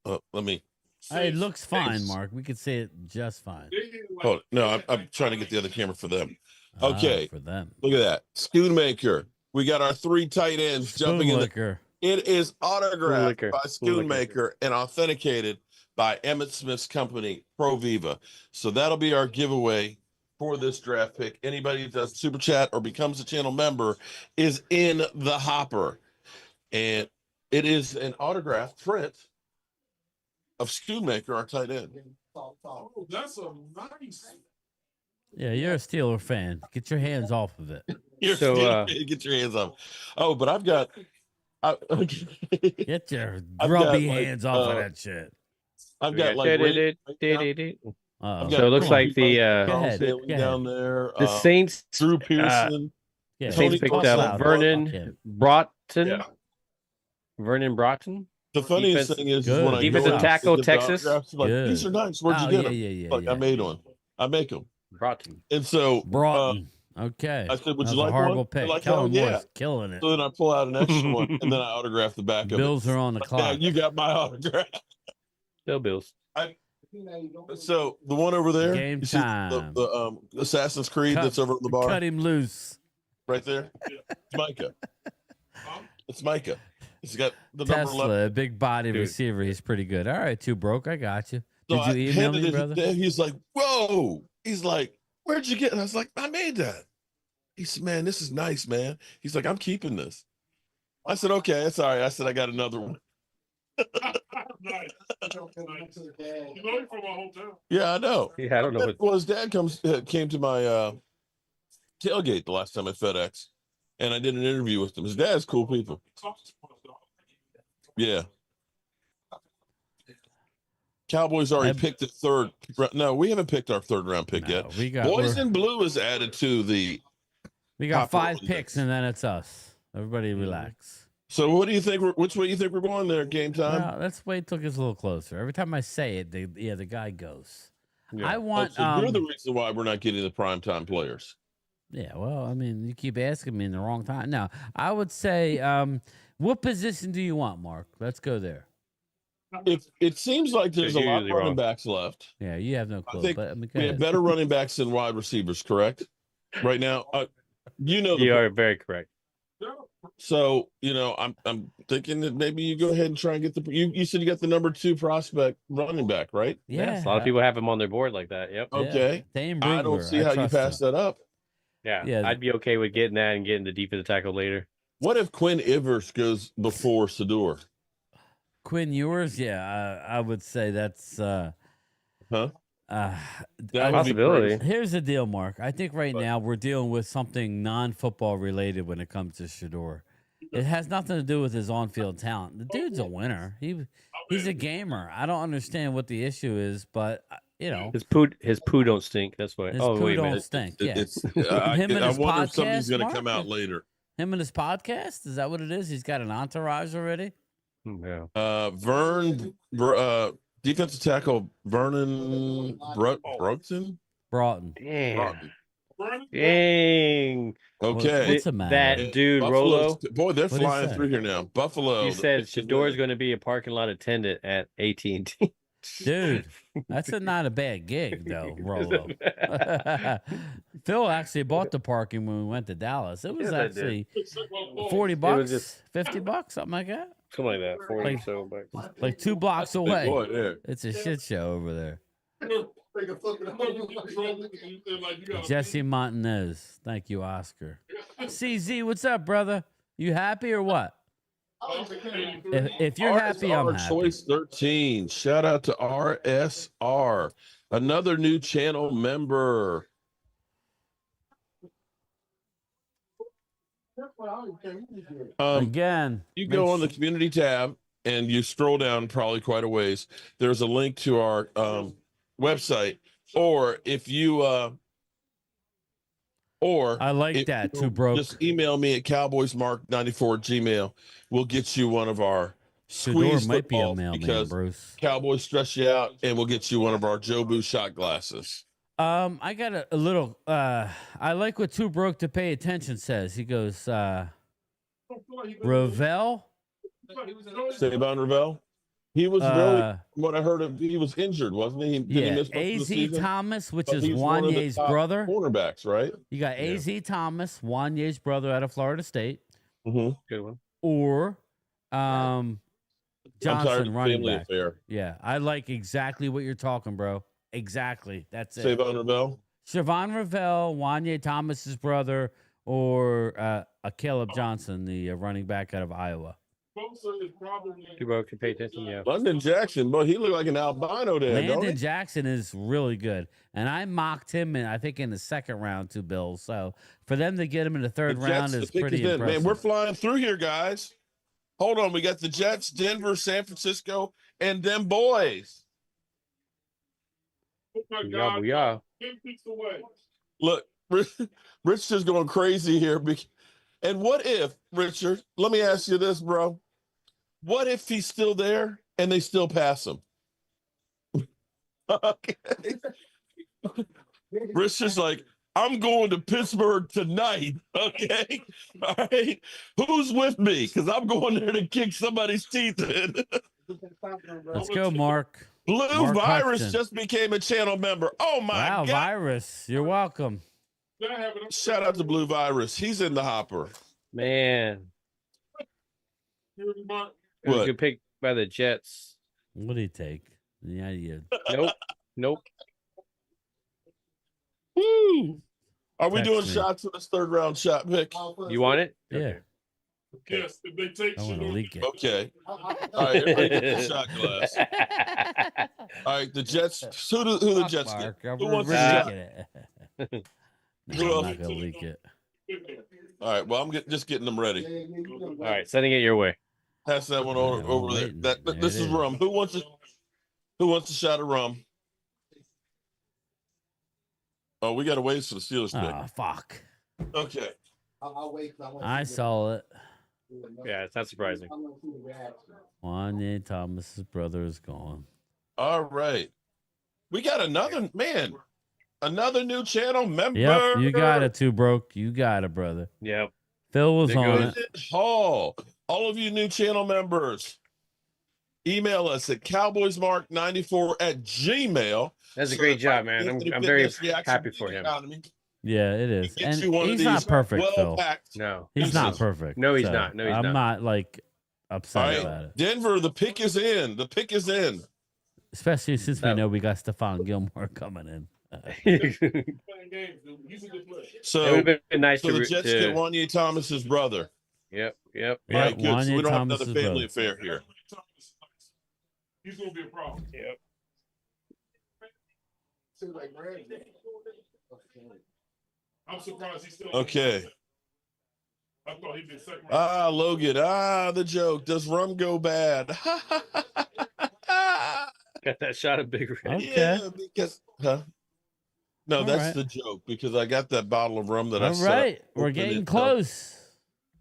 let me. It looks fine, Mark. We could say it just fine. Oh, no, I'm trying to get the other camera for them. Okay. For them. Look at that. Spoon maker. We got our 3 tight ends jumping in. It is autographed by Spoon Maker and authenticated by Emmett Smith's company, Pro Viva. So that'll be our giveaway for this draft pick. Anybody that does super chat or becomes a channel member is in the hopper. And it is an autographed print of Spoon Maker, our tight end. Oh, that's a nice. Yeah, you're a Steeler fan. Get your hands off of it. You're get your hands off. Oh, but I've got. Get your grubby hands off of that shit. I've got like. So it looks like the down there. The Saints. Drew Pearson. The Saints picked up Vernon Broughton. Vernon Broughton. The funniest thing is when I defensive tackle, Texas. Like, these are nice. Where'd you get them? Yeah. I made one. I make them. Broughton. And so Broughton. Okay. I said, would That's you like a horrible one? pick. Like, Kellen yeah. Moore's killing it. So then I pull out an extra one and then I autograph the back of it. Bills are on the clock. Yeah, you got my autograph. Still Bills. So the one over there, Game time. The Assassin's Creed that's over at the bar. Cut him loose. Right there. It's Micah. It's Micah. He's got the Tesla, number 11. a big body receiver. He's pretty good. All right, two broke. I got you. So Did you email me, brother? He's like, whoa. He's like, where'd you get it? And I was like, I made that. He said, man, this is nice, man. He's like, I'm keeping this. I said, okay, it's all right. I said, I got another one. Nice. You know you're from a hotel. Yeah, I know. Yeah, I don't know. Well, his dad came to my tailgate the last time at FedEx, and I did an interview with him. His dad's cool people. Yeah. Cowboys already picked the third. No, we haven't picked our third round pick yet. Boys in Blue is added to the. We got 5 picks, and then it's us. Everybody relax. So what do you think? Which way you think we're going there? Game time? Well, let's wait till it gets a little closer. Every time I say it, the guy goes. Yeah. I want. So you're the reason why we're not getting the primetime players. Yeah, well, I mean, you keep asking me in the wrong time. No, I would say, what position do you want, Mark? Let's go there. If it seems like there's a lot of running backs left. Yeah, you have no clue. I think but, I mean, we have better running backs than wide receivers, correct? Right now, you are very correct. So I'm thinking that maybe you go ahead and try and get you said you got the number 2 prospect running back, right? Yeah, a lot of people have him on their board like that. Yep. Okay. Yeah. I don't see how you pass that up. Yeah, I'd be okay with getting that and getting the defensive tackle later. What if Quinn Ivers goes before Sador? Quinn Ewers, yeah, I would say that's possibility. Here's the deal, Mark. I think right now we're dealing with something non-football related when it comes to Shador. It has nothing to do with his on-field talent. The dude's a winner. He's a gamer. I don't understand what the issue is, but his poo don't stink. That's why. His poo don't stink. Yeah. Him and his I wonder if something's going to come out later. Him and his podcast? Is that what it is? He's got an entourage already? Yeah. Defensive tackle Vernon Broughton. Dang. Okay. What's the matter? That dude, Buffalo's, Rolo. Boy, they're flying through here now. Buffalo. You said Shador's going to be a parking lot attendant at AT&T. Dude, that's not a bad gig, though, Rolo. Phil actually bought the parking when we went to Dallas. It was actually $40, $50, something like that. Something like that. 40 like, so bucks. Like 2 blocks away. Boy, yeah. It's a shit show over there. Jesse Montanez. Thank you, Oscar. CZ, what's up, brother? You happy or what? If you're happy, I'm happy. Choice 13. Shout out to RSR, another new channel member. Again, you go on the community tab and you scroll down probably quite a ways. There's a link to our website, or if you I like that too, bro. Just email me at cowboysmark94@gmail. We'll get you one of our Shador might be a footballs mailman, because Bruce. Cowboys stress you out, and we'll get you one of our Jobu shot glasses. I got a little. I like what Too Broke to Pay Attention says. He goes, Ravel. Savon Ravel. He was really, what I heard of, he was injured, wasn't he? Did he miss most of the A.Z. season? Thomas, which But is he's one of the Wanye's top brother. Cornerbacks, right? You got A.Z. Thomas, Wanye's brother out of Florida State. Mm-hmm. Good one. Or Johnson, running back. Affair. Yeah, I like exactly what you're talking, bro. Exactly. That's it. Savon Ravel. Siobhan Ravel, Wanye Thomas's brother, or Caleb Johnson, the running back out of Iowa. Too Broke to Pay Attention, yeah. London Jackson, boy, he looked like an albino there, don't Landon he? Jackson is really good, and I mocked him, I think, in the second round to Bills. So for them to get him in the third round is pretty impressive. Man, we're flying through here, guys. Hold on, we got the Jets, Denver, San Francisco, and them boys. Yeah. Look, Rich is going crazy here. And what if, Richard, let me ask you this, bro. What if he's still there and they still pass him? Okay. Rich is like, I'm going to Pittsburgh tonight. Okay. All right. Who's with me? Because I'm going there to kick somebody's teeth in. Let's go, Mark. Blue Virus Hudson just became a channel member. Oh, my God. Virus. You're welcome. Shout out to Blue Virus. He's in the hopper. Man. It was a good pick by the Jets. What do you take? Yeah, you. Nope. Woo. Are we doing me. shots for this third round shot pick? You want it? Yeah. Okay. Yes, if they take I want to leak it. Okay. All right, everybody get the shot glass. All right, the Jets. Who the Jets Mark, get? I'm Who wants leaking to it. Who No, I'm else? not gonna leak it. All right, well, I'm just getting them ready. All right, sending it your way. Pass that one over there. waiting. There This it is is. rum. Who wants a shot of rum? Oh, we got to wait for the Steelers pick. Oh, fuck. Okay. I'll wait. I saw it. Yeah, it's not surprising. Wanye Thomas's brother is gone. All right. We got another new channel member. Yep, you got it too, broke. You got it, brother. Yep. Phil was There on goes it. Hall. All of you new channel members, email us at cowboysmark94@gmail. That's a great job, man. I'm very happy for him. Yeah, it is. Get And you one of he's not these perfect, Phil. well-packed No. He's not perfect. No, he's so not. No, he's I'm not. not like All upset right, about it. Denver, the pick is in. The pick is in. Especially since we know we got Stephon Gilmore coming in. So, It would have been nice so to. the Jets get Wanye Thomas's brother. Yep. All Yep, right, good. So Wanye we don't have Thomas's another family brother. affair here. He's gonna be a problem. Yep. I'm surprised he's still Okay. I thought he'd been second. Logan. The joke. Does rum go bad? Got that shot of Big Red. Okay. Yeah, because no, All that's right. the joke because I got that bottle of rum that I All set up right. We're open getting until- close.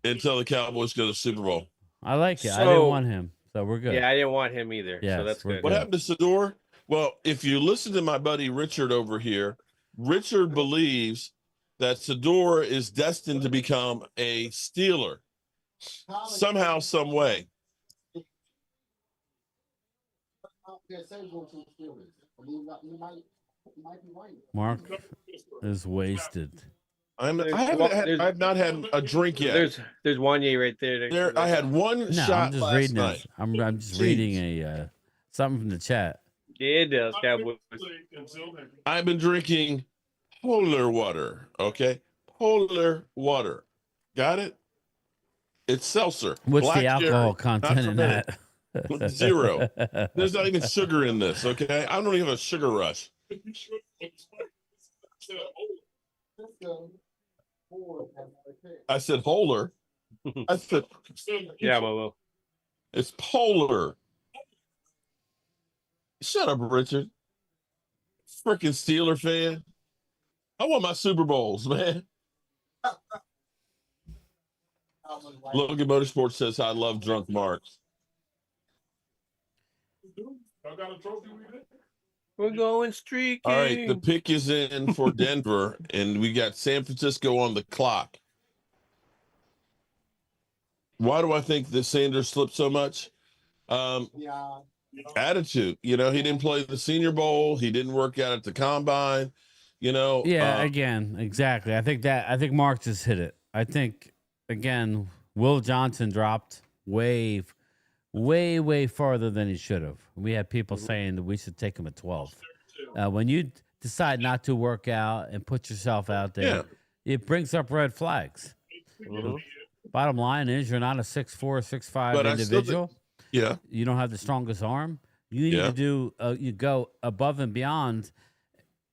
until the Cowboys go to the Super Bowl. I like it. I So- didn't want him. So we're good. Yeah, I didn't want him either. Yes, so that's we're good. What good. happened to Sador? Well, if you listen to my buddy Richard over here, Richard believes that Sador is destined to become a Steeler somehow, some way. Mark is wasted. I've not had a drink yet. There's Wanye right there. I had one No, shot I'm just last reading night. this. I'm just Jeez. reading something from the chat. Yeah, it does, Cowboys. I've been drinking polar water. Okay, polar water. Got it? It's seltzer. What's Black the alcohol cherry, not content in fermented. that? Zero. There's not even sugar in this. Okay, I don't even have a sugar rush. I said polar. I said, Yeah, Momo. it's polar. Shut up, Richard. Freaking Steeler fan. I want my Super Bowls, man. Logan Motorsports says I love drunk Marks. We're going streaking. All right, the pick is in for Denver, and we got San Francisco on the clock. Why do I think that Sanders slipped so much? Attitude. You know, he didn't play the Senior Bowl. He didn't work out at the combine. You know. Yeah, again, exactly. I think Mark just hit it. I think again, Will Johnson dropped way farther than he should have. We had people saying that we should take him at 12. When you decide not to work out and put yourself out there, it brings up red flags. Bottom line is you're not a 6'4", 6'5" individual. You don't have the strongest arm. You need to do you go above and beyond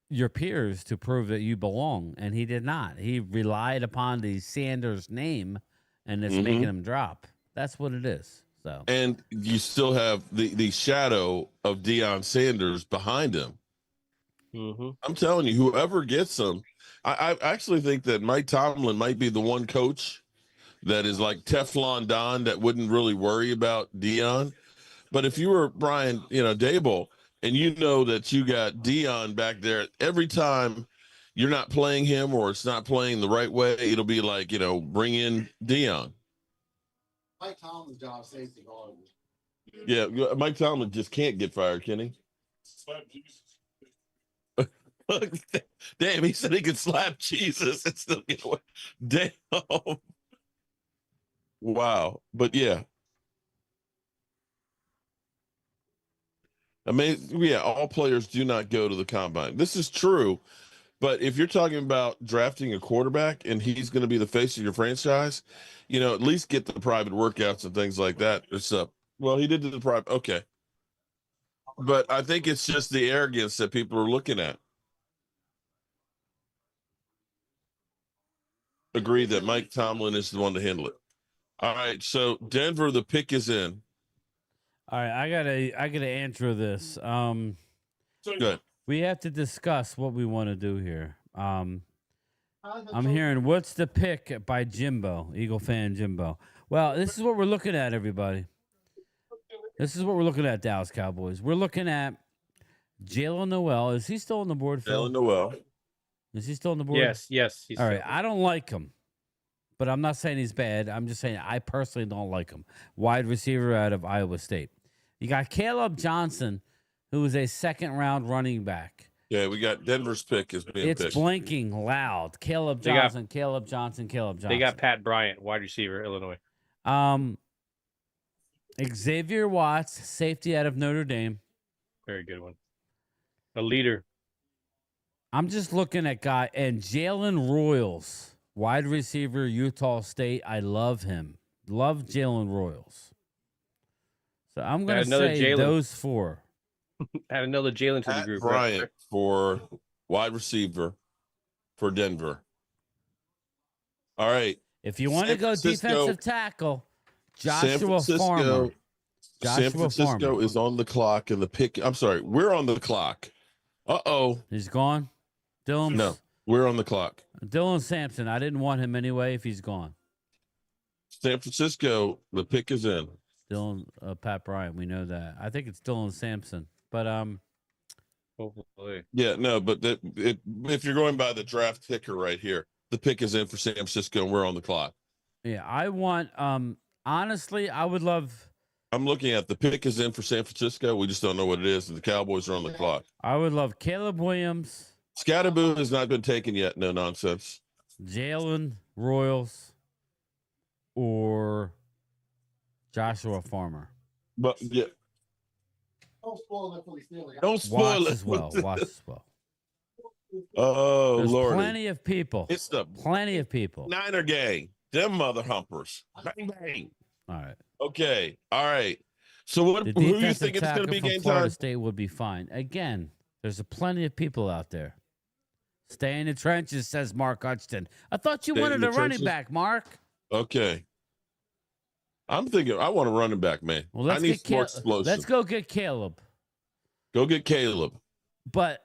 your peers to prove that you belong, and he did not. He relied upon the Sanders name, and it's making him drop. That's what it is. So, and you still have the shadow of Deion Sanders behind him. I'm telling you, whoever gets him, I actually think that Mike Tomlin might be the one coach that is like Teflon Don that wouldn't really worry about Deion. But if you were Bryan, Dable, and you know that you got Deion back there, every time you're not playing him or it's not playing the right way, it'll be like, bring in Deion. Mike Tomlin's job is safety guard. Yeah, Mike Tomlin just can't get fired, can he? Damn, he said he could slap Jesus and still get away. Damn. Wow. But yeah. I mean, yeah, all players do not go to the combine. This is true. But if you're talking about drafting a quarterback and he's going to be the face of your franchise, at least get the private workouts and things like that. Well, he did the private. Okay. But I think it's just the arrogance that people are looking at. Agree that Mike Tomlin is the one to handle it. All right. So Denver, the pick is in. All right, I gotta answer this. Good. We have to discuss what we want to do here. I'm hearing what's the pick by Jimbo, Eagle fan Jimbo. Well, this is what we're looking at, everybody. This is what we're looking at, Dallas Cowboys. We're looking at Jalen Noel. Is he still on the board, Phil? Jalen Noel. Is he still on the board? Yes. He's All right, I don't like him, but I'm not saying he's bad. I'm just saying I personally don't like him. Wide receiver out of Iowa State. You got Caleb Johnson, who is a second-round running back. Yeah, we got Denver's pick is being picked. It's blinking loud. Caleb Johnson. They got Pat Bryant, wide receiver, Illinois. Xavier Watts, safety out of Notre Dame. Very good one. A leader. I'm just looking at guy and Jalen Royals, wide receiver, Utah State. I love him. Love Jalen Royals. So I'm going to say those four. Add another Jalen to the group. Bryant for wide receiver for Denver. All right. If you want to go defensive tackle, Joshua Farmer. San Francisco is on the clock and the pick. I'm sorry. We're on the clock. Uh-oh. He's gone? Dylan? No, we're on the clock. Dylan Sampson. I didn't want him anyway if he's gone. San Francisco, the pick is in. Dylan, Pat Bryant, we know that. I think it's Dylan Sampson, but hopefully, yeah, no, but if you're going by the draft ticker right here, the pick is in for San Francisco, and we're on the clock. Yeah, I want. Honestly, I would love. I'm looking at the pick is in for San Francisco. We just don't know what it is, and the Cowboys are on the clock. I would love Caleb Williams. Scatterboo has not been taken yet. No nonsense. Jalen Royals or Joshua Farmer. But yeah, Don't spoil Watch it. as well. Watch as well. Oh, There's Lordy. plenty of people. It's the Plenty of people. Niner gang. Them mother humpers. Bang, bang. All right. Okay. All right. So what? The Who you defensive think it's going to tackle be from game Florida time? State would be fine. Again, there's plenty of people out there. Stay in the trenches, says Mark Hudson. I thought you Stay in wanted the a running trenches? back, Mark. Okay. I'm thinking I want a running back, man. Well, I need some more explosion. Let's go get Caleb. Go get Caleb. But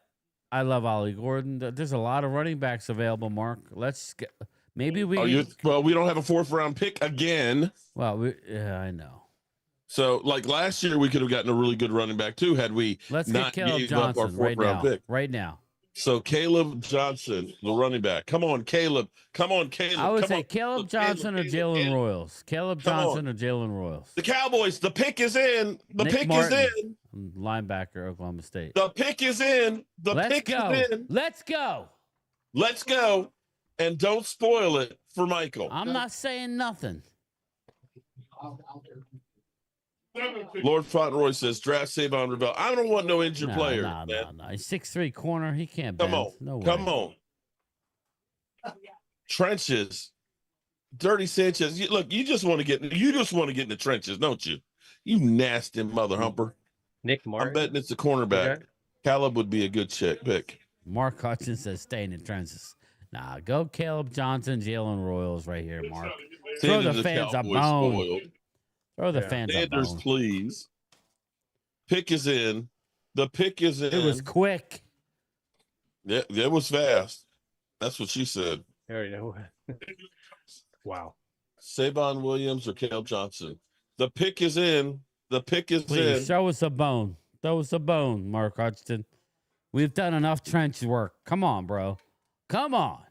I love Ollie Gordon. There's a lot of running backs available, Mark. Let's get, maybe we. Well, we don't have a 4th round pick again. Well, yeah, I know. So, like last year, we could have gotten a really good running back too had we Let's not get Caleb gave up our Johnson 4th right round now. pick. Right now. So Caleb Johnson, the running back. Come on, Caleb. Come on, Caleb. I would Come say on. Caleb Johnson or Jalen Royals. Caleb Johnson or Jalen Royals. The Cowboys. The pick is in. The Nick pick Martin, is in. Linebacker, Oklahoma State. The pick is in. The Let's pick go. is in. Let's go. Let's go. And don't spoil it for Michael. I'm not saying nothing. Lord Fauntleroy says draft Savon Ravel. I don't want no injured player. No. He's 6'3" corner. He can't Come bend. on. No way. Come on. Trenches. Dirty Sanchez. Look, you just want to get in the trenches, don't you? You nasty mother humper. Nick Martin. I'm betting it's a cornerback. Okay. Caleb would be a good pick. Mark Hudson says stay in the trenches. Nah, go Caleb Johnson, Jalen Royals right here, Mark. Throw the fans a bone. Throw the fans a bone. Please. Pick is in. The pick is in. It was quick. Yeah, it was fast. That's what she said. I already know. Wow. Savon Williams or Caleb Johnson. The pick is in. The pick is Please in. show us a bone. Throw us a bone, Mark Hudson. We've done enough trench work. Come on, bro. Come on.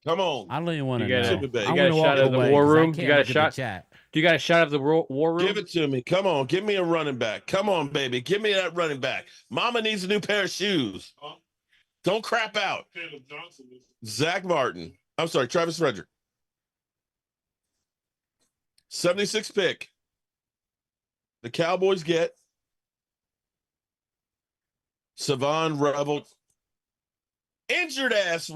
Come on. I don't even want to You know. got a shot of the war room. You got a shot. Do you got a shot of the war room? Give it to me. Come on. Give me a running back. Come on, baby. Give me that running back. Mama needs a new pair of shoes. Don't crap out. Zach Martin. I'm sorry, Travis Frederick. 76 pick. The Cowboys get Savon Revel. Injured ass.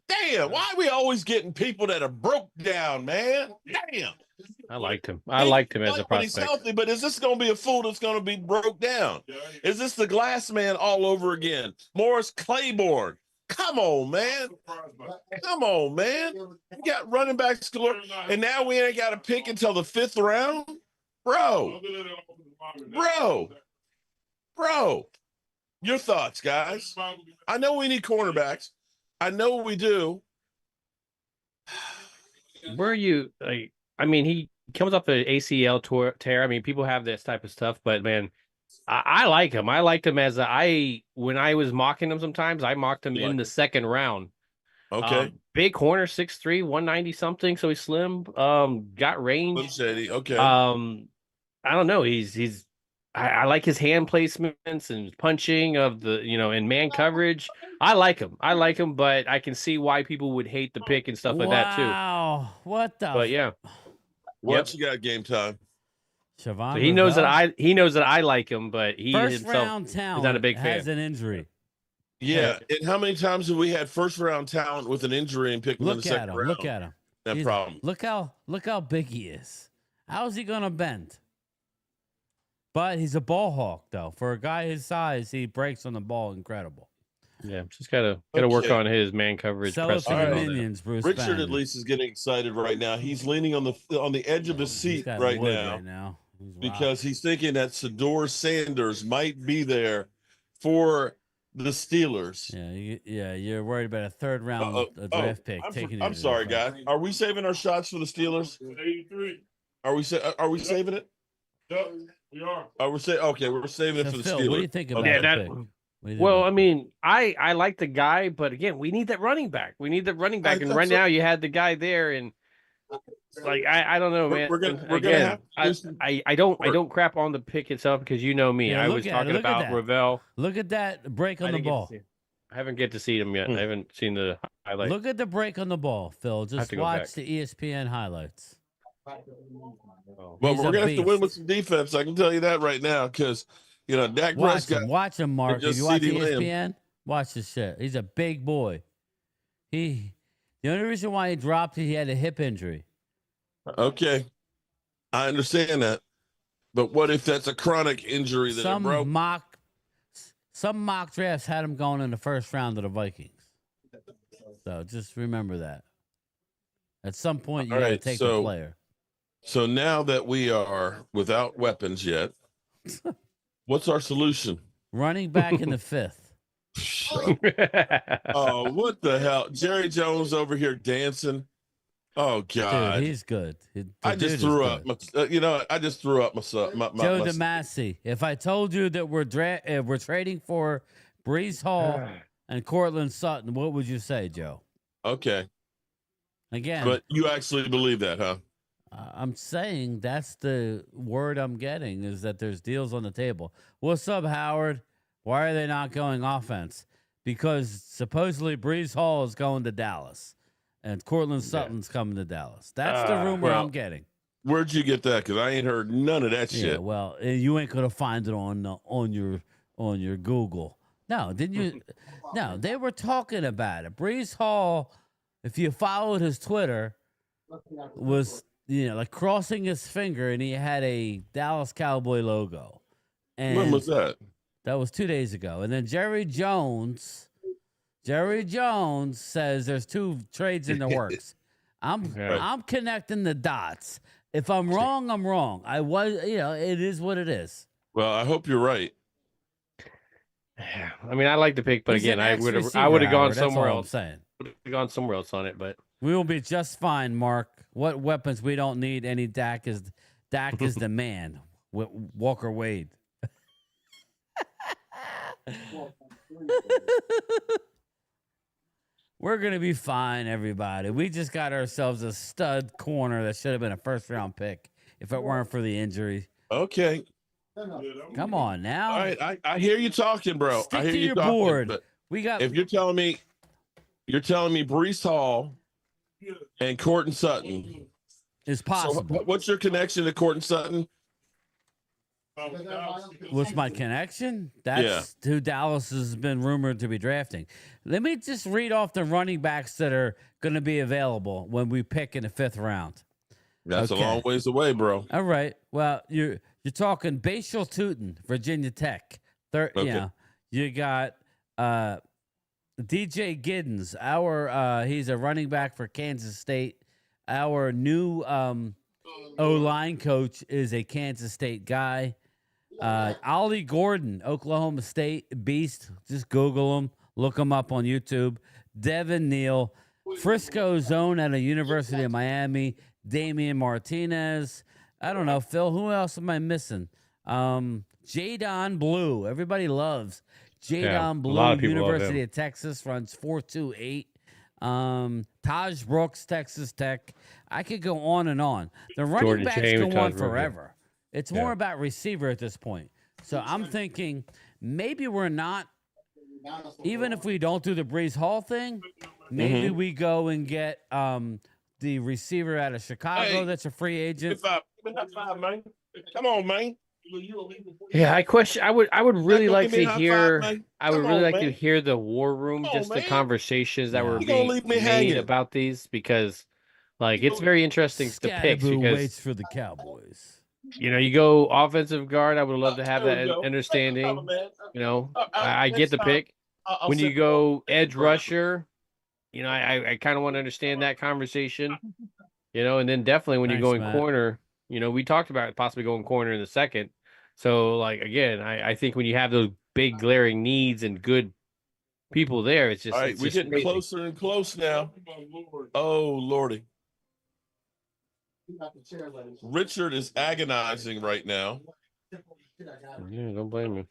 Damn, why are we always getting people that are broke down, man? Damn. I liked him. I liked him as a But he's prospect. healthy, but is this going to be a fool that's going to be broke down? Is this the glass man all over again? Morris Claiborne. Come on, man. Come on, man. We got running backs galore, and now we ain't got to pick until the 5th round? Bro. Your thoughts, guys. I know we need cornerbacks. I know we do. Where are you? Like, I mean, he comes off an ACL tear. I mean, people have this type of stuff, but man, I like him. I liked him as when I was mocking him sometimes, I mocked him in the 2nd round. Okay. Big corner, 6'3", 190 something. So he's slim. Got range. Shady. Okay. I don't know. I like his hand placements and punching of the, in man coverage. I like him, but I can see why people would hate the pick and stuff like that too. Wow. What the? But yeah. What you got game time? Siobhan So he knows that I like him, but he first himself round talent is not a big fan. has an injury. Yeah. And how many times have we had 1st round talent with an injury and pick him in the 2nd round? Look at him. That problem. Look how big he is. How is he gonna bend? But he's a ball hawk, though. For a guy his size, he breaks on the ball. Incredible. Yeah, just gotta work on his man coverage. Sell it to the minions, Bruce. Richard Bannon. at least is getting excited right now. He's leaning on the edge of his seat right now because he's thinking that Sador Sanders might be there for the Steelers. Yeah, you're worried about a 3rd round draft pick taking. I'm sorry, guys. Are we saving our shots for the Steelers? 83. Are we saving it? Yep, we are. We're saving it for the Phil, Steelers. what do you think about that? Well, I mean, I like the guy, but again, we need that running back. And right now you had the guy there, and like I don't know, man. I don't crap on the pick itself because you know me. Yeah, I was talking about Ravel. Look at that break on the ball. I haven't get to see him yet. I haven't seen the highlight. Look at the break on the ball, Phil. Just watch the ESPN highlights. But He's we're a gonna have to win beast. with some defense. I can tell you that right now, because Dak Watch Prescott him, Mark. If just you watch CeeDee Lamb. ESPN, watch this shit. He's a big boy. The only reason why he dropped it, he had a hip injury. Okay, I understand that, but what if that's a chronic injury that it broke? Some mock drafts had him going in the first round of the Vikings. So just remember that. At some point, you got to take the player. So now that we are without weapons yet, what's our solution? Running back in the 5th. Oh, what the hell? Jerry Jones over here dancing. Oh God, dude, he's good. I just threw up. I just threw up myself. Joe DeMasi. If I told you that we're trading for Brees Hall and Cortland Sutton, what would you say, Joe? Okay. Again, but you actually believe that, huh? I'm saying that's the word I'm getting, is that there's deals on the table. What's up, Howard? Why are they not going offense? Because supposedly Brees Hall is going to Dallas and Cortland Sutton's coming to Dallas. That's the rumor I'm getting. Where'd you get that? Because I ain't heard none of that shit. Yeah, well, you ain't gonna find it on your Google. No, didn't you? No, they were talking about it. Brees Hall, if you followed his Twitter, was like crossing his finger, and he had a Dallas Cowboy logo. And when was that? That was 2 days ago. And then Jerry Jones says there's 2 trades in the works. I'm connecting the dots. If I'm wrong, I'm wrong. It is what it is. Well, I hope you're right. Yeah, I mean, I like the pick, but again, I would have gone somewhere else. Would have gone somewhere else on it, but we will be just fine, Mark. What weapons we don't need? Any Dak is the man. Walker Wade. We're gonna be fine, everybody. We just got ourselves a stud corner that should have been a first-round pick if it weren't for the injury. Okay. Come on now. All right, I hear you talking, bro. Stick I hear to you your talking, board. but We got. If you're telling me Brees Hall and Cortland Sutton is possible. So what's your connection to Cortland Sutton? What's my connection? That's who Dallas has been rumored to be drafting. Let me just read off the running backs that are going to be available when we pick in the 5th round. That's a long ways away, bro. All right. Well, you're talking Bashal Tootin, Virginia Tech. You got DJ Giddens. He's a running back for Kansas State. Our new O-line coach is a Kansas State guy. Ollie Gordon, Oklahoma State beast. Just Google him. Look him up on YouTube. Devin Neal, Frisco Zone at a University of Miami. Damian Martinez. I don't know, Phil. Who else am I missing? Jadon Blue. Everybody loves Jadon Blue. University of Texas runs 4.28. Taj Brooks, Texas Tech. I could go on and on. The running backs go on forever. It's more about receiver at this point. So I'm thinking maybe we're not, even if we don't do the Brees Hall thing, maybe we go and get the receiver out of Chicago that's a free agent. Man. Come on, man. Yeah, I would really like to hear. I would really like to hear the war room, just the conversations that were being made about these, because, like, it's very interesting to pick. Because waits for the Cowboys. You go offensive guard. I would love to have that understanding. I get the pick. When you go edge rusher, I kind of want to understand that conversation. And then definitely when you're going corner, we talked about possibly going corner in the 2nd. So, like, again, I think when you have those big glaring needs and good people there, it's just all right. We're getting closer and close now. Oh, Lordy. Richard is agonizing right now. Yeah, don't blame me.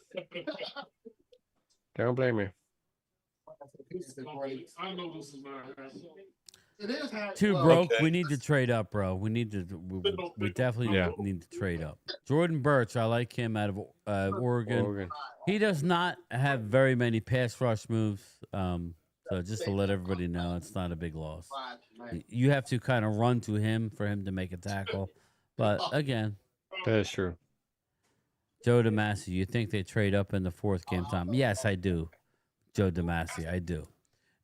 Don't blame me. I know this is not happening. Too broke. We need to trade up, bro. We need to. We definitely need to trade up. Jordan Birch, I like him out of Oregon. He does not have very many pass rush moves. So just to let everybody know, it's not a big loss. You have to kind of run to him for him to make a tackle. But again, That is true. Joe DeMasi, you think they trade up in the fourth game time? Yes, I do. Joe DeMasi, I do.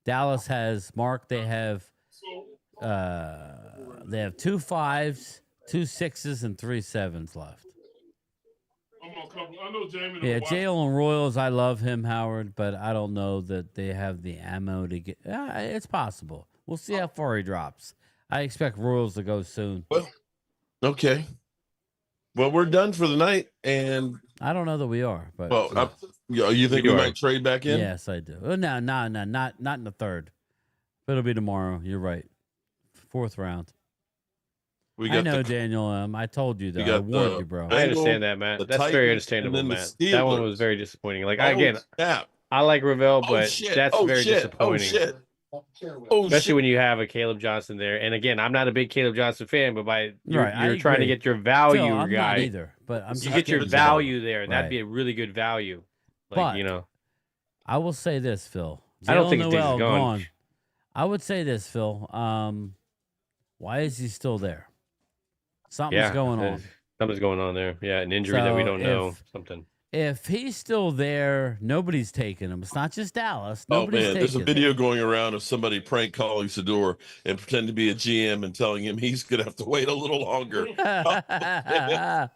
Dallas has Mark. They have 2 5s, 2 6s, and 3 7s left. I know Jamie. Yeah, Jalen Royals, I love him, Howard, but I don't know that they have the ammo to get. It's possible. We'll see how far he drops. I expect Royals to go soon. Well, okay. Well, we're done for the night, and I don't know that we are, but you think we might trade back in? Yes, I do. Oh, no, not in the third. It'll be tomorrow. You're right. 4th round. I know, Daniel. I told you that. I warned you, bro. I understand that, Matt. That's very understandable, Matt. That one was very disappointing. Like I like Ravel, but that's very disappointing. Especially when you have a Caleb Johnson there. And again, I'm not a big Caleb Johnson fan, but you're trying to get your value Phil, I'm guy. Not either, but I'm you just get your value there. That'd be a really good value. Like, but, I will say this, Phil. I don't think Noel Diggs gone. I would say this, Phil. Why is he still there? Something's going on. Something's going on there. Yeah, an injury that we don't know. Something. If he's still there, nobody's taking him. It's not just Dallas. Nobody's taking there's a video going around of somebody prank calling Sador and pretending to be a GM and telling him he's going to have to wait a little longer. That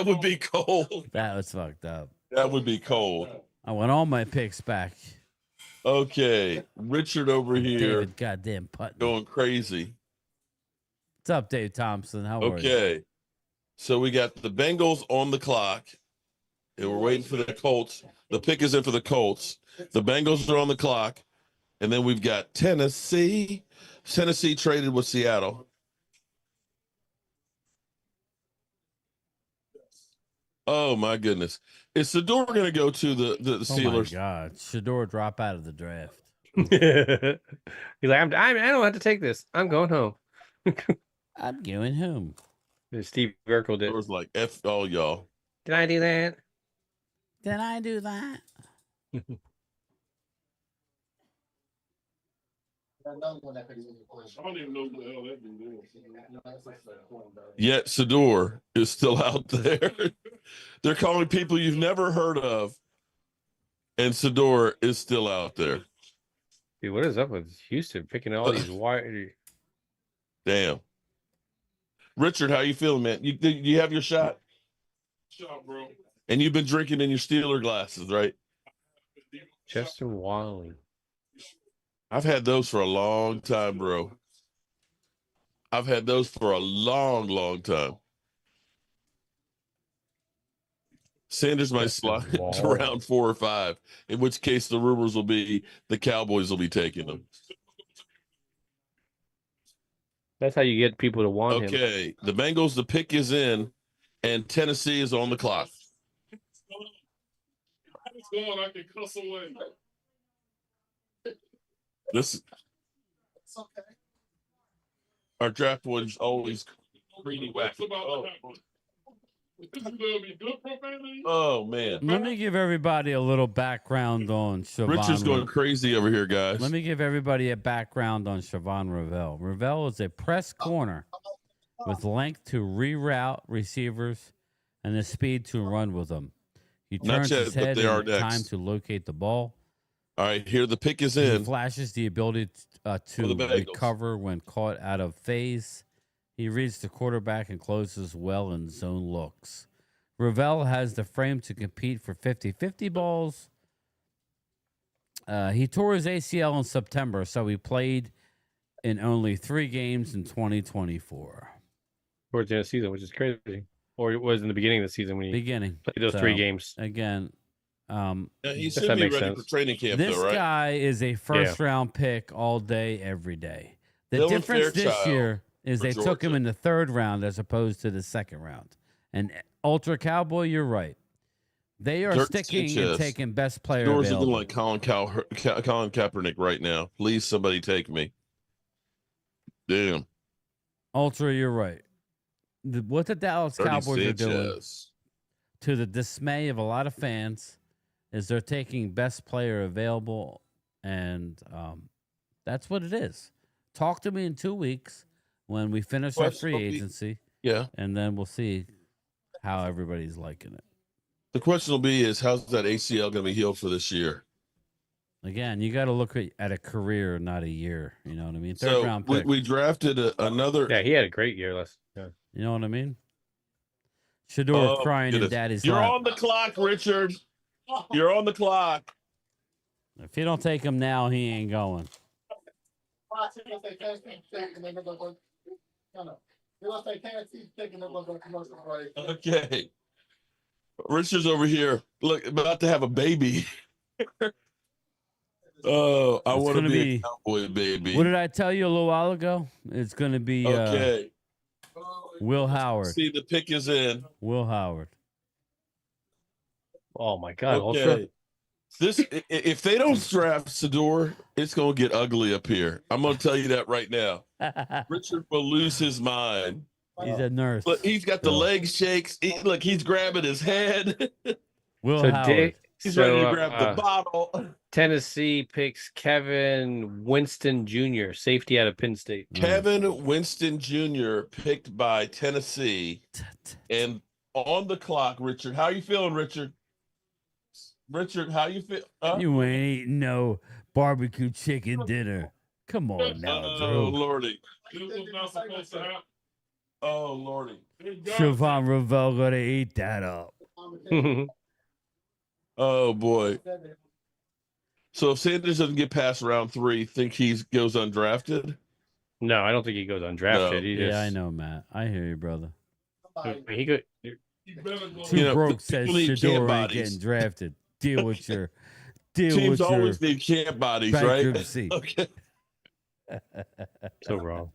would be cold. That was fucked up. That would be cold. I want all my picks back. Okay, Richard over here. David goddamn Putnam. Going crazy. What's up, Dave Thompson? How are you? Okay, so we got the Bengals on the clock, and we're waiting for the Colts. The pick is in for the Colts. The Bengals are on the clock, and then we've got Tennessee. Tennessee traded with Seattle. Oh my goodness! Is Sador going to go to the Steelers? Oh my God! Shador drop out of the draft. He's like, I don't have to take this. I'm going home. I'm going home. Steve Urkel did. It was like F all y'all. Did I do that? Did I do that? I don't even know who the hell that dude is. Yet Sador is still out there. They're calling people you've never heard of, and Sador is still out there. Dude, what is up with Houston picking all these wide? Damn. Richard, how you feeling, man? You have your shot? Shot, bro. And you've been drinking in your Steeler glasses, right? Chester Wally. I've had those for a long time, bro. I've had those for a long, long time. Sanders might slide to round 4 or 5, in which case the rumors will be the Cowboys will be taking them. That's how you get people to want him. Okay, the Bengals, the pick is in, and Tennessee is on the clock. I can cuss away. This our draft was always pretty wacky. Oh man! Let me give everybody a little background on Siobhan. Richard's going crazy over here, guys. Let me give everybody a background on Siobhan Ravel. Ravel is a press corner with length to reroute receivers and the speed to run with them. He turns his head in time to locate the ball. All right, here the pick is in. He flashes the ability to recover when caught out of phase. He reads the quarterback and closes well in zone looks. Ravel has the frame to compete for 50-50 balls. He tore his ACL in September, so he played in only 3 games in 2024. Towards the end of the season, which is crazy. Or it was in the beginning of the season when he played those 3 games. Again, he should be ready for training camp, this though, right? guy is a first-round pick all day, every day. The difference this year is they took him in the 3rd round as opposed to the 2nd round. And Ultra Cowboy, you're right. They are sticking and taking best player Doors available. are doing like Colin Kaepernick right now. Please, somebody take me. Damn. Ultra, you're right. What the Dallas Cowboys are doing, to the dismay of a lot of fans, is they're taking best player available And that's what it is. Talk to me in 2 weeks when we finish our free agency. Yeah. And then we'll see how everybody's liking it. The question will be is how's that ACL going to be healed for this year? Again, you got to look at a career, not a year. You know what I mean? Third So round pick. we drafted another. Yeah, he had a great year last. Yeah. You know what I mean? Shador crying in daddy's You're lap. on the clock, Richard. You're on the clock. If you don't take him now, he ain't going. Okay. Richard's over here. Look, about to have a baby. Oh, I want to be a Cowboy baby. What did I tell you a little while ago? It's going to be okay. Will Howard. See, the pick is in. Will Howard. Oh my God! Okay. Ultra. This, if they don't draft Sador, it's gonna get ugly up here. I'm gonna tell you that right now. Richard will lose his mind. He's a nurse. Look, he's got the leg shakes. Look, he's grabbing his head. Will So Howard. He's ready to grab the bottle. Tennessee picks Kevin Winston Jr., safety out of Penn State. Kevin Winston Jr. picked by Tennessee, and on the clock, Richard. How you feeling, Richard? Richard, how you feel? You ain't eating no barbecue chicken dinner. Come on now, Oh, Drew. Lordy. This was not supposed to happen. Oh, Lordy. Siobhan Revel gonna eat that up. Oh, boy. So if Sanders doesn't get past round 3, think he goes undrafted? No, I don't think he goes undrafted. No. He just, Yeah, I know, Matt. I hear you, brother. He could. Too broke says people need camp Shador ain't bodies. getting drafted. Deal with your Teams always need camp bodies, bankruptcy. right? Okay. So wrong.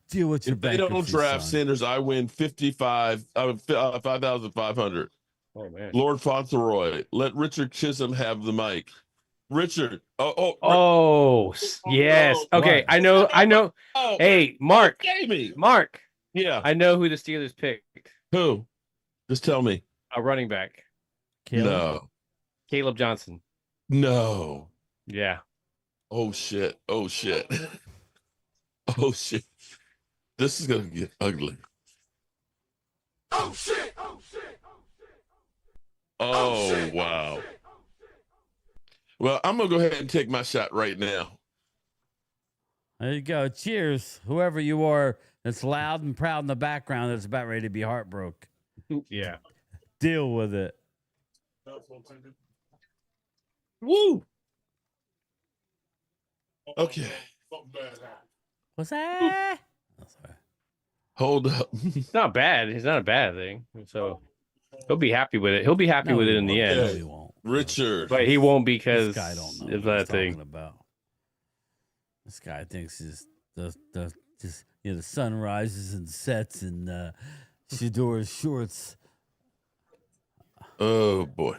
Deal with your If they don't bankruptcy, draft son. Sanders, I win 5,500. Oh man. Lord Fauntleroy, let Richard Chisholm have the mic. Richard. Oh, yes. Okay, I know. Oh, Hey, Mark. Jamie. Mark. Yeah. I know who the Steelers picked. Who? Just tell me. A running back. No. Caleb Johnson. No. Yeah. Oh shit. Oh shit. Oh shit. This is gonna get ugly. Oh shit! Oh shit! Oh wow. Well, I'm gonna go ahead and take my shot right now. There you go. Cheers, whoever you are that's loud and proud in the background that's about ready to be heartbroken. Yeah. Deal with it. Woo. Okay. What's that? Oh, sorry. Hold up. It's not bad. It's not a bad thing. So he'll be happy with it. He'll be happy with it in the end. No, he won't. Richard. But he won't because This guy don't know of what that he's thing. talking about. This guy thinks the sun rises and sets in Shador's shorts. Oh boy.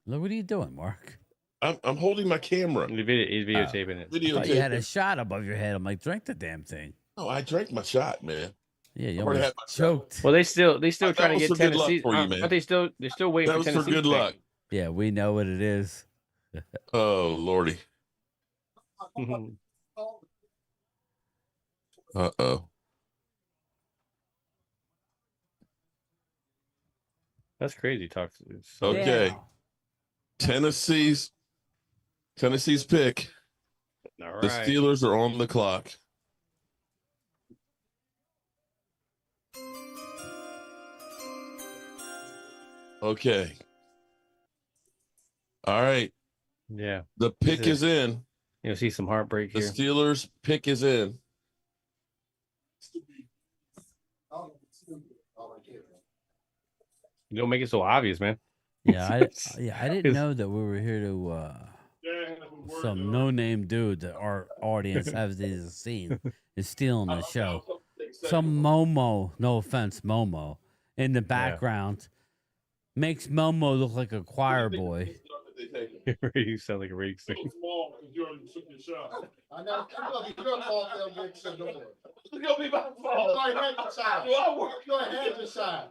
Look, what are you doing, Mark? I'm holding my camera. He's videotaping it. I thought you had a shot above your head. I'm like, drink the damn thing. Oh, I drank my shot, man. Yeah, you already almost had my choked. Well, they still That trying to was get for good luck Tennessee. for you, man. But they're still waiting That for was for Tennessee. good luck. Yeah, we know what it is. Oh lordy. Uh-oh. That's crazy. Talk. Okay. Yeah. Tennessee's pick. All The right. Steelers are on the clock. Okay. All right. Yeah. The pick is in. You'll see some heartbreak The here. Steelers pick is in. You don't make it so obvious, man. Yeah, I didn't know that we were here to some no-name dude that our audience hasn't seen is stealing the show. Some Momo, no offense, Momo, in the background makes Momo look like a choir boy. You sound like a radio singer. I know. It's gonna be your fault they'll get Shador. It's gonna be my fault. Go ahead, decide. Go ahead, decide.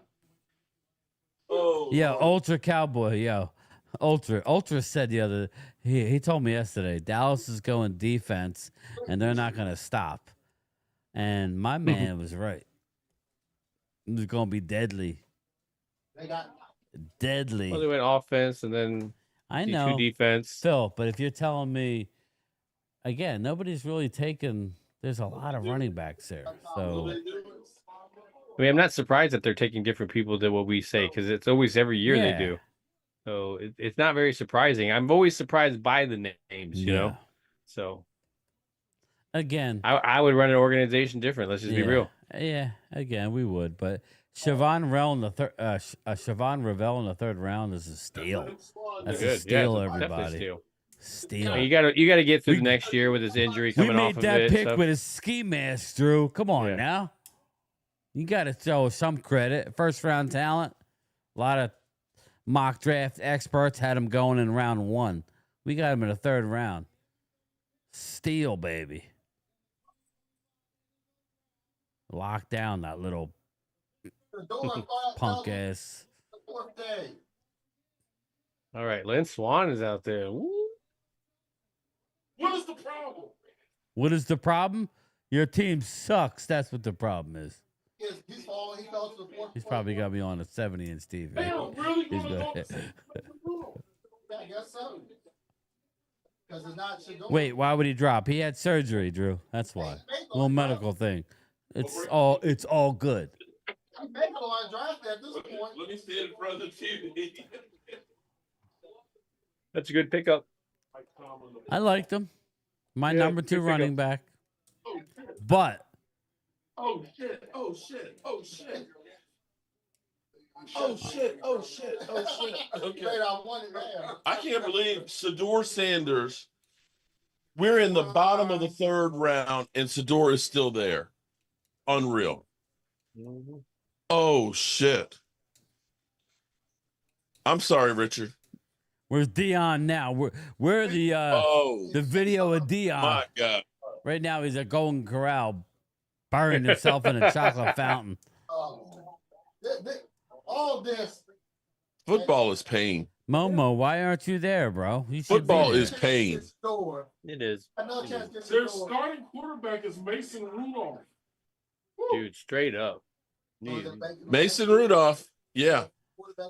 Oh, Yeah, Ultra Cowboy, yo. Ultra said the other. He told me yesterday Dallas is going defense, and they're not going to stop. And my man was right. It's going to be deadly. Deadly. Well, they went offense and then I D2 know defense. Phil, but if you're telling me again, nobody's really taken. There's a lot of running backs there, so. I mean, I'm not surprised that they're taking different people than what we say because it's always every year they do. So it's not very surprising. I'm always surprised by the names, you know. So again, I would run an organization different. Let's just be real. Yeah, again, we would, but Siobhan Ravel in the third round is a steal. That's a steal, everybody. Steal. You gotta get through the next year with his injury coming off of it. We made that pick with his ski mask, Drew. Come on now. You got to show some credit. First round talent. A lot of mock draft experts had him going in round 1. We got him in the third round. Steal, baby. Lock down that little punk ass. All right, Lynn Swan is out there. Woo. What is the problem? What is the problem? Your team sucks. That's what the problem is. He's probably got me on a 70-inch TV. Damn, really? He's good. I guess so. Because it's not Wait, why would he drop? He had surgery, Drew. That's why. Little medical thing. It's all good. I'm making on draft at this point. Let me see it in front of the TV. That's a good pickup. I liked him. My number 2 running back. But Oh shit! Oh shit! Oh shit! Oh shit! Oh shit! Oh shit! Okay. I can't believe Sador Sanders. We're in the bottom of the third round, and Sador is still there. Unreal. Oh shit! I'm sorry, Richard. Where's Dion now? Where the video of Dion? My God! Right now he's at Golden Corral, burning himself in a chocolate fountain. All this. Football is pain. Momo, why aren't you there, bro? You should Football be there. is pain. It is. Their starting quarterback is Mason Rudolph. Dude, straight up. Mason Rudolph. Yeah.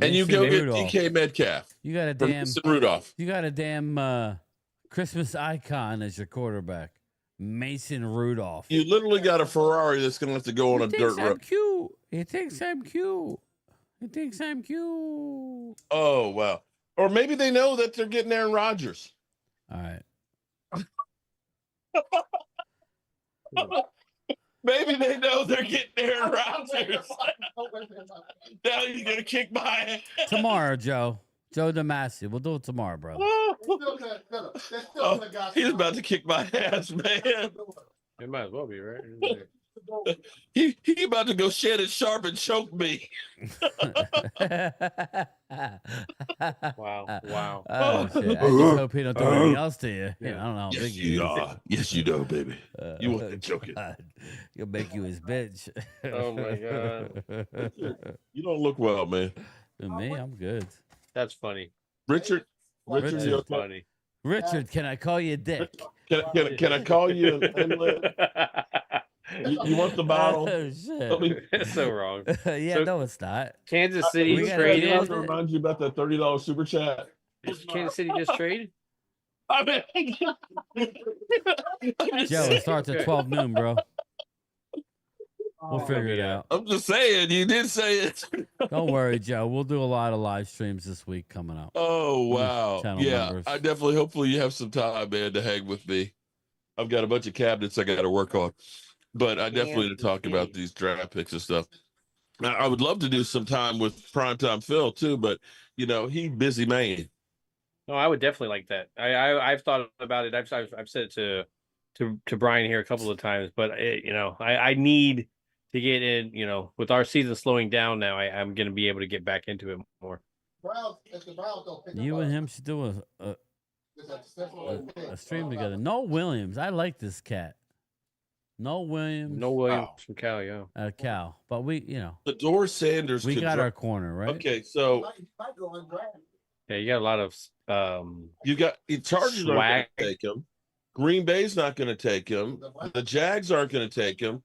And you go get Rudolph. DK Metcalf. You got a from damn Mason Rudolph. You got a damn Christmas icon as your quarterback. Mason Rudolph. You literally got a Ferrari that's going to have to go on a dirt road. Cute. He thinks I'm cute. He thinks I'm cute. Oh, wow. Or maybe they know that they're getting Aaron Rodgers. All right. Maybe they know they're getting Aaron Rodgers. Now you're going to kick my ass. Tomorrow, Joe. Joe DeMasi. We'll do it tomorrow, brother. Oh, he's about to kick my ass, man. It might as well be, right? He about to go Shannon Sharp and choke me. Wow. Oh, shit. I just hope he don't do anything else to you. Yeah, I don't know how Yes, big you are. Yes, you do, baby. You want to choke it. He'll make you his bitch. Oh, my God. You don't look well, man. To me, I'm good. That's funny. Richard, Richard, you okay? Funny. Richard, can I call you Dick? Can I call you an inlet? You want the bottle? Oh, shit. It's so wrong. Yeah, So- no, it's not. Kansas City We gotta traded. get To remind you about that $30 super chat. Is Kansas City just traded? I mean, Joe, it starts at 12 noon, bro. We'll figure it out. I'm just saying, you did say it. Don't worry, Joe. We'll do a lot of live streams this week coming up. Oh, wow. Channel Yeah, members. I definitely, hopefully you have some time, man, to hang with me. I've got a bunch of cabinets I got to work on, but I definitely to talk about these draft picks and stuff. Now, I would love to do some time with Primetime Phil too, but you know, he busy man. No, I would definitely like that. I've thought about it. I've said it to Bryan here a couple of times, but I need to get in. You know, with our season slowing down now, I'm going to be able to get back into it more. You and him should do a stream together. No Williams. I like this cat. No Williams. No Williams from Cal, yeah. Cal. But we, Sador Sanders. we could got drop- our corner, right? Okay, so Yeah, you got a lot of You got the Chargers aren't swag. going to take him. Green Bay's not going to take him. The Jags aren't going to take him.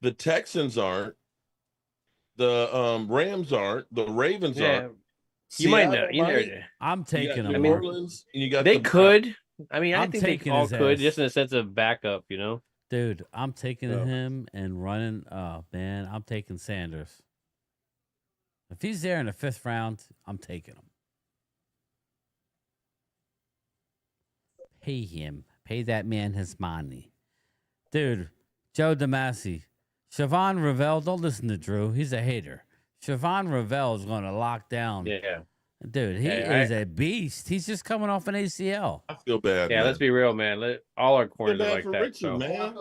The Texans aren't. The Rams aren't. The Ravens aren't. You might Seattle know. You might. never. I'm taking New him. Mark. Orleans, and you got They the could. I mean, I I'm think they taking all his could, ass. just in a sense of backup, you know. Dude, I'm taking Yeah. him and running. Oh man, I'm taking Sanders. If he's there in the 5th round, I'm taking him. Pay him. Pay that man his money. Dude, Joe DeMasi. Siobhan Ravel, don't listen to Drew. He's a hater. Siobhan Ravel is going to lock down. Yeah. Dude, he is a beast. He's just coming off an ACL. I feel bad. Yeah, man. let's be real, man. All our Feel corners are bad like for that. Richard, So. man.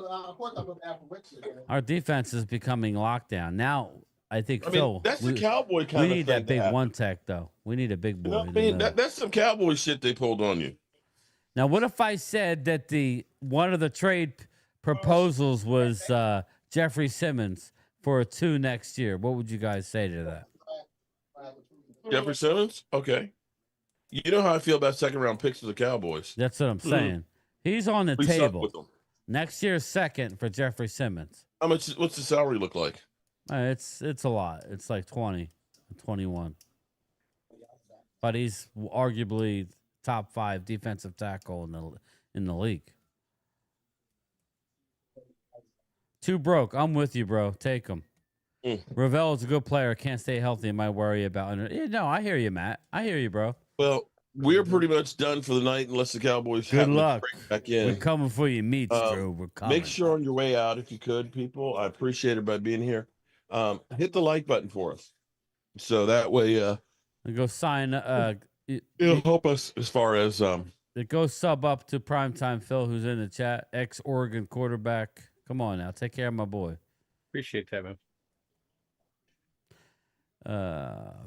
Our defense is becoming lockdown. Now, I think, I Phil, mean, that's the Cowboy kind we of need thing that to big happen. one tech, though. We need a big boy. You know what I mean? That's some Cowboy shit they pulled on you. Now, what if I said that one of the trade proposals was Jeffrey Simmons for a 2 next year? What would you guys say to that? Jeffrey Simmons? Okay. You know how I feel about 2nd-round picks for the Cowboys. That's what I'm saying. He's on the We suck table. with them. Next year's 2nd for Jeffrey Simmons. How much? What's the salary look like? It's a lot. It's like 20, 21. But he's arguably top 5 defensive tackle in the league. Too broke. I'm with you, bro. Take him. Ravel is a good player. Can't stay healthy. Am I worry about? No, I hear you, Matt. I hear you, bro. Well, we're pretty much done for the night unless the Cowboys Good happen to luck. break back in. We're coming for your meats, Drew. We're coming. Make sure on your way out, if you could, people. I appreciate everybody being here. Hit the like button for us, so that way, go sign. It'll help us as far as Go sub up to Primetime Phil, who's in the chat. Ex-Oregon quarterback. Come on now, take care of my boy. Appreciate that, man.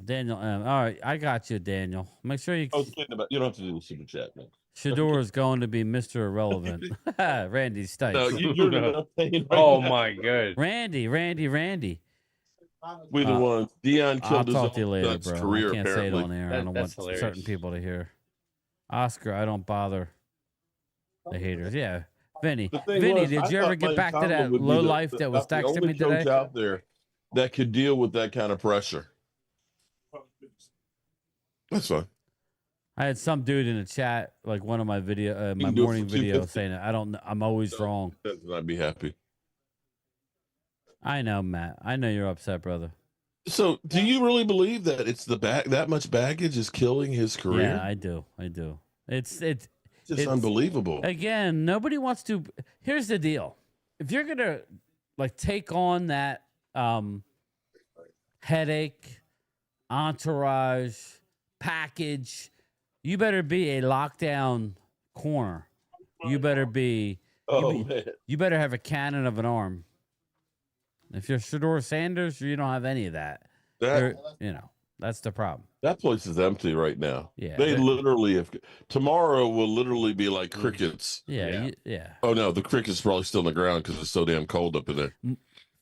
Daniel M. All right, I got you, Daniel. Make sure you. I was kidding about. You don't have to do the super chat, man. Shador is going to be Mr. Irrelevant. Randy Stites. No, you're enough pain right Oh now. my god. Randy. We're the ones. Dion I'll killed his talk to you own later, son's bro. career. I can't say it Apparently, on air. I don't want That's hilarious. certain people to hear. Oscar, I don't bother the haters. Yeah. Vinny, The thing Vinny, was, did I you ever thought get Mike back to Tomlin that would be low the- life that was the texting only me today? coach out there that could deal with that kind of pressure. That's fine. I had some dude in the chat, like one of my my can do it morning for videos, 250. saying that I don't. I'm always wrong. I'd be happy. I know, Matt. I know you're upset, brother. So, do you really believe that it's that much baggage is killing his career? Yeah, I do. It's Just unbelievable. Again, nobody wants to. Here's the deal: if you're gonna take on that headache, entourage, package, you better be a lockdown corner. You better be. Man. You better have a cannon of an arm. If you're Shador Sanders, you don't have any of that. That's the problem. That place is empty right now. Yeah, they literally have. Tomorrow will literally be like crickets. Yeah. Oh no, the crickets probably still on the ground because it's so damn cold up in there.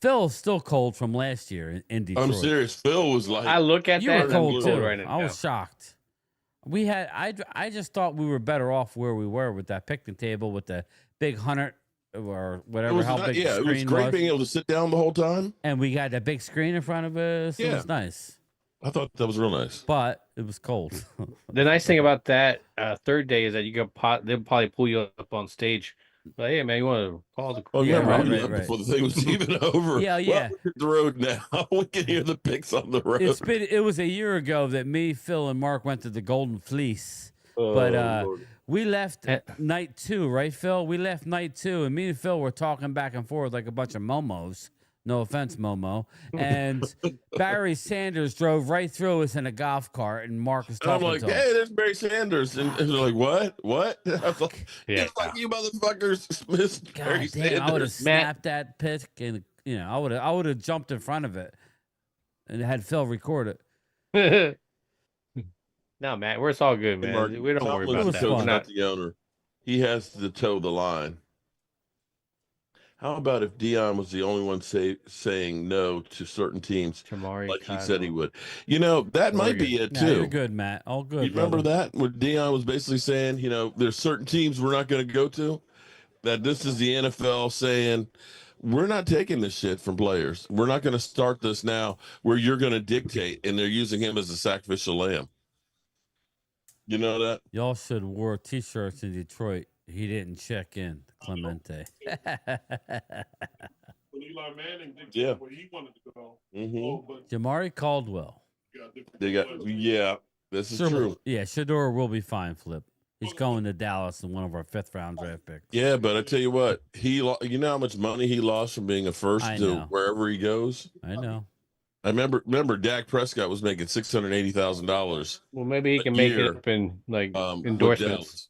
Phil's still cold from last year in Detroit. I'm serious. Phil was like, I look at You that were and I'm cold cold too. right now. I was shocked. I just thought we were better off where we were with that picnic table with the big 100 or it whatever was how not- big the yeah, it was screen great was. being able to sit down the whole time. And we got that big screen in front of us. It Yeah. was nice. I thought that was real nice. But it was cold. The nice thing about that third day is that you they'll probably pull you up on stage. Like, hey man, you want to call the? Oh Yeah, yeah, right, we right, left right. before the thing was even over. Yeah, Well, yeah. we're at the road now. We can hear the picks on the road. It was a year ago that me, Phil, and Mark went to the Golden Fleece. But Lord. we left night 2, right, Phil? We left night 2, and me and Phil were talking back and forth like a bunch of momos. No offense, Momo. And Barry Sanders drove right through us in a golf cart, and Mark was And I'm talking like, to him. hey, there's Barry Sanders. And they're like, what? What? I was like, Yeah. it's like you motherfuckers missed Barry God damn, I would have Sanders. snapped that pick, and I would have jumped in front of it and had Phil record it. No, Matt, it's all good, man. Mark, We don't worry Tomlin's about the that. coach, We're not not. the owner. He has to toe the line. How about if Dion was the only one saying no to certain teams like he said he would? You know, that might be it Yeah, you're too. good, Matt. All good. You remember brother. that? When Dion was basically saying, you know, there's certain teams we're not going to go to? That this is the NFL saying, we're not taking this shit from players. We're not going to start this now where you're going to dictate, and they're using him as a sacrificial lamb. You know that? Y'all should wear T-shirts in Detroit. He didn't check in, Clemente. When Eli Manning did Yeah. where he wanted to go. Mhm. Oh, but Jamari Caldwell. They got, yeah, this is true. Yeah, Shador will be fine, Flip. He's going to Dallas in one of our 5th-round draft picks. Yeah, but I tell you what, you know how much money he lost from being a first I to know. wherever he goes? I know. I remember Dak Prescott was making $680,000. Well, maybe he can make it up in like with endorsements. Dallas.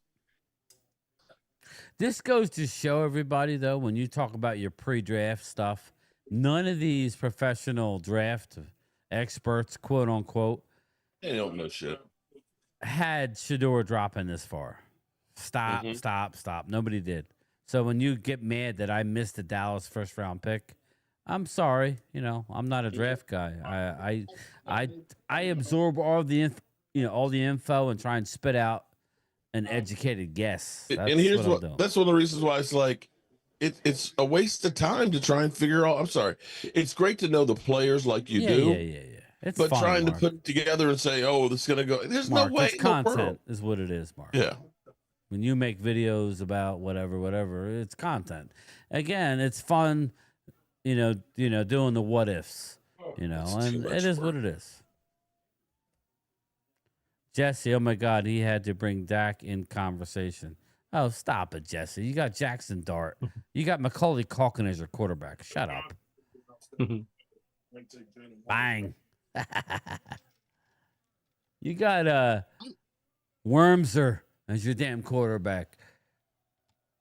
This goes to show everybody, though, when you talk about your pre-draft stuff, none of these professional draft experts, quote unquote, They don't know shit. had Shador dropping this far. Stop. Nobody did. So when you get mad that I missed the Dallas 1st-round pick, I'm sorry. You know, I'm not a draft guy. I absorb all the all the info and try and spit out an educated guess. And here's I'm doing. that's one of the reasons why it's like it's a waste of time to try and figure out. I'm sorry. It's great to know the players like you do. Yeah. It's but fun, trying Mark. to put together and say, oh, this is gonna go. There's Mark, no way. it's in the world. content is what it is, Mark. Yeah. When you make videos about whatever, it's content. Again, it's fun, doing the what ifs, and it is what it is. Jesse, oh my God, he had to bring Dak in conversation. Oh, stop it, Jesse. You got Jackson Dart. You got Macaulay Culkin as your quarterback. Shut up. Bang. You got Wormser as your damn quarterback.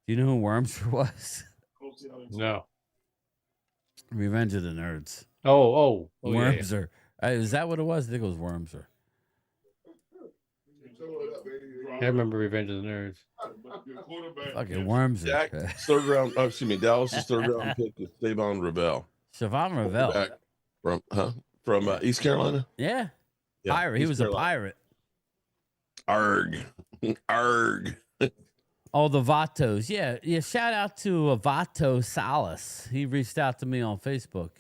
Do you know who Wormser was? No. Revenge of the Nerds. Oh, Wormser. Is that what it was? I think it was Wormser. I remember Revenge of the Nerds. Fucking Wormser. Dak's Dallas's 3rd-round pick is Savon Ravel. Siobhan Ravel. Back from East Carolina. Yeah. Pirate. He was a pirate. Arg. Oh, the Vatos. Yeah. Shout out to Vato Salas. He reached out to me on Facebook.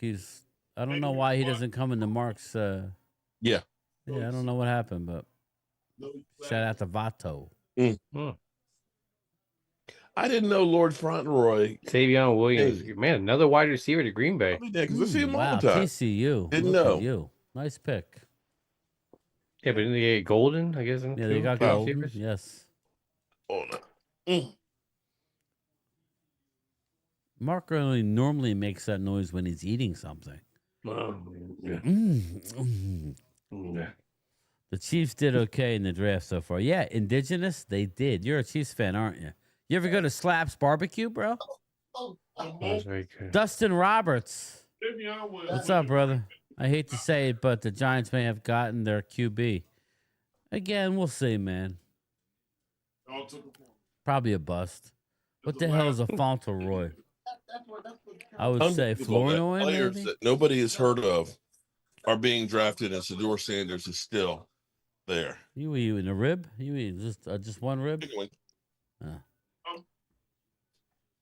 I don't know why he doesn't come into Mark's. Yeah, I don't know what happened, but shout out to Vato. I didn't know Lord Fauntleroy. Tavion Williams. Man, another wide receiver to Green Bay. I see him Wow, all the time. TCU. Didn't Look know. at you. Nice pick. Yeah, but didn't they get Golden, I guess? Yeah, they got Golden. Yes. Oh, no. Mark only normally makes that noise when he's eating something. The Chiefs did okay in the draft so far. Yeah, indigenous, they did. You're a Chiefs fan, aren't you? You ever go to Slaps Barbecue, bro? That's very good. Dustin Roberts. What's up, brother? I hate to say it, but the Giants may have gotten their QB. Again, we'll see, man. Probably a bust. What the hell is a Fauntleroy? I would say Flournoy, players maybe? that nobody has heard of are being drafted, and Shador Sanders is still there. You in a rib? You eat just one rib?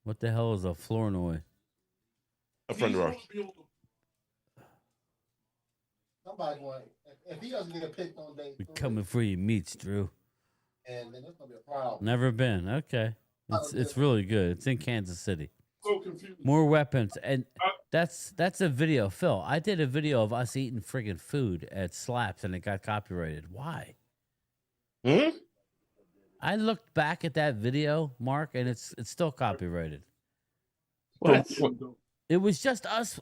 What the hell is a Flournoy? A friend of ours. Somebody going, if he doesn't get picked on day We 3, coming for your meats, Drew. and then it's gonna be a problem. Never been. Okay. It's really good. It's in Kansas City. So confused. More weapons. And that's a video. Phil, I did a video of us eating friggin' food at Slaps and it got copyrighted. Why? I looked back at that video, Mark, and it's still copyrighted. What? It was just us.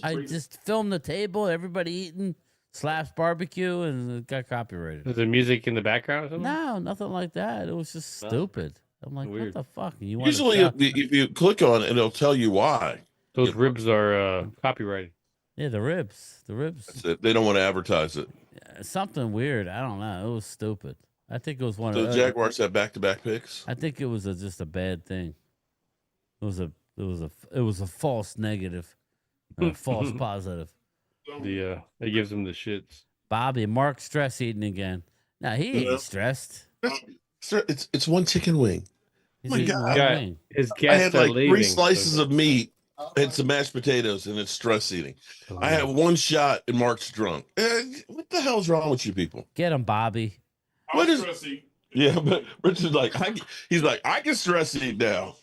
I just filmed the table, everybody eating Slaps barbecue, and it got copyrighted. Is there music in the background or something? No, nothing like that. It was just stupid. I'm like, Weird. what the fuck? You Usually, if you click on it, it'll tell you why. Those ribs are copyrighted. Yeah, the ribs. That's it. They don't want to advertise it. Something weird. I don't know. It was stupid. I think it was one So of the Jaguars have back-to-back picks. I think it was just a bad thing. It was It was a false negative, or a false positive. It gives him the shits. Bobby, Mark stress eating again. No, he ain't stressed. Sir, it's one chicken wing. He's My eating God. one wing. His I guests had are like leaving. 3 slices of meat and some mashed potatoes, and it's stress eating. I had 1 shot, and Mark's drunk. What the hell's wrong with you people? Get him, Bobby. What is? Yeah, but Richard's like, he's like, I can stress eat now.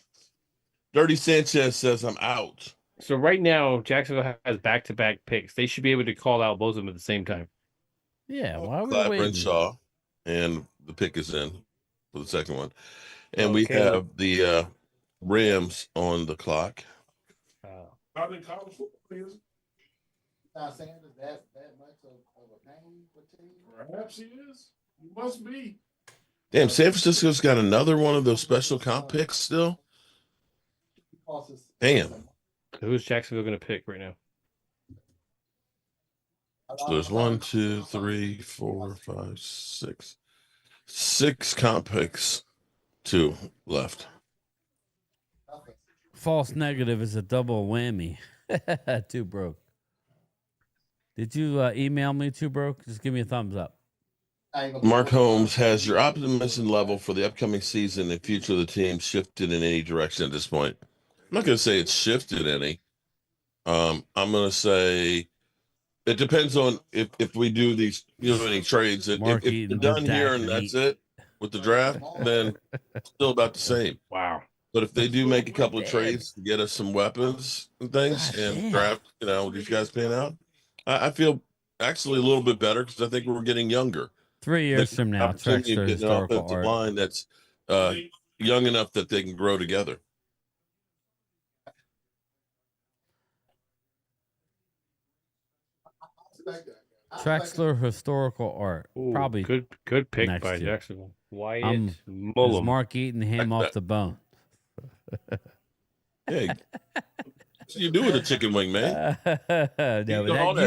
Dirty Sanchez says I'm out. So right now, Jacksonville has back-to-back picks. They should be able to call out both of them at the same time. Yeah, why are we Clyde waiting? Renshaw, and the pick is in for the second one. And we Okay. have the Rams on the clock. Not in college football, is it? Not saying that much of a pain for team. Perhaps he is. He must be. Damn, San Francisco's got another one of those special comp picks still. Damn. Who's Jacksonville going to pick right now? So there's 1, 2, 3, 4, 5, 6. 6 comp picks. 2 left. False negative is a double whammy. Too broke. Did you email me, Too Broke? Just give me a thumbs up. Mark Holmes, has your optimism level for the upcoming season and future of the team shifted in any direction at this point? I'm not going to say it's shifted any. I'm going to say it depends on if we do these, any trades. If we're done here and that's it with the draft, then still about the same. Wow. But if they do make a couple of trades to get us some weapons and things and draft, these guys paying out, I feel actually a little bit better because I think we're getting younger. 3 years from now, Opportunity of Trexler getting an historical offensive art. line that's young enough that they can grow together. Trexler historical art. Ooh, Probably good pick next by year. Jacksonville. Wyatt Is Mullum. Mark eating him off the bone? Hey, what you do with a chicken wing, man? You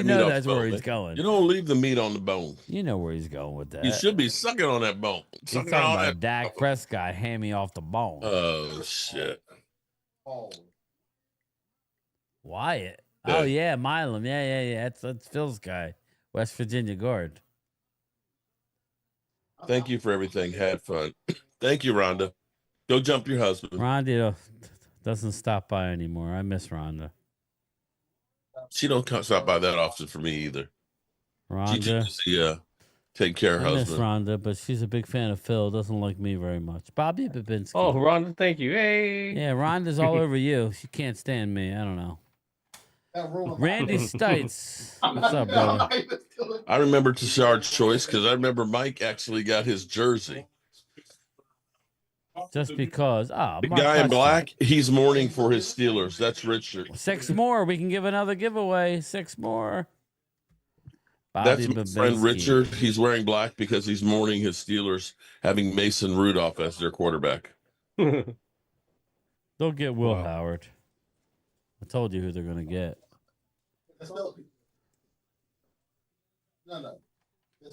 know that's where he's going. You don't leave the meat on the bone. You know where he's going with that. You should be sucking on that bone. He's Sucking talking on about that. Dak Prescott hand me off the bone. Oh shit! Wyatt. Oh yeah, Milam. Yeah. That's Phil's guy, West Virginia guard. Thank you for everything. Had fun. Thank you, Rhonda. Go jump your husband. Rhonda doesn't stop by anymore. I miss Rhonda. She don't stop by that often for me either. Rhonda. She just take care of I miss husband. Rhonda, but she's a big fan of Phil. Doesn't like me very much. Bobby Babinski. Oh, Rhonda, thank you. Hey. Yeah, Rhonda's all over you. She can't stand me. I don't know. Randy Stites. What's up, brother? I remember Tashard's choice because I remember Mike actually got his jersey. Just because. The Mark guy in Hudson. black, he's mourning for his Steelers. That's Richard. 6 more. We can give another giveaway. 6 more. Bobby That's my friend Babinski. Richard. He's wearing black because he's mourning his Steelers having Mason Rudolph as their quarterback. They'll get Will Howard. I told you who they're going to get. It's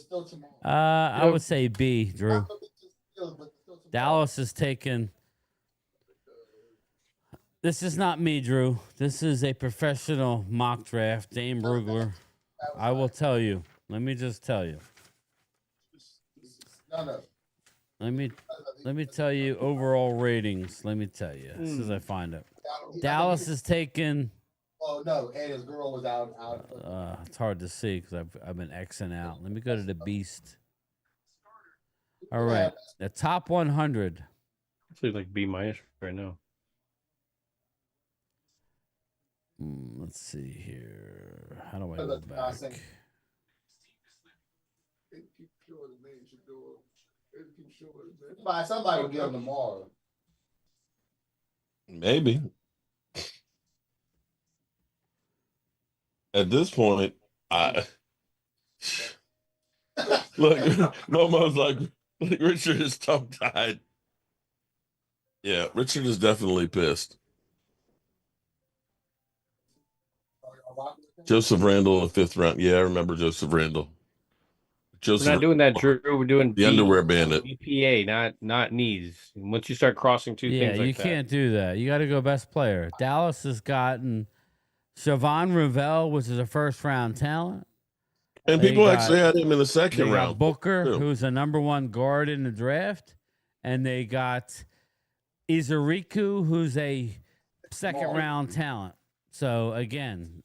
still tomorrow. I would say B, Drew. Dallas is taking. This is not me, Drew. This is a professional mock draft. Dame Brugler. I will tell you. Let me just tell you. Let me tell you overall ratings. Let me tell you as soon as I find it. Dallas is taking. Oh no, and his girl was out. It's hard to see because I've been Xing out. Let me go to the Beast. All right, the top 100. It's like B- right now. Let's see here. How do I go back? Somebody will get him tomorrow. Maybe. At this point, look. Momo's like Richard is tongue-tied. Yeah, Richard is definitely pissed. Joseph Randall in the 5th round. Yeah, I remember Joseph Randall. Joseph, We're not doing that, Drew. We're doing the underwear bandit. BPA, not needs. Once you start crossing two Yeah, things like you can't do that. You got to go best player. Dallas has gotten Siobhan Revelle, which is a first-round talent. And They people got- actually had him in the They second got round. Booker, too. who's a number 1 guard in the draft, and they got Izuriku, who's a second-round talent. So again,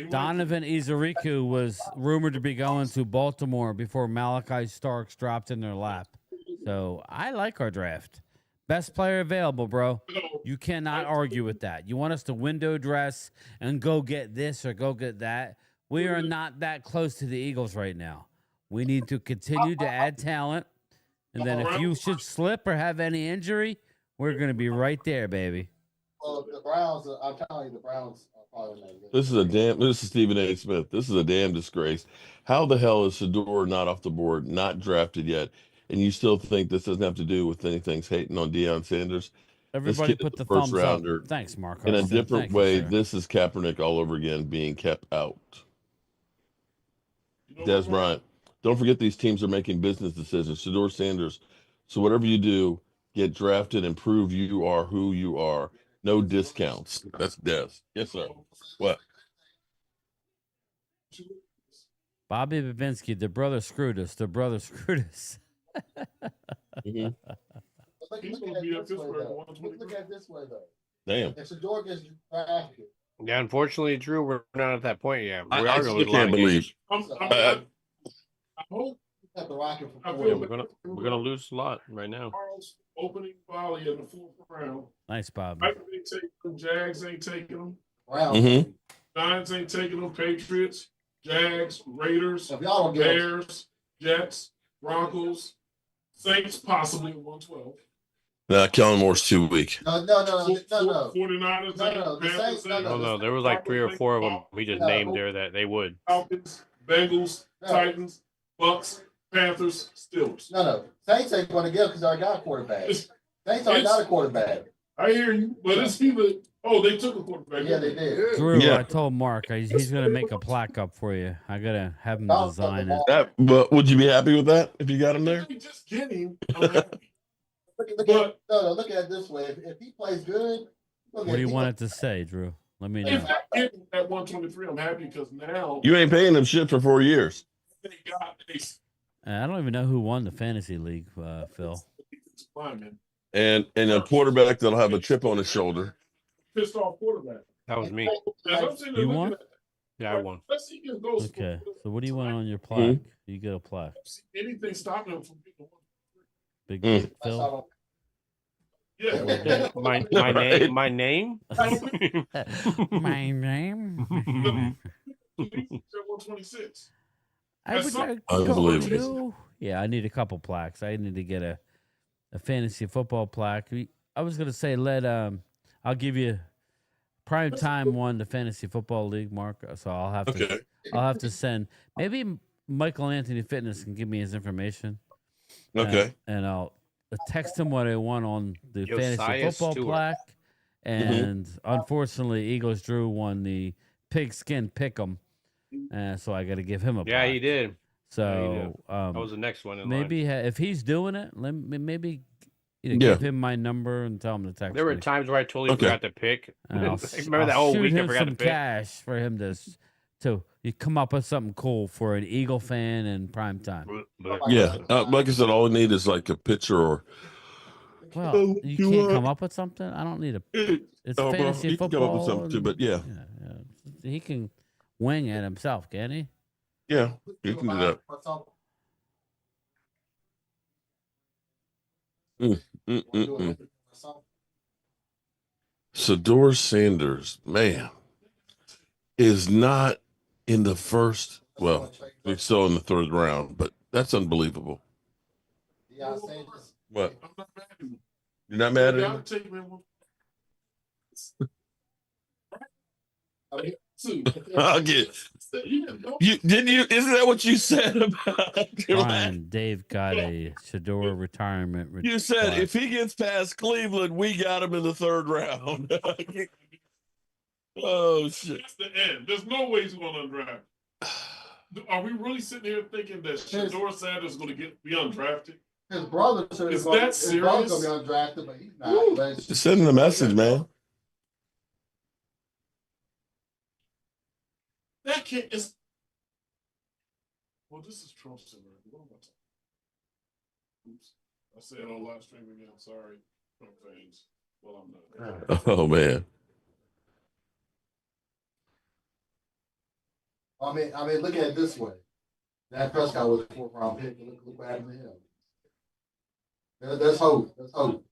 Donovan Izuriku was rumored to be going to Baltimore before Malachi Starks dropped in their lap. So I like our draft. Best player available, bro. You cannot argue with that. You want us to window dress and go get this or go get that. We are not that close to the Eagles right now. We need to continue to add talent. And then if you should slip or have any injury, we're going to be right there, baby. Well, the Browns, I'm telling you, the Browns are probably not good. This is Stephen A. Smith. This is a damn disgrace. How the hell is Shador not off the board, not drafted yet? And you still think this doesn't have to do with anything's hating on Deion Sanders? Everybody kid put is the a first thumbs rounder. up. Thanks, Mark. In a Hudson. different Thank you, way, sir. this is Kaepernick all over again being kept out. Des Bryant. Don't forget these teams are making business decisions. Shador Sanders. So whatever you do, get drafted and prove you are who you are. No discounts. That's Des. Yes, sir. What? Bobby Babinski, the brother screwed us. The brother screwed us. Mhm. Look at it this way, though. Look at it this way, though. Damn. If Shador gets drafted, Yeah, unfortunately, Drew, we're not at that point yet. We I are still going to can't believe. I hope at the Rocket for I 4 feel years. we're gonna lose a lot right now. Charles opening volley in the 4th round. Nice, Bobby. Vikings ain't taking them. Jags ain't taking them. Browns. Mhm. Giants ain't taking them. Patriots, Jags, Raiders, If y'all don't get them, Bears, Jets, Broncos, Saints possibly at 112. Nah, Kellen Moore's too weak. no. 49ers, No, the Saints, No, there was like 3 or 4 of them we just named there that they would. Falcons, Bengals, No. Titans, Bucks, Panthers, Steelers. No. Saints ain't going to get because I got a quarterback. Saints already got a quarterback. I hear you, but it's either. Oh, they took a quarterback. Yeah, they did. Drew, Yeah. I told Mark he's going to make a plaque up for you. I got to have him No, design it. But would you be happy with that if you got him there? I'm just kidding. I'm happy. Look at it this way. If he plays good, What do you want it to say, Drew? Let me know. If I get him at 123, I'm happy because now You ain't paying him shit for 4 years. they got a I don't even know who won the fantasy league, Phil. lineman, And a quarterback that'll have a chip on his shoulder. pissed off quarterback. That was me. As I'm sitting there You looking won? at it, Yeah, I won. let's see him go. Okay. So what do you want on your plaque? You get a plaque. Anything stopping him from getting Big Mm. Phil. yeah. My name. My name. 126. I would That's like to go unbelievable. to. Yeah, I need a couple plaques. I need to get a fantasy football plaque. I was gonna say I'll give you prime time one, the fantasy football league, Mark. So I'll have to send maybe Michael Anthony Fitness can give me his information. Okay. And I'll text him what I want on the fantasy Josiah football Stewart. plaque. And unfortunately, Eagles Drew won the pigskin pick'em. So I got to give him a Yeah, plaque. he did. So That was the next one. In maybe if he's doing it, maybe give him my number and tell him to text there were me. times where I totally forgot to pick. And I'll Remember that whole shoot week I him forgot some to pick. cash for him to you come up with something cool for an Eagle fan in prime time. Yeah. Like I said, all I need is like a picture or. Well, you can't come up with something. I don't need a. It's Oh, bro, fantasy he can football. come up with something too, but yeah. He can wing it himself, can he? Yeah, you can do that. Shador Sanders, man, is not in the first. Well, he's still in the 3rd round, but that's unbelievable. What? You're not mad at him? I'll get you. Didn't you? Isn't that what you said about Bryan, Dave got a Shador retirement. You said if he gets past Cleveland, we got him in the 3rd round. Oh shit! That's the end. There's no way he's going to undraft. Are we really sitting here thinking that Shador Sanders is going to be undrafted? His brother said Is that his brother's serious? gonna be undrafted, but he's not. But it's- Sending a message, man. That can't. It's, well, this is Trump's right? What am I talking? Oops. I said on live stream again. Sorry, Trump fans. Well, I'm not. Oh man. I mean, look at it this way. That Prescott was a 4th round pick. Look what happened to him. There's hope. There's hope.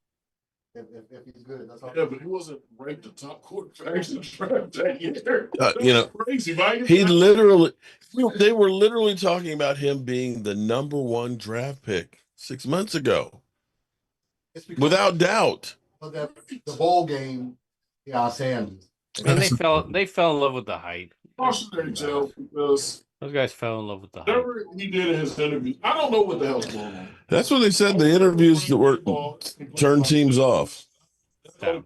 If he's good, that's hope. Yeah, but he wasn't ranked the top quarterback in the draft that year. You know, Crazy, Mike. he literally, they were literally talking about him being the #1 draft pick 6 months ago, without doubt. The bowl game, yeah, Sanders. And they fell in love with the hype. Cautionary tale because Those guys fell in love with the hype. whatever he did in his interview, I don't know what the hell's going on. That's what they said. The interviews that were turned teams off. Yeah.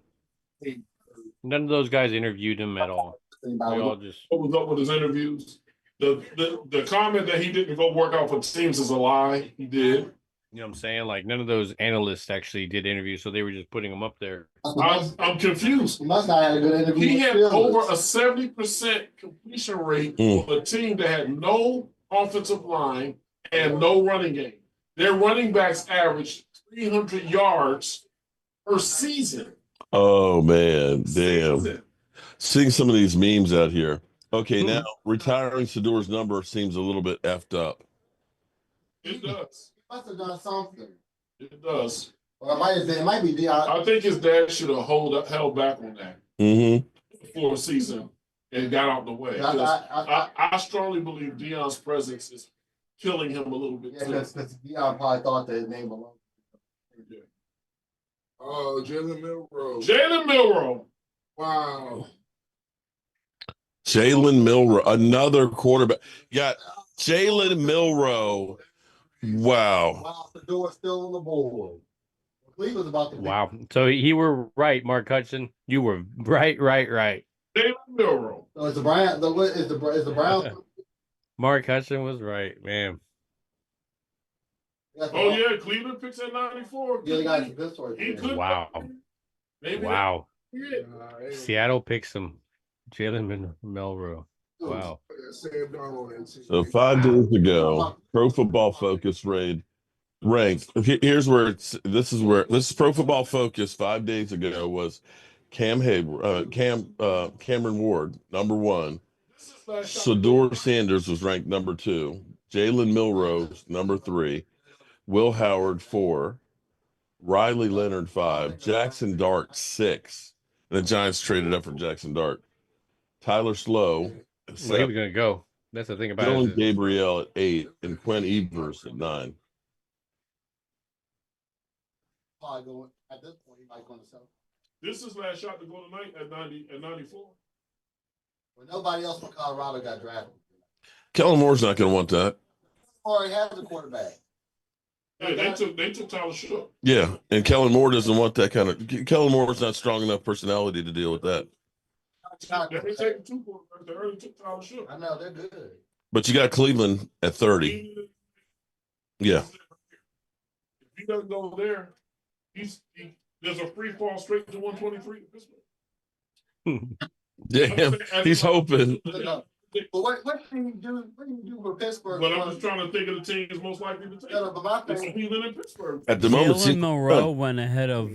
None of those guys interviewed him at all. They all just What was up with his interviews? The comment that he didn't go work out for teams is a lie. He did. You know what I'm saying? Like none of those analysts actually did interviews, so they were just putting them up there. I'm confused. He must not have a good interview. He with had Steelers. over a 70% completion rate for a team that had no offensive line and no running game. Their running backs averaged 300 yards per season. Oh man, damn. Seeing some of these memes out here. Okay, now retiring Sador's number seems a little bit effed up. It does. He must have done something. It does. Or it might be Deion. I think his dad should have held back on that for a season and got out the way. I strongly believe Deion's presence is killing him a little bit. Yeah, because Deion probably thought that his name alone. Oh, Jalen Milroe. Jalen Milroe. Wow. Jalen Milroe, another quarterback. Yeah, Jalen Milroe. Wow. Wow, the door still on the board. Cleveland's about to. Wow. So you were right, Mark Hudson. You were right. Jalen Milroe. So is the Bryan? Is the Browns? Mark Hudson was right, man. Oh yeah, Cleveland picks at 94. Yeah, they got this one. He could. Wow. Maybe Wow. Yeah. Seattle picks him. Jalen Milroe. Wow. So 5 days ago, Pro Football Focus ranked. Here's where this is Pro Football Focus 5 days ago was Cameron Ward, #1. Shador Sanders was ranked #2. Jalen Milroe, #3. Will Howard, 4. Riley Leonard, 5. Jackson Dart, 6. And the Giants traded up for Jackson Dart. Tyler Slow, Well, he was going to go. That's the thing about Dylan it. Gabriel at 8, and Quinn Evers at 9. Probably going at this point. He might go to sell. This is his last shot to go tonight at 94. Well, nobody else from Colorado got drafted. Kellen Moore's not going to want that. Or he has a quarterback. Yeah, they took Tyler Shook. Yeah, and Kellen Moore doesn't want that kind of. Kellen Moore's not strong enough personality to deal with that. They take 2 quarterbacks. They already took Tyler Shook. I know they're good. But you got Cleveland at 30. Yeah. If he doesn't go there, there's a free fall straight to 123 in Pittsburgh. Damn, he's hoping. But what can you do? What do you do for Pittsburgh? But I'm just trying to think of the teams most likely to take. But my It's thing, Cleveland and Pittsburgh. At the moment, Jalen Monroe went ahead of.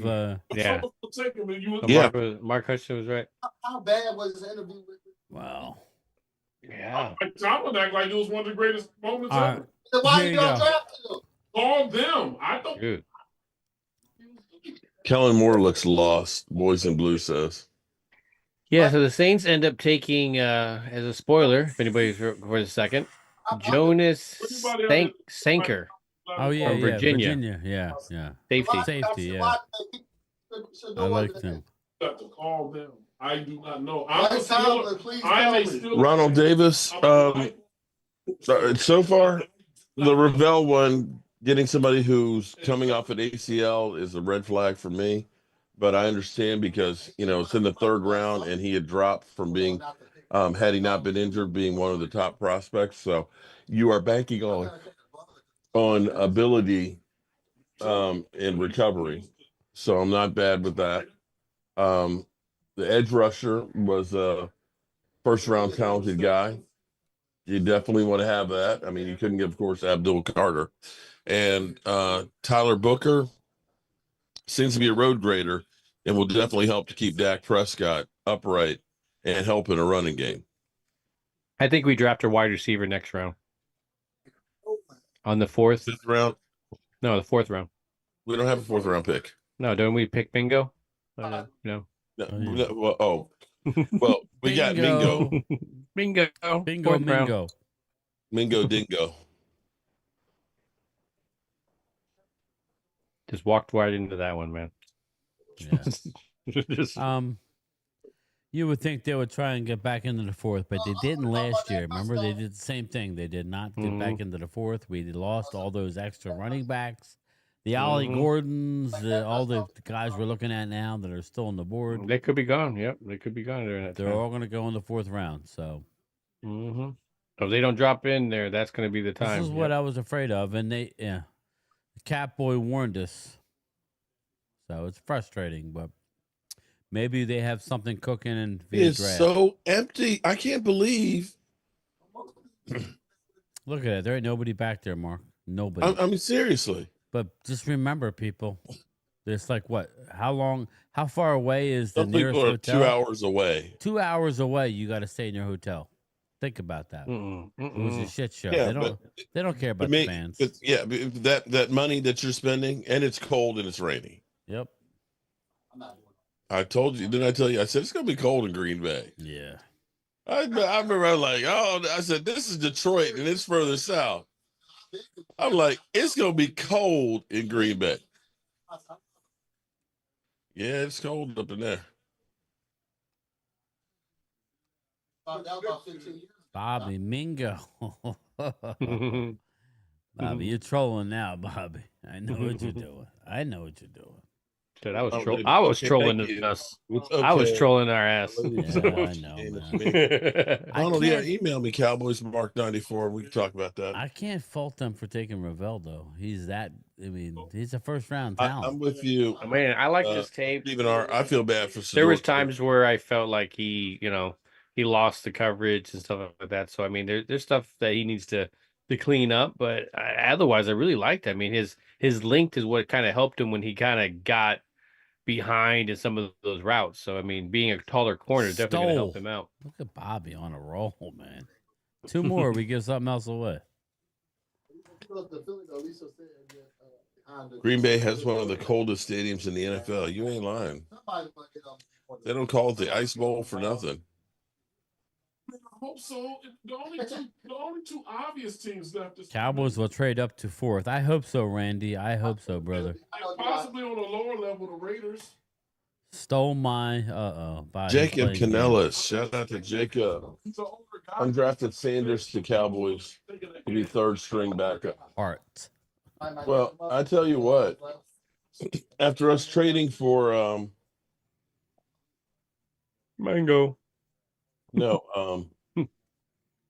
Yeah. Take him and you would- Yeah. Mark Hudson was right. how bad was his interview with? Wow. Yeah. Like Tom would act like it was one of the greatest moments All right. ever. Then why Here you you don't go. draft him? All them. I don't. Dude. Kellen Moore looks lost. Boys in Blue says. Yeah, so the Saints end up taking, as a spoiler, if anybody's for the second, Jonas Sanker, Oh yeah, From yeah, Virginia. Yeah. safety. Safety, yeah. I like them. Got to call them. I do not know. Mike I'm a Tomlin, Steeler. please I'm a tell me. Steeler. Ronald Davis. So far, the Ravel one, getting somebody who's coming off an ACL is a red flag for me. But I understand because, it's in the 3rd round and he had dropped from being had he not been injured, being one of the top prospects. So you are banking on ability in recovery. So I'm not bad with that. The edge rusher was a first round talented guy. You definitely want to have that. I mean, you couldn't give, of course, Abdul Carter. And Tyler Booker seems to be a road grader and will definitely help to keep Dak Prescott upright and help in a running game. I think we draft a wide receiver next round. On the fourth? Fifth round? No, the fourth round. We don't have a fourth round pick. No, don't we pick bingo? No. No, well, we got Mingo. Bingo. Bingo, Fourth round. Mingo. Mingo Dingo. Just walked right into that one, man. Yeah. Just- You would think they would try and get back into the fourth, but they didn't last year. Remember, they did the same thing. They did not get back into the fourth. We lost all those extra running backs. The Ollie Gordons, all the guys we're looking at now that are still on the board. They could be gone. Yep, they could be gone during that They're time. all going to go in the fourth round. So If they don't drop in there, that's going to be the time. this is what I was afraid of. And the Cat Boy warned us. So it's frustrating, but maybe they have something cooking and It's so empty. I can't believe. Look at it. There ain't nobody back there, Mark. Nobody. I mean, seriously. But just remember, people, there's like what? How far away is the Some nearest people are hotel? 2 hours away. 2 hours away, you got to stay in your hotel. Think about that. It was a shit show. Yeah, they don't care about the fans. But that money that you're spending, and it's cold and it's rainy. Yep. I told you, didn't I tell you? I said it's gonna be cold in Green Bay. Yeah. I remember I was like, I said this is Detroit and it's further south. I'm like, it's gonna be cold in Green Bay. Yeah, it's cold up in there. Bobby Mingo. Bobby, you're trolling now, Bobby. I know what you're doing. Dude, I was trolling us. I was trolling our ass. Yeah, I know, man. Donald, email me Cowboys Mark 94. We can talk about that. I can't fault them for taking Ravel, though. He's a first round talent. I'm with you. Man, I like this tape. Even I feel bad for There was times where I felt like he lost the coverage and stuff like that. So I mean, there's stuff that he needs to clean up, but otherwise, I really liked it. I mean, his length is what kind of helped him when he kind of got behind in some of those routes. So I mean, being a taller corner is definitely going to help him out. Look at Bobby on a roll, man. 2 more, we give something else away. Green Bay has one of the coldest stadiums in the NFL. You ain't lying. They don't call it the Ice Bowl for nothing. I hope so. The only two obvious teams left is Cowboys will trade up to fourth. I hope so, Randy. I hope so, brother. possibly on a lower level, the Raiders. Stole my Jacob Canellis. Shout out to Jacob. Undrafted Sanders to Cowboys to be third string backup. Art. Well, I tell you what. After us trading for Mango. No,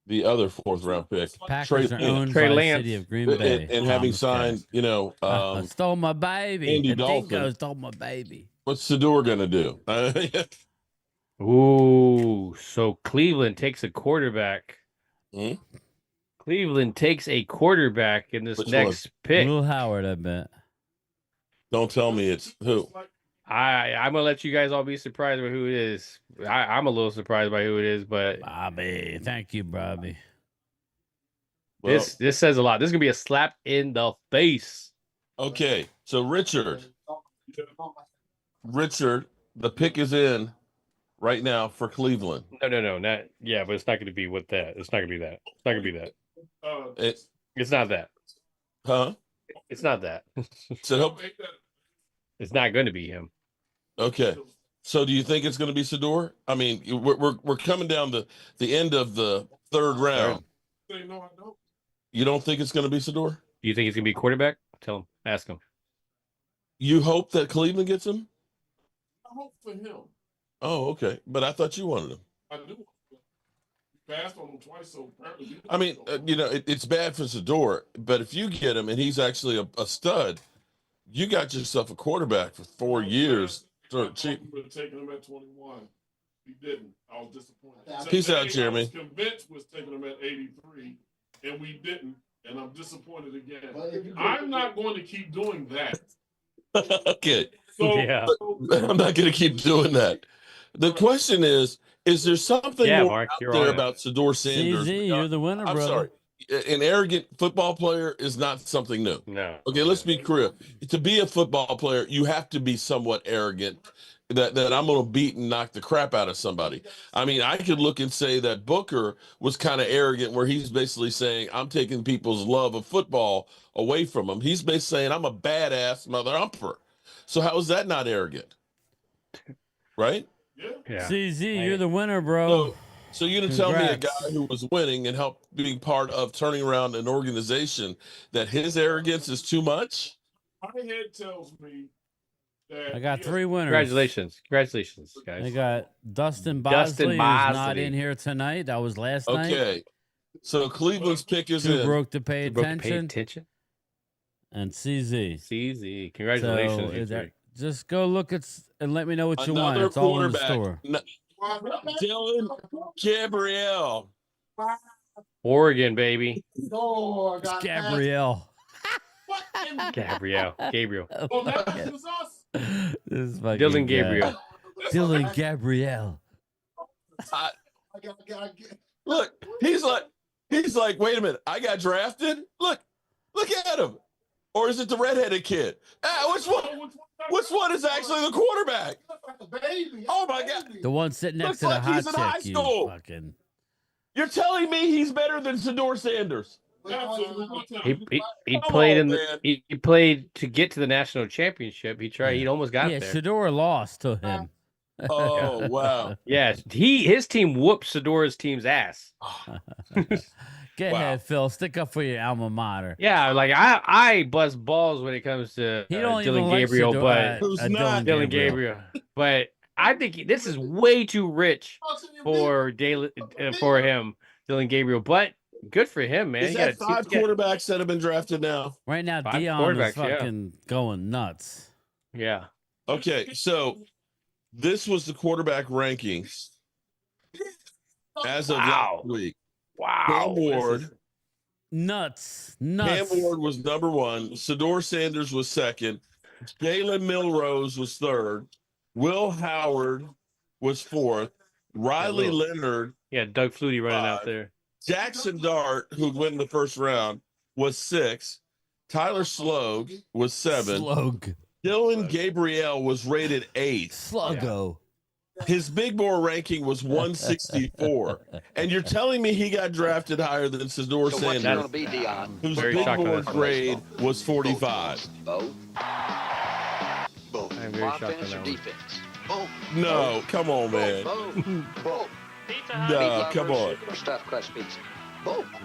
the other fourth round pick. Packers are owned by the city of Green Bay. And having signed, stole my baby. Andy The Dalton. Dingo stole my baby. What's Sador gonna do? Ooh, so Cleveland takes a quarterback. Cleveland takes a quarterback in this next pick. Will Howard, I bet. Don't tell me it's who. I'm gonna let you guys all be surprised by who it is. I'm a little surprised by who it is, but Bobby, thank you, Bobby. Well, this says a lot. This is gonna be a slap in the face. Okay, so Richard, the pick is in right now for Cleveland. No, not but it's not gonna be with that. It's not gonna be that. It's not gonna be that. It's not that. Huh? It's not that. So it's not going to be him. Okay. So do you think it's going to be Sador? I mean, we're coming down the end of the third round. No, I don't. You don't think it's going to be Sador? Do you think he's going to be a quarterback? Tell him. Ask him. You hope that Cleveland gets him? I hope for him. Oh, okay. But I thought you wanted him. I do. passed on him twice, so apparently. I mean, it's bad for Zador, but if you get him and he's actually a stud, you got yourself a quarterback for 4 years. I cheap. We would have taken him at 21. He didn't. I was disappointed. Peace out, Jeremy. I was convinced was taking him at 83, and we didn't, and I'm disappointed again. I'm not going to keep doing that. Okay. So, Yeah. I'm not going to keep doing that. The question is there something more Mark, out you're there on it. about Sador Sanders? CZ, you're the winner, I'm brother. sorry. An arrogant football player is not something new. No. Okay, let's be clear. To be a football player, you have to be somewhat arrogant that I'm going to beat and knock the crap out of somebody. I mean, I could look and say that Booker was kind of arrogant where he's basically saying, I'm taking people's love of football away from them. He's basically saying, I'm a badass mother humper. So how is that not arrogant? Right? Yeah. CZ, you're the winner, bro. So you're going to tell me a Congrats. guy who was winning and helped being part of turning around an organization that his arrogance is too much? My head tells me that I got 3 winners. Congratulations, guys. I got Dustin Bosley, who's not in here tonight. That was last night. Okay. So Cleveland's pick is Too in. broke to pay Broke to pay attention. attention. And CZ. CZ, congratulations. So, you three. just go look at and let me know what you want. Another It's all in the quarterback. store. Dylan Gabrielle. Oregon, baby. It's Gabrielle. Gabriel. Oh, that was us. This is fucking Dylan guy. Gabriel. Dylan Gabrielle. Look, he's like, wait a minute, I got drafted. Look at him. Or is it the redheaded kid? Which one is actually the quarterback? Oh my God! The one sitting next Looks to the like hot he's in high chick. You school. fucking. You're telling me he's better than Sador Sanders? He Come played on, in the man. he played to get to the national championship. He tried. He almost got Yeah, there. Shador lost to him. Oh wow! Yes, his team whooped Sador's team's ass. Go ahead, Phil. Stick up for your alma mater. Yeah, like I bust balls when it comes to He don't even Dylan like Gabriel, Shador- but Who's Dylan not? Dylan Gabriel. But I think this is way too rich for him, Dylan Gabriel. But good for him, man. Is He that got 5 quarterbacks that have been drafted now? Right now, 5 Dion is quarterbacks, yeah. fucking going nuts. Yeah. Okay, so this was the quarterback rankings as of last week. Wow. Cam Ward. Nuts. Cam Ward was number 1. Sador Sanders was 2nd. Jalen Milrose was 3rd. Will Howard was 4th. Riley Leonard. Yeah, Doug Flutie running out there. Jackson Dart, who'd win the first round, was 6th. Tyler Slogue was 7th. Slug. Dylan Gabriel was rated 8th. Sluggo. His big board ranking was 164. And you're telling me he got drafted higher than Sador Sanders, whose Very big shocked on board that. grade was 45. I'm very shocked on that one. No, come on, man. No, come on.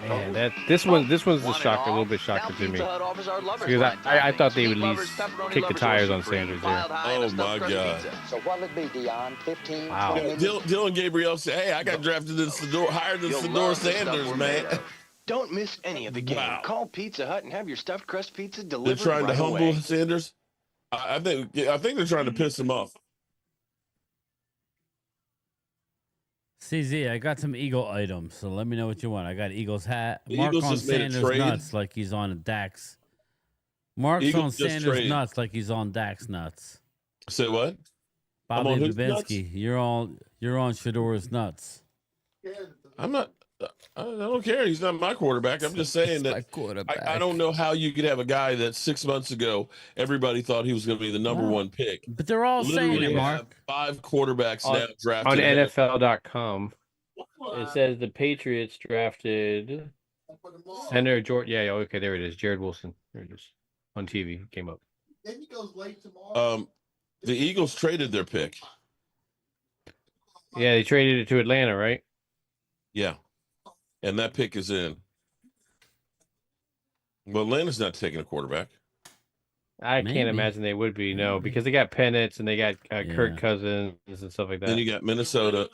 Man, this one's the shocker, a little bit shocker to me. Because I thought they would at least kick the tires on Sanders there. Oh my God. So what'll it be, Dion? 15? Wow. Dylan Gabriel said, hey, I got drafted higher than Sador Sanders, man. Don't miss any of the game. Wow. Call Pizza Hut and have your stuffed crust pizza They're delivered trying to right humble away. Sanders. I think they're trying to piss him off. CZ, I got some Eagle items, so let me know what you want. I got Eagles hat. The Mark Eagles on just made a Sanders trade. nuts like he's on Dax. Mark's Eagles on just Sanders traded. nuts like he's on Dax nuts. Say what? I'm Bobby on whose nuts? Babinski, you're on Shador's nuts. I'm not. I don't care. He's not my quarterback. I'm just saying My that quarterback. I don't know how you could have a guy that 6 months ago everybody thought he was going to be the number Wow. 1 pick. But they're all saying Literally it, have Mark. 5 quarterbacks now drafted On ahead. NFL.com, it says the Patriots drafted Senator George. Yeah, okay, there it is. Jared Wilson. There it is. On TV, it came up. The Eagles traded their pick. Yeah, they traded it to Atlanta, right? Yeah, and that pick is in. Well, Atlanta's not taking a quarterback. I Maybe. can't imagine they would be, no, because they got Penix and they got Kirk Cousins and stuff like that. Then you got Minnesota.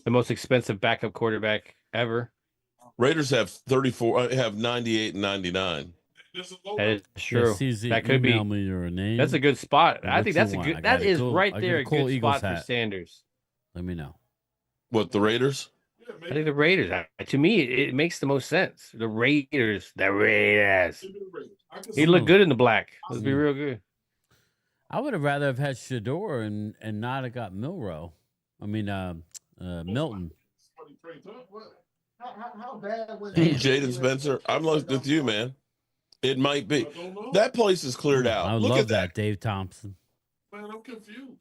The most expensive backup quarterback ever. Raiders have 34, have 98 and 99. That is Yeah, true. CZ, That could email be. me your name. That's a good spot. and I what think you that's a want. I good. got That is cool- right I got there. A cool good Eagles spot for hat. Sanders. Let me know. What, the Raiders? I think the Raiders. To me, it makes the most sense. The Raiders. The Raiders. He looked good in the black. Let's be real good. I would have rather have had Shador and not have got Milrow. I mean, Milton. How bad was Jaden Spencer. I'm with you, man. It might be. That place is cleared out. I Look love at that, Dave Thompson. Man, I'm confused.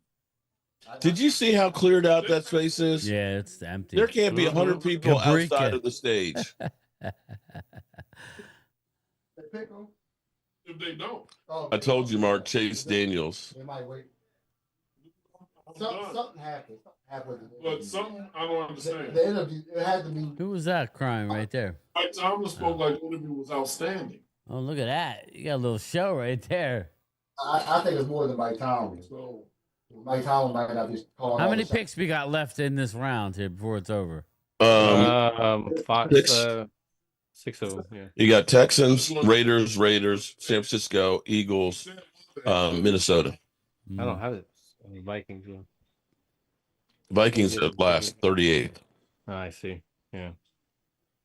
Did you see how cleared out that space is? Yeah, it's empty. There can't be 100 people Cabrica. outside of the stage. If they don't, I told you, Mark, Chase Daniels. They might wait. Something happened. but something I don't understand. The interview, it had to be. Who was that crying right there? Mike Tomlin spoke like the interview was outstanding. Oh, look at that. You got a little show right there. I think it's more than Mike Tomlin. So Mike Tomlin might not be calling. How many picks we got left in this round here before it's over? Five, Six. 6 of them. Yeah. You got Texans, Raiders, San Francisco, Eagles, Minnesota. I don't have it. Vikings. Yeah. Vikings at last, 38th. Oh, I see. Yeah.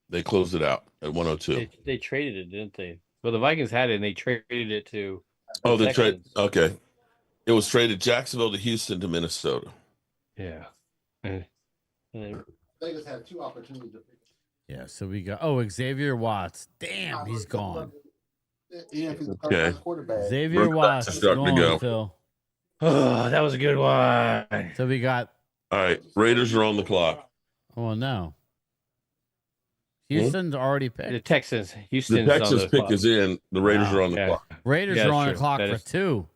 They closed it out at 102. They traded it, didn't they? Well, the Vikings had it, and they traded it to. Oh, they trade. Texans. Okay. It was traded Jacksonville to Houston to Minnesota. Yeah. Vegas had 2 opportunities to pick. Yeah, so we got Xavier Watts. Damn, he's gone. Okay. Xavier Watts is starting to gone, go. Phil. Oh, that was a good one. So we got. All right. Raiders are on the clock. Oh no. Houston's already picked. The Texans. The Houston's Texans on the pick clock. is in. The Raiders are on the clock. Raiders Yeah, are on the true. clock That for is- 2.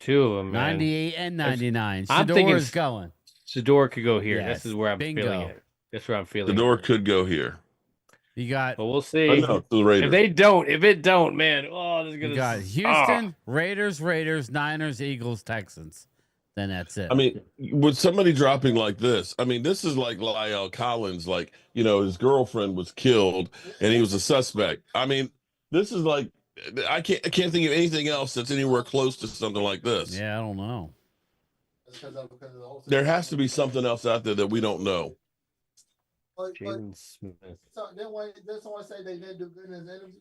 2 of them, man. 98 and 99. I'm Shador thinking is going. Shador could go here. Yes, This is where I'm bingo. feeling it. That's where I'm The feeling door could go here. You got. But we'll see. I know, to the Raiders. If it don't, man. Oh, this is gonna. You got Houston, Raiders, Niners, Eagles, Texans. Then that's it. I mean, with somebody dropping like this, I mean, this is like Lyle Collins, like, his girlfriend was killed and he was a suspect. I mean, this is like, I can't think of anything else that's anywhere close to something like this. Yeah, I don't know. There has to be something else out there that we don't know. Jaden Smith. So did someone say they didn't do good in his interview?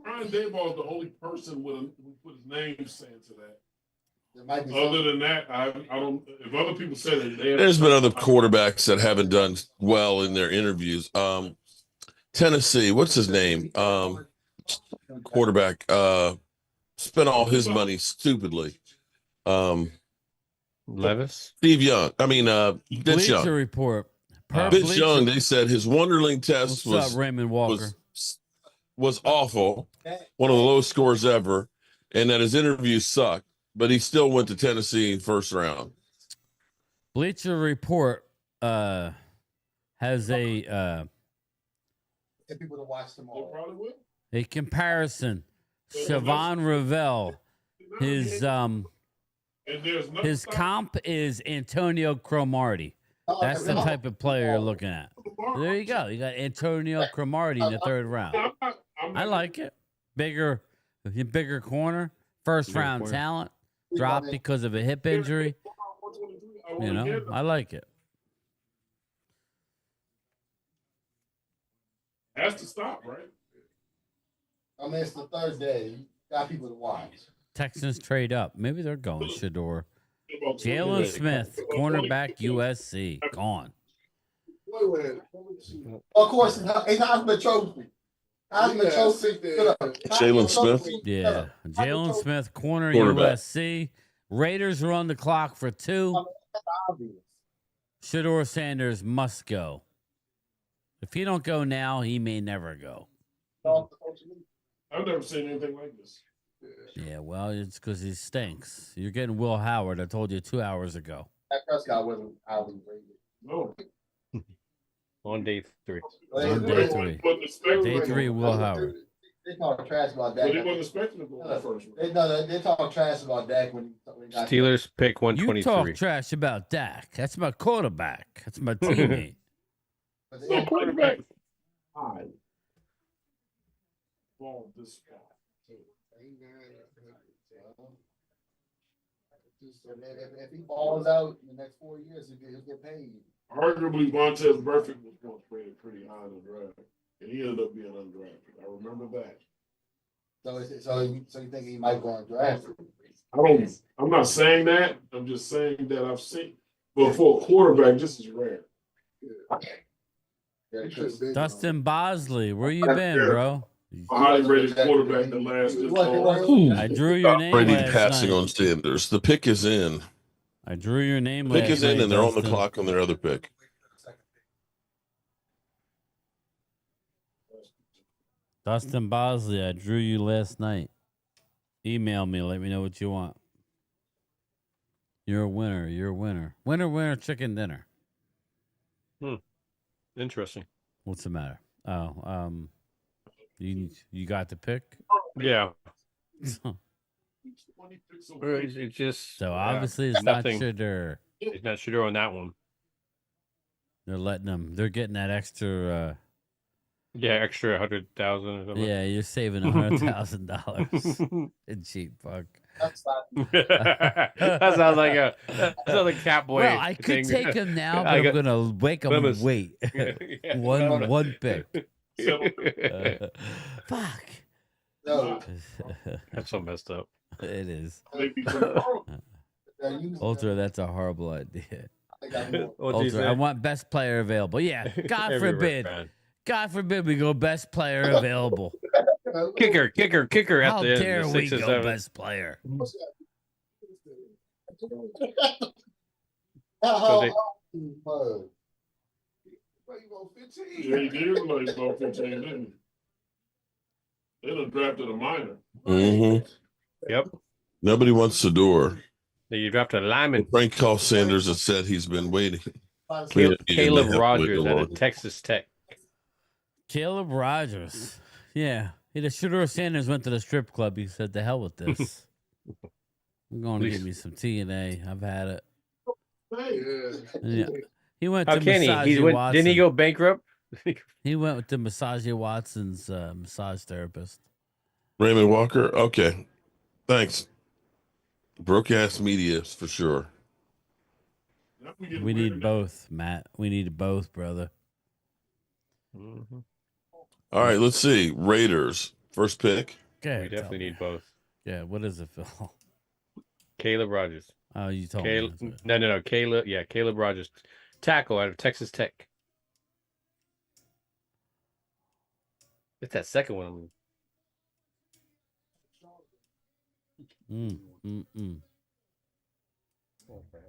Brian Daboll is the only person who put his name saying to that. There might be Other than that, I don't. If other people said it, There's been other quarterbacks that haven't done well in their interviews. Tennessee, what's his name? Quarterback, spent all his money stupidly. Levis? Steve Young. I mean, Vince Bleacher Young. Report. Per Vince Bleacher- Young, they said his Wonderling test What's up, Raymond Walker? was awful, one of the lowest scores ever, and that his interview sucked, but he still went to Tennessee in first round. Bleacher Report has a Get people to watch them all. probably will. a comparison. Siobhan Ravel, his And there's no his comp is Antonio Cromartie. That's the type of player you're looking at. There you go. You got Antonio Cromartie in the 3rd round. I like it. Bigger corner, first round talent, dropped because of a hip injury. I like it. Has to stop, right? I mean, it's the Thursday. You got people to watch. Texans trade up. Maybe they're going Shador. Jalen Smith, cornerback, USC, gone. Of course, it's Heisman Trophy. Heisman Trophy. Jalen Smith? Yeah. Jalen Smith, corner, Quarterback. USC. Raiders are on the clock for 2. Shador Sanders must go. If he don't go now, he may never go. I've never seen anything like this. Yeah, well, it's because he stinks. You're getting Will Howard. I told you 2 hours ago. That Prescott wasn't highly rated. No. On day 3. On day 3. Day 3, Will Howard. They talk trash about But Dak. they wasn't expecting to go in the first round. They talk trash about Dak when he got Steelers pick You 123. talk trash about Dak. That's my quarterback. That's my teammate. But No quarterback. High. Ball this spot. If he balls out in the next 4 years, he'll get paid. Arguably, Vontaze Burfict was going pretty high in the draft, and he ended up being undrafted. I remember that. So you think he might go undrafted? I'm not saying that. I'm just saying that I've seen. But for a quarterback, this is rare. Dustin Bosley, where you been, bro? A highly rated quarterback that lasts this long. I drew your name Brady last passing night. on Sanders. The pick is in. I drew your name Pick last is in, night, and they're on the Dustin. clock on their other pick. Dustin Bosley, I drew you last night. Email me, let me know what you want. You're a winner. You're a winner. Winner, winner, chicken dinner. Interesting. What's the matter? Oh, you got the pick? Yeah. It's just So obviously it's nothing. not Shedeur. It's not Shedeur on that one. They're letting them. They're getting that extra. Yeah, extra 100,000 or something. Yeah, you're saving $100,000. Cheap fuck. that sounds like a Cowboy. Well, I could take him now, but I'm gonna make him wait. one pick. Fuck. No. That's so messed up. It is. Well, Ultra, that's a horrible idea. What'd you say? I want best player available. Yeah. God Everywhere, forbid. man. God forbid we go best player available. Kicker at How the end. dare the we 6 or go 7. best player? So they- Yeah, he did like about 15, didn't he? They done drafted a minor. Mm-hmm. Yep. Nobody wants Shedeur. You drafted a lineman. Frank Call Sanders has said he's been waiting. Caleb They have Rogers waited out long. of Texas Tech. Caleb Rogers. Yeah. The Shedeur Sanders went to the strip club. He said, "The hell with this. I'm going to give me some TNA. I've had it." Yeah. He went How to can he? Watson. Didn't he go bankrupt? He went with the Massagia Watson's massage therapist. Raymond Walker. Okay. Thanks. Broke ass media for sure. We need both, Matt. We need both, brother. Mm-hmm. All right, let's see. Raiders. First pick. Okay, We definitely need both. Yeah, what is it, Phil? Caleb Rogers. Oh, you told me. No. Caleb. Yeah, Caleb Rogers, tackle out of Texas Tech. It's that second one.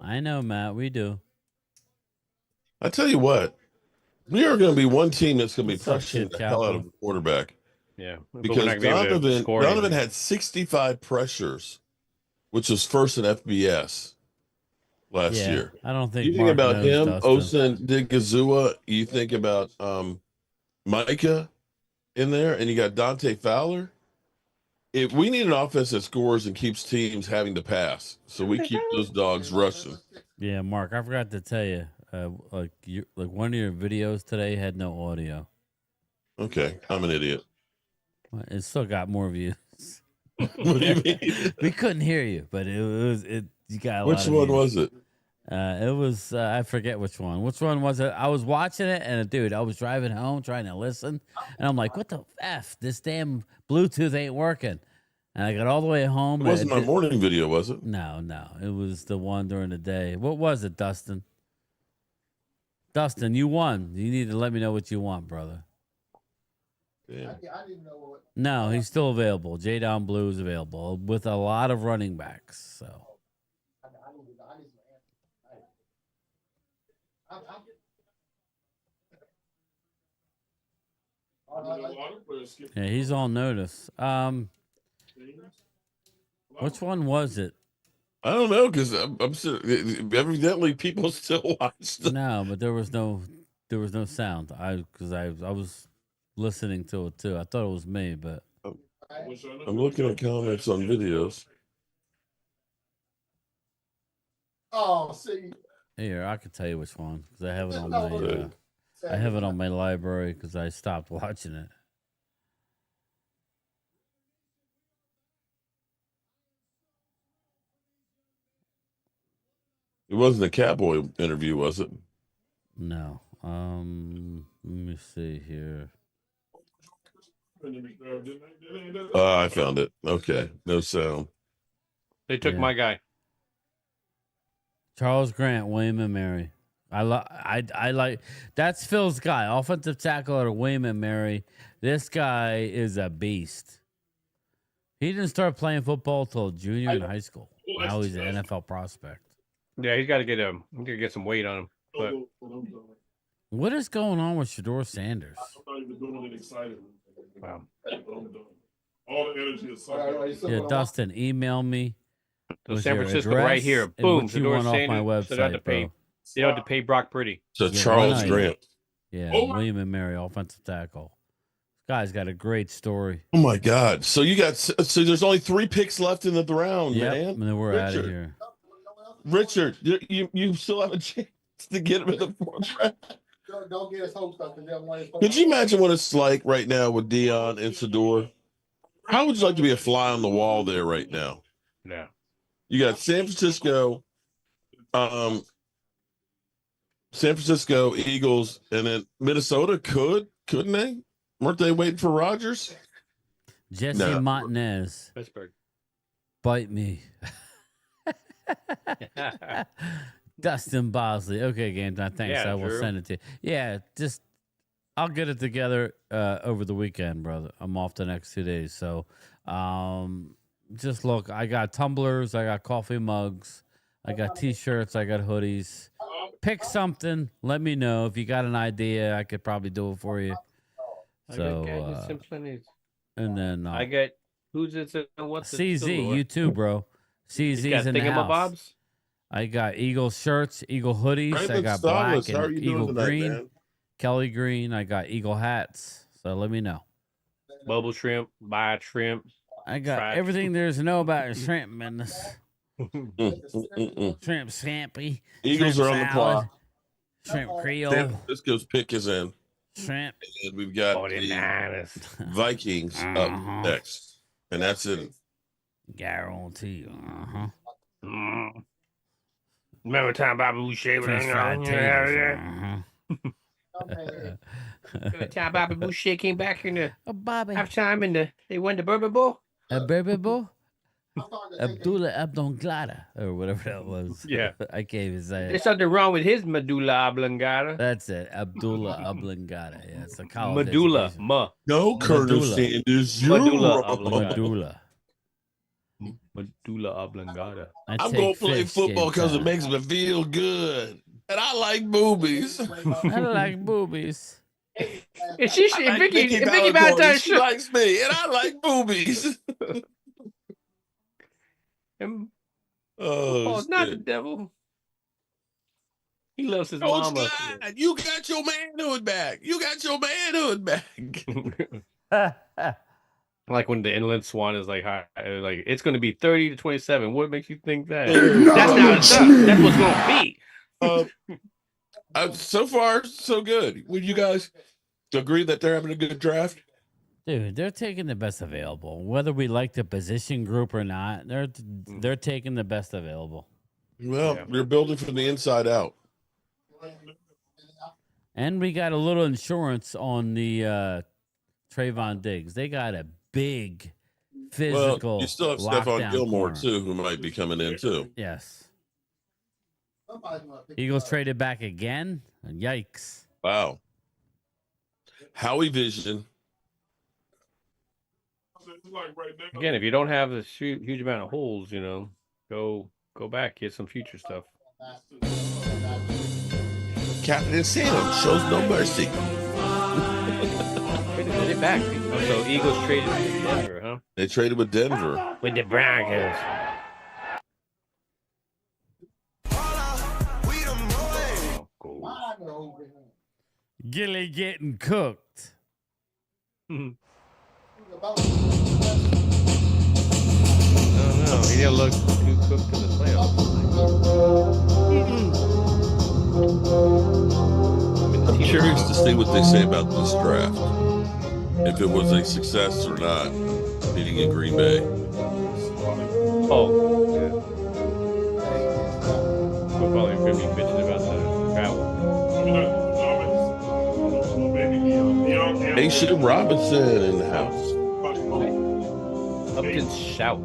I know, Matt. We do. I tell you what, we are going to be one team that's going to be What's up, pressuring Kid the hell out of Capo? a quarterback. Yeah, but Because we're not gonna be able to score Donovan anything. had 65 pressures, which was first in FBS last Yeah, year. I don't think You think Mark about knows him, Dustin. Osen Digazua. You think about Micah in there, and you got Dante Fowler. If we need an offense that scores and keeps teams having to pass, so we keep those dogs rushing. Yeah, Mark, I forgot to tell you, like one of your videos today had no audio. Okay, I'm an idiot. It still got more views. What do you mean? We couldn't hear you, but it was. You got a Which lot of one views. was it? It was. I forget which one. Which one was it? I was watching it, and dude, I was driving home trying to listen, and I'm like, "What the f? This damn Bluetooth ain't working." And I got all the way home. It wasn't my morning video, was it? No, it was the one during the day. What was it, Dustin? Dustin, you won. You need to let me know what you want, brother. Yeah. I didn't know what. No, he's still available. J Down Blue is available with a lot of running backs. So yeah, he's on notice. Which one was it? I don't know because I'm still, evidently people still watched it. No, but there was no sound. I was listening to it too. I thought it was me, but I'm looking at comments on videos. Oh, see. Here, I can tell you which one because I have it on my. I have it on my library because I stopped watching it. It wasn't a Cowboy interview, was it? No. Let me see here. I found it. Okay, no sound. They took my guy. Charles Grant, William and Mary. I like that's Phil's guy, offensive tackle out of William and Mary. This guy is a beast. He didn't start playing football till junior in high school. Now he's an NFL prospect. Yeah, he's got to get some weight on him. But what is going on with Shedeur Sanders? I'm not even doing it excited. Wow. All the energy is so Yeah, Dustin, email me. So San Francisco right here. Boom. You want off my website, so they don't have to pay. They don't have to pay Brock Purdy. So Charles Grant. Yeah, William and Mary, offensive tackle. This guy's got a great story. Oh my God! So you got there's only 3 picks left in the round, man. And then we're out of here. Richard, you still have a chance to get him in the 4th round. Don't get us hopes up. Could you imagine what it's like right now with Dion and Shedeur? How would you like to be a fly on the wall there right now? Yeah. You got San Francisco, Eagles, and then Minnesota couldn't they? Weren't they waiting for Rodgers? Jesse Martinez. Pittsburgh. Bite me. Dustin Bosley. Okay, game time. Thanks. Yeah, I will send it to you. Yeah, just I'll get it together over the weekend, brother. I'm off the next 2 days. So just look, I got tumblers, I got coffee mugs, I got t-shirts, I got hoodies. Pick something. Let me know. If you got an idea, I could probably do it for you. So and then I get who's it? What's CZ? You too, bro. CZ's in the house. I got Eagle shirts, Eagle hoodies. I got black and Eagle green, man? Kelly green. I got Eagle hats. So let me know. Bubble shrimp, buy shrimp. I got everything there's to know about shrimp business. Shrimp scampi. Eagles shrimp are on the clock. Shrimp Creole. San Francisco's pick is in. Shrimp. And we've got the Vikings up next. And that's it. Guarantee. Remember time Bobby Boucher was time Bobby Boucher came back here in the halftime and they won the Bourbon Bowl? A Bourbon Bowl? Abdullah Oblongata or whatever that was. Yeah. I can't even say it. There's something wrong with his medulla oblongata. That's it. Abdullah Oblongata. Yeah, it's a college medulla. education. No, Colonel Sanders. Medulla oblongata. Medulla oblongata. I'm going to play football because it makes me feel good. And I like boobies. I like boobies. And Vicky Valentine, she likes me, and I like boobies. Oh, not the devil. He loves his mama. God, you got your manhood back. You got your manhood back. Like when the inland swan is like, hi, like it's going to be 30-27. What makes you think that? That's what's going to be. So far, so good. Would you guys agree that they're having a good draft? Dude, they're taking the best available. Whether we like the position group or not, they're taking the best available. Well, you're building from the inside out. And we got a little insurance on the Trayvon Diggs. They got a big physical. Well, you still have Stephon Gilmore, too, who might be coming in, too. Yes. Eagles traded back again. Yikes. Wow. Howie Vision. Again, if you don't have this huge amount of holes, go back, get some future stuff. Captain Sam shows no mercy. Traded it back. So Eagles traded with Denver, huh? They traded with Denver. With the Broncos. Gilly getting cooked. Maybe I'll look too cooked in the playoffs. I'm curious to see what they say about this draft. If it was a success or not, being in Green Bay. Oh, yeah. We're probably going to be bitching about the travel. Aisha Robinson in the house. Upton Stout.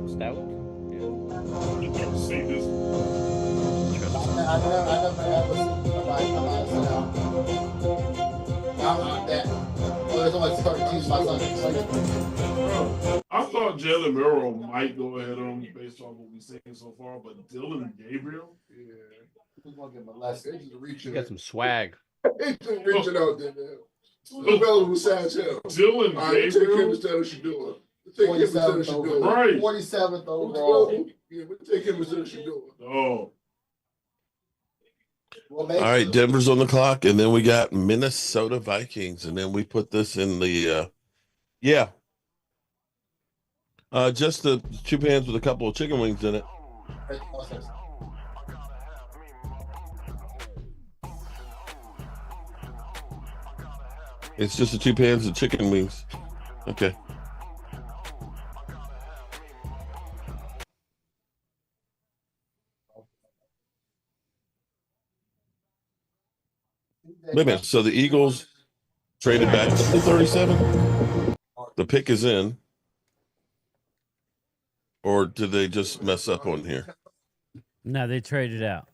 I thought Jalen Murrow might go ahead on him based on what we've seen so far, but Dylan Gabriel, He's gonna get molested. He's just reaching. Got some swag. He's just reaching out there, man. The fellow besides him. Dylan Take him Gabriel, instead of Shadua. Take him instead of Shadua. Right. 47th overall. Yeah, we'll take him instead of Shadua. Oh, All right, Denver's on the clock, and then we got Minnesota Vikings, and then we put this in the just the 2 pans with a couple of chicken wings in it. It's just the 2 pans of chicken wings. Okay. Wait a minute. So the Eagles traded back to 37. The pick is in. Or did they just mess up on here? No, they traded out.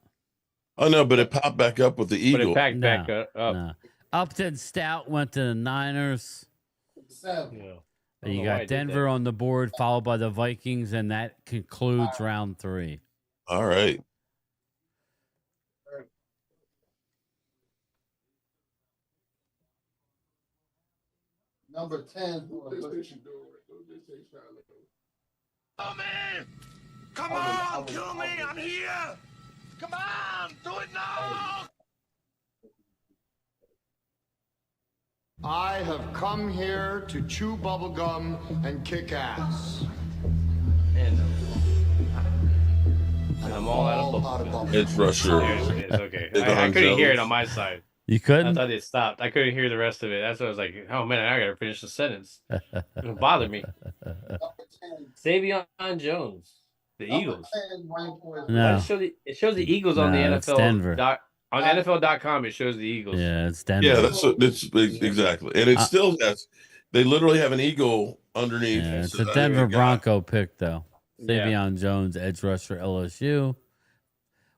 Oh, no, but it popped back up with the Eagle. But it packed back up. No. Upton Stout went to the Niners. Yeah. You got Denver on the board, followed by the Vikings, and that concludes round 3. All right. Number 10. Oh man! Come on, kill me! I'm here! Come on, do it now! I have come here to chew bubblegum and kick ass. And I'm all out of bubblegum. It's Rusher. It is, okay. I couldn't hear it on my side. You couldn't? I thought it stopped. I couldn't hear the rest of it. That's what I was like, oh man, I gotta finish the sentence. It bothered me. Savion Jones, the Eagles. No. It shows the Eagles on the it's NFL. Denver. On NFL.com, it shows the Eagles. Yeah, it's Denver. Yeah, that's exactly. And it still has, they literally have an eagle underneath. Yeah, it's So a Denver you got- Bronco pick, though. Savion Jones, edge rusher, LSU.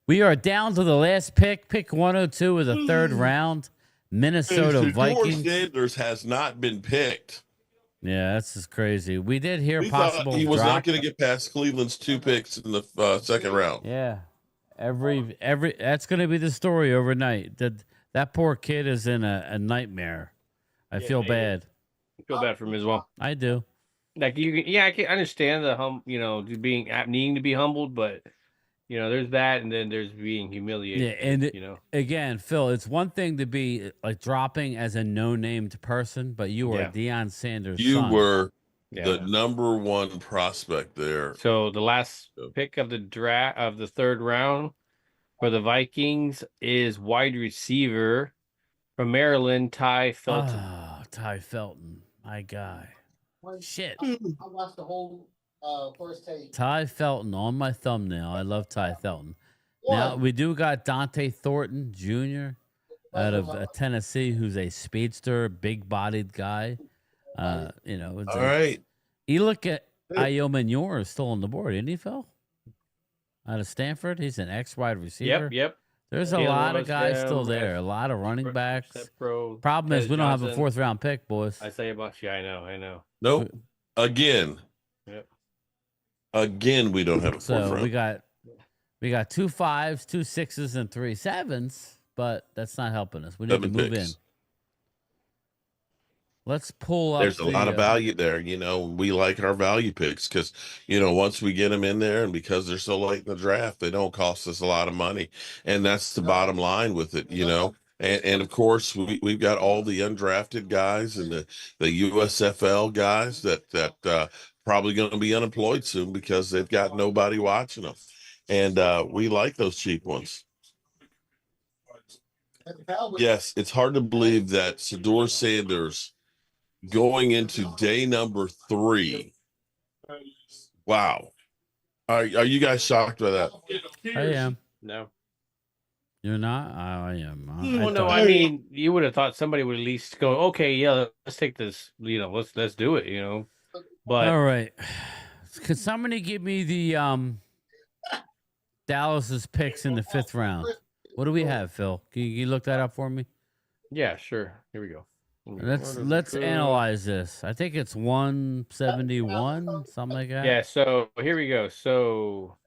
We are down to the last pick 102 of the 3rd round. Minnesota George Vikings. Sanders has not been picked. Yeah, that's just crazy. We did hear We possible thought he was drop. not going to get past Cleveland's 2 picks in the 2nd round. Yeah, every that's going to be the story overnight. That poor kid is in a nightmare. I feel bad. I feel bad for him as well. I do. Like I can understand the being needing to be humbled, but there's that, and then there's being humiliated. Yeah, and again, Phil, it's one thing to be like dropping as a no-named person, but you are Deion Sanders' You son. were the number 1 prospect there. So the last pick of the draft of the 3rd round for the Vikings is wide receiver from Maryland, Ty Felton. Oh, Ty Felton, my guy. Shit. I watched the whole first tape. Ty Felton on my thumbnail. I love Ty Felton. Now, we do got Dante Thornton Jr. out of Tennessee, who's a speedster, big-bodied guy. All right. You look at Ayo Manure is still on the board, isn't he, Phil? Out of Stanford. He's an ex-wide receiver. Yep. There's a lot of guys still there. A lot of running backs. Problem is we don't have a 4th-round pick, boys. I say about I know. Nope. Again. Yep. Again, we don't have a 4th round. we got 2 5s, 2 6s, and 3 7s, but that's not helping us. We need to move in. Let's pull up. There's a lot of value there. We like our value picks because, once we get them in there and because they're so late in the draft, they don't cost us a lot of money. And that's the bottom line with it, And of course, we've got all the undrafted guys and the USFL guys that probably going to be unemployed soon because they've got nobody watching them. And we like those cheap ones. Yes, it's hard to believe that Shedeur Sanders going into day number 3. Wow. Are you guys shocked by that? I am. No. You're not? I am. Well, no, I mean, you would have thought somebody would at least go, okay, yeah, let's take this, let's do it, But all right. Could somebody give me the Dallas's picks in the 5th round? What do we have, Phil? Can you look that up for me? Yeah, sure. Here we go. Let's analyze this. I think it's 171, something like that. Yeah, so here we go. So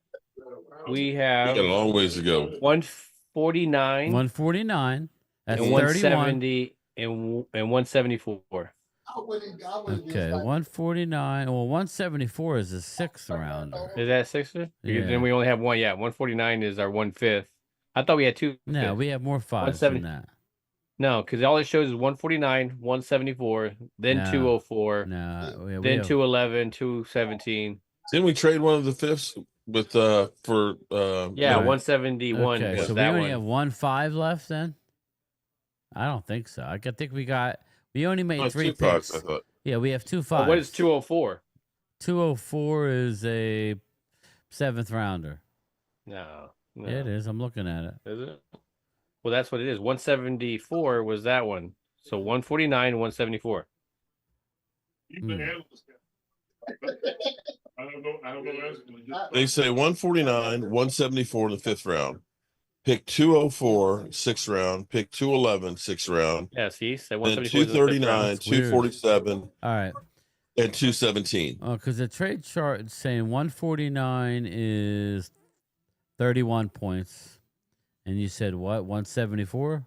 we have a long ways to go. 149. 149. That's and 170 and 174. Okay, 149. Well, 174 is a 6th rounder. Is that 6th? Yeah. Then we only have one. Yeah, 149 is our 1/5. I thought we had 2. No, we have more 5s than that. No, because all it shows is 149, 174, then 204, then 211, 217. Didn't we trade one of the 5ths with for 171? Okay, so we only have 1-5 left then. I don't think so. I think we only made 3 picks. 5s, I thought. Yeah, we have 2 5s. What is 204? 204 is a 7th rounder. No. Yeah, it is. I'm looking at it. Is it? Well, that's what it is. 174 was that one. So 149, 174. They say 149, 174 in the 5th round. Pick 204, 6th round. Pick 211, 6th round. Yeah, see? So then 239, 247. All right. And 217. Oh, because the trade chart is saying 149 is 31 points. And you said what? 174?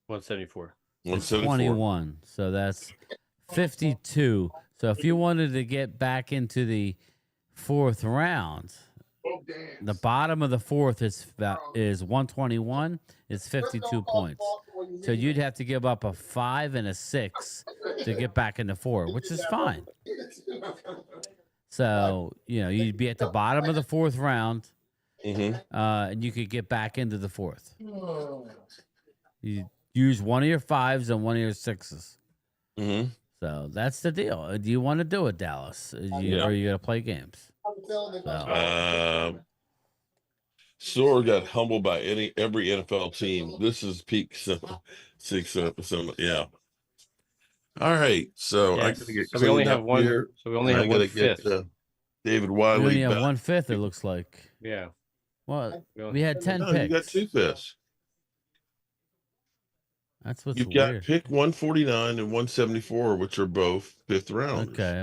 174. It's 21. So that's 52. So if you wanted to get back into the 4th round, the bottom of the 4th is 121. It's 52 points. So you'd have to give up a 5 and a 6 to get back into 4, which is fine. So, you'd be at the bottom of the 4th round. And you could get back into the 4th. You use one of your 5s and one of your 6s. So that's the deal. Do you want to do it, Dallas? Or are you going to play games? Sore got humbled by every NFL team. This is peak 6. Yeah. All right. So I gotta get we only have one. Here. So we only have 1/5. David Wiley. We only have 1/5. It looks like. Yeah. Well, we had 10 no, picks. You got 2 5ths. That's what's You've weird. got pick 149 and 174, which are both 5th rounders. Okay.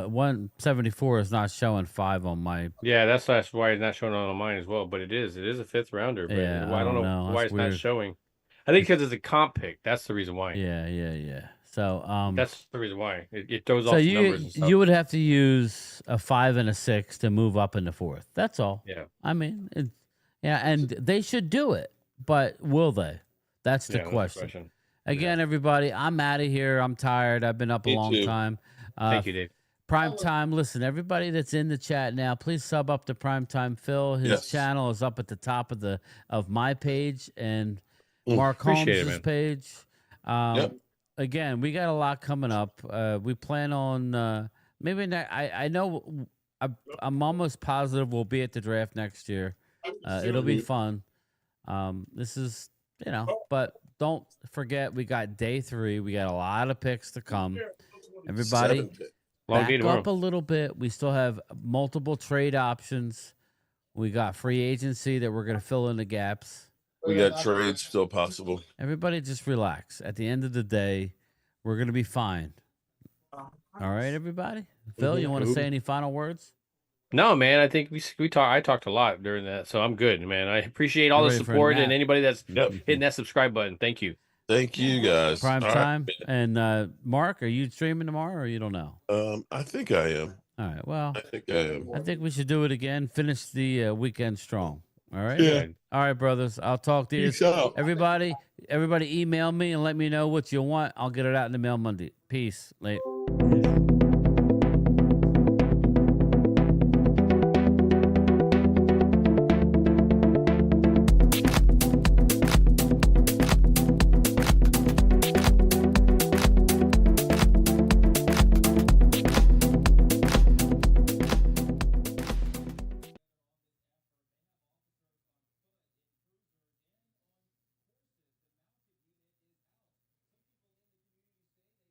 174 is not showing 5 on my. Yeah, that's why it's not showing on mine as well. But it is. It is a 5th rounder. But Yeah, I don't know why it's weird. not showing. I think because it's a comp pick. That's the reason why. Yeah. So that's the reason why it throws off the numbers and stuff. You would have to use a 5 and a 6 to move up in the 4th. That's all. Yeah. I mean, and they should do it, but will they? That's the question. Again, everybody, I'm out of here. I'm tired. I've been up a long time. Thank you, Dave. Prime Time. Listen, everybody that's in the chat now, please sub up to Prime Time Phil. His channel is up at the top of my page and Mark Holmes' page. Again, we got a lot coming up. We plan on maybe I know I'm almost positive we'll be at the draft next year. It'll be fun. This is but don't forget we got day 3. We got a lot of picks to come. Everybody, back up a little bit. We still have multiple trade options. We got free agency that we're going to fill in the gaps. We got trades still possible. Everybody just relax. At the end of the day, we're going to be fine. All right, everybody? Phil, you want to say any final words? No, man. I think I talked a lot during that, so I'm good, man. I appreciate all the support and anybody that's hitting that subscribe button. Thank you. Thank you, guys. Prime time. And Mark, are you streaming tomorrow, or you don't know? I think I am. All right. Well, I think I am. I think we should do it again. Finish the weekend strong. All right. Yeah. All right, brothers. I'll talk to you. Peace out. Everybody email me and let me know what you want. I'll get it out in the mail Monday. Peace. Late.